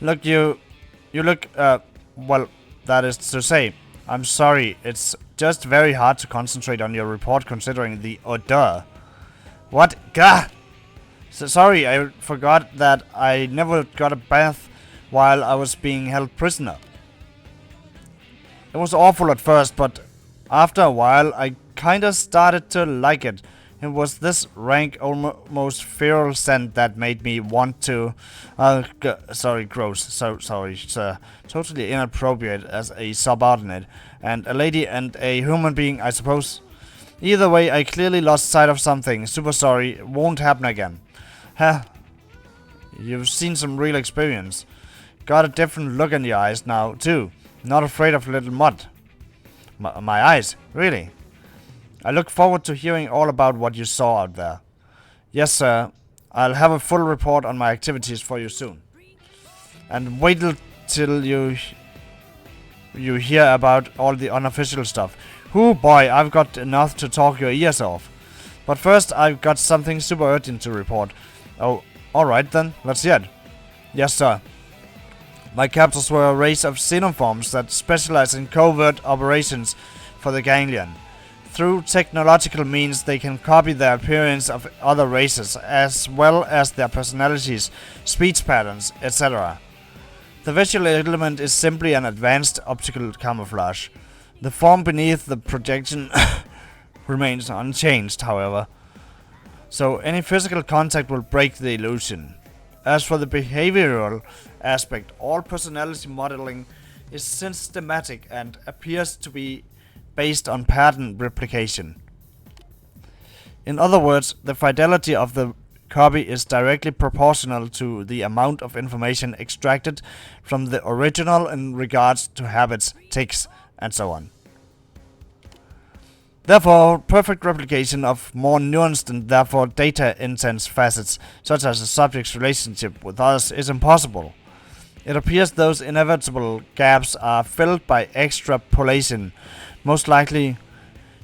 Look, you look, well, that is to say, I'm sorry, it's just very hard to concentrate on your report considering the odor. What? Gah! So sorry, I forgot that I never got a bath while I was being held prisoner. It was awful at first, but after a while I kinda started to like it. It was this rank, almost feral scent that made me want to... sorry, gross. So sorry, sir. Totally inappropriate as a subordinate. And a lady and a human being, I suppose. Either way, I clearly lost sight of something. Super sorry. Won't happen again. Huh. You've seen some real experience. Got a different look in your eyes now, too. Not afraid of little mud. My eyes? Really? I look forward to hearing all about what you saw out there. Yes, sir. I'll have a full report on my activities for you soon. And wait till you hear about all the unofficial stuff. Hoo boy, I've got enough to talk your ears off. But first, I've got something super urgent to report. Oh, alright then. Let's hear it. Yes, sir. My captors were a race of xenoforms that specialize in covert operations for the Ganglion. Through technological means, they can copy the appearance of other races, as well as their personalities, speech patterns, etc. The visual element is simply an advanced optical camouflage. The form beneath the projection remains unchanged, however. So any physical contact will break the illusion. As for the behavioral aspect, all personality modeling is systematic and appears to be based on pattern replication. In other words, the fidelity of the copy is directly proportional to the amount of information extracted from the original in regards to habits, tics, and so on. Therefore, perfect replication of more nuanced and therefore data-intense facets, such as a subject's relationship with others, is impossible. It appears those inevitable gaps are filled by extrapolation, most likely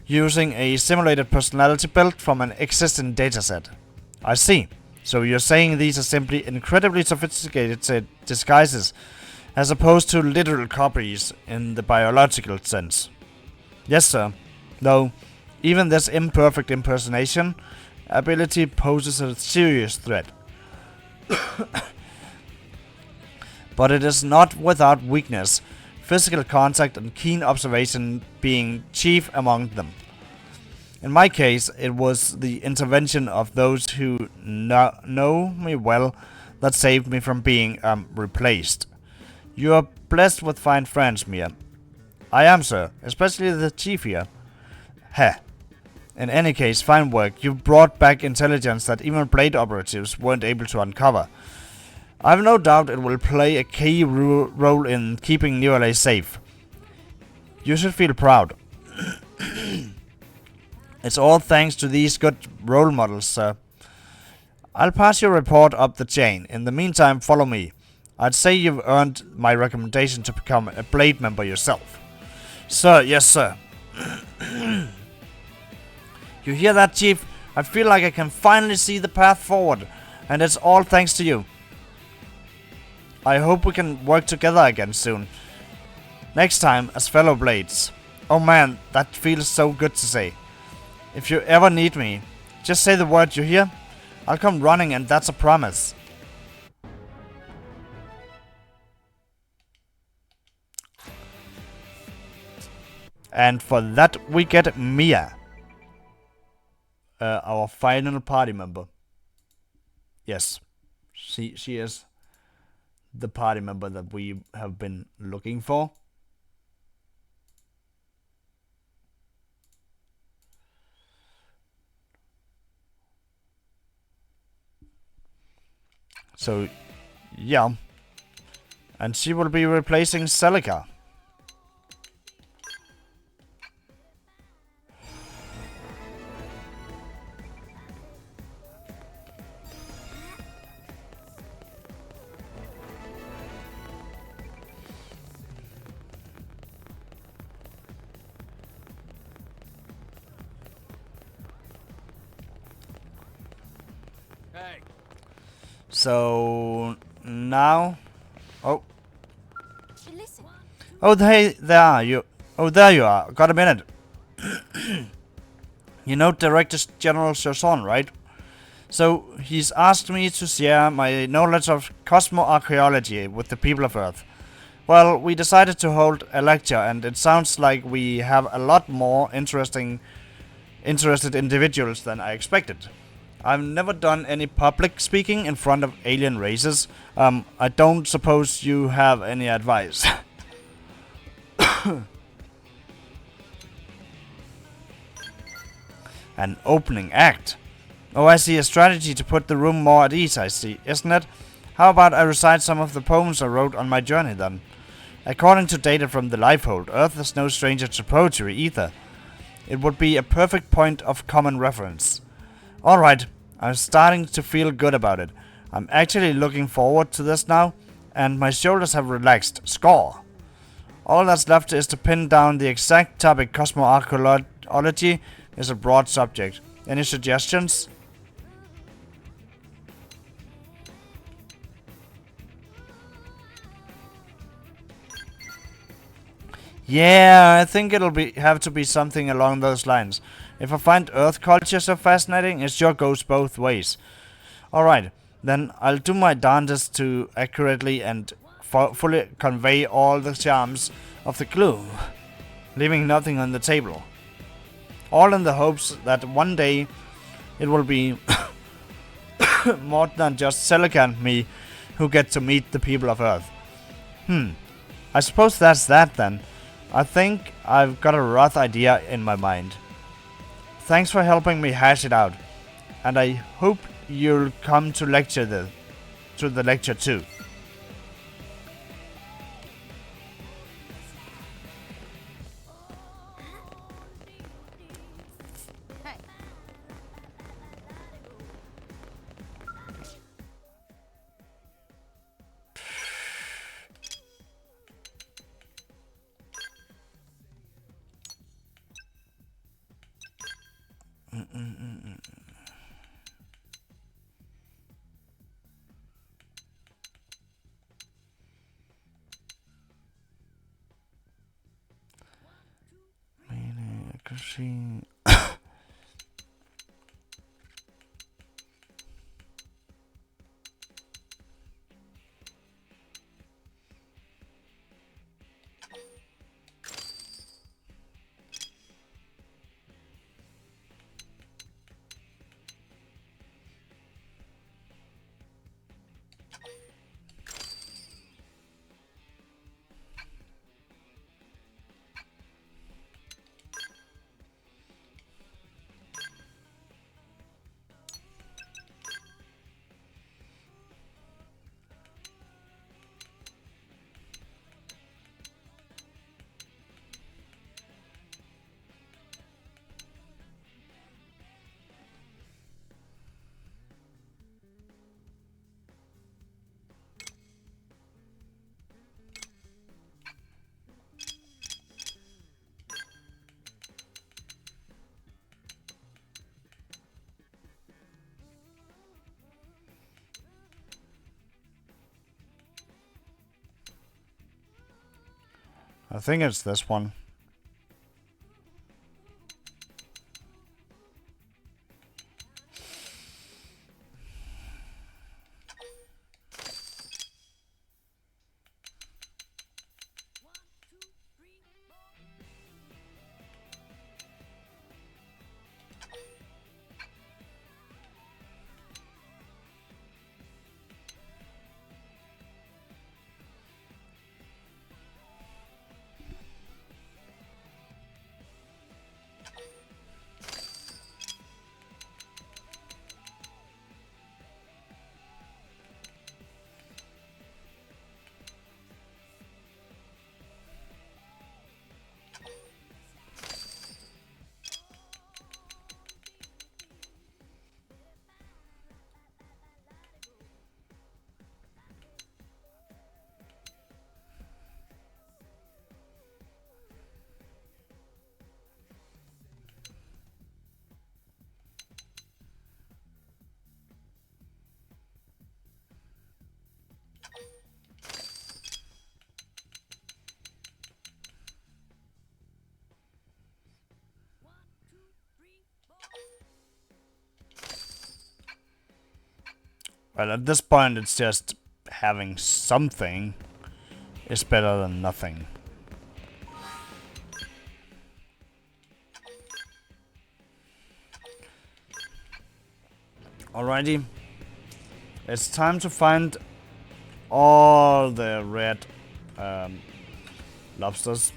using a simulated personality built from an existing dataset. I see. So you're saying these are simply incredibly sophisticated disguises, as opposed to literal copies in the biological sense. Yes, sir. Though, even this imperfect impersonation ability poses a serious threat. But it is not without weakness. physical contact and keen observation being chief among them. In my case, it was the intervention of those who know me well that saved me from being replaced. You are blessed with fine friends, Mia. I am, sir, especially the chief here. Heh. In any case, fine work. You brought back intelligence that even Blade operatives weren't able to uncover. I have no doubt it will play a key role in keeping New LA safe. You should feel proud. It's all thanks to these good role models, sir. I'll pass your report up the chain. In the meantime, follow me. I'd say you've earned my recommendation to become a Blade member yourself. Sir, yes, sir. You hear that, Chief? I feel like I can finally see the path forward, and it's all thanks to you. I hope we can work together again soon. Next time, as fellow Blades. Oh man, that feels so good to say. If you ever need me, just say the word, you hear? I'll come running, and that's a promise. And for that we get Mia. Our final party member. Yes, she is the party member that we have been looking for. So, yeah. And she will be replacing Celica. Hey, So now, oh, Listen, oh, hey, there are you. Oh, there you are. Got a minute. You know Director General Chazon, right? So he's asked me to share my knowledge of cosmoarchaeology with the people of Earth. Well, we decided to hold a lecture, and it sounds like we have a lot more interested individuals than I expected. I've never done any public speaking in front of alien races. I don't suppose you have any advice. An opening act. Oh, I see, a strategy to put the room more at ease, I see, isn't it? How about I recite some of the poems I wrote on my journey then? According to data from the Lifehold, Earth is no stranger to poetry either. It would be a perfect point of common reference. Alright, I'm starting to feel good about it. I'm actually looking forward to this now, and my shoulders have relaxed. Score! All that's left is to pin down the exact topic. Cosmoarchaeology is a broad subject. Any suggestions? Yeah, I think have to be something along those lines. If I find Earth culture so fascinating, it sure goes both ways. Alright, then I'll do my darndest to accurately and fully convey all the charms of the clue, leaving nothing on the table. All in the hopes that one day it will be more than just Celica and me who get to meet the people of Earth. I suppose that's that then. I think I've got a rough idea in my mind. Thanks for helping me hash it out, and I hope you'll come to the lecture too. hey, I think it's this one. Well, at this point, it's just having something is better than nothing. Alrighty. It's time to find all the red lobsters.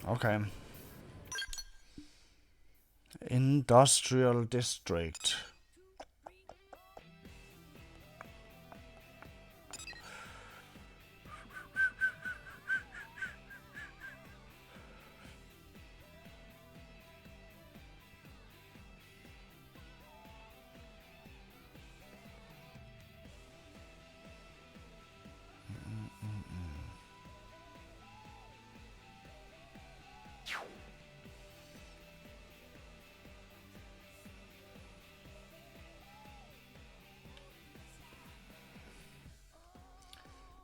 Okay. Industrial district.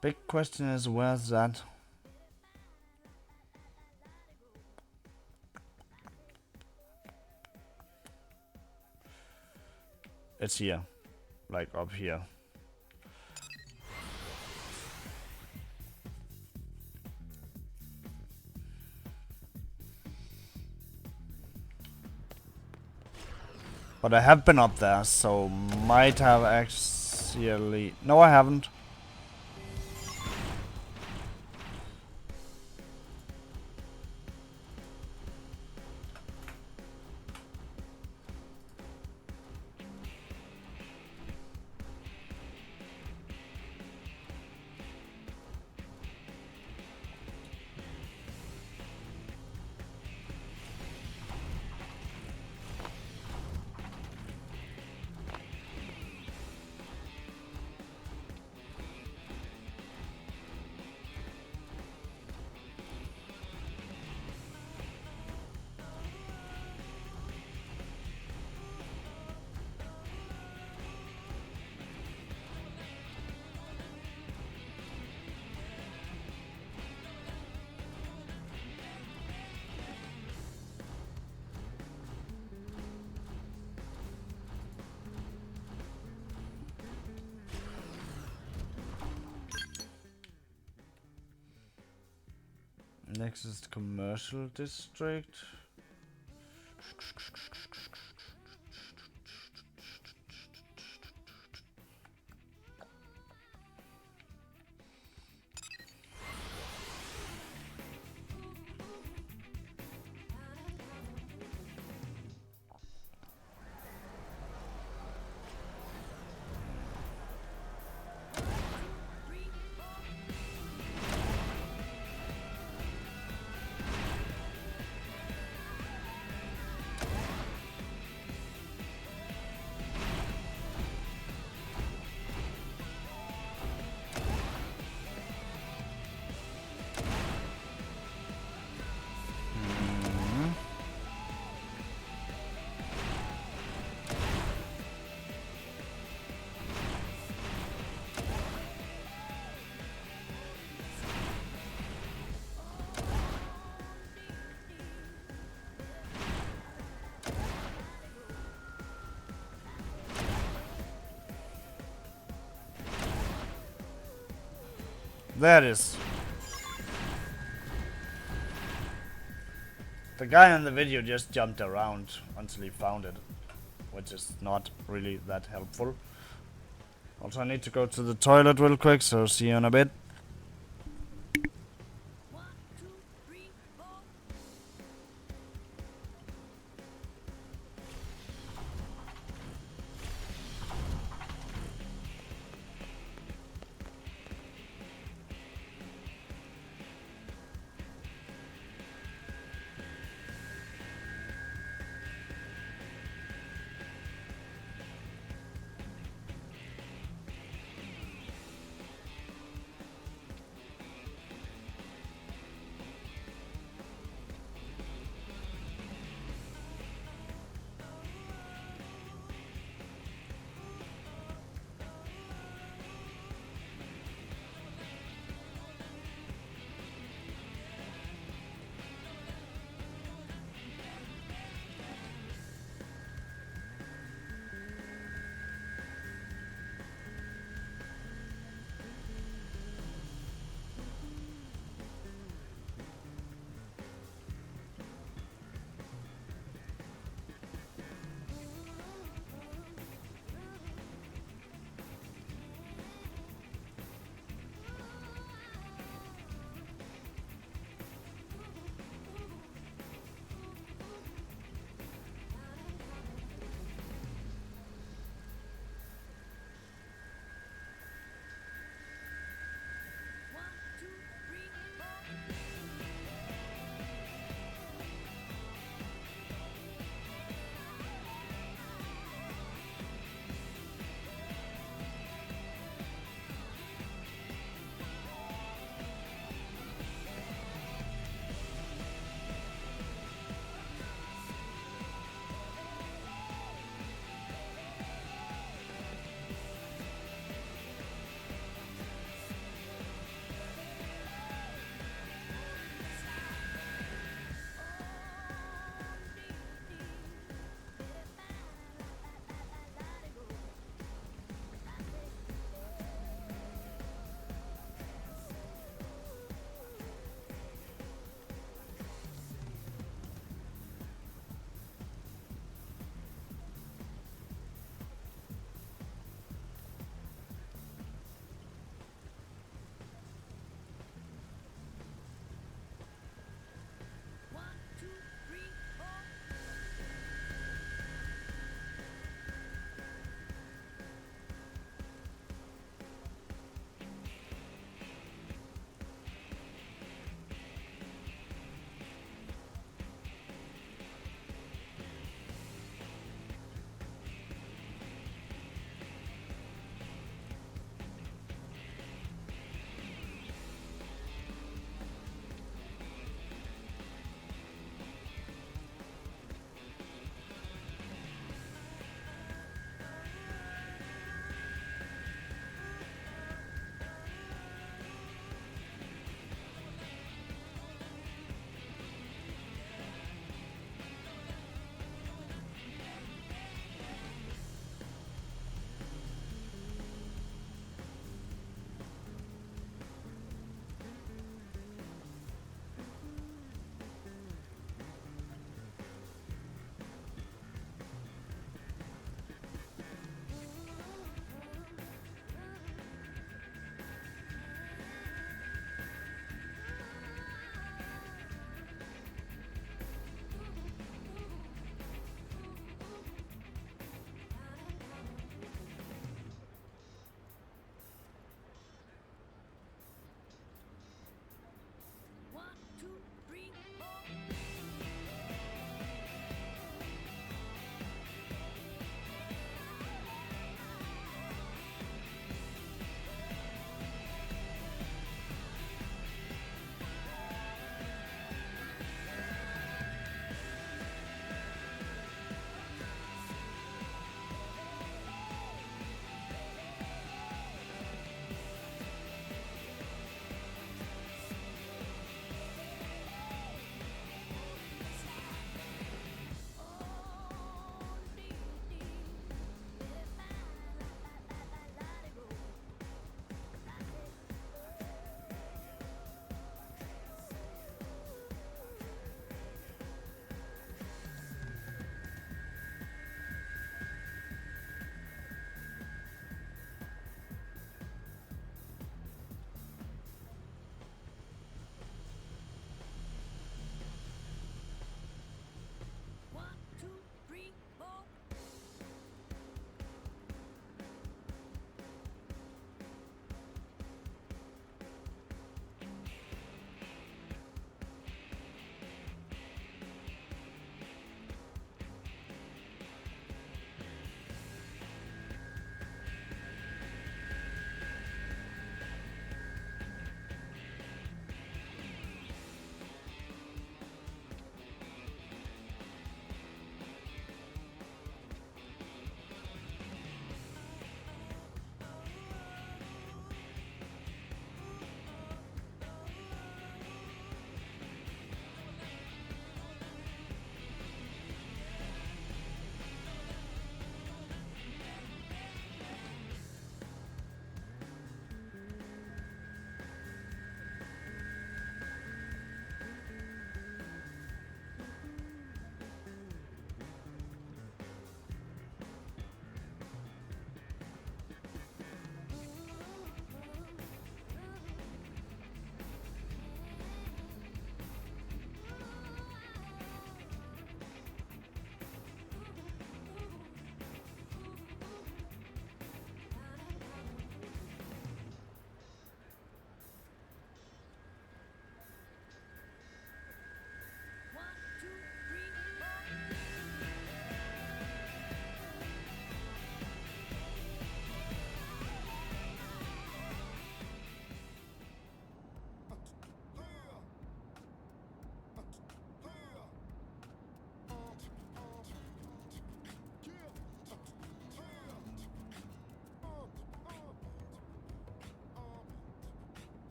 Big question is, where's that? It's here. Like up here. But I have been up there, so might have actually... No, I haven't. Next is the commercial district. There it is. The guy in the video just jumped around until he found it, which is not really that helpful. Also, I need to go to the toilet real quick, so see you in a bit.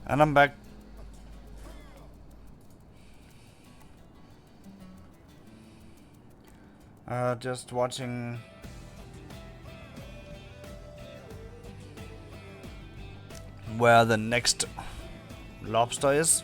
And I'm back. Just watching where the next lobster is.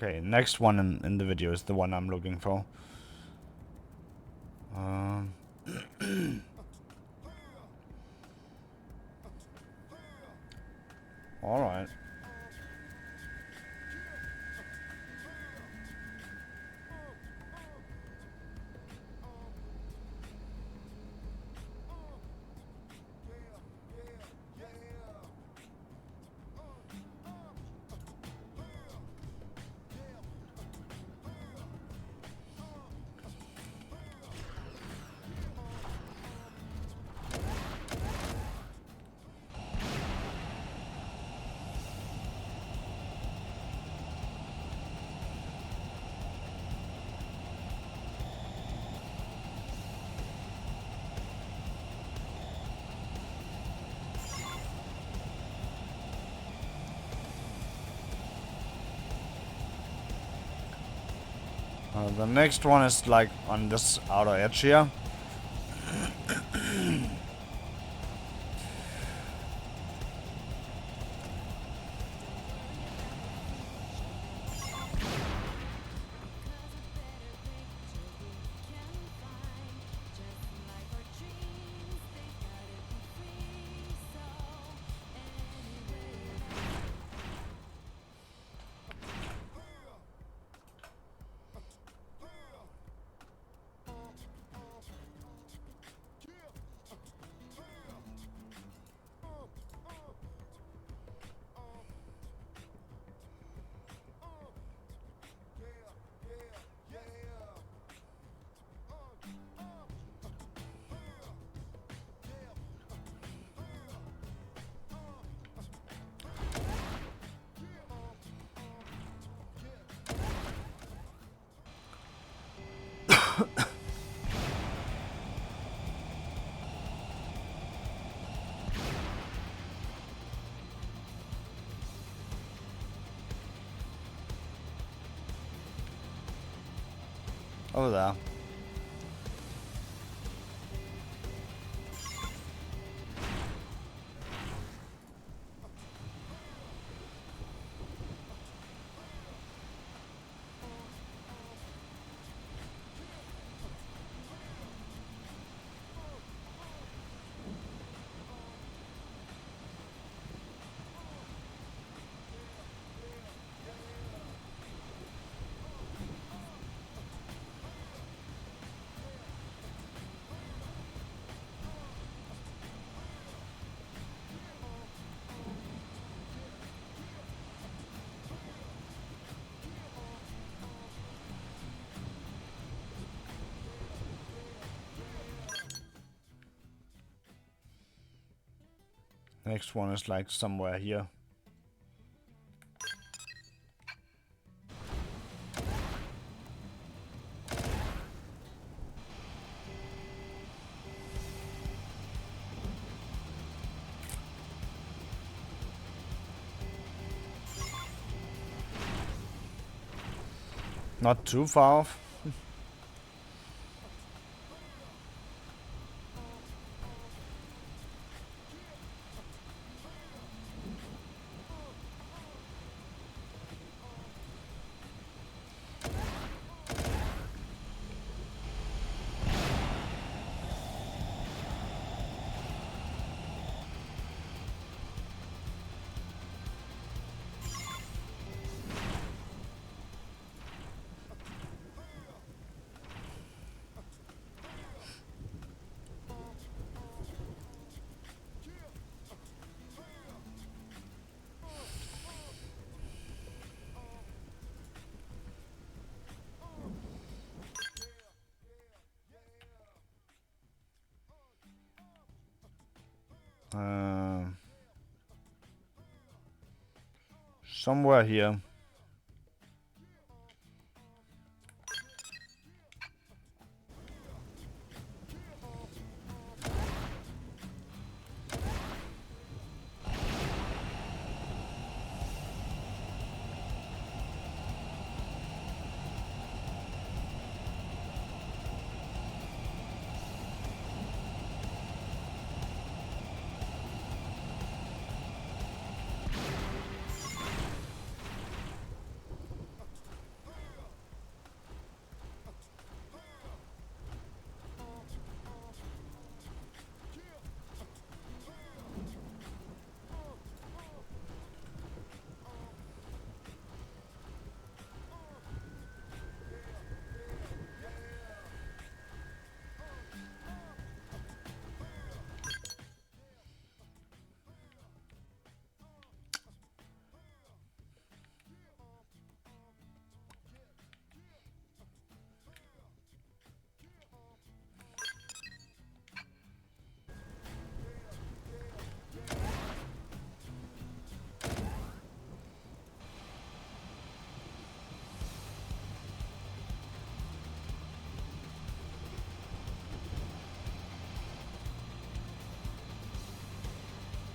Okay, next one in the video is the one I'm looking for. Alright. The next one is like on this outer edge here. Over there. Next one is like somewhere here. Not too far off. Somewhere here.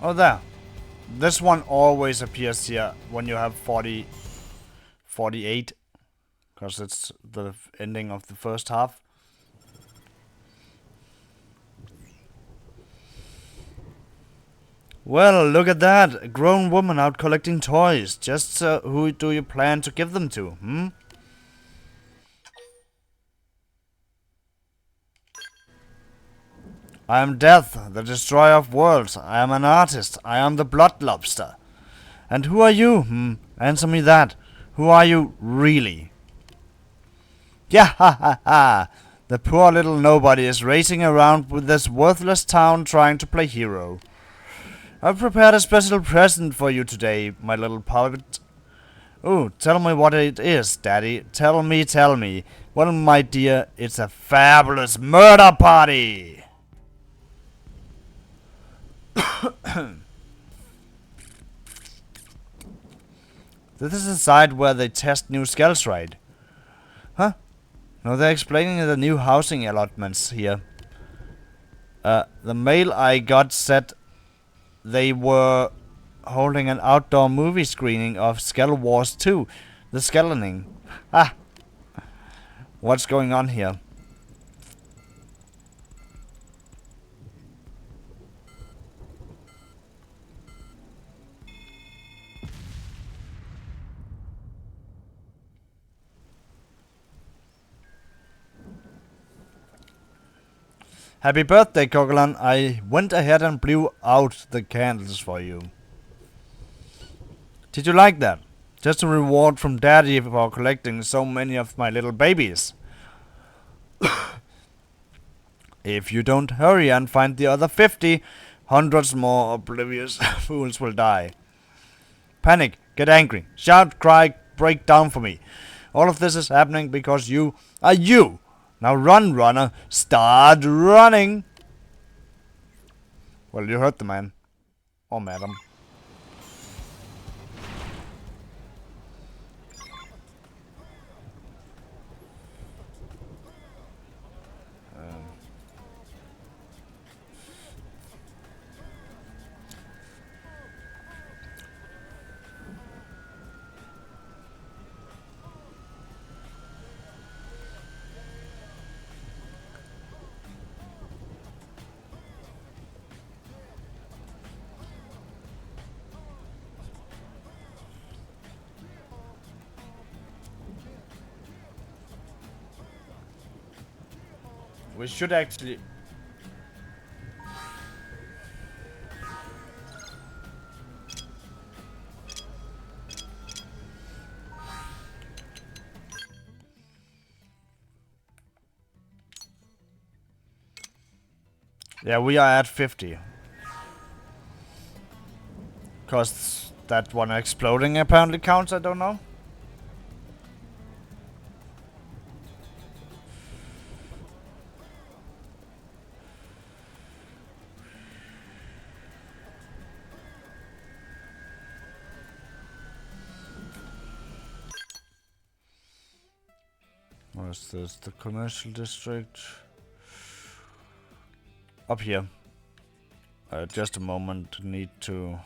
Oh, there. This one always appears here when you have 48. Because it's the ending of the first half. Well, look at that. A grown woman out collecting toys. Just who do you plan to give them to, hmm? I am Death, the destroyer of worlds. I am an artist. I am the blood lobster. And who are you? Answer me that. Who are you, really? Yeah, ha ha ha. The poor little nobody is racing around with this worthless town trying to play hero. I've prepared a special present for you today, my little puppet. Oh, tell me what it is, Daddy. Tell me, tell me. Well, my dear, it's a fabulous murder party! This is the site where they test new skills, right? Huh? No, they're explaining the new housing allotments here. The mail I got said they were holding an outdoor movie screening of Skell Wars 2, The Skelening. Ah! What's going on here? Happy birthday, Coquelin. I went ahead and blew out the candles for you. Did you like that? Just a reward from Daddy for collecting so many of my little babies. If you don't hurry and find the other 50, hundreds more oblivious fools will die. Panic, get angry, shout, cry, break down for me. All of this is happening because you are you. Now run, runner. Start running. Well, you heard the man. Or madam. We should actually... Yeah, we are at 50. Cause that one exploding apparently counts, I don't know. Where's this? The commercial district? Up here. Just a moment. Need to...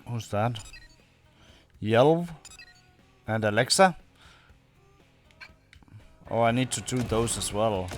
Who's that? Yelv and Alexa? Oh, I need to do those as well.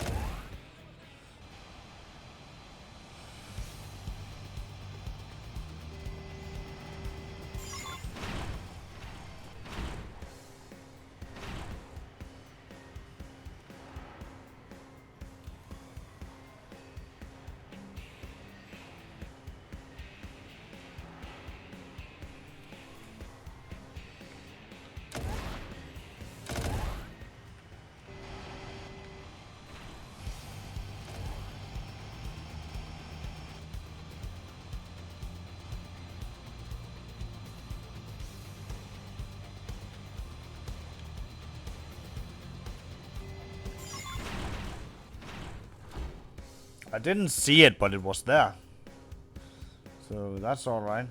I didn't see it, but it was there. So that's alright.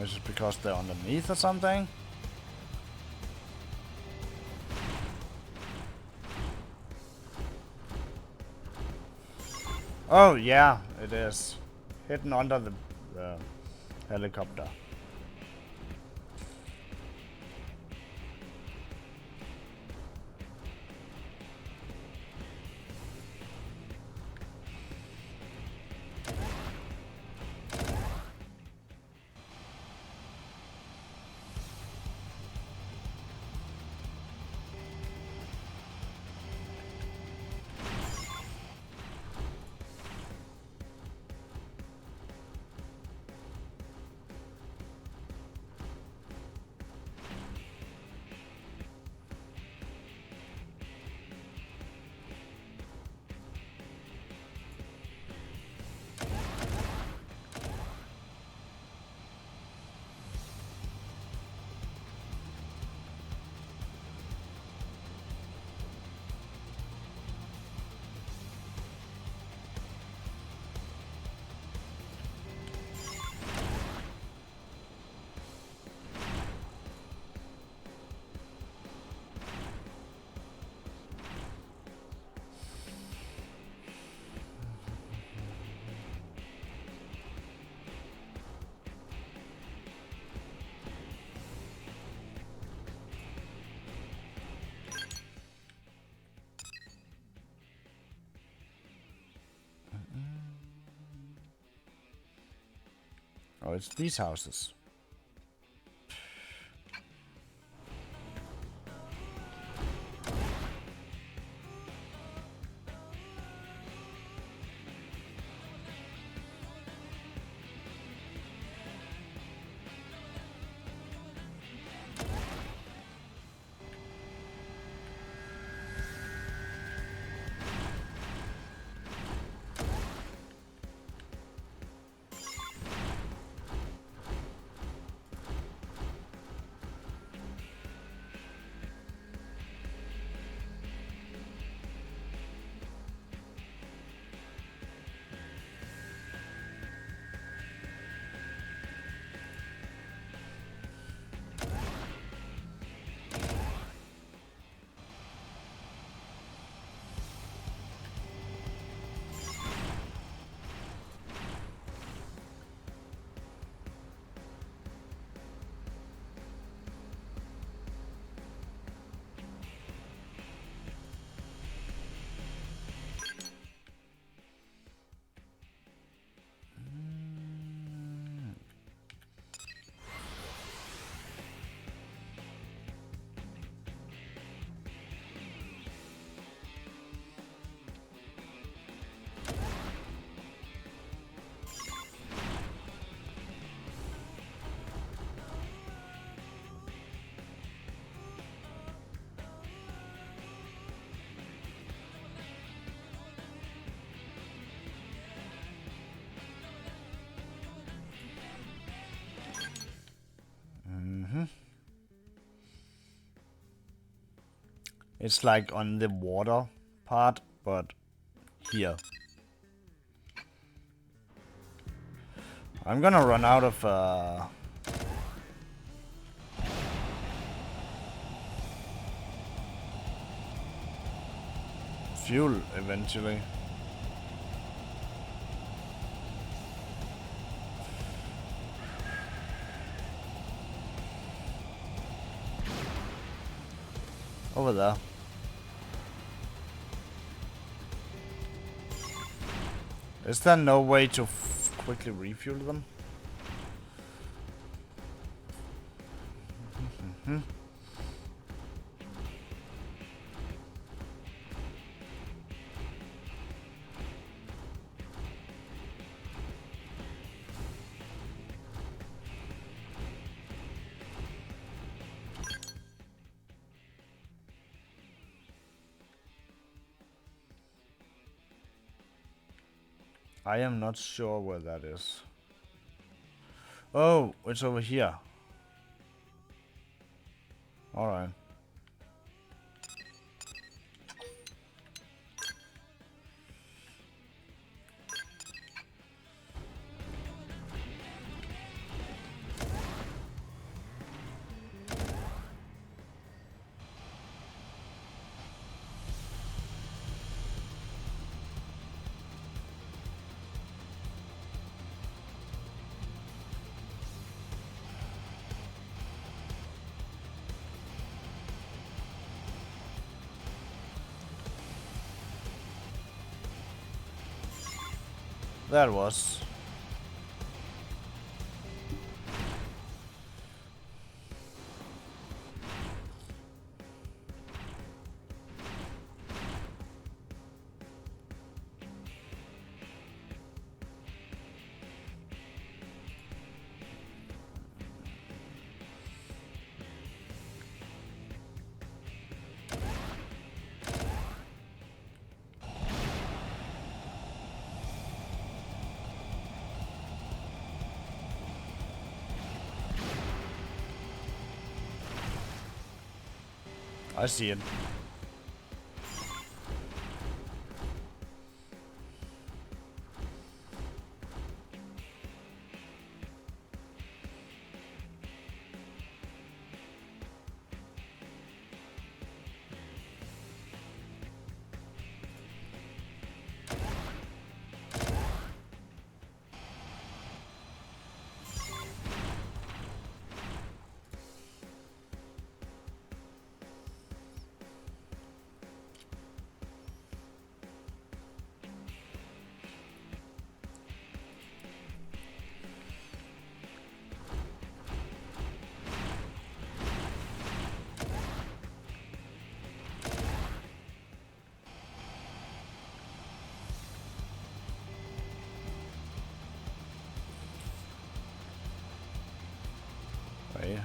Is it because they're underneath or something? Oh yeah, it is. Hidden under the helicopter. Oh, it's these houses. It's like on the water part, but here. I'm gonna run out of fuel eventually. Over there. Is there no way to quickly refuel them? I am not sure where that is. Oh, it's over here. Alright. That was. I see it. way.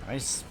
Nice.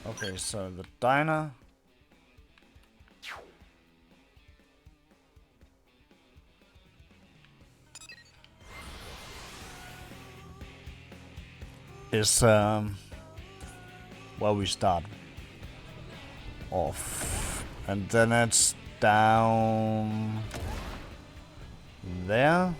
Okay, so the diner. Is where we start off. And then it's down there.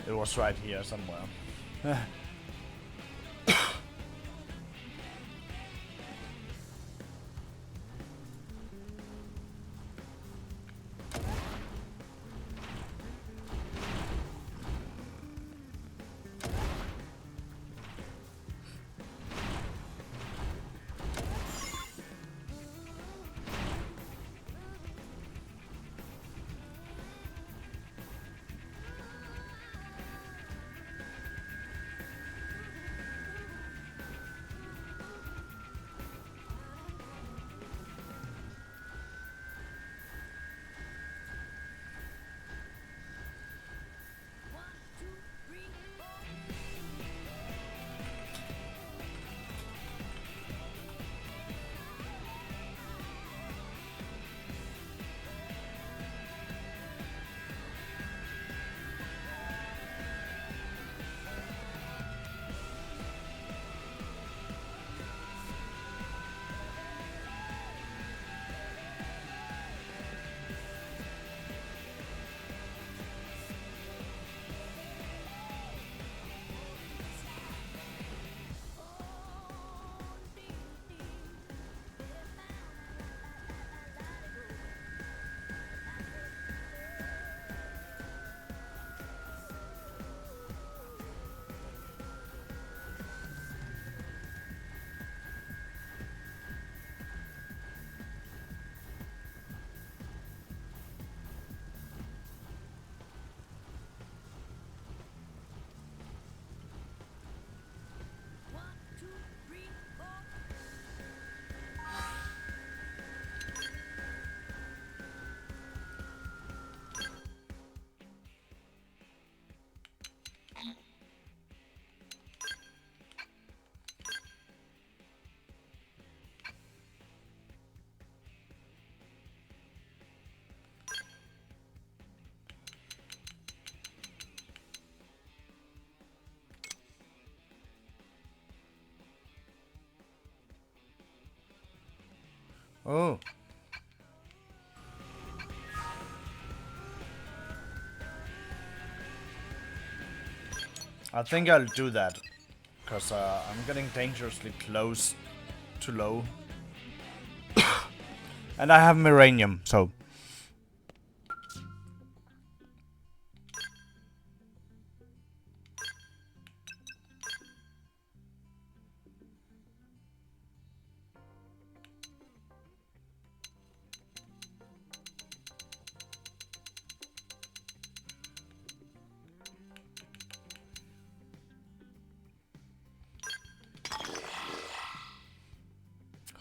It was right here somewhere. Oh. I think I'll do that. Because I'm getting dangerously close to low. And I have Miranium, so...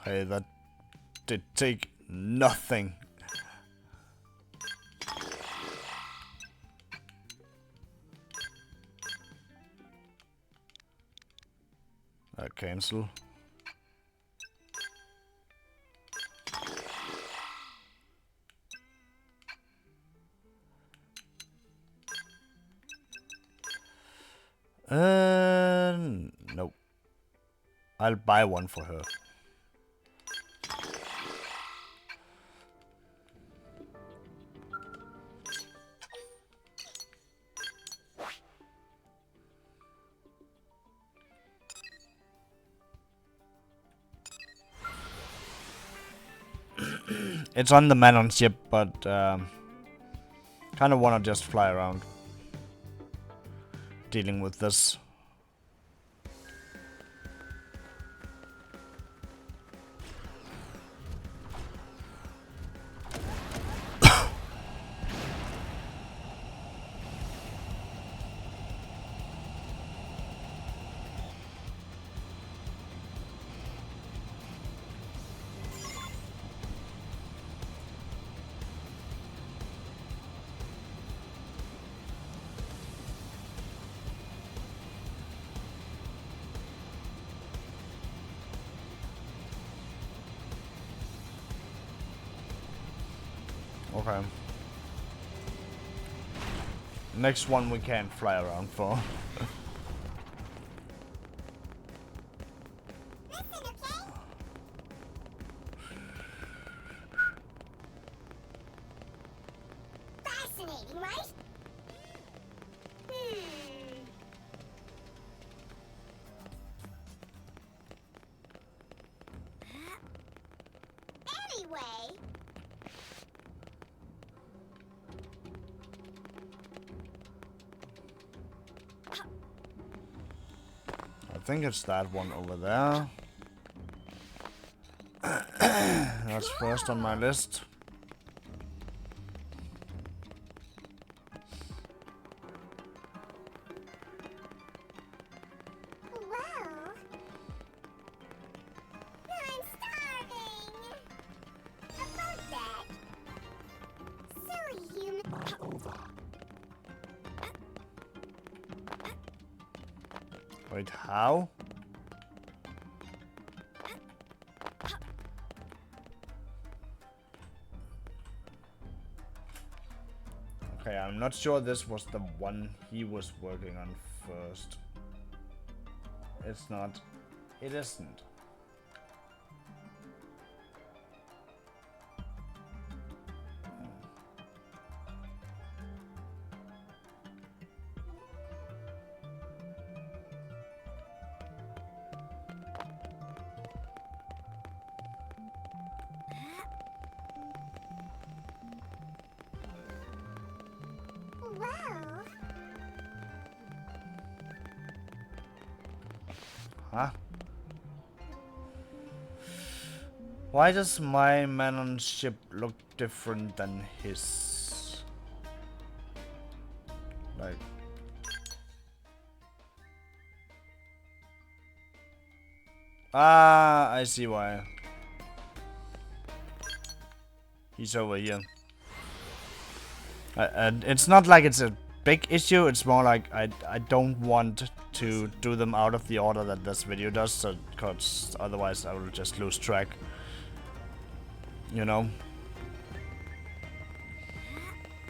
Okay, that did take nothing. Cancel. Nope. I'll buy one for her. It's on the Manon ship, but kind of want to just fly around dealing with this. Okay. Next one we can't fly around for. Fascinating, right? Anyway. I think it's that one over there. That's first on my list. Well, I'm starving. About that. Silly human. Wait, how? Okay, I'm not sure this was the one he was working on first. It's not. It isn't. Well, Huh? Why does my Manon ship look different than his? Like... Ah, I see why. He's over here. And it's not like it's a big issue, it's more like I don't want to do them out of the order that this video does, so, cause otherwise I will just lose track. You know?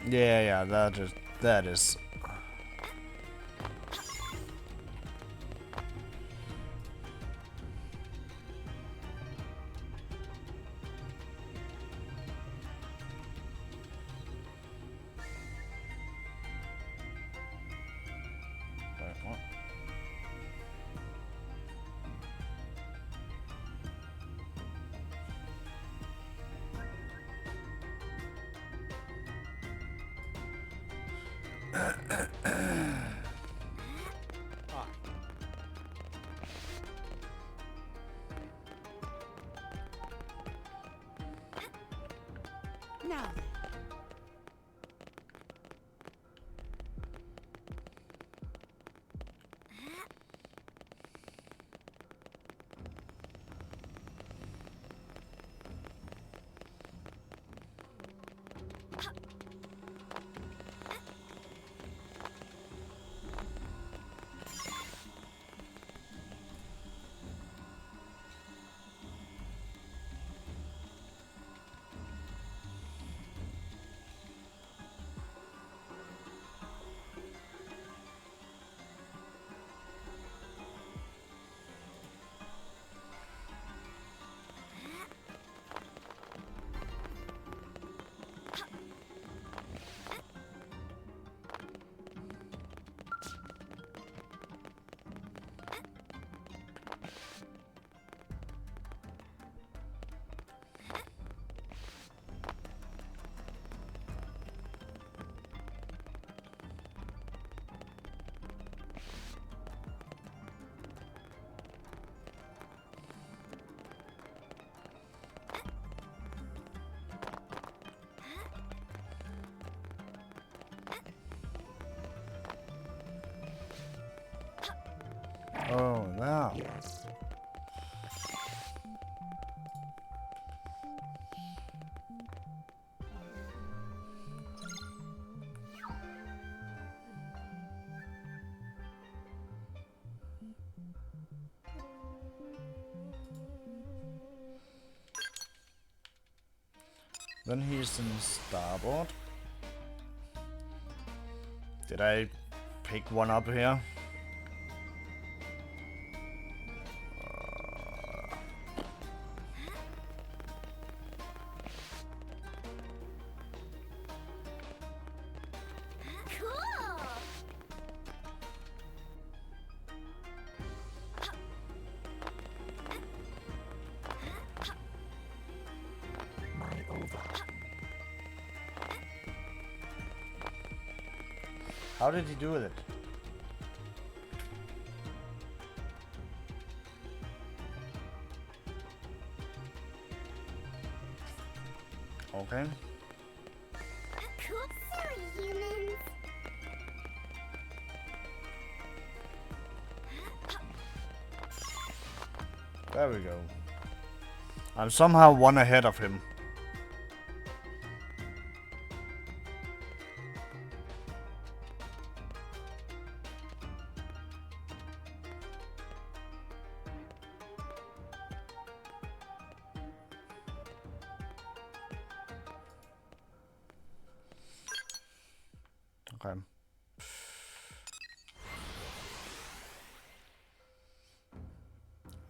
Yeah, that is. Wait, what? Now then. Oh, there. Then he's in starboard. Did I pick one up here? Cool! How did he do with it? Okay. Cool. Sorry, humans. There we go. I'm somehow one ahead of him. Okay.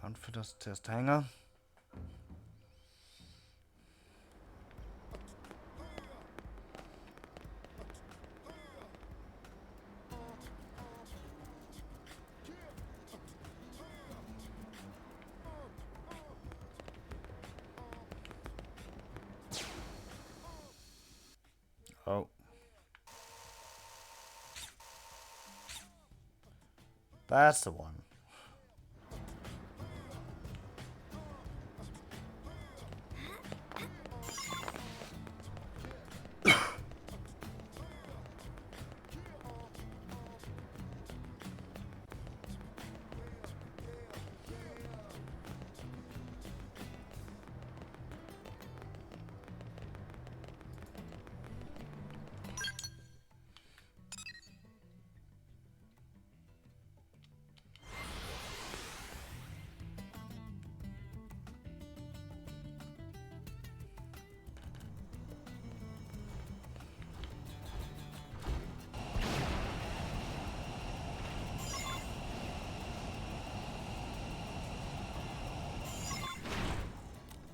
Outfitters test hanger. Oh. That's the one.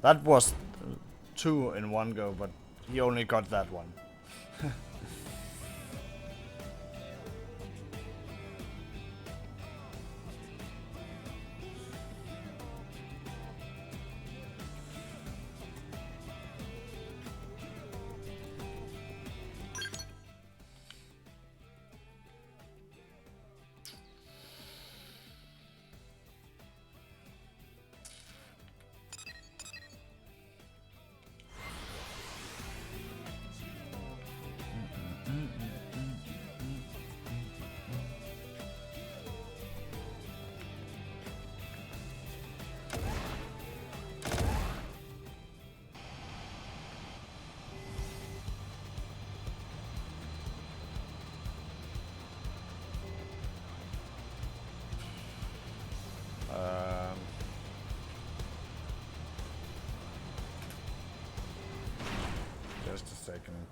That was two in one go, but he only got that one. Just a second.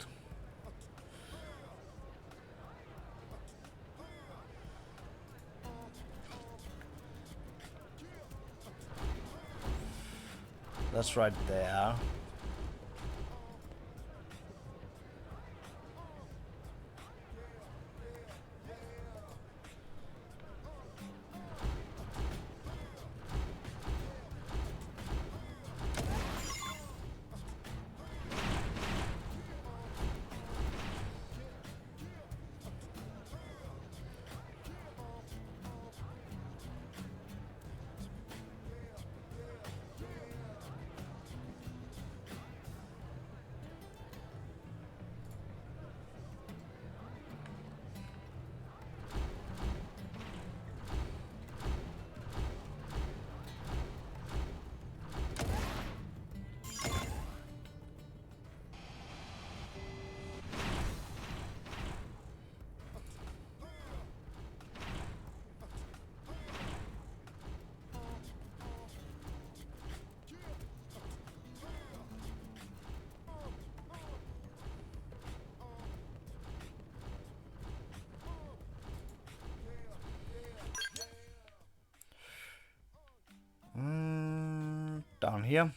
That's right there. down here.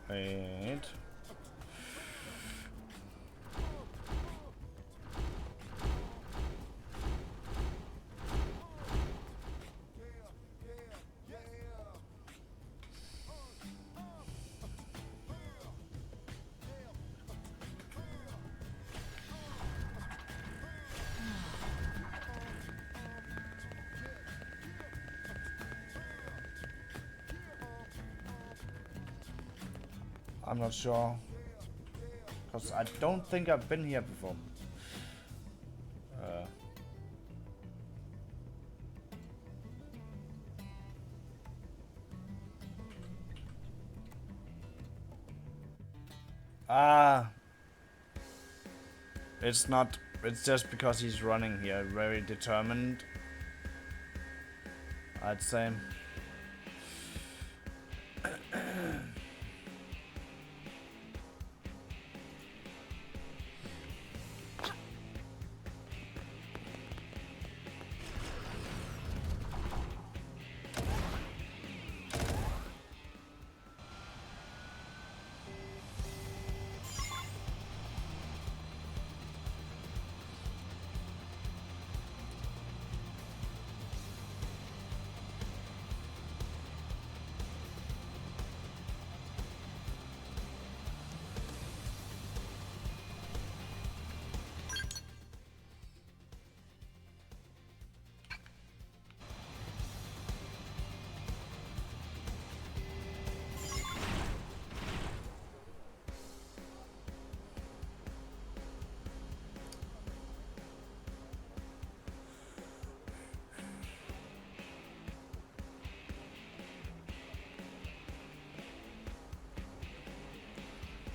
Wait. I'm not sure. Because I don't think I've been here before. It's not. It's just because he's running here. Very determined, I'd say.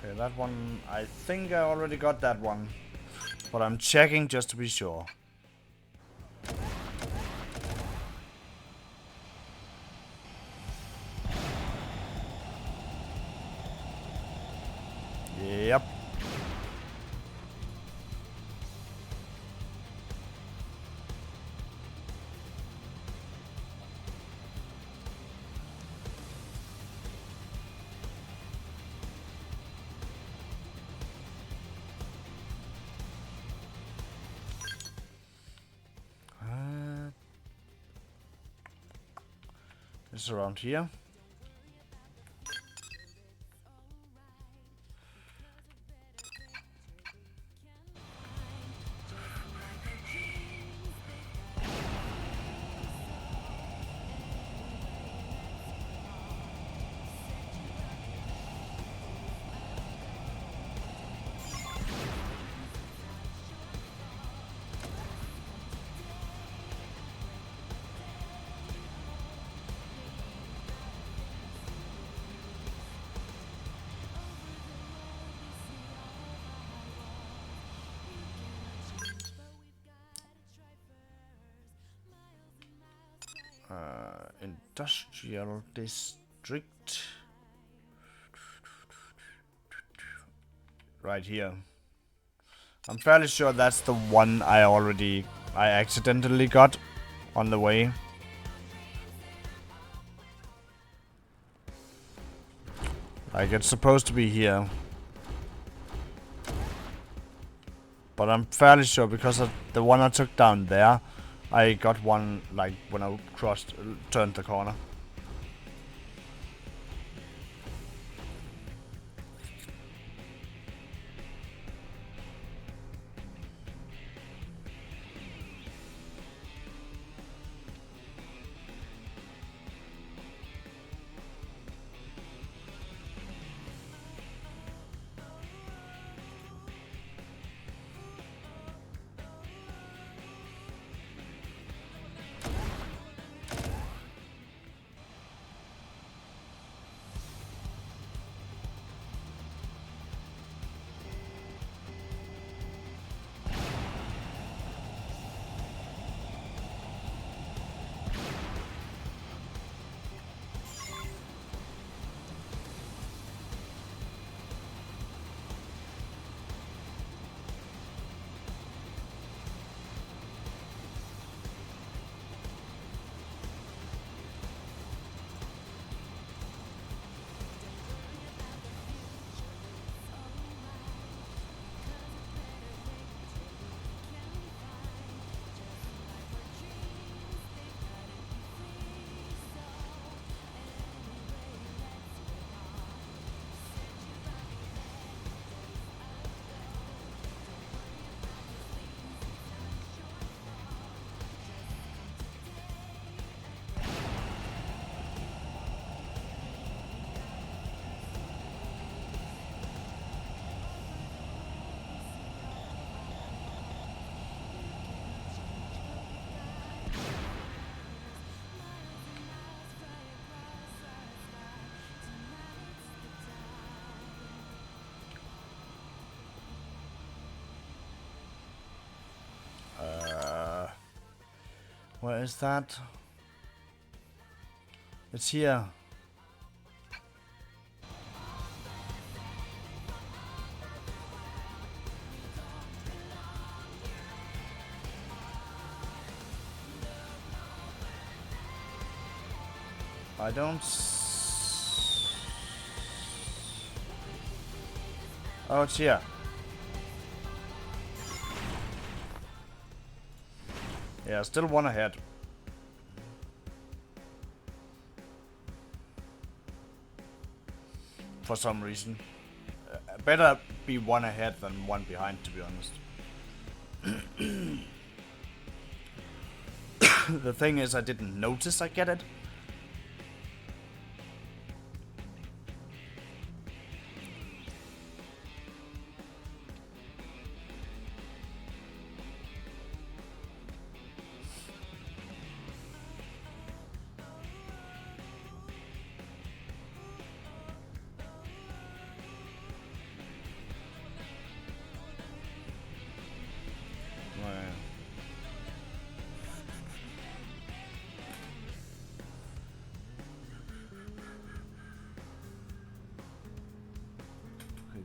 Okay, that one, I think I already got that one. But I'm checking just to be sure. Yep. It's around here. Industrial district. Right here. I'm fairly sure that's the one I accidentally got on the way. Like, it's supposed to be here. But I'm fairly sure because of the one I took down there, I got one, like, when I turned the corner. Where is that? It's here. I don't. Oh, it's here. Yeah, still one ahead. For some reason. Better be one ahead than one behind, to be honest. The thing is, I didn't notice I get it.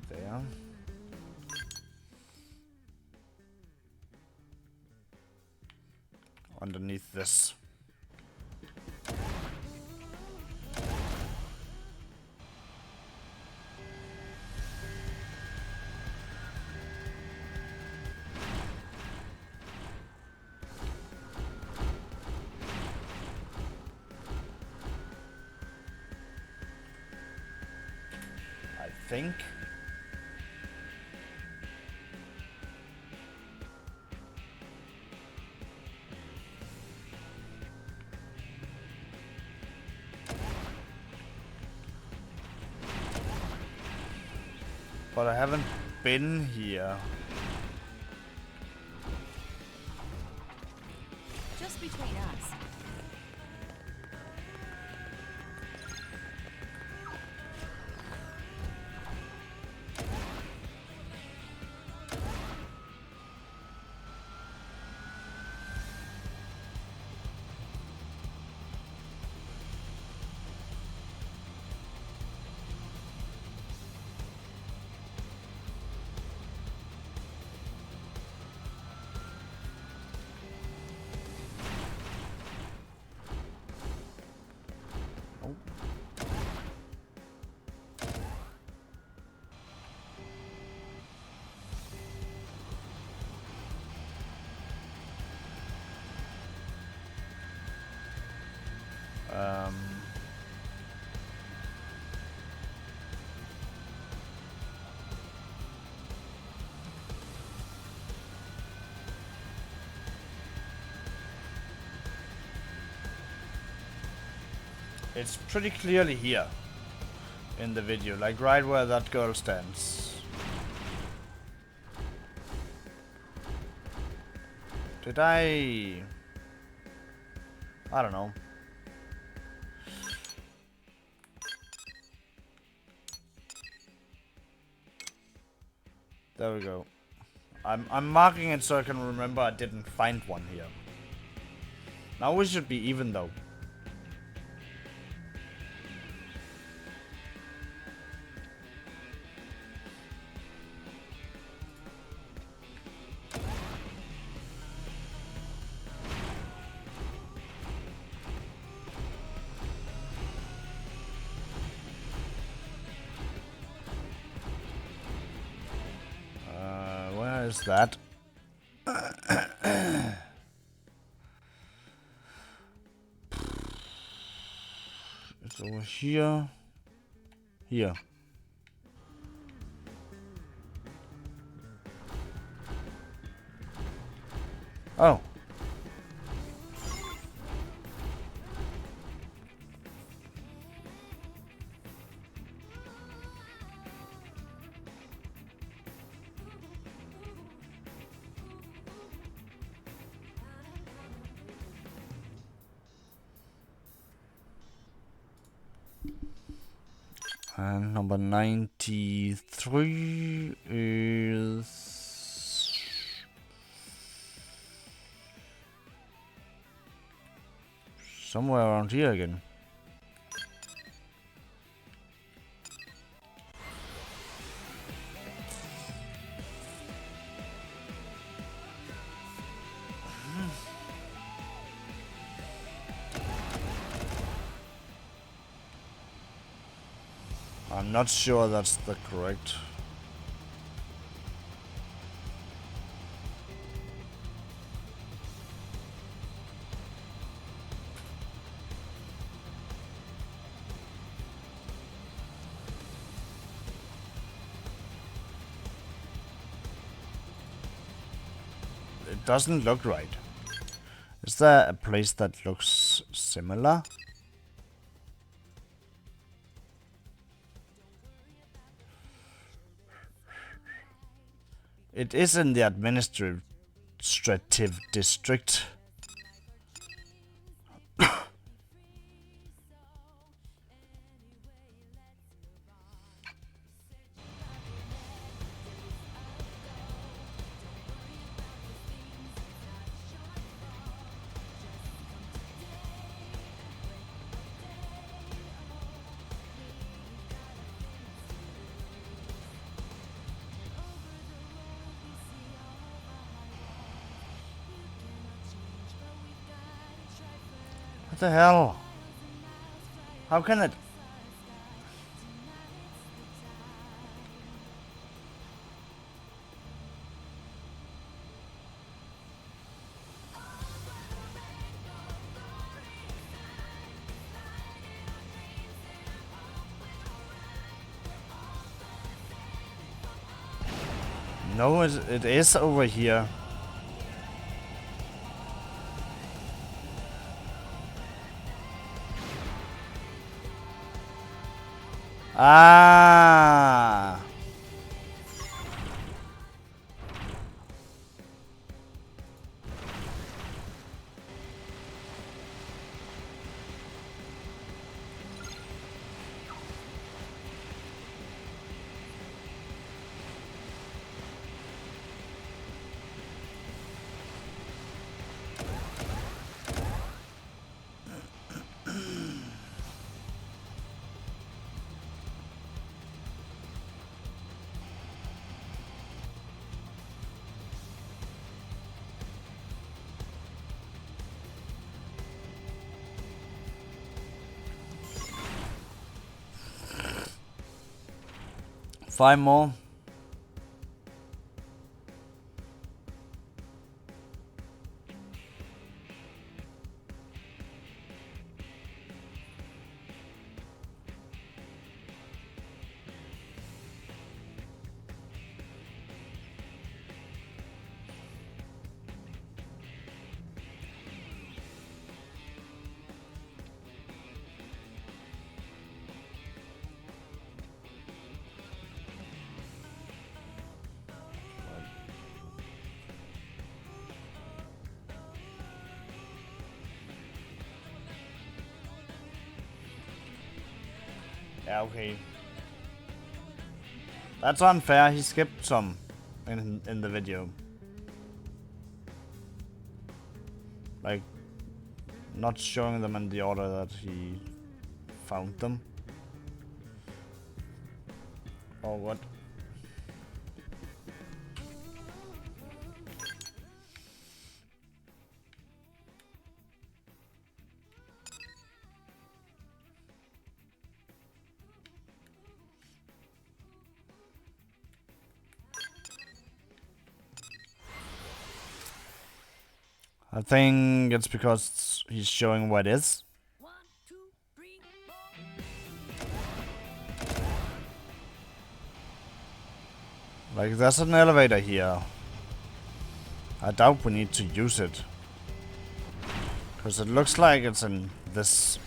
There. Underneath this. I think. But I haven't been here. Just between us. It's pretty clearly here in the video, like right where that girl stands. Did I don't know. There we go. I'm marking it so I can remember I didn't find one here. Now we should be even though. Where is that? It's over here. Here. Oh. And number 93 is... Somewhere around here again. I'm not sure that's the correct. It doesn't look right. Is there a place that looks similar? It is in the administrative district. What the hell? How can it? No, it is over here. Ah. Five more. Yeah, okay. That's unfair. He skipped some in the video. Like, not showing them in the order that he found them. Or what? I think it's because he's showing what is. 1, 2, 3, 4. Like, there's an elevator here. I doubt we need to use it. Because it looks like it's in this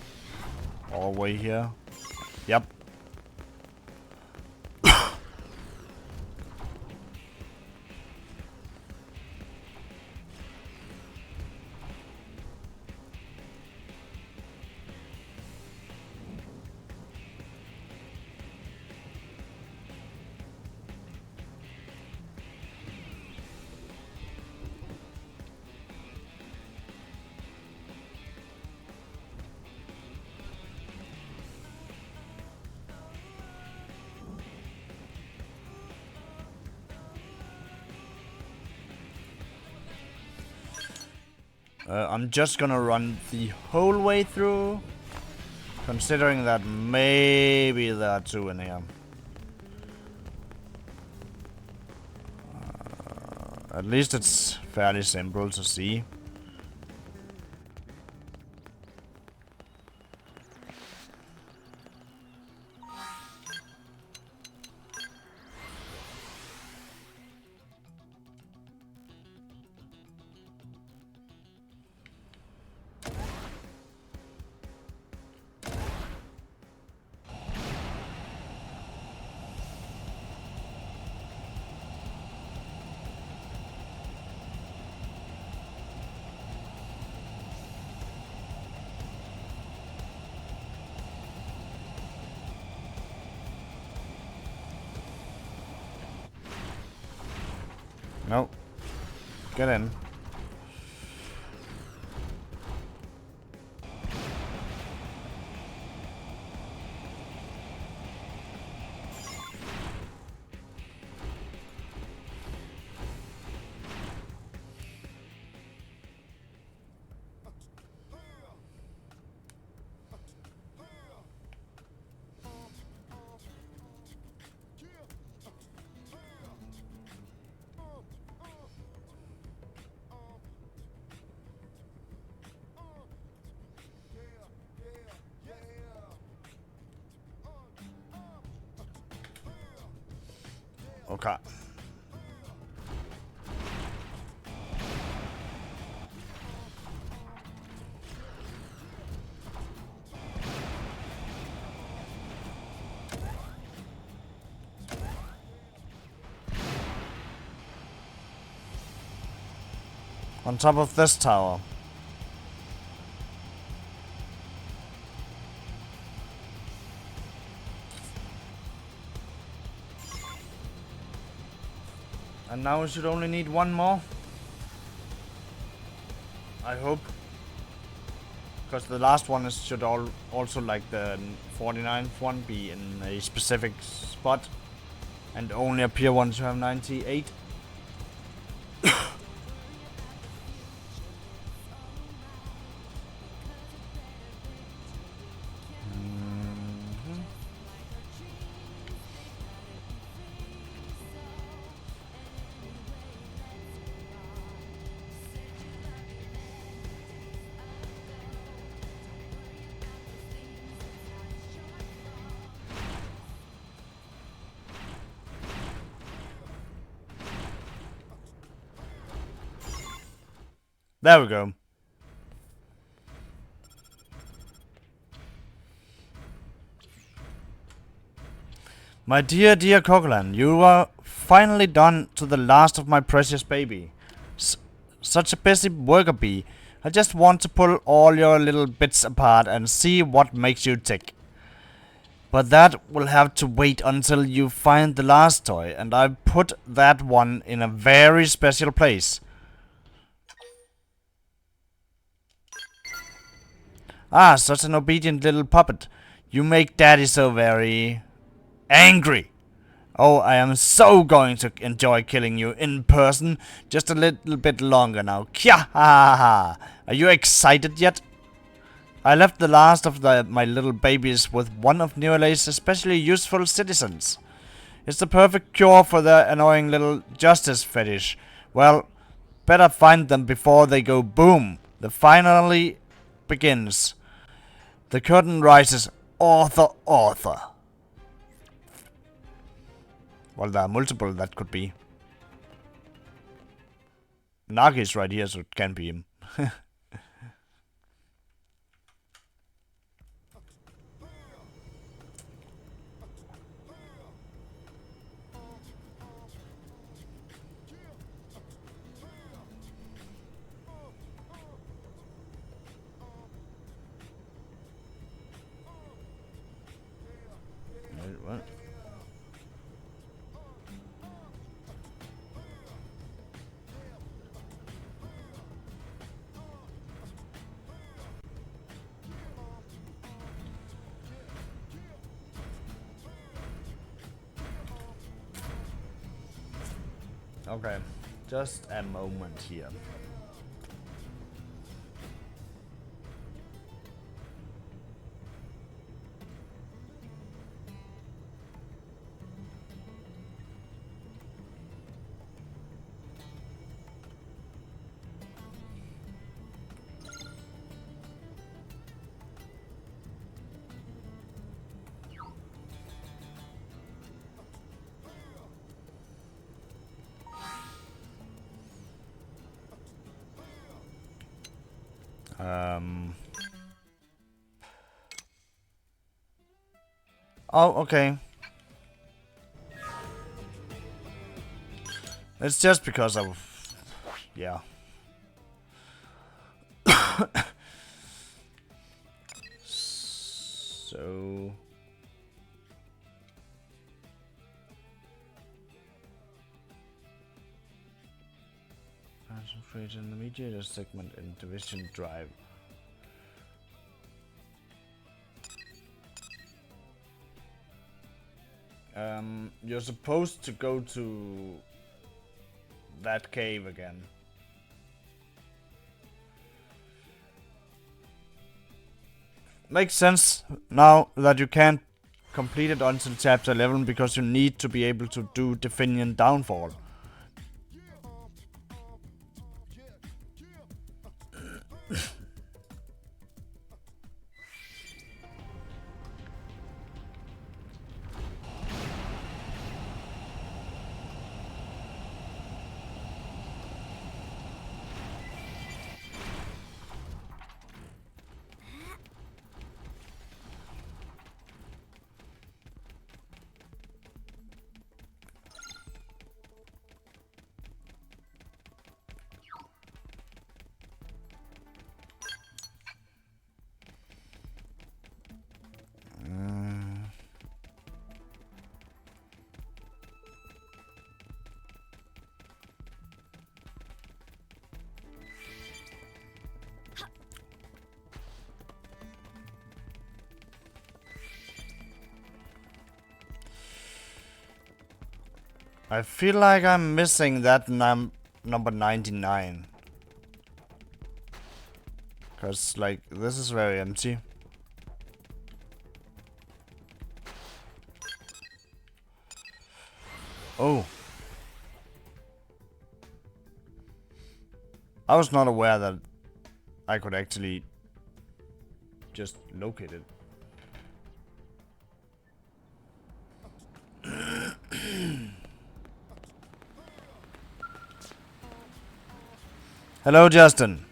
hallway here. Yep. I'm just gonna run the whole way through, considering that maybe there are two in here. At least it's fairly simple to see. No. Get in. Okay. On top of this tower. And now we should only need one more. I hope. Because the last one is, should also, like the 49th one, be in a specific spot. And only appear once you have 98. There we go. My dear, dear Coquelan, you are finally done to the last of my precious baby. Such a busy worker bee. I just want to pull all your little bits apart and see what makes you tick. But that will have to wait until you find the last toy, and I put that one in a very special place. Ah, such an obedient little puppet. You make Daddy so very angry. Oh, I am so going to enjoy killing you in person. Just a little bit longer now. Kya ha ha ha. Are you excited yet? I left the last of my little babies with one of New LA's especially useful citizens. It's the perfect cure for their annoying little justice fetish. Well, better find them before they go boom. The finale begins. The curtain rises. Author. Well, there are multiple that could be. Nagi is right here, so it can be him. Wait, what? Okay, just a moment here. Oh, okay. It's just because of... Yeah. So... Concentrate on the mediator segment and division drive. You're supposed to go to that cave again. Makes sense now that you can't complete it until chapter 11 because you need to be able to do Definion Downfall. I feel like I'm missing that number 99. Cause like this is very empty. Oh. I was not aware that I could actually just locate it. Hello, Justin.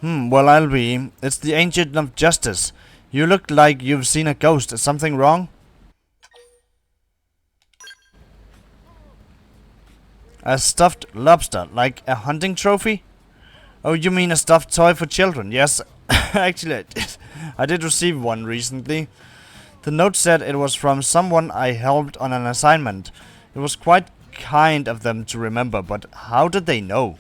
Well, I'll be. It's the Ancient of Justice. You look like you've seen a ghost. Is something wrong? A stuffed lobster, like a hunting trophy? Oh, you mean a stuffed toy for children? Yes, actually I did. I did receive one recently. The note said it was from someone I helped on an assignment. It was quite kind of them to remember, but how did they know?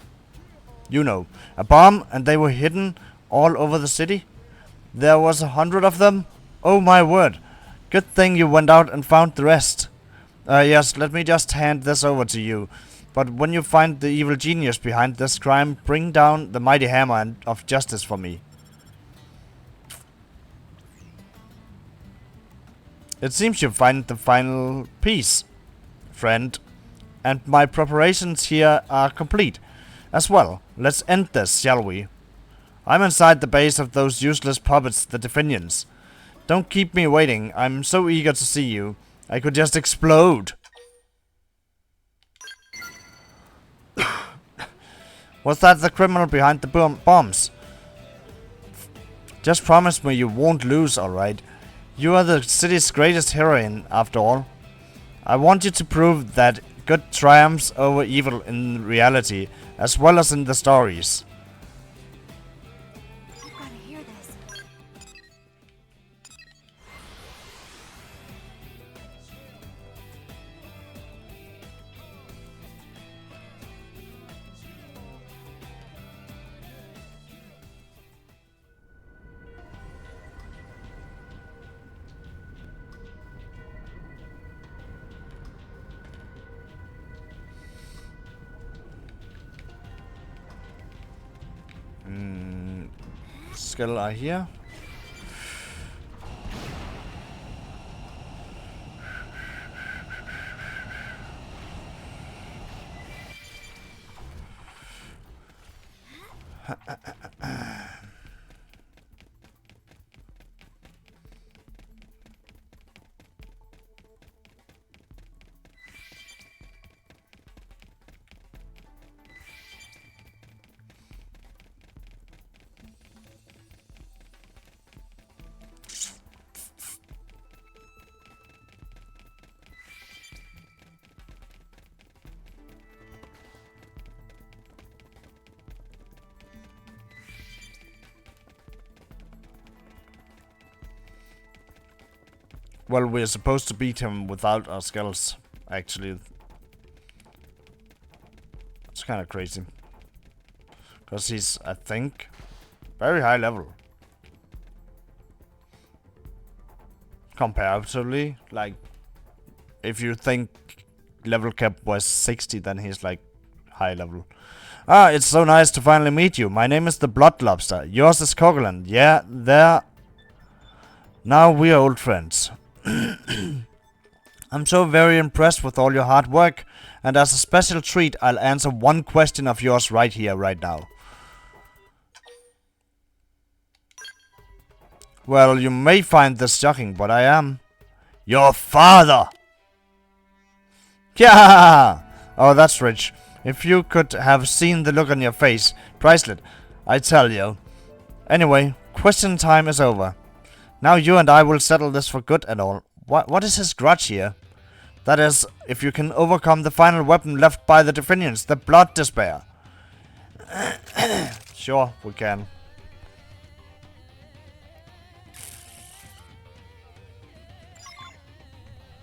You know, a bomb, and they were hidden all over the city? There was 100 of them? Oh my word. Good thing you went out and found the rest. Yes, let me just hand this over to you. But when you find the evil genius behind this crime, bring down the mighty hammer of justice for me. It seems you find the final piece, friend. And my preparations here are complete. As well, let's end this, shall we? I'm inside the base of those useless puppets, the Definions. Don't keep me waiting. I'm so eager to see you. I could just explode. Was that the criminal behind the bombs? Just promise me you won't lose, alright? You are the city's greatest heroine, after all. I want you to prove that good triumphs over evil in reality, as well as in the stories. I've gotta hear this. Skill are here. Well, we're supposed to beat him without our skills, actually. It's kind of crazy. Because he's, I think, very high level. Comparatively, like, if you think level cap was 60, then he's like high level. Ah, it's so nice to finally meet you. My name is the Blood Lobster. Yours is Coqueland. Yeah, there. Now we are old friends. I'm so very impressed with all your hard work, and as a special treat, I'll answer one question of yours right here, right now. Well, you may find this shocking, but I am your father! Yeah! Oh, that's rich. If you could have seen the look on your face, priceless, I tell you. Anyway, question time is over. Now you and I will settle this for good and all. What is his grudge here? That is, if you can overcome the final weapon left by the Definions, the Blood Despair. Sure, we can.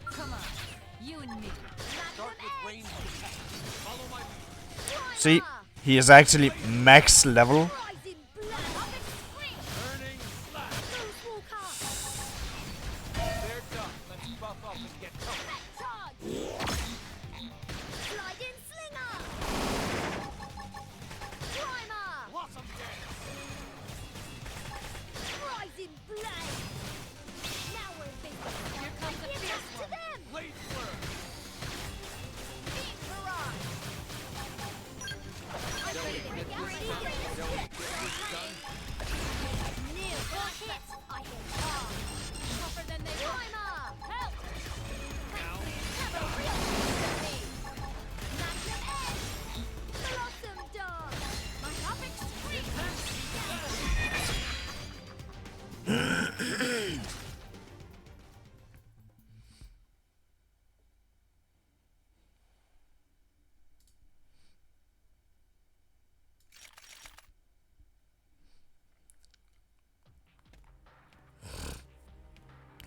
Come on, you and me. Start with ranged attack. Follow my lead. See, he is actually max level. Rising blood. Burning slash. They're done. Let's buff up and get comfy. Charge. Sliding slinger. Primer. Blossom dance. Rising blade. Now we're in business. Here comes the fierce one. To them. Blade flare. Deep barrage. I'm ready to make Near one hit. I hit hard. Tougher than they were. Primer. Help. Have a real me. Magnum edge. Blossom dog. My topic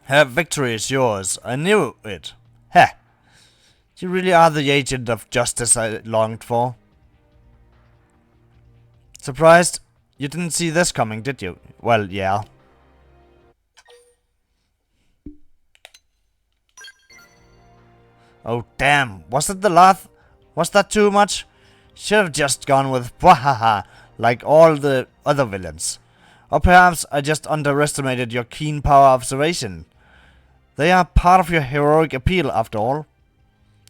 Her victory is yours. I knew it. Heh. You really are the agent of justice I longed for. Surprised? You didn't see this coming, did you? Well, yeah. Oh, damn. Was it the laugh? Was that too much? Should have just gone with Bwahaha, like all the other villains. Or perhaps I just underestimated your keen power observation. They are part of your heroic appeal, after all.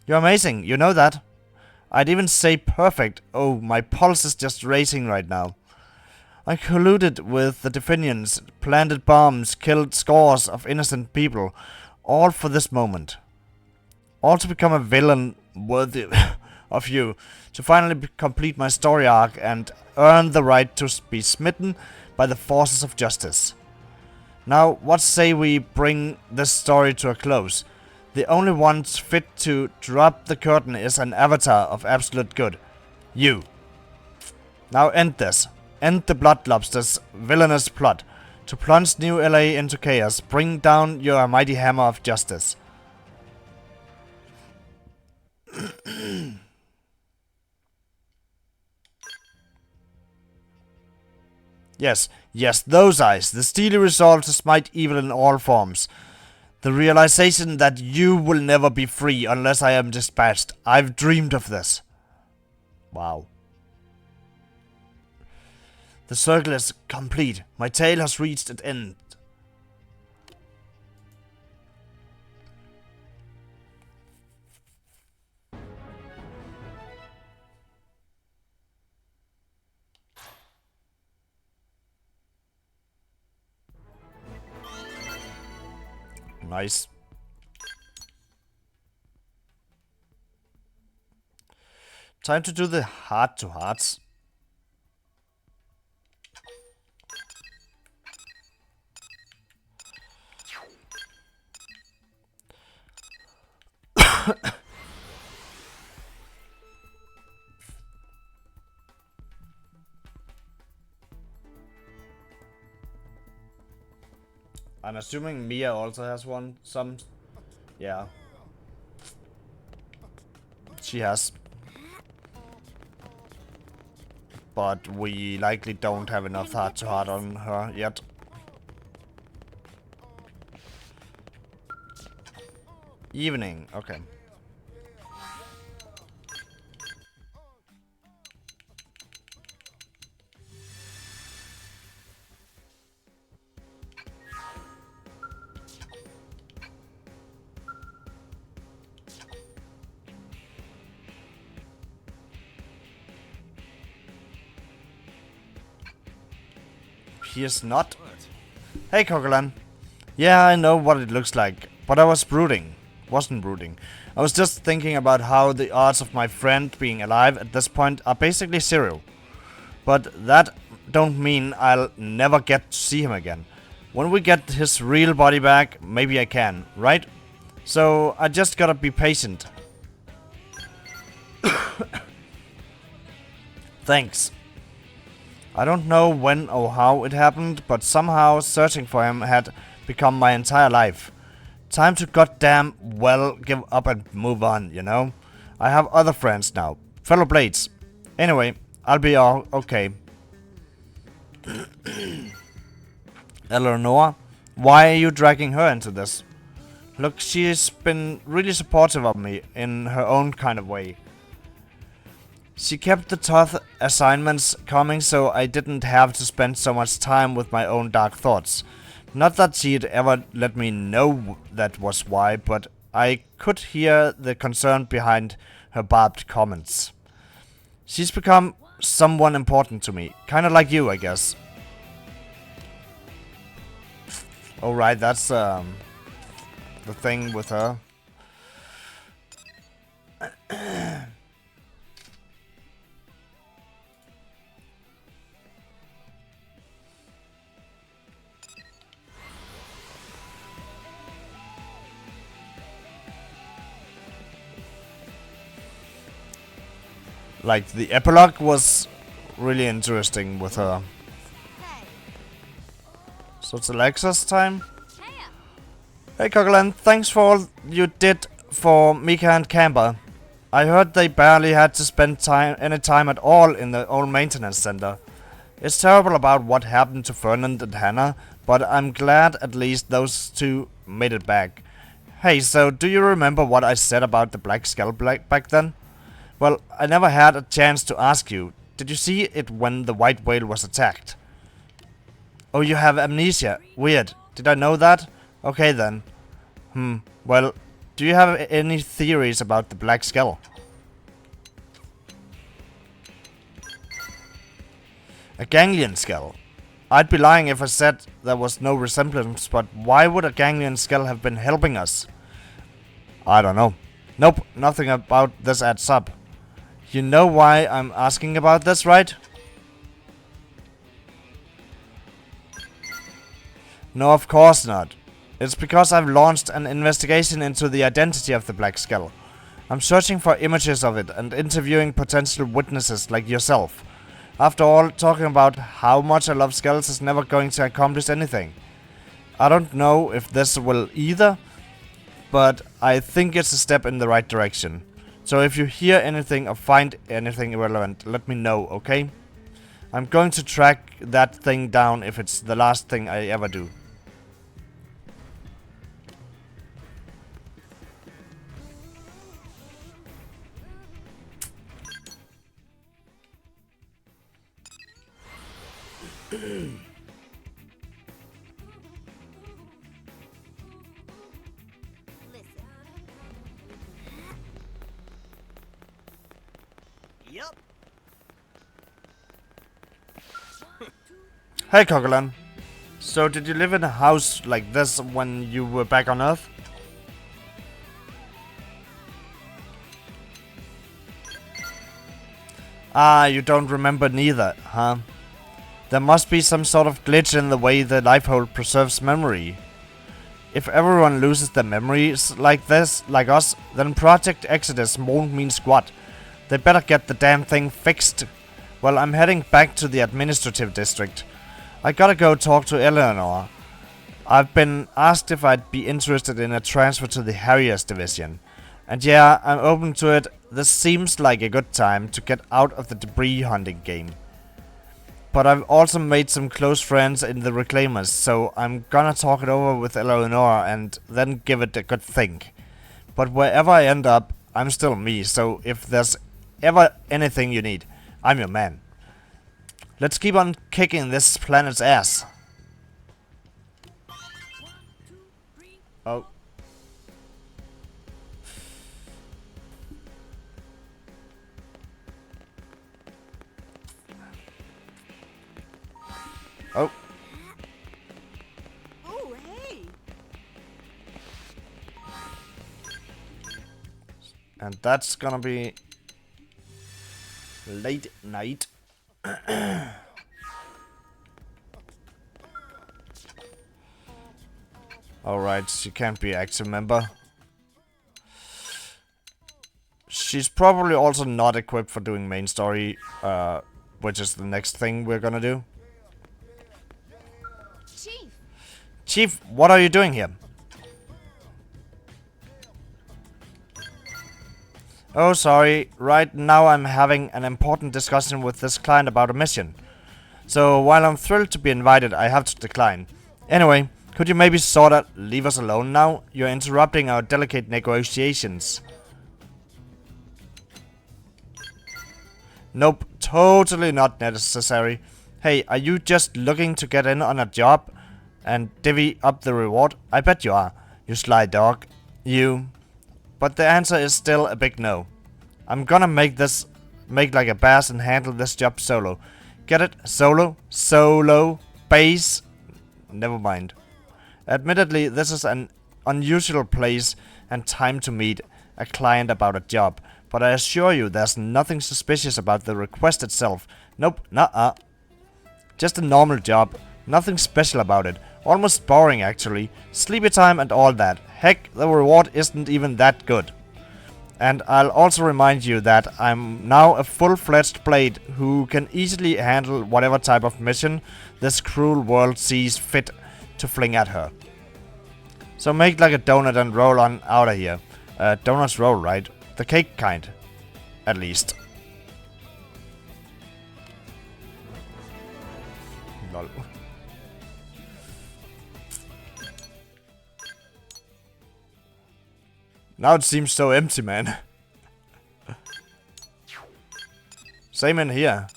You're amazing, you know that. I'd even say perfect. Oh, my pulse is just racing right now. I colluded with the Definions, planted bombs, killed scores of innocent people, all for this moment. All to become a villain worthy of you, to finally complete my story arc and earn the right to be smitten by the forces of justice. Now, what say we bring this story to a close? The only one fit to drop the curtain is an avatar of absolute good. You. Now end this. End the Blood Lobster's villainous plot. To plunge New LA into chaos, bring down your mighty hammer of justice. Yes, yes, those eyes. The steely resolve to smite evil in all forms. The realization that you will never be free unless I am dispatched. I've dreamed of this. Wow. The circle is complete. My tale has reached its end. Nice. Time to do the heart-to-hearts. I'm assuming Mia also has one. Some... Yeah. She has. But we likely don't have enough heart-to-heart on her yet. Evening, okay. He is not. Hey, Coquelin. Yeah, I know what it looks like, but I was brooding. Wasn't brooding. I was just thinking about how the odds of my friend being alive at this point are basically zero. But that don't mean I'll never get to see him again. When we get his real body back, maybe I can, right? So I just gotta be patient. Thanks. I don't know when or how it happened, but somehow searching for him had become my entire life. Time to goddamn well give up and move on, you know? I have other friends now. Fellow Blades. Anyway, I'll be all okay. Eleanor, why are you dragging her into this? Look, she's been really supportive of me in her own kind of way. She kept the tough assignments coming so I didn't have to spend so much time with my own dark thoughts. Not that she'd ever let me know that was why, but I could hear the concern behind her barbed comments. She's become someone important to me. Kinda like you, I guess. Alright, that's the thing with her. Like, the epilogue was really interesting with her. Hey, So it's Alexa's time? hey, Hey Coquelin, thanks for all you did for Mika and Camber. I heard they barely had to spend any time at all in the old maintenance center. It's terrible about what happened to Fernand and Hannah, but I'm glad at least those two made it back. Hey, so do you remember what I said about the Black Skull back then? Well, I never had a chance to ask you. Did you see it when the white whale was attacked? Oh, you have amnesia. Weird. Did I know that? Okay then. Well, do you have any theories about the Black Skull? A ganglion skull. I'd be lying if I said there was no resemblance, but why would a ganglion skull have been helping us? I don't know. Nope, nothing about this adds up. You know why I'm asking about this, right? No, of course not. It's because I've launched an investigation into the identity of the Black Skull. I'm searching for images of it and interviewing potential witnesses like yourself. After all, talking about how much I love skulls is never going to accomplish anything. I don't know if this will either, but I think it's a step in the right direction. So if you hear anything or find anything irrelevant, let me know, okay? I'm going to track that thing down if it's the last thing I ever do. listen. Yup. Hey Coquelin. So did you live in a house like this when you were back on Earth? Ah, you don't remember neither, huh? There must be some sort of glitch in the way the lifehold preserves memory. If everyone loses their memories like this, like us, then Project Exodus won't mean squat. They better get the damn thing fixed. Well, I'm heading back to the administrative district. I gotta go talk to Eleanor. I've been asked if I'd be interested in a transfer to the Harriers division. And yeah, I'm open to it. This seems like a good time to get out of the debris hunting game. But I've also made some close friends in the Reclaimers, so I'm gonna talk it over with Eleonora and then give it a good think. But wherever I end up, I'm still me, so if there's ever anything you need, I'm your man. Let's keep on kicking this planet's ass. Oh. Oh. Oh, hey! And that's gonna be late night. Alright, she can't be active member. She's probably also not equipped for doing main story, which is the next thing we're gonna do. Chief! Chief, what are you doing here? Oh, sorry. Right now I'm having an important discussion with this client about a mission. So while I'm thrilled to be invited, I have to decline. Anyway, could you maybe sorta leave us alone now? You're interrupting our delicate negotiations. Nope, totally not necessary. Hey, are you just looking to get in on a job and divvy up the reward? I bet you are, you sly dog. You. But the answer is still a big no. I'm gonna make like a bass and handle this job solo. Get it? Solo? Solo? Base? Never mind. Admittedly, this is an unusual place and time to meet a client about a job, but I assure you there's nothing suspicious about the request itself. Nope, nuh-uh. Just a normal job. Nothing special about it. Almost boring actually. Sleepy time and all that. Heck, the reward isn't even that good. And I'll also remind you that I'm now a full-fledged blade who can easily handle whatever type of mission this cruel world sees fit to fling at her. So make like a donut and roll on out of here. Donuts roll, right? The cake kind. At least. Lol. Now it seems so empty, man. Same in here.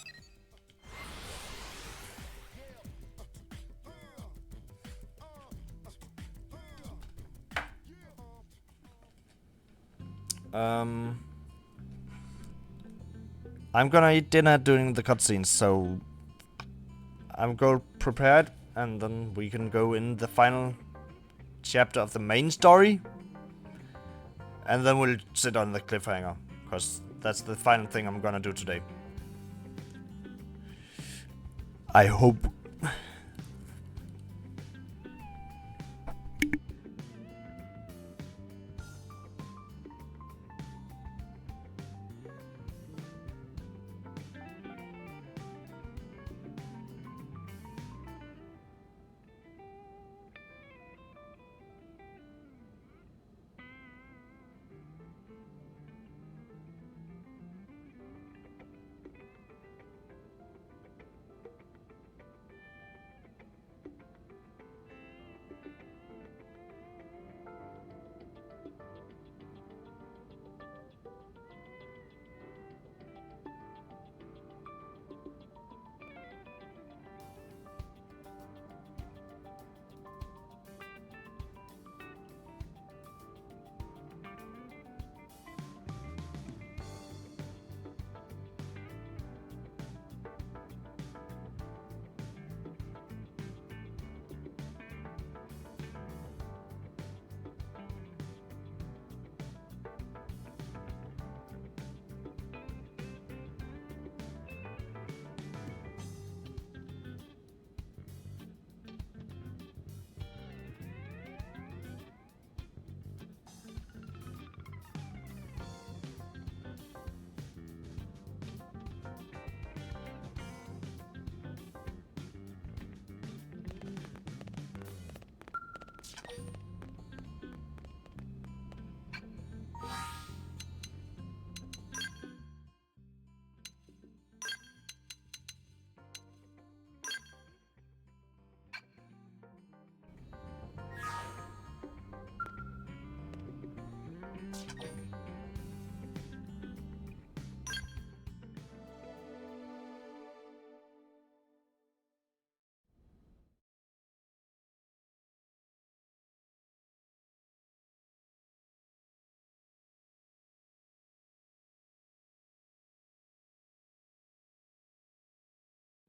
I'm gonna eat dinner during the cutscenes, so I'm go prepared, and then we can go in the final chapter of the main story. And then we'll sit on the cliffhanger, because that's the final thing I'm gonna do today. I hope.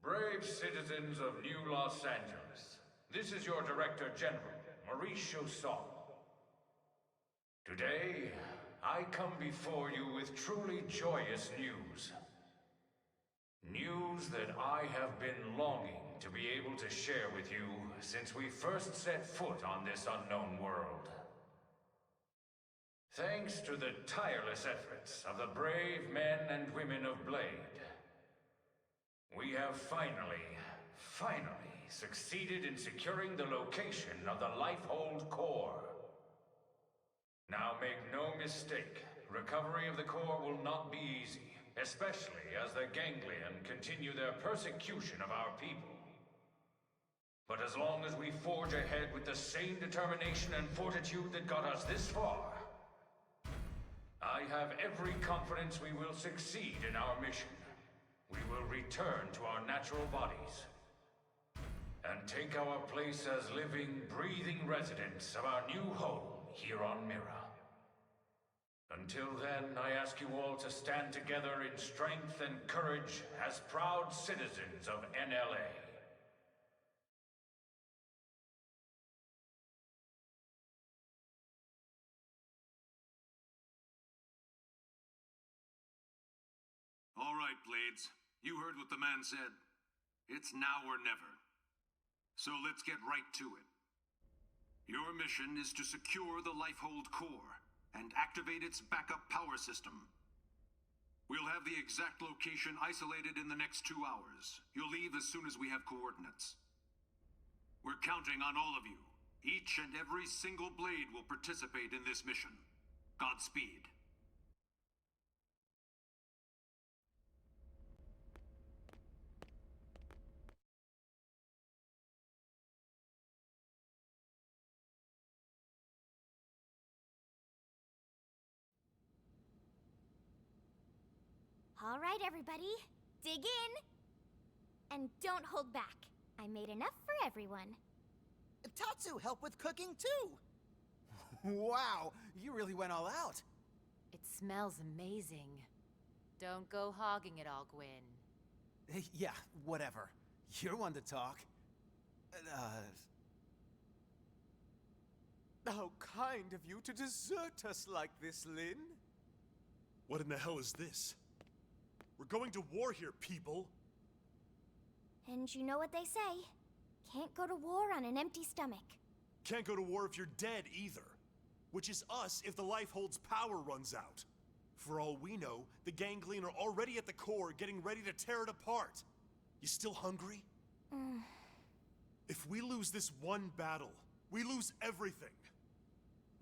Brave citizens of New Los Angeles, this is your Director General, Maurice Chausson. Today, I come before you with truly joyous news. News that I have been longing to be able to share with you since we first set foot on this unknown world. Thanks to the tireless efforts of the brave men and women of Blade, we have finally succeeded in securing the location of the Lifehold Core. Now make no mistake, recovery of the core will not be easy, especially as the Ganglion continue their persecution of our people. But as long as we forge ahead with the same determination and fortitude that got us this far, I have every confidence we will succeed in our mission. We will return to our natural bodies and take our place as living, breathing residents of our new home here on Mira. Until then, I ask you all to stand together in strength and courage as proud citizens of NLA. All right, Blades. You heard what the man said. It's now or never. So let's get right to it. Your mission is to secure the Lifehold Core and activate its backup power system. We'll have the exact location isolated in the next 2 hours. You'll leave as soon as we have coordinates. We're counting on all of you. Each and every single Blade will participate in this mission. Godspeed. All right, everybody, dig in! And don't hold back. I made enough for everyone. Tatsu helped with cooking, too! Wow, you really went all out. It smells amazing. Don't go hogging it all, Gwyn. Yeah, whatever. You're one to talk. How kind of you to desert us like this, Lynn. What in the hell is this? We're going to war here, people! And you know what they say. Can't go to war on an empty stomach. Can't go to war if you're dead, either. Which is us if the Lifehold's power runs out. For all we know, the Ganglion are already at the core, getting ready to tear it apart. You still hungry? If we lose this one battle, we lose everything.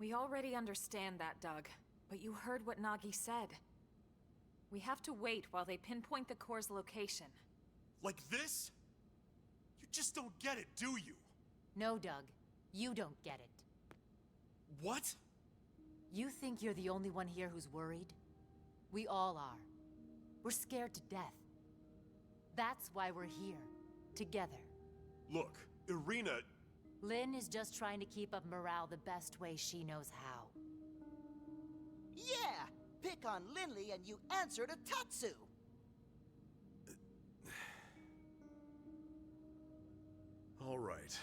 We already understand that, Doug. But you heard what Nagi said. We have to wait while they pinpoint the core's location. Like this? You just don't get it, do you? No, Doug. You don't get it. What? You think you're the only one here who's worried? We all are. We're scared to death. That's why we're here. Together. Look, Irina... Lynn is just trying to keep up morale the best way she knows how. Yeah! Pick on Linley and you answer to Tatsu! All right.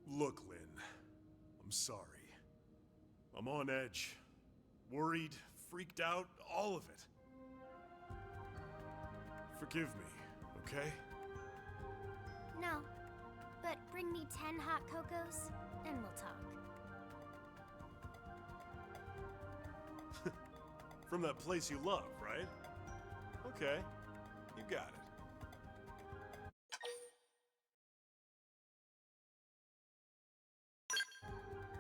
Look, Lynn. I'm sorry. I'm on edge. Worried, freaked out, all of it. Forgive me, okay? No. But bring me 10 hot cocos, and we'll talk. From that place you love, right? Okay. You got it.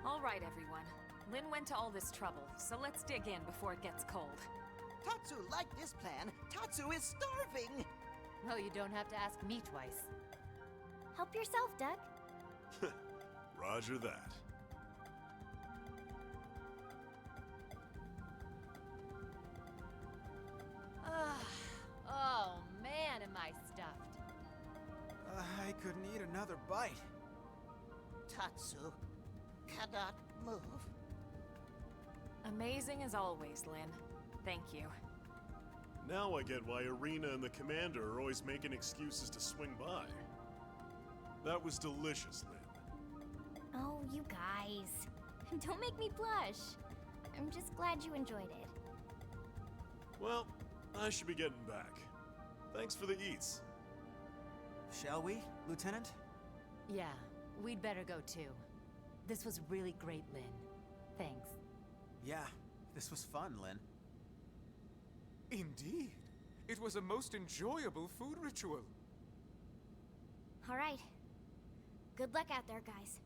All right, everyone. Lynn went to all this trouble, so let's dig in before it gets cold. Tatsu liked this plan. Tatsu is starving! Well, you don't have to ask me twice. Help yourself, Doug. Roger that. Oh man, am I stuffed. I couldn't eat another bite. Tatsu cannot move. Amazing as always, Lynn. Thank you. Now I get why Arena and the Commander are always making excuses to swing by. That was delicious, Lynn. Oh, you guys. Don't make me blush. I'm just glad you enjoyed it. Well, I should be getting back. Thanks for the eats. Shall we, Lieutenant? Yeah, we'd better go too. This was really great, Lynn. Thanks. Yeah, this was fun, Lynn. Indeed. It was a most enjoyable food ritual. All right. Good luck out there, guys.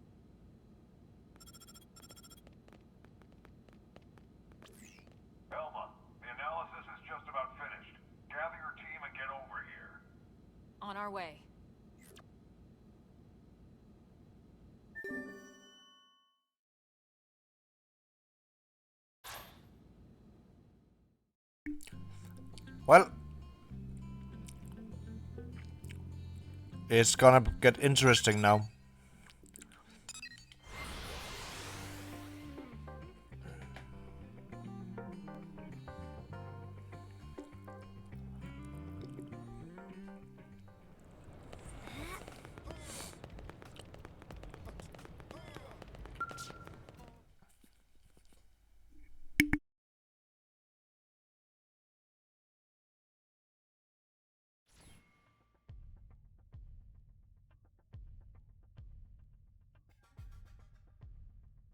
Elma, the analysis is just about finished. Gather your team and get over here. On our way. Well, it's gonna get interesting now.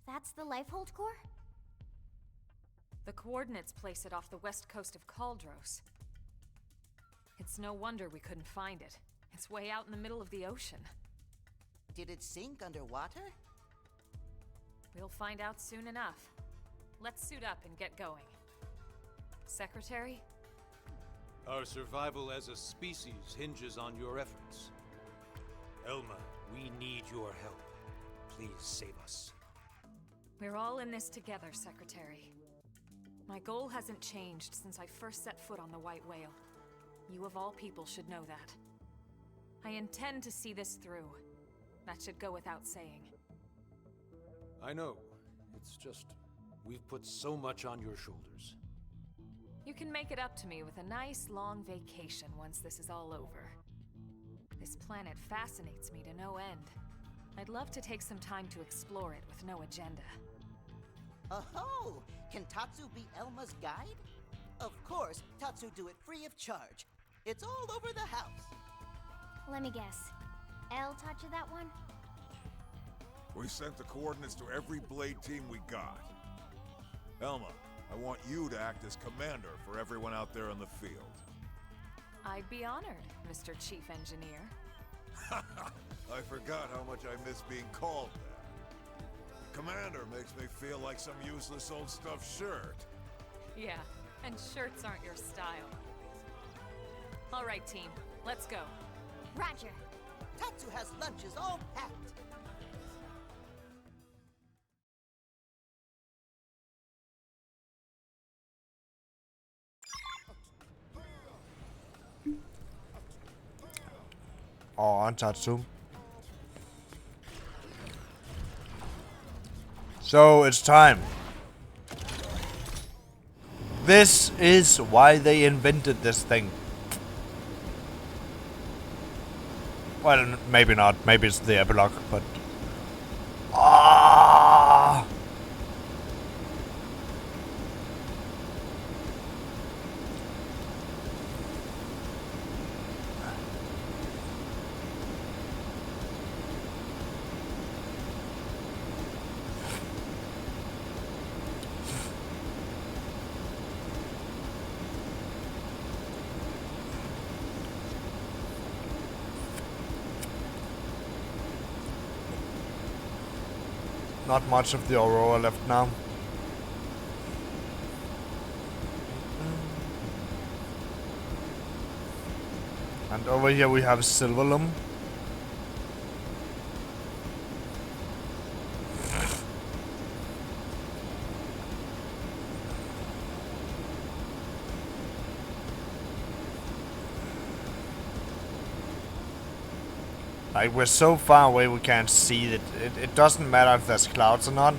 That's the Lifehold core? The coordinates place it off the west coast of Caldros. It's no wonder we couldn't find it. It's way out in the middle of the ocean. Did it sink underwater? We'll find out soon enough. Let's suit up and get going. Secretary? Our survival as a species hinges on your efforts. Elma, we need your help. Please save us. We're all in this together, Secretary. My goal hasn't changed since I first set foot on the White Whale. You of all people should know that. I intend to see this through. That should go without saying. I know. It's just, we've put so much on your shoulders. You can make it up to me with a nice long vacation once this is all over. This planet fascinates me to no end. I'd love to take some time to explore it with no agenda. Oh, can Tatsu be Elma's guide? Of course, Tatsu do it free of charge. It's all over the house. Let me guess. Elle taught you that one? We sent the coordinates to every Blade team we got. Elma, I want you to act as commander for everyone out there in the field. I'd be honored, Mr. Chief Engineer. I forgot how much I miss being called that. Commander makes me feel like some useless old stuffed shirt. Yeah, and shirts aren't your style. All right, team, let's go. Roger. Tatsu has lunches all packed. Oh, Tatsu. So it's time. This is why they invented this thing. Well, maybe not. Maybe it's the epilogue, but... Ah! Not much of the Aurora left now. And over here we have Silverlum. Like, we're so far away we can't see it. It doesn't matter if there's clouds or not.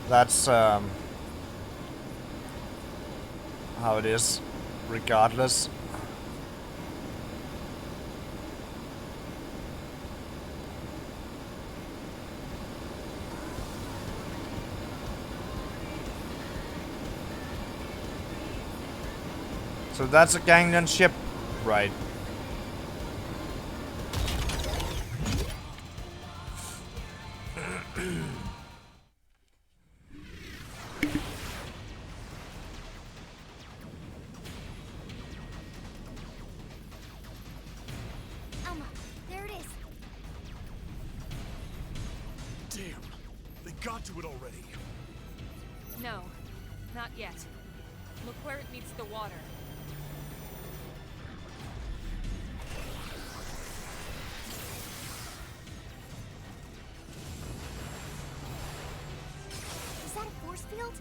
That's how it is. regardless. So that's a Ganglion ship, right? Elma, there it is. Damn, they got to it already. No, not yet. Look where it meets the water. Is that a force field?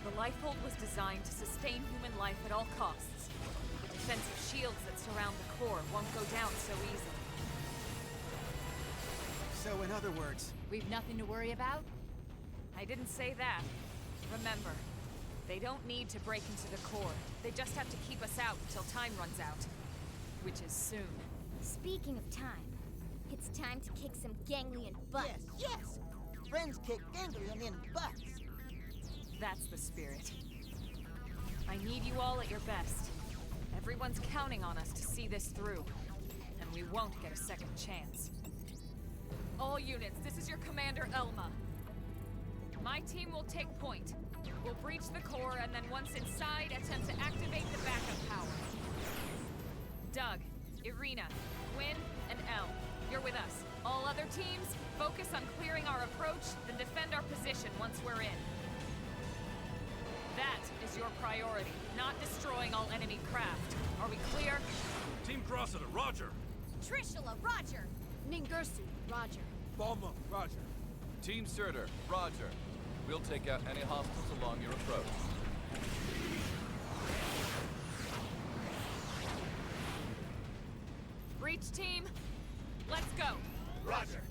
The Lifehold was designed to sustain human life at all costs. The defensive shields that surround the core won't go down so easily. So in other words, We've nothing to worry about? I didn't say that. Remember, they don't need to break into the core. They just have to keep us out until time runs out. Which is soon. Speaking of time, it's time to kick some ganglion butt. Yes! Friends kick ganglion in butts. That's the spirit. I need you all at your best. Everyone's counting on us to see this through. And we won't get a second chance. All units, this is your commander, Elma. My team will take point. We'll breach the core, and then once inside, attempt to activate the backup power. Doug, Irina, Gwyn, and Elle, you're with us. All other teams, focus on clearing our approach, then defend our position once we're in. That is your priority, not destroying all enemy craft. Are we clear? Team Cressida, roger. Trishula, roger. Ningirsu, roger. Bomber, roger. Team Surtur, roger. We'll take out any hostiles along your approach. Breach team, let's go. Roger.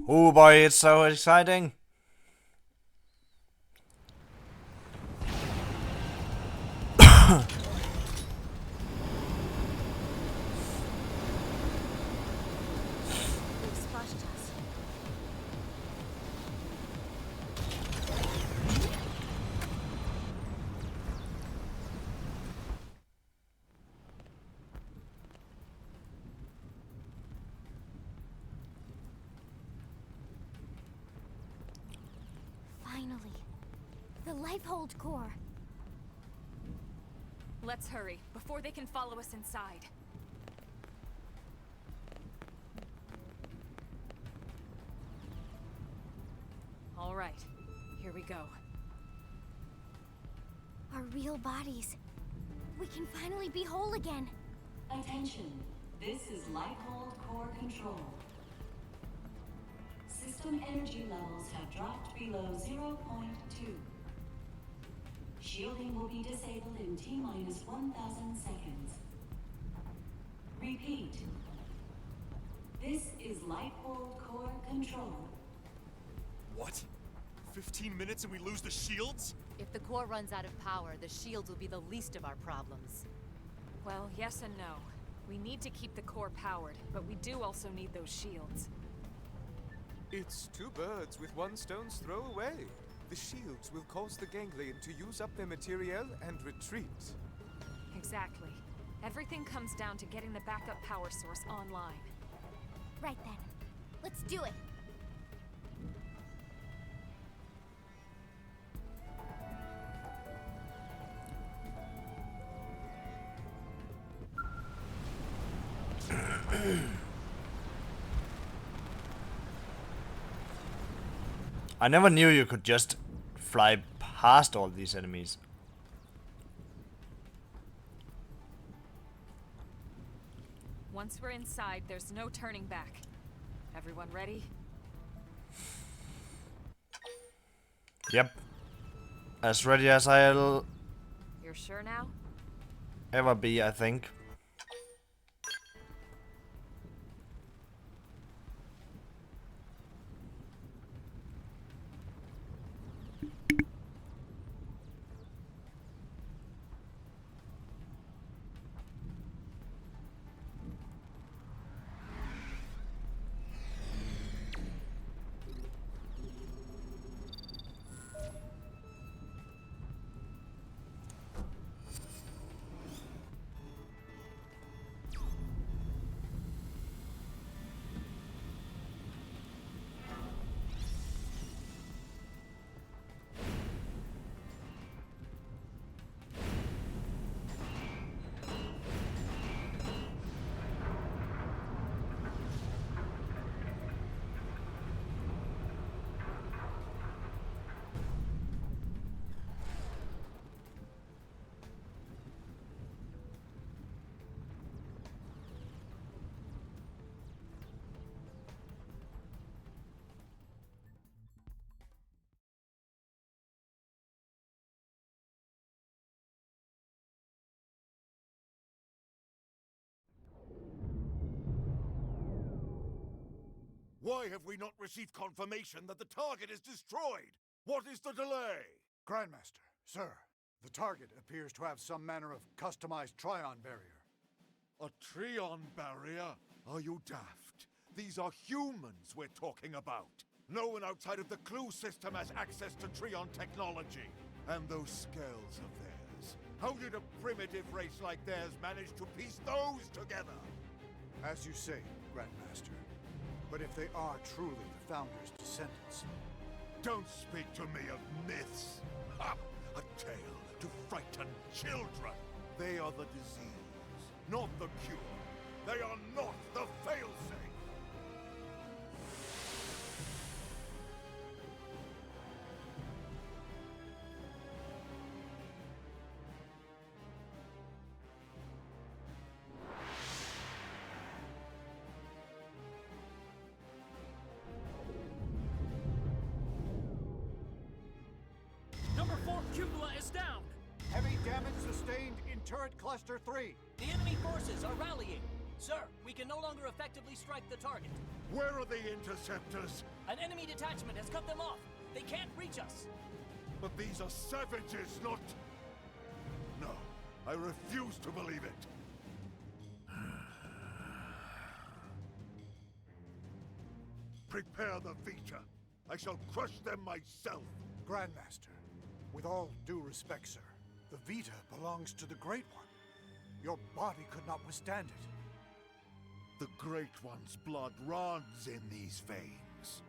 Oh boy, it's so exciting. They've spotted us. Finally. The Lifehold core. Let's hurry, before they can follow us inside. All right, here we go. Our real bodies. We can finally be whole again. Attention, this is Lifehold Core Control. System energy levels have dropped below 0.2. Shielding will be disabled in T-minus 1,000 seconds. Repeat. This is Lifehold Core Control. What? 15 minutes and we lose the shields? If the core runs out of power, the shields will be the least of our problems. Well, yes and no. We need to keep the core powered, but we do also need those shields. It's two birds with one stone's throw away. The shields will cause the ganglion to use up their materiel and retreat. Exactly. Everything comes down to getting the backup power source online. Right then. Let's do it. I never knew you could just fly past all these enemies. Once we're inside, there's no turning back. Everyone ready? Yep. As ready as I'll You're sure now? ever be, I think. Why have we not received confirmation that the target is destroyed? What is the delay? Grandmaster, sir, the target appears to have some manner of customized Trion barrier. A Trion barrier? Are you daft? These are humans we're talking about. No one outside of the Clue system has access to Trion technology. And those scales of theirs. How did a primitive race like theirs manage to piece those together? As you say, Grandmaster. But if they are truly the Founder's descendants... Don't speak to me of myths. Ha! A tale to frighten children. They are the disease, not the cure. They are not the failsafe. Number 4 cupola is down! Heavy damage sustained in turret cluster 3. The enemy forces are rallying. Sir, we can no longer effectively strike the target. Where are the interceptors? An enemy detachment has cut them off. They can't reach us. But these are savages, not... No, I refuse to believe it. Prepare the Vita. I shall crush them myself. Grandmaster, with all due respect, sir, the Vita belongs to the Great One. Your body could not withstand it. The Great One's blood runs in these veins.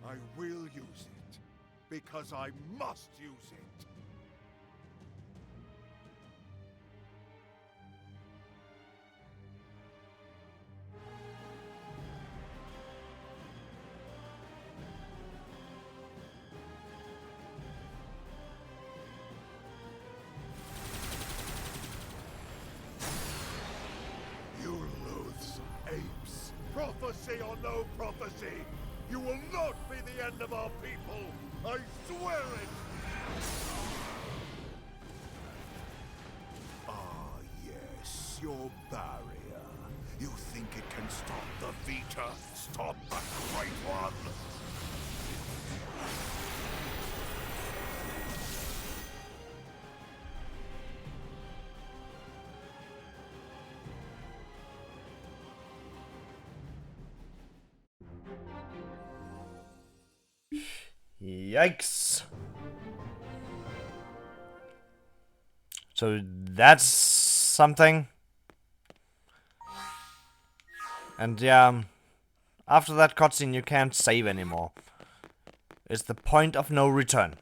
I will use it, because I must use it. You loathsome apes! Prophecy or no prophecy, you will not be the end of our people! I swear it! Ah, yes, your barrier. You think it can stop the Vita? Stop the Great One! Yikes. So that's something. And yeah, after that cutscene you can't save anymore. It's the point of no return.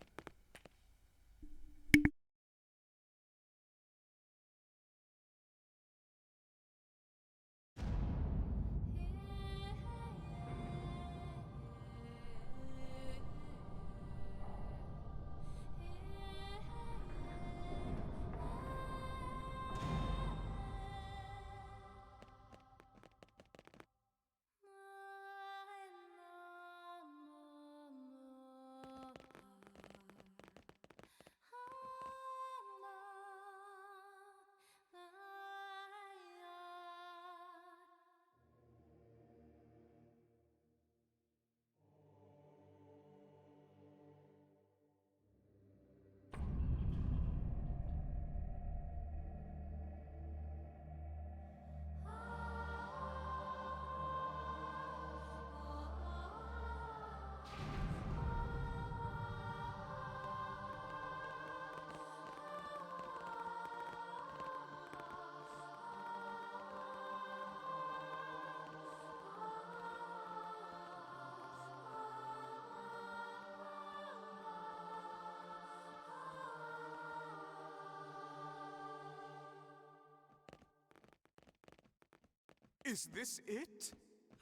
Is this it?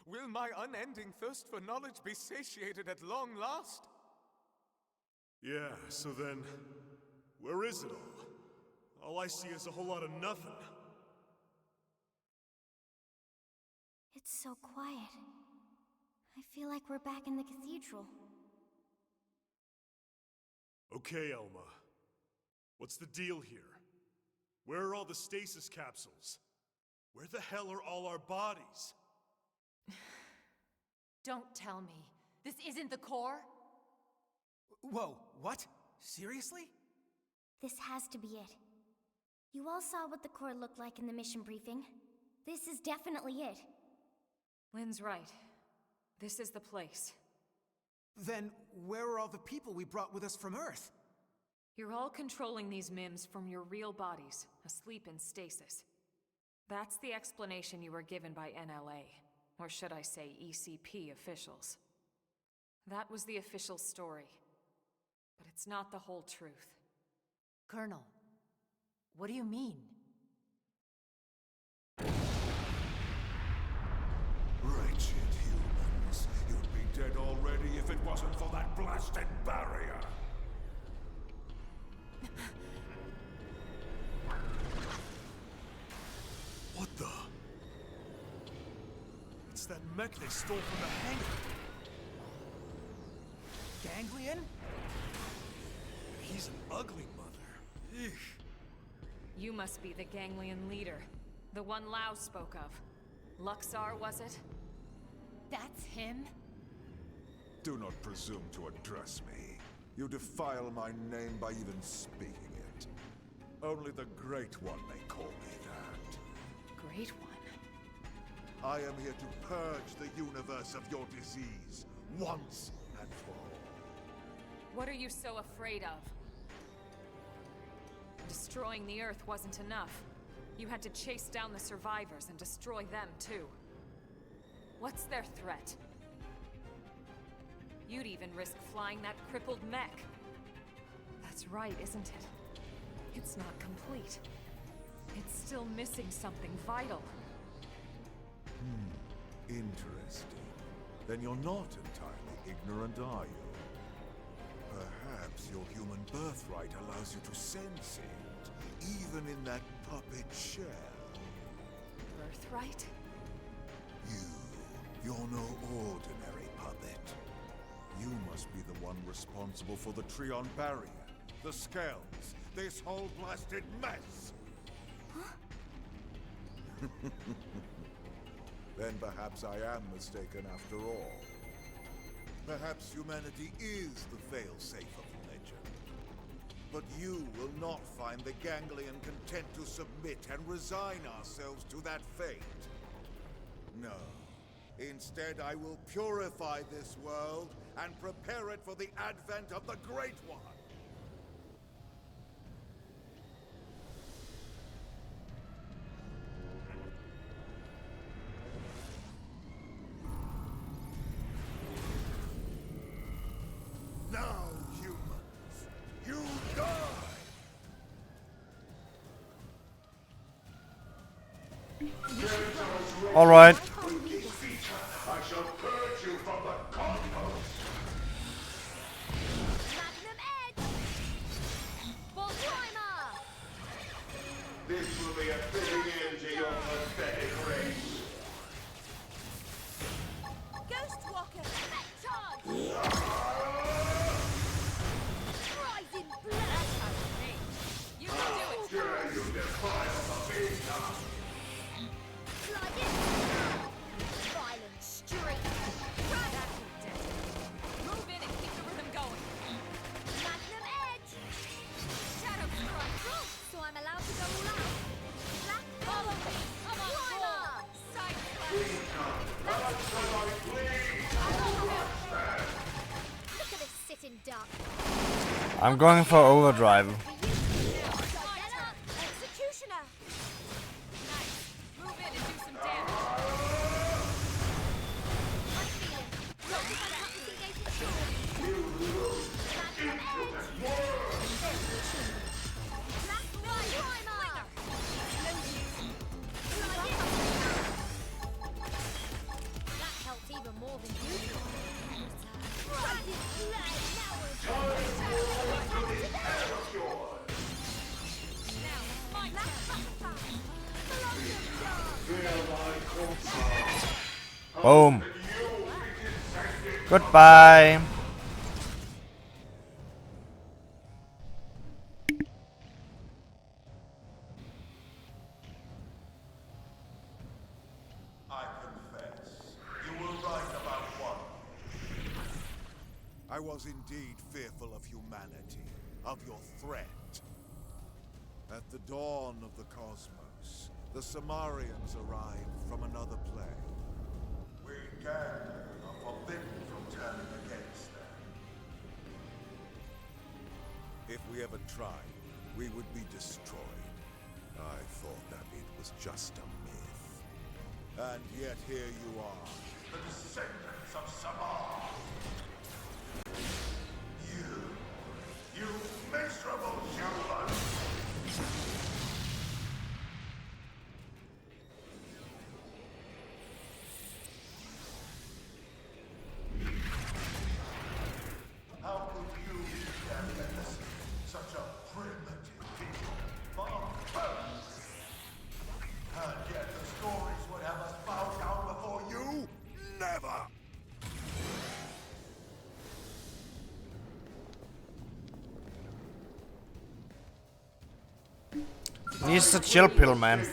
Will my unending thirst for knowledge be satiated at long last? Yeah, so then, where is it all? All I see is a whole lot of nothing. It's so quiet. I feel like we're back in the cathedral. Okay, Elma. What's the deal here? Where are all the stasis capsules? Where the hell are all our bodies? Don't tell me. This isn't the core? Whoa, what? Seriously? This has to be it. You all saw what the core looked like in the mission briefing. This is definitely it. Lynn's right. This is the place. Then where are all the people we brought with us from Earth? You're all controlling these MIMs from your real bodies, asleep in stasis. That's the explanation you were given by NLA, or should I say ECP officials. That was the official story. But it's not the whole truth. Colonel, what do you mean? Wretched humans. You'd be dead already if it wasn't for that blasted barrier. What the? It's that mech they stole from the hangar. Ganglion? He's an ugly mother. Eek. You must be the Ganglion leader. The one Lao spoke of. Luxar, was it? That's him? Do not presume to address me. You defile my name by even speaking it. Only the Great One may call me that. Great One? I am here to purge the universe of your disease, once and for all. What are you so afraid of? Destroying the Earth wasn't enough. You had to chase down the survivors and destroy them too. What's their threat? You'd even risk flying that crippled mech. That's right, isn't it? It's not complete. It's still missing something vital. Interesting. Then you're not entirely ignorant, are you? Perhaps your human birthright allows you to sense it, even in that puppet shell. Birthright? You're no ordinary puppet. You must be the one responsible for the Trion barrier, the scales, this whole blasted mess! Then perhaps I am mistaken after all. Perhaps humanity is the failsafe of legend. But you will not find the Ganglion content to submit and resign ourselves to that fate. No. Instead, I will purify this world and prepare it for the advent of the Great One. Now, humans, you die! Alright. I shall purge you from the cosmos! Magnum Edge! Full timer! This will be a fitting end to your pathetic race. Ghost Walker! Charge! Rising Blood! You can do it! Dare you defile the Vita! Slide in! Violent streak! Run! That's your dead. Move in and keep the rhythm going. Magnum Edge! Shadow Strike! So I'm allowed to go all out? Black Follow me! Come on, Climber! Side Look at this sitting duck! I'm going for overdrive. Executioner! Nice. Move in and do some damage. I feel it. Look at my engaging sword. Magnum Edge! Black Climber! That helped even more than usual. Rising Blood! Now my Boom. Goodbye. I confess, you were right about one I was indeed fearful of humanity, of your threat. At the dawn of the cosmos, the Samarians arrived from another plane. We Ganglia are forbidden from turning against them. If we ever tried, we would be destroyed. I thought that it was just a myth. And yet here you are, the descendants of Samar. You miserable human! How could you be their medicine? Such a primitive people, barbarians. And yet the stories would have us bow down before you? Never! He's a chill pill, man.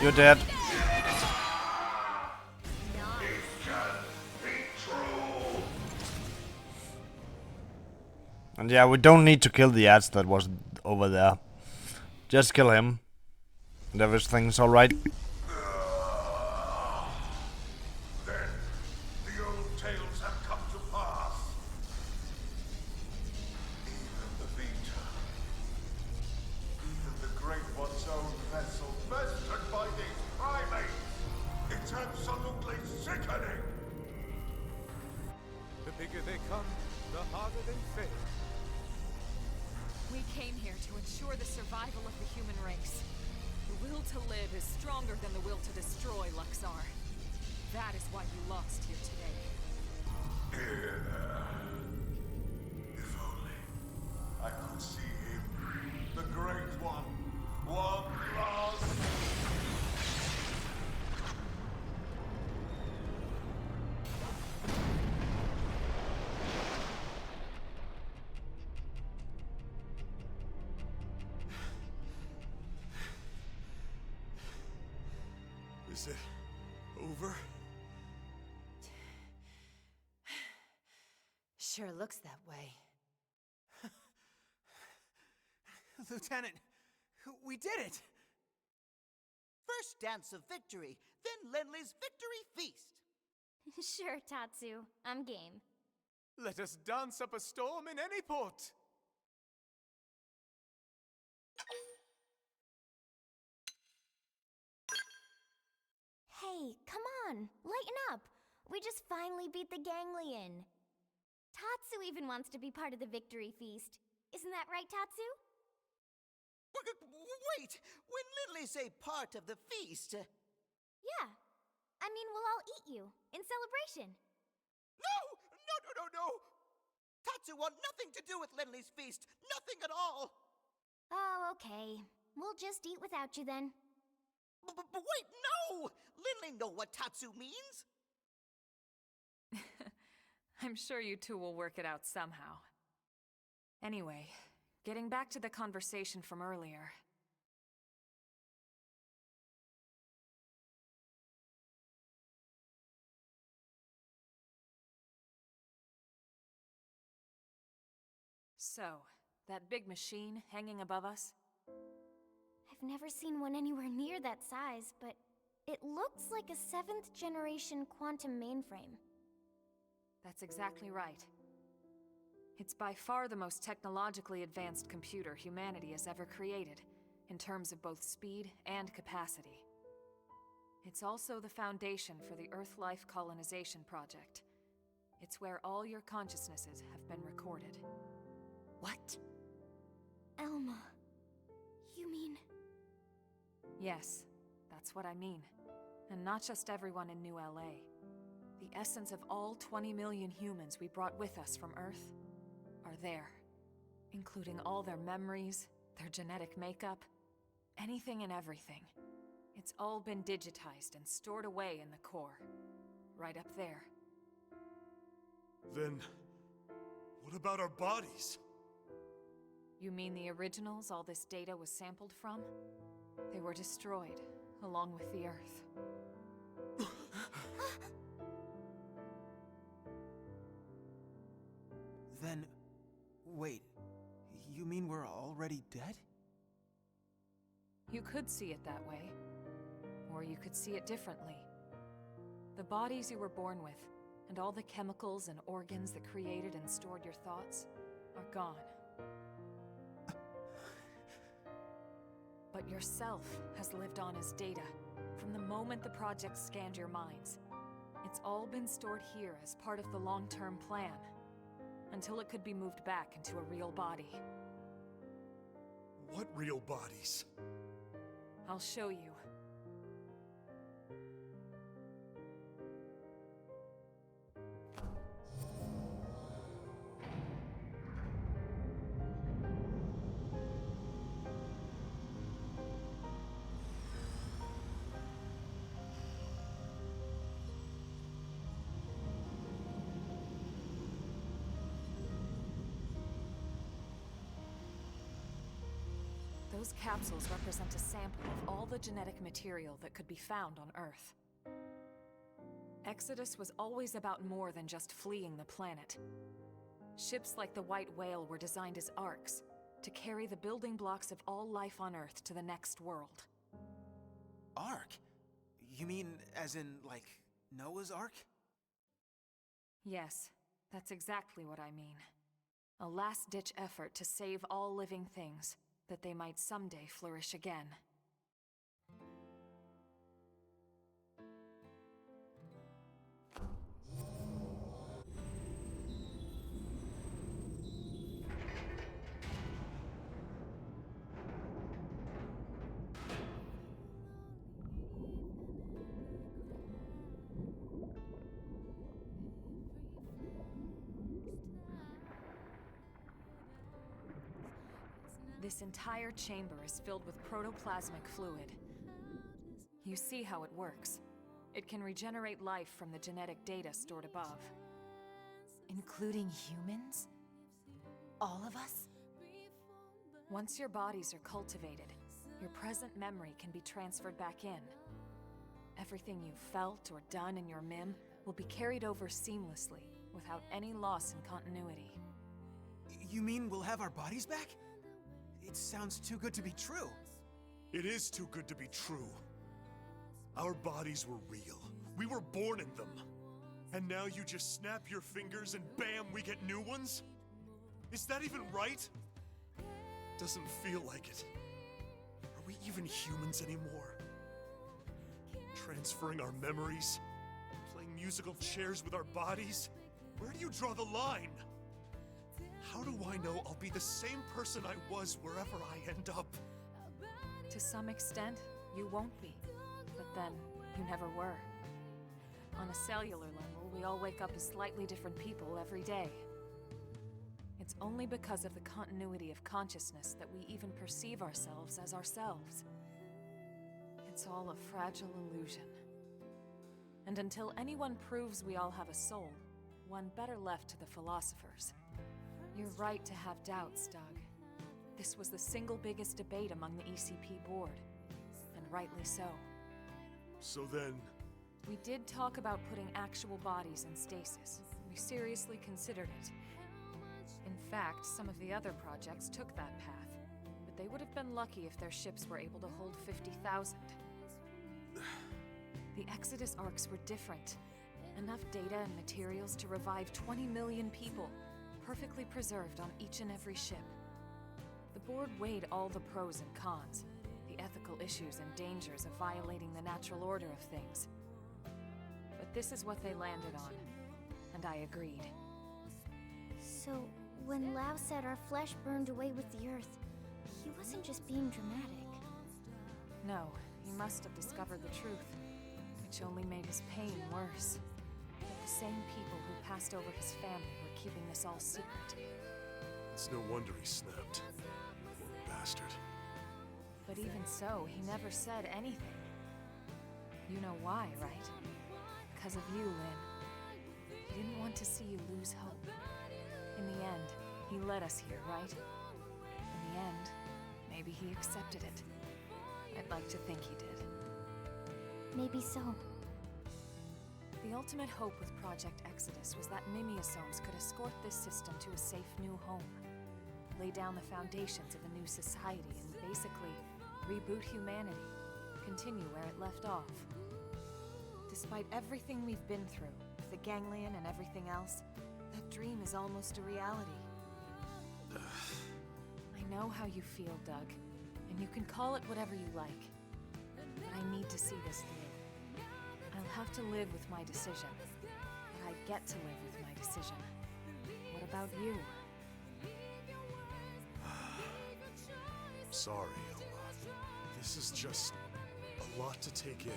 You're dead. And yeah, we don't need to kill the ads that was over there. Just kill him. And everything's alright. Then the old tales have come to pass. Even the Vita. Even the Great One's own vessel, bested by these primates. It's absolutely sickening. The bigger they come, the harder they fail. We came here to ensure the survival of the human race. The will to live is stronger than the will to destroy, Luxar. That is why you lost here today. If only I could see him, the Great One, one last. Is it over? Sure looks that way. Lieutenant, we did it! First dance of victory, then Lenley's victory feast. Sure, Tatsu. I'm game. Let us dance up a storm in any port. Hey, come on, lighten up. We just finally beat the Ganglion. Tatsu even wants to be part of the victory feast. Isn't that right, Tatsu? Wait! When Lindley say part of the feast... Yeah. I mean, we'll all eat you, in celebration. No! No! Tatsu want nothing to do with Lindley's feast. Nothing at all. Oh, okay. We'll just eat without you then. But wait, no! Lindley know what Tatsu means. I'm sure you two will work it out somehow. Anyway, getting back to the conversation from earlier. So, that big machine hanging above us? I've never seen one anywhere near that size, but it looks like a 7th generation quantum mainframe. That's exactly right. It's by far the most technologically advanced computer humanity has ever created, in terms of both speed and capacity. It's also the foundation for the Earth Life Colonization Project. It's where all your consciousnesses have been recorded. What? Elma, you mean... Yes, that's what I mean. And not just everyone in New LA. The essence of all 20 million humans we brought with us from Earth are there. Including all their memories, their genetic makeup, anything and everything. It's all been digitized and stored away in the core. Right up there. Then, what about our bodies? You mean the originals all this data was sampled from? They were destroyed, along with the Earth. Then, wait, you mean we're already dead? You could see it that way. Or you could see it differently. The bodies you were born with, and all the chemicals and organs that created and stored your thoughts, are gone. But yourself has lived on as data, from the moment the project scanned your minds. It's all been stored here as part of the long-term plan, until it could be moved back into a real body. What real bodies? I'll show you. Those capsules represent a sample of all the genetic material that could be found on Earth. Exodus was always about more than just fleeing the planet. Ships like the White Whale were designed as arks, to carry the building blocks of all life on Earth to the next world. Ark? You mean as in, like, Noah's Ark? Yes, that's exactly what I mean. A last-ditch effort to save all living things, that they might someday flourish again. This entire chamber is filled with protoplasmic fluid. You see how it works. It can regenerate life from the genetic data stored above. Including humans? All of us? Once your bodies are cultivated, your present memory can be transferred back in. Everything you've felt or done in your MIM will be carried over seamlessly, without any loss in continuity. You mean we'll have our bodies back? It sounds too good to be true. It is too good to be true. Our bodies were real. We were born in them. And now you just snap your fingers and bam, we get new ones? Is that even right? Doesn't feel like it. Are we even humans anymore? Transferring our memories? Playing musical chairs with our bodies? Where do you draw the line? How do I know I'll be the same person I was wherever I end up? To some extent, you won't be. But then, you never were. On a cellular level, we all wake up as slightly different people every day. It's only because of the continuity of consciousness that we even perceive ourselves as ourselves. It's all a fragile illusion. And until anyone proves we all have a soul, one better left to the philosophers. You're right to have doubts, Doug. This was the single biggest debate among the ECP board, and rightly so. So then... We did talk about putting actual bodies in stasis. We seriously considered it. In fact, some of the other projects took that path, but they would have been lucky if their ships were able to hold 50,000. The Exodus arcs were different. Enough data and materials to revive 20 million people, perfectly preserved on each and every ship. The board weighed all the pros and cons, the ethical issues and dangers of violating the natural order of things. But this is what they landed on, and I agreed. So, when Lao said our flesh burned away with the earth, he wasn't just being dramatic. No, He must have discovered the truth, which only made his pain worse. That the same people who passed over his family were keeping this all secret. It's no wonder he snapped. Poor bastard. But even so, he never said anything. You know why, right? Because of you, Lynn. He didn't want to see you lose hope. In the end, he led us here, right? In the end, maybe he accepted it. I'd like to think he did. Maybe so. The ultimate hope with Project Exodus was that Mimiosomes could escort this system to a safe new home, lay down the foundations of a new society, and basically reboot humanity, continue where it left off. Despite everything we've been through, with the ganglion and everything else, that dream is almost a reality. I know how you feel, Doug, and you can call it whatever you like. But I need to see this through. I'll have to live with my decision, but I get to live with my decision. What about you? Sorry, Elma. This is just a lot to take in.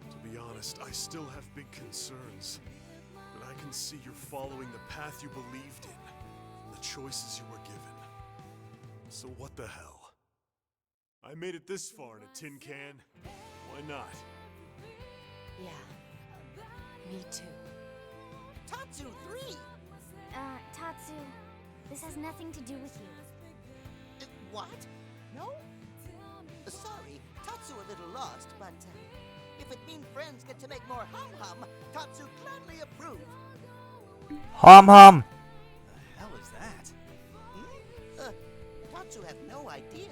To be honest, I still have big concerns. But I can see you're following the path you believed in, and the choices you were given. So what the hell? I made it this far in a tin can. Why not? Yeah. Me too. Tatsu 3! Tatsu, this has nothing to do with you. What? No? Sorry, Tatsu a little lost, but if it means friends get to make more hum-hum, Tatsu gladly approve. Hum. The hell is that? Tatsu have no idea.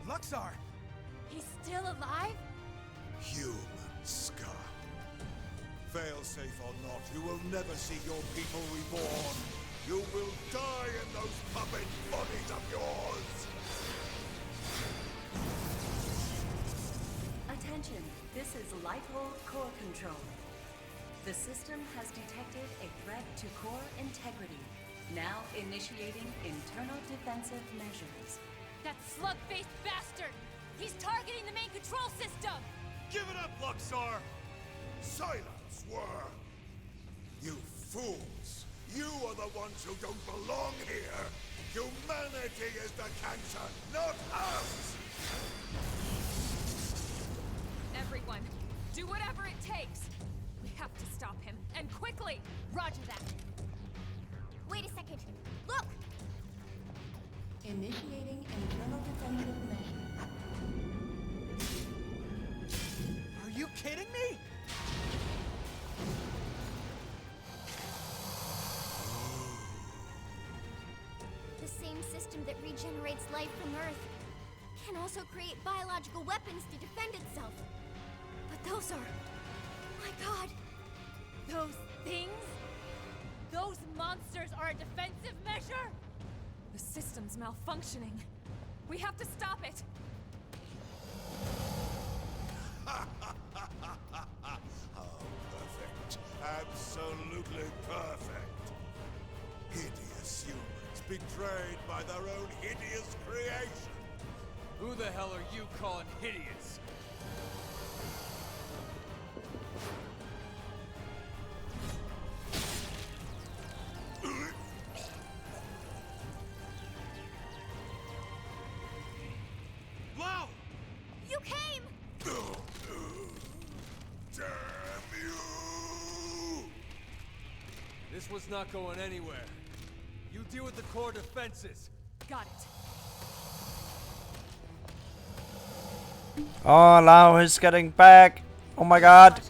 Luxar! He's still alive? Human scum. Failsafe or not, you will never see your people reborn. You will die in those puppet bodies of yours! Attention, this is Lighthold Core Control. The system has detected a threat to core integrity. Now initiating internal defensive measures. That slug-faced bastard! He's targeting the main control system! Give it up, Luxar! Silence, worm! You fools! You are the ones who don't belong here! Humanity is the cancer, not us! Everyone, do whatever it takes! We have to stop him, and quickly! Roger that. Wait a second. Look! Initiating internal defensive measures. Are you kidding me? The same system that regenerates life from Earth can also create biological weapons to defend itself. But those are... my god! Those things? Those monsters are a defensive measure? The system's malfunctioning. We have to stop it! Oh, perfect. Absolutely perfect. Hideous humans betrayed by their own hideous creation. Who the hell are you calling hideous? Wow! You came! Damn you! This was not going anywhere. You deal with the core defenses. Got it. Oh, Lau is getting back. Oh my god.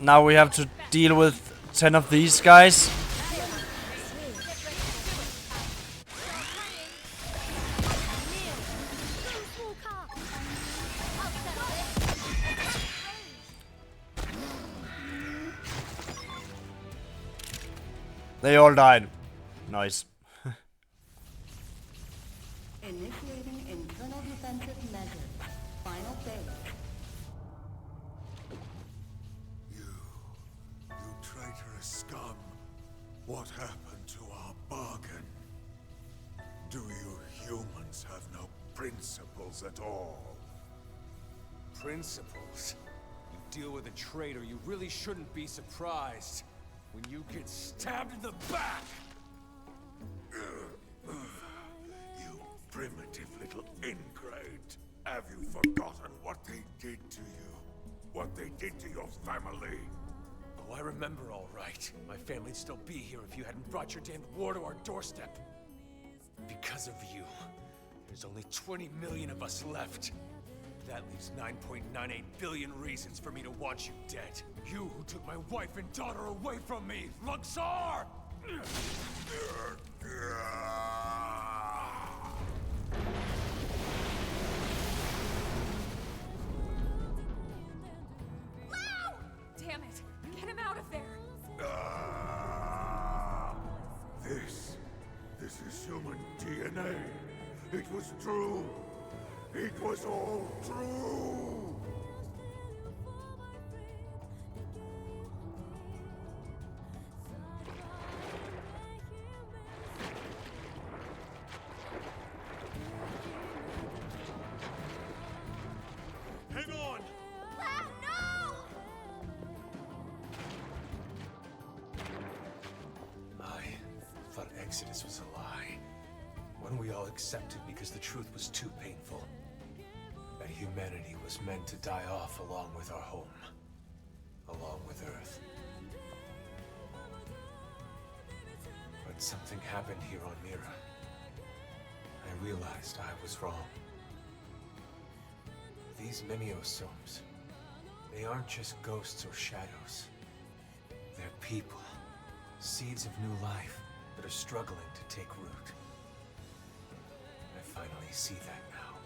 Now we have to deal with 10 of these guys. I'll settle They all died. Nice. Initiating internal defensive measures. Final phase. You traitorous scum. What happened to our bargain? Do you humans have no principles at all? Principles? You deal with a traitor, you really shouldn't be surprised when you get stabbed in the back! You primitive little ingrate. Have you forgotten what they did to you? What they did to your family? Oh, I remember all right. My family'd still be here if you hadn't brought your damned war to our doorstep. Because of you, there's only 20 million of us left. That leaves 9.98 billion reasons for me to want you dead. You who took my wife and daughter away from me, Luxor! Damn it! Get him out of there! This is human DNA. It was true. It was all true. Hang on! I thought Exodus was a lie. One we all accepted because the truth was too painful. That humanity was meant to die off along with our home. Along with Earth. But something happened here on Mira. I realized I was wrong. These Mimiosomes, they aren't just ghosts or shadows. They're people. Seeds of new life that are struggling to take root. I finally see that now.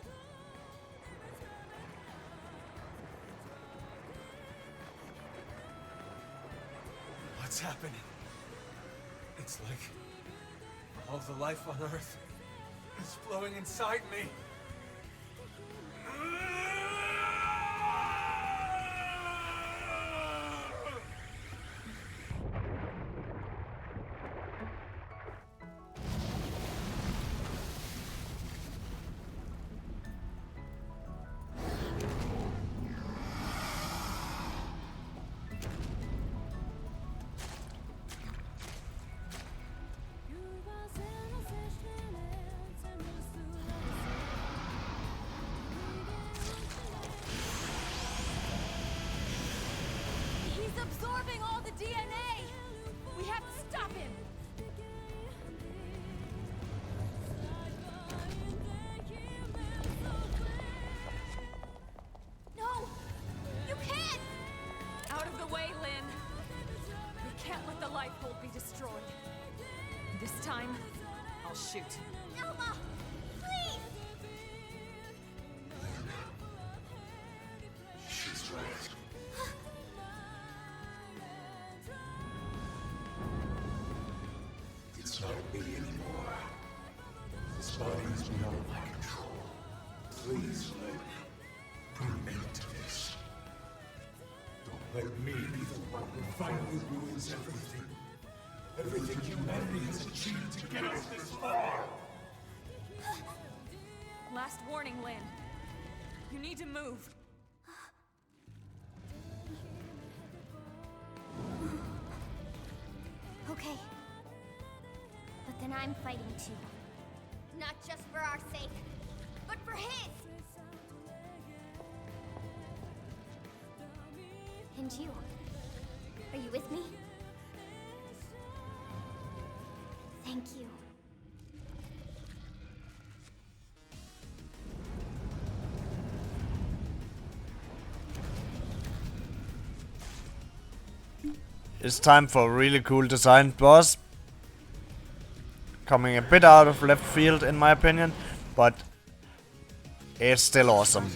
What's happening? It's like all the life on Earth is flowing inside me. He's absorbing all the DNA! We have to stop him! No! You can't! Out of the way, Lynn! We can't let the life hold be destroyed. This time, I'll shoot. Elma! Please! She's right. It's not me anymore. This body is beyond my control. Please, Lynn, put an end to this. Don't let me be the one who finally ruins everything. Everything humanity has achieved to get us this far. Last warning, Lynn. You need to move. Okay. But then I'm fighting too. Not just for our sake, but for his! And you? Are you with me? Thank you. It's time for a really cool designed boss. Coming a bit out of left field in my opinion, but it's still awesome.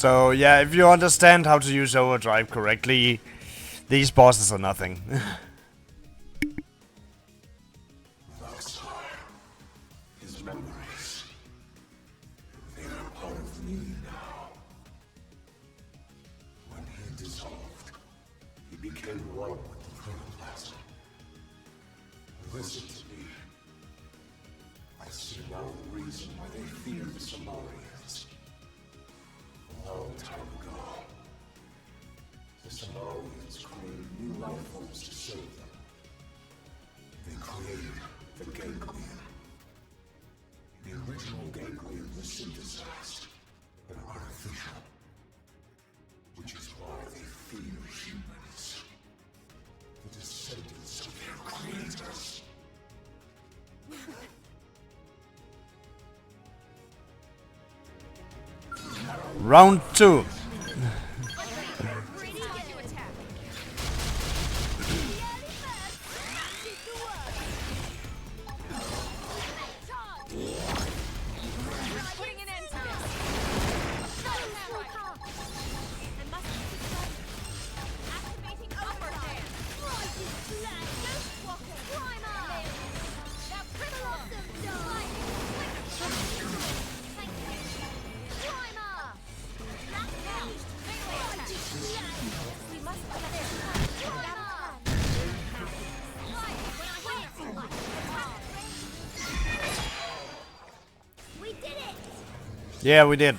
So yeah, if you understand how to use overdrive correctly, these bosses are nothing. His memories. They are part of me now. When he dissolved, he became one with the protoplasm. Listen to me. I see now the reason why they fear the Somalians. A long time ago, the Somalians created new life forms to save them. They created the ganglion. The original ganglion was synthesized, but artificial. Which is why they fear humans. The descendants of their creators. Round 2. Putting an end to this. Activating upper hand. Now critical. We must get We did it! Yeah, we did.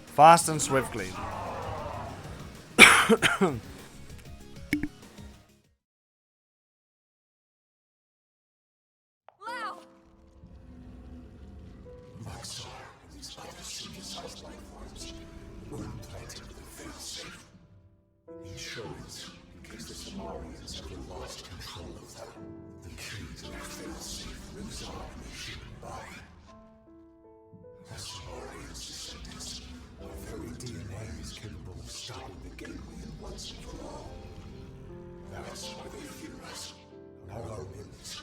Fast and swiftly. Lao! Maxar and these other synthesized life forms were implanted with a failsafe. Insurance, in case the Somalians ever lost control of them. The key to that failsafe lives on in the human body. The Somalians' descendants, our very DNA is capable of stopping the ganglion once and for all. That's why they fear us. Not our limbs,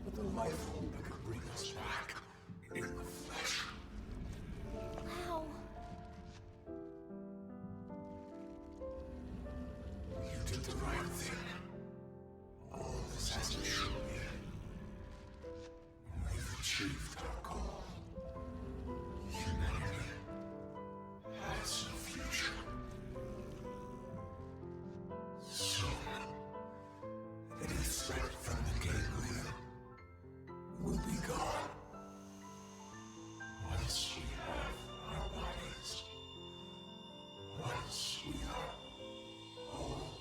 but the life form that could bring us back in the flesh. Wow. You did the right thing. All this has to show me. We've achieved our goal. Humanity has no future. Soon, any threat from the ganglion will be gone. Once we have our bodies. Once we are whole.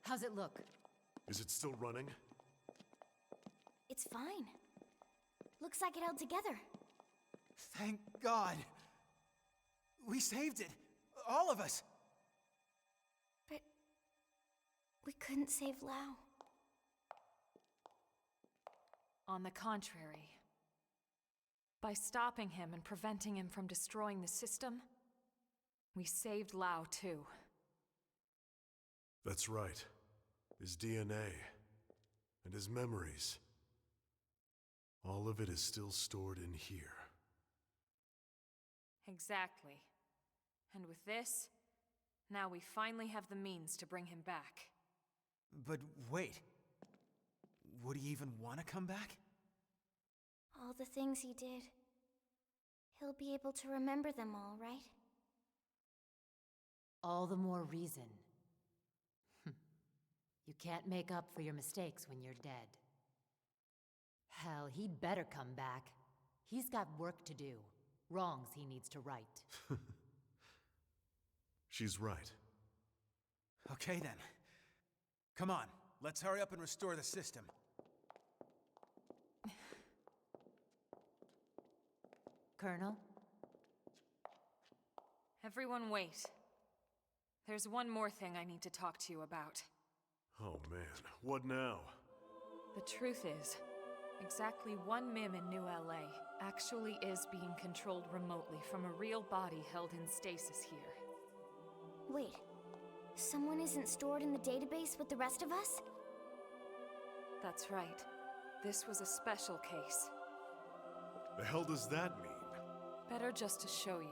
How's it look? Is it still running? It's fine. Looks like it held together. Thank God. We saved it. All of us. But we couldn't save Lao. On the contrary. By stopping him and preventing him from destroying the system, we saved Lao too. That's right. His DNA. And his memories. All of it is still stored in here. Exactly. And with this, now we finally have the means to bring him back. But wait. Would he even want to come back? All the things he did. He'll be able to remember them all, right? All the more reason. You can't make up for your mistakes when you're dead. Hell, he'd better come back. He's got work to do. Wrongs he needs to right. She's right. Okay then. Come on, let's hurry up and restore the system. Colonel, Everyone wait. There's one more thing I need to talk to you about. Oh man, what now? The truth is, exactly one MIM in New LA actually is being controlled remotely from a real body held in stasis here. Wait, someone isn't stored in the database with the rest of us? That's right. This was a special case. The hell does that mean? Better just to show you.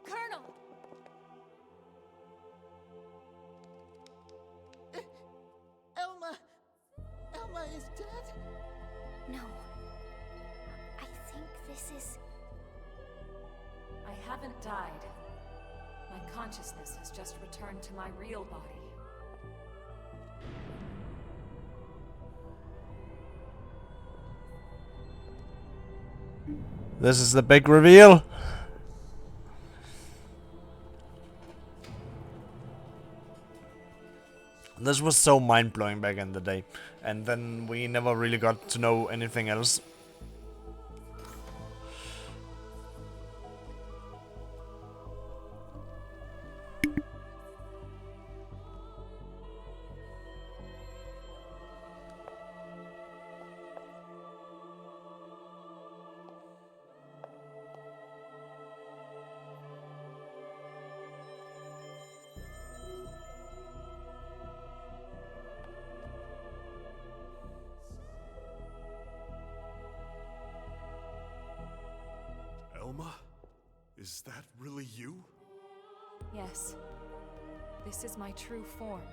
Colonel! Elma is dead? No. I think this is... I haven't died. My consciousness has just returned to my real body. This is the big reveal. This was so mind-blowing back in the day, and then we never really got to know anything else. Elma? Is that really you? Yes. This is my true form.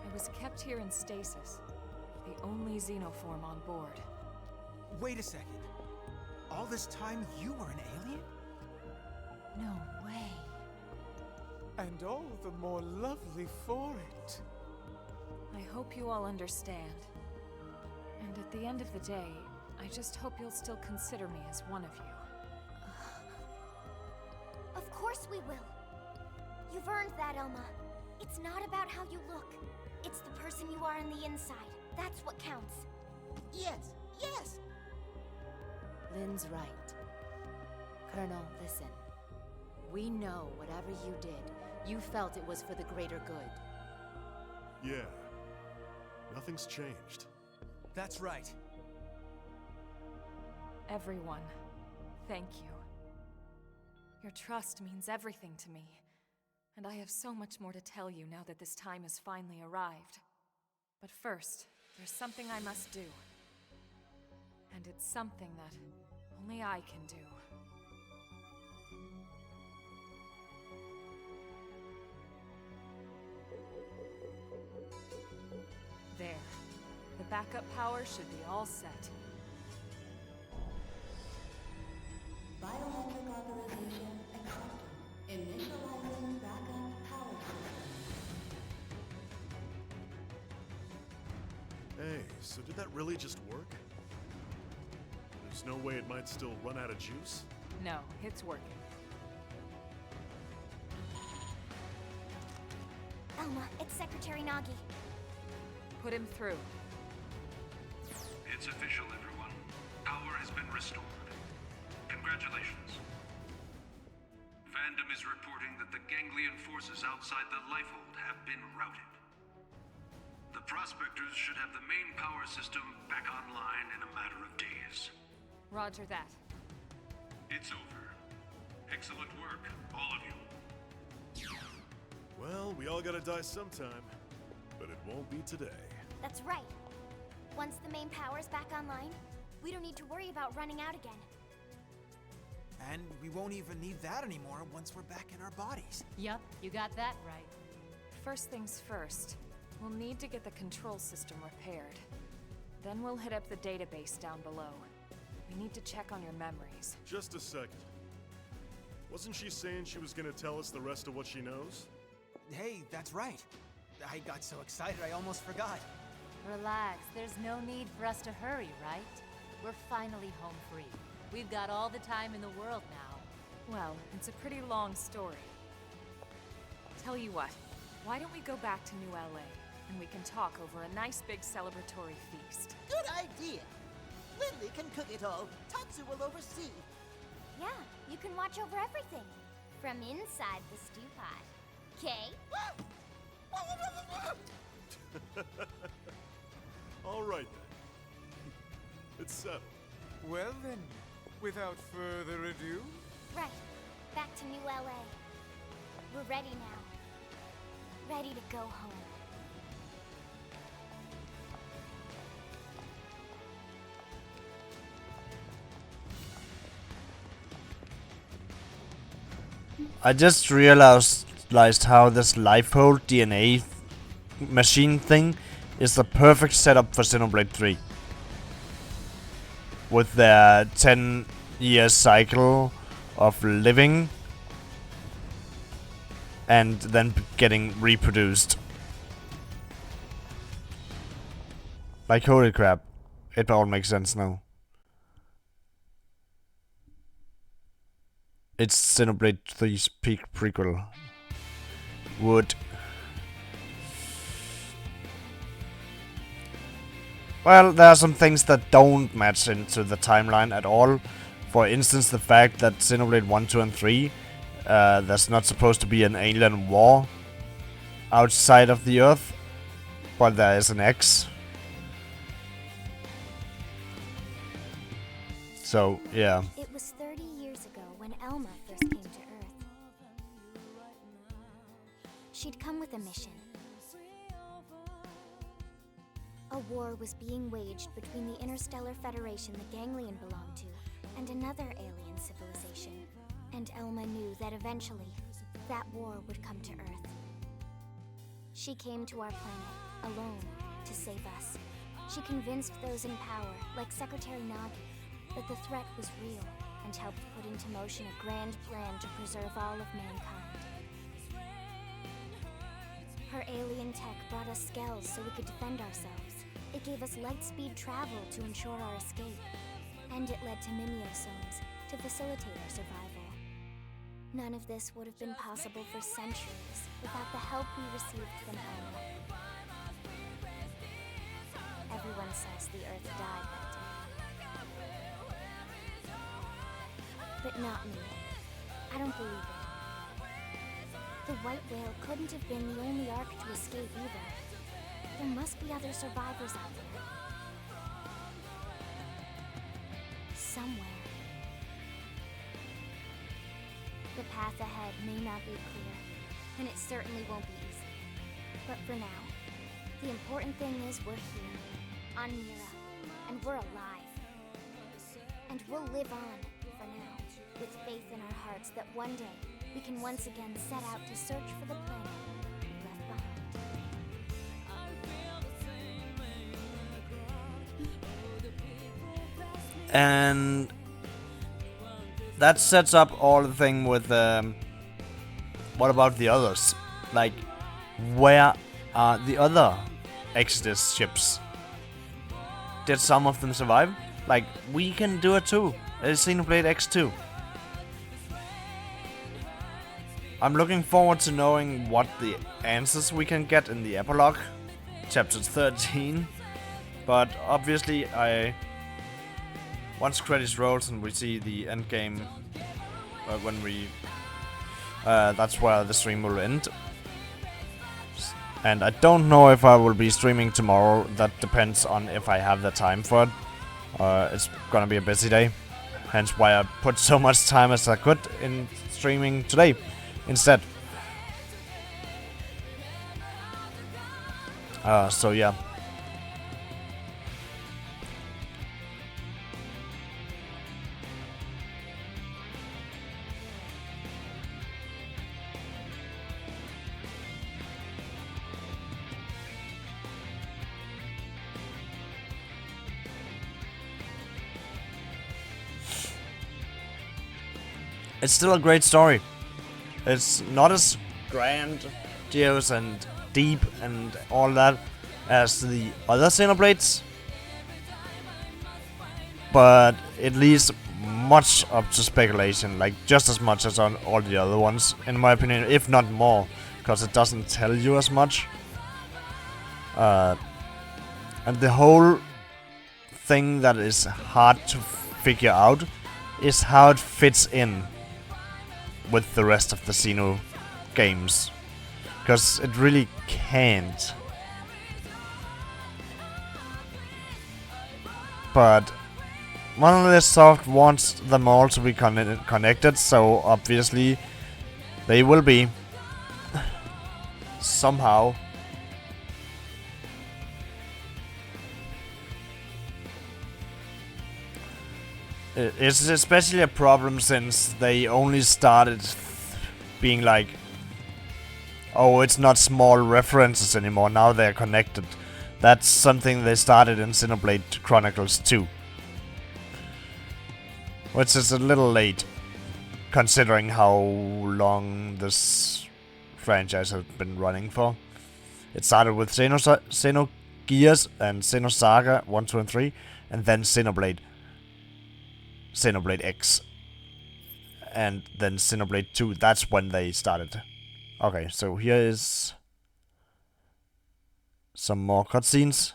I was kept here in stasis, the only xenoform on board. Wait a second. All this time you were an alien? No way. And all the more lovely for it. I hope you all understand. And at the end of the day, I just hope you'll still consider me as one of you. Of course we will. You've earned that, Elma. It's not about how you look. It's the person you are on the inside. That's what counts. Yes, yes! Lynn's right. Colonel, listen. We know whatever you did, you felt it was for the greater good. Yeah. Nothing's changed. That's right. Everyone, thank you. Your trust means everything to me, and I have so much more to tell you now that this time has finally arrived. But first, there's something I must do. And it's something that only I can do. There. The backup power should be all set. Biometric authorization accepted. Initializing backup power system. Hey, so did that really just work? There's no way it might still run out of juice? No, it's working. Elma, it's Secretary Nagi. Put him through. It's official, everyone. Power has been restored. Congratulations. Fandom is reporting that the ganglion forces outside the Lifehold have been routed. The Prospectors should have the main power system back online in a matter of days. Roger that. It's over. Excellent work, all of you. Well, we all gotta die sometime, but it won't be today. That's right. Once the main power's back online, we don't need to worry about running out again. And we won't even need that anymore once we're back in our bodies. Yup, you got that right. First things first, we'll need to get the control system repaired. Then we'll hit up the database down below. We need to check on your memories. Just a second. Wasn't she saying she was gonna tell us the rest of what she knows? Hey, that's right. I got so excited I almost forgot. Relax, there's no need for us to hurry, right? We're finally home free. We've got all the time in the world now. Well, it's a pretty long story. Tell you what, why don't we go back to New LA? and we can talk over a nice big celebratory feast. Good idea. Lindley can cook it all. Tatsu will oversee. Yeah, you can watch over everything. From inside the stew pot. Okay? All right then. It's settled. Well then, without further ado... Right. Back to New LA. We're ready now. Ready to go home. I just realized how this Lifehold DNA machine thing is the perfect setup for Xenoblade 3. With their 10-year cycle of living and then getting reproduced. Like, holy crap, it all makes sense now. It's Xenoblade 3's peak prequel. Would. Well, there are some things that don't match into the timeline at all. For instance, the fact that Xenoblade 1, 2, and 3, there's not supposed to be an alien war outside of the Earth, but there is an X. So, yeah. It was 30 years ago when Elma first came to Earth. She'd come with a mission. A war was being waged between the Interstellar Federation the Ganglion belonged to and another alien civilization. And Elma knew that eventually, that war would come to Earth. She came to our planet, alone, to save us. She convinced those in power, like Secretary Nagi, that the threat was real, and helped put into motion a grand plan to preserve all of mankind. Her alien tech brought us skells so we could defend ourselves. It gave us light-speed travel to ensure our escape. And it led to mimeosomes to facilitate our survival. None of this would have been possible for centuries without the help we received from Elma. Everyone says the Earth died that day. But not me. I don't believe it. The white whale couldn't have been the only Ark to escape either. There must be other survivors out there. Somewhere. The path ahead may not be clear, and it certainly won't be easy. But for now, the important thing is we're here, on Mira, and we're alive. And we'll live on, for now, with faith in our hearts that one day we can once again set out to search for the planet we left behind. And that sets up all the thing with what about the others? Like, where are the other Exodus ships? Did some of them survive? Like, we can do it too. It's Xenoblade X2. I'm looking forward to knowing what the answers we can get in the epilogue, chapter 13. But obviously, once credits rolls and we see the end game, when we, that's where the stream will end. And I don't know if I will be streaming tomorrow. That depends on if I have the time for it. It's gonna be a busy day, hence why I put so much time as I could in streaming today instead. So yeah. It's still a great story. It's not as grandiose and deep and all that as the other Xenoblades, but it leaves much up to speculation, like just as much as on all the other ones, in my opinion, if not more, because it doesn't tell you as much. And the whole thing that is hard to figure out is how it fits in with the rest of the Xeno games. Because it really can't. But Monolith Soft wants them all to be connected, so obviously they will be. Somehow. It's especially a problem since they only started being like, oh, it's not small references anymore, now they're connected. That's something they started in Xenoblade Chronicles 2. Which is a little late, considering how long this franchise has been running for. It started with Xenogears and Xenosaga 1, 2, and 3, and then Xenoblade. Xenoblade X. And then Xenoblade 2, that's when they started. Okay, so here is some more cutscenes.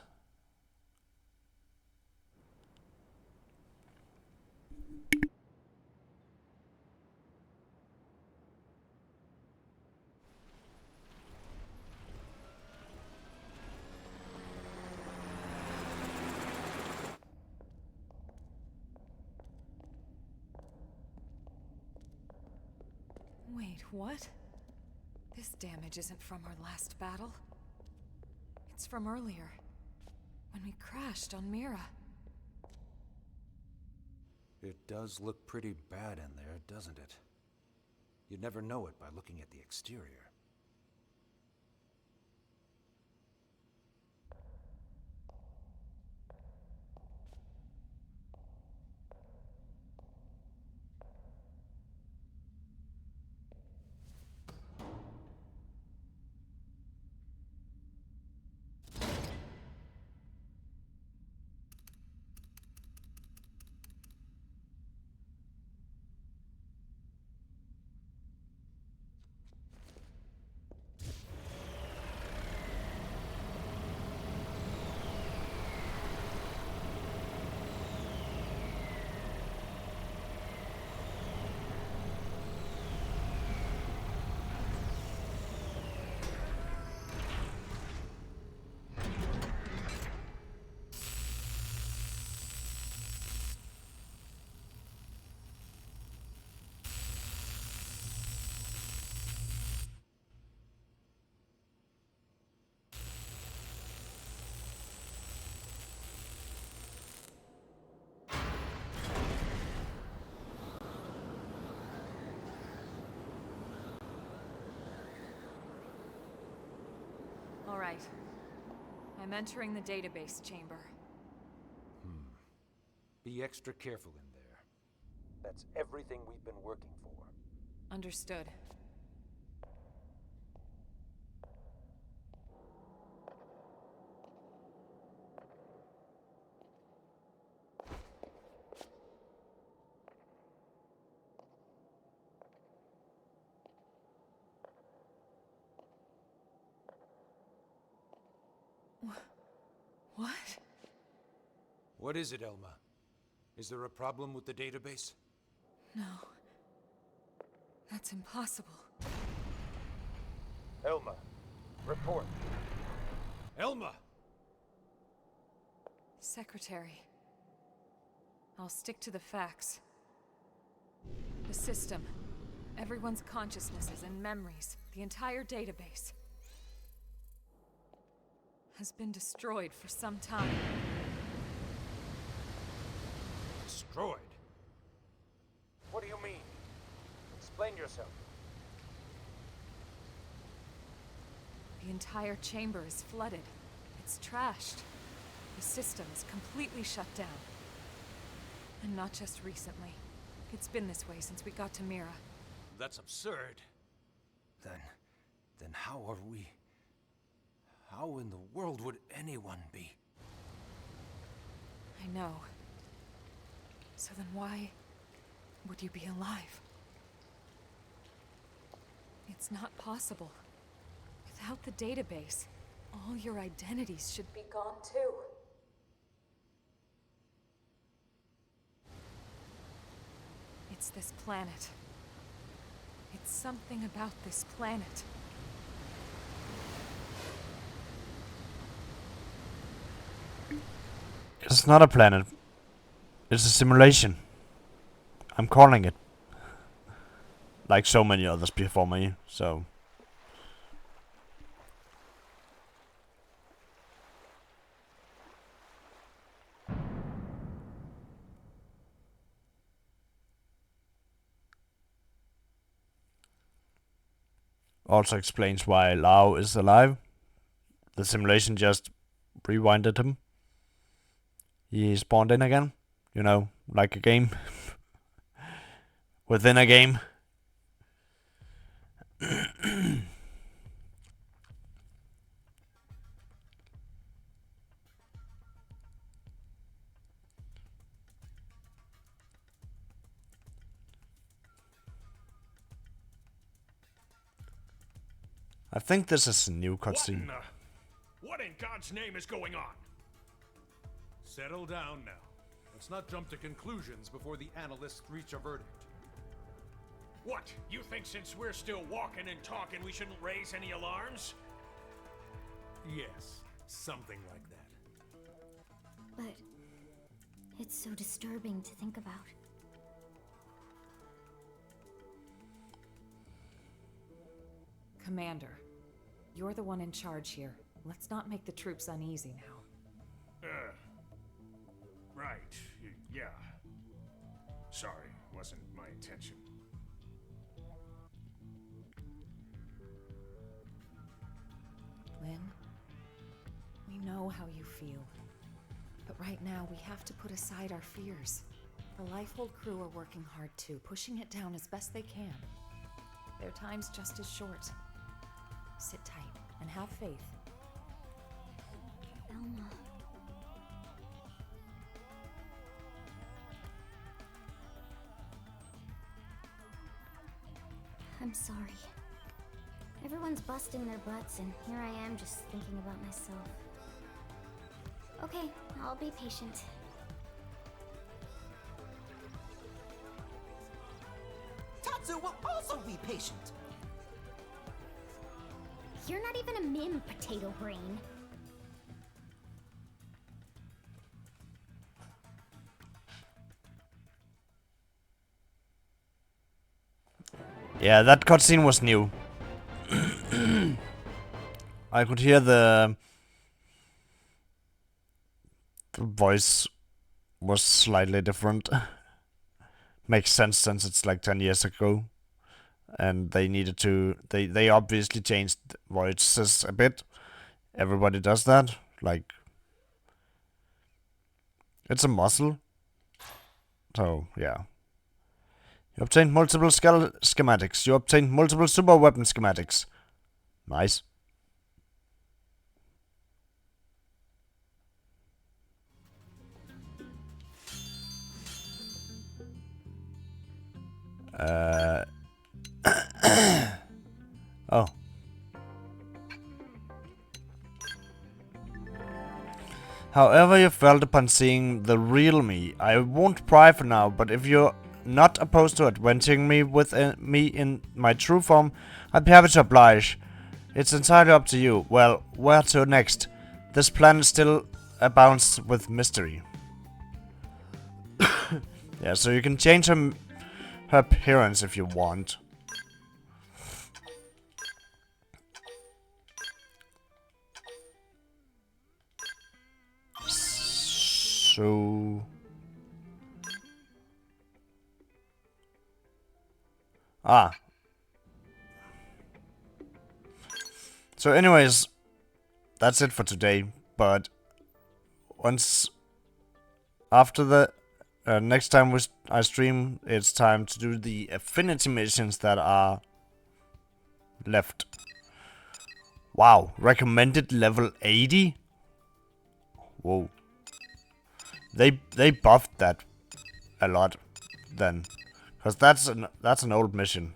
Wait, what? This damage isn't from our last battle. It's from earlier, when we crashed on Mira. It does look pretty bad in there, doesn't it? You'd never know it by looking at the exterior. All right. I'm entering the database chamber. Be extra careful in there. That's everything we've been working for. Understood. What? What is it, Elma? Is there a problem with the database? No. That's impossible. Elma, report. Elma! Secretary. I'll stick to the facts. The system. Everyone's consciousnesses and memories. The entire database. Has been destroyed for some time. Destroyed? What do you mean? Explain yourself. The entire chamber is flooded. It's trashed. The system is completely shut down. And not just recently. It's been this way since we got to Mira. That's absurd. Then how are we... How in the world would anyone be? I know. So then why would you be alive? It's not possible. Without the database, All your identities should be gone too. It's this planet. It's something about this planet. It's not a planet. It's a simulation. I'm calling it. Like so many others before me, so... Also explains why Lau is alive. The simulation just rewinded him. He spawned in again. You know, like a game. Within a game. I think this is a new cutscene. What in God's name is going on? Settle down now. Let's not jump to conclusions before the analysts reach a verdict. What? You think since we're still walking and talking, we shouldn't raise any alarms? Yes, something like that. But it's so disturbing to think about. Commander, you're the one in charge here. Let's not make the troops uneasy now. Right. Yeah. Sorry, wasn't my intention. Lynn, we know how you feel. But right now, we have to put aside our fears. The Lifehold crew are working hard too, pushing it down as best they can. Their time's just as short. Sit tight and have faith. Elma. I'm sorry. Everyone's busting their butts, and here I am just thinking about myself. Okay, I'll be patient. Tatsu will also be patient. You're not even a mim, potato brain. Yeah, that cutscene was new. I could hear the voice was slightly different. Makes sense since it's like 10 years ago. And they needed to... They obviously changed voices a bit. Everybody does that. Like... It's a muscle. So, yeah. You obtained multiple schematics. You obtained multiple super weapon schematics. Nice. Oh. However you felt upon seeing the real me, I won't pry for now, but if you're not opposed to adventuring me with me in my true form, I'd be happy to oblige. It's entirely up to you. Well, where to next? This planet still abounds with mystery. Yeah, so you can change her appearance if you want. So... So anyways, that's it for today, but once after the next time I stream, it's time to do the affinity missions that are left. Wow, recommended level 80? Whoa. They buffed that a lot then, because that's an old mission,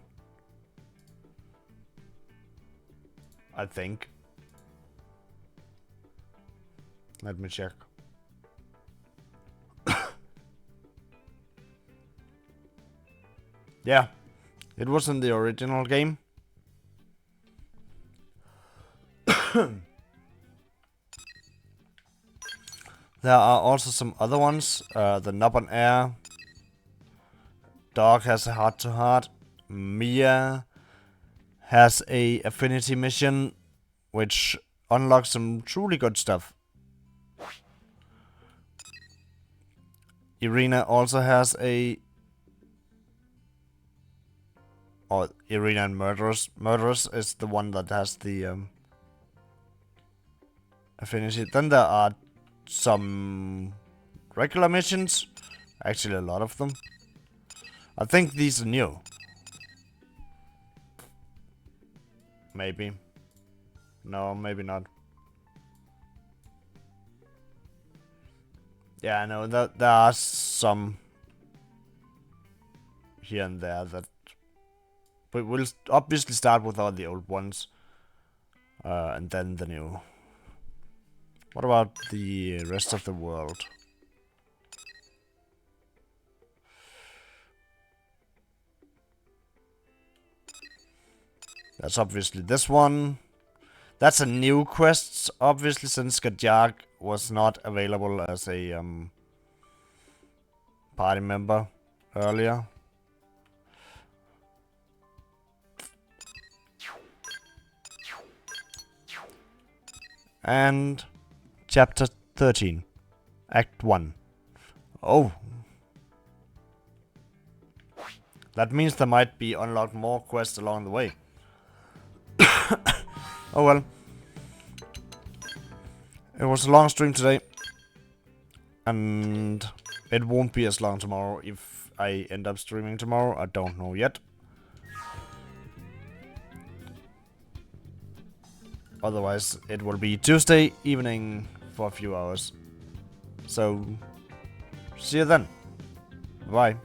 I think. Let me check. Yeah, it was in the original game. There are also some other ones. The Knob on Air. Dog has a heart-to-heart. Mia has a affinity mission, which unlocks some truly good stuff. Irina also has a... Or Irina and Murderous. Murderous is the one that has the affinity. Then there are some regular missions. Actually, a lot of them. I think these are new. Maybe. No, maybe not. Yeah, I know that there are some here and there that... But we'll obviously start with all the old ones. And then the new. What about the rest of the world? That's obviously this one. That's a new quest, obviously, since Skadjak was not available as a party member earlier. And Chapter 13, Act 1. Oh. That means there might be unlocked more quests along the way. Oh well. It was a long stream today. And it won't be as long tomorrow if I end up streaming tomorrow. I don't know yet. Otherwise, it will be Tuesday evening for a few hours. So, see you then. Bye.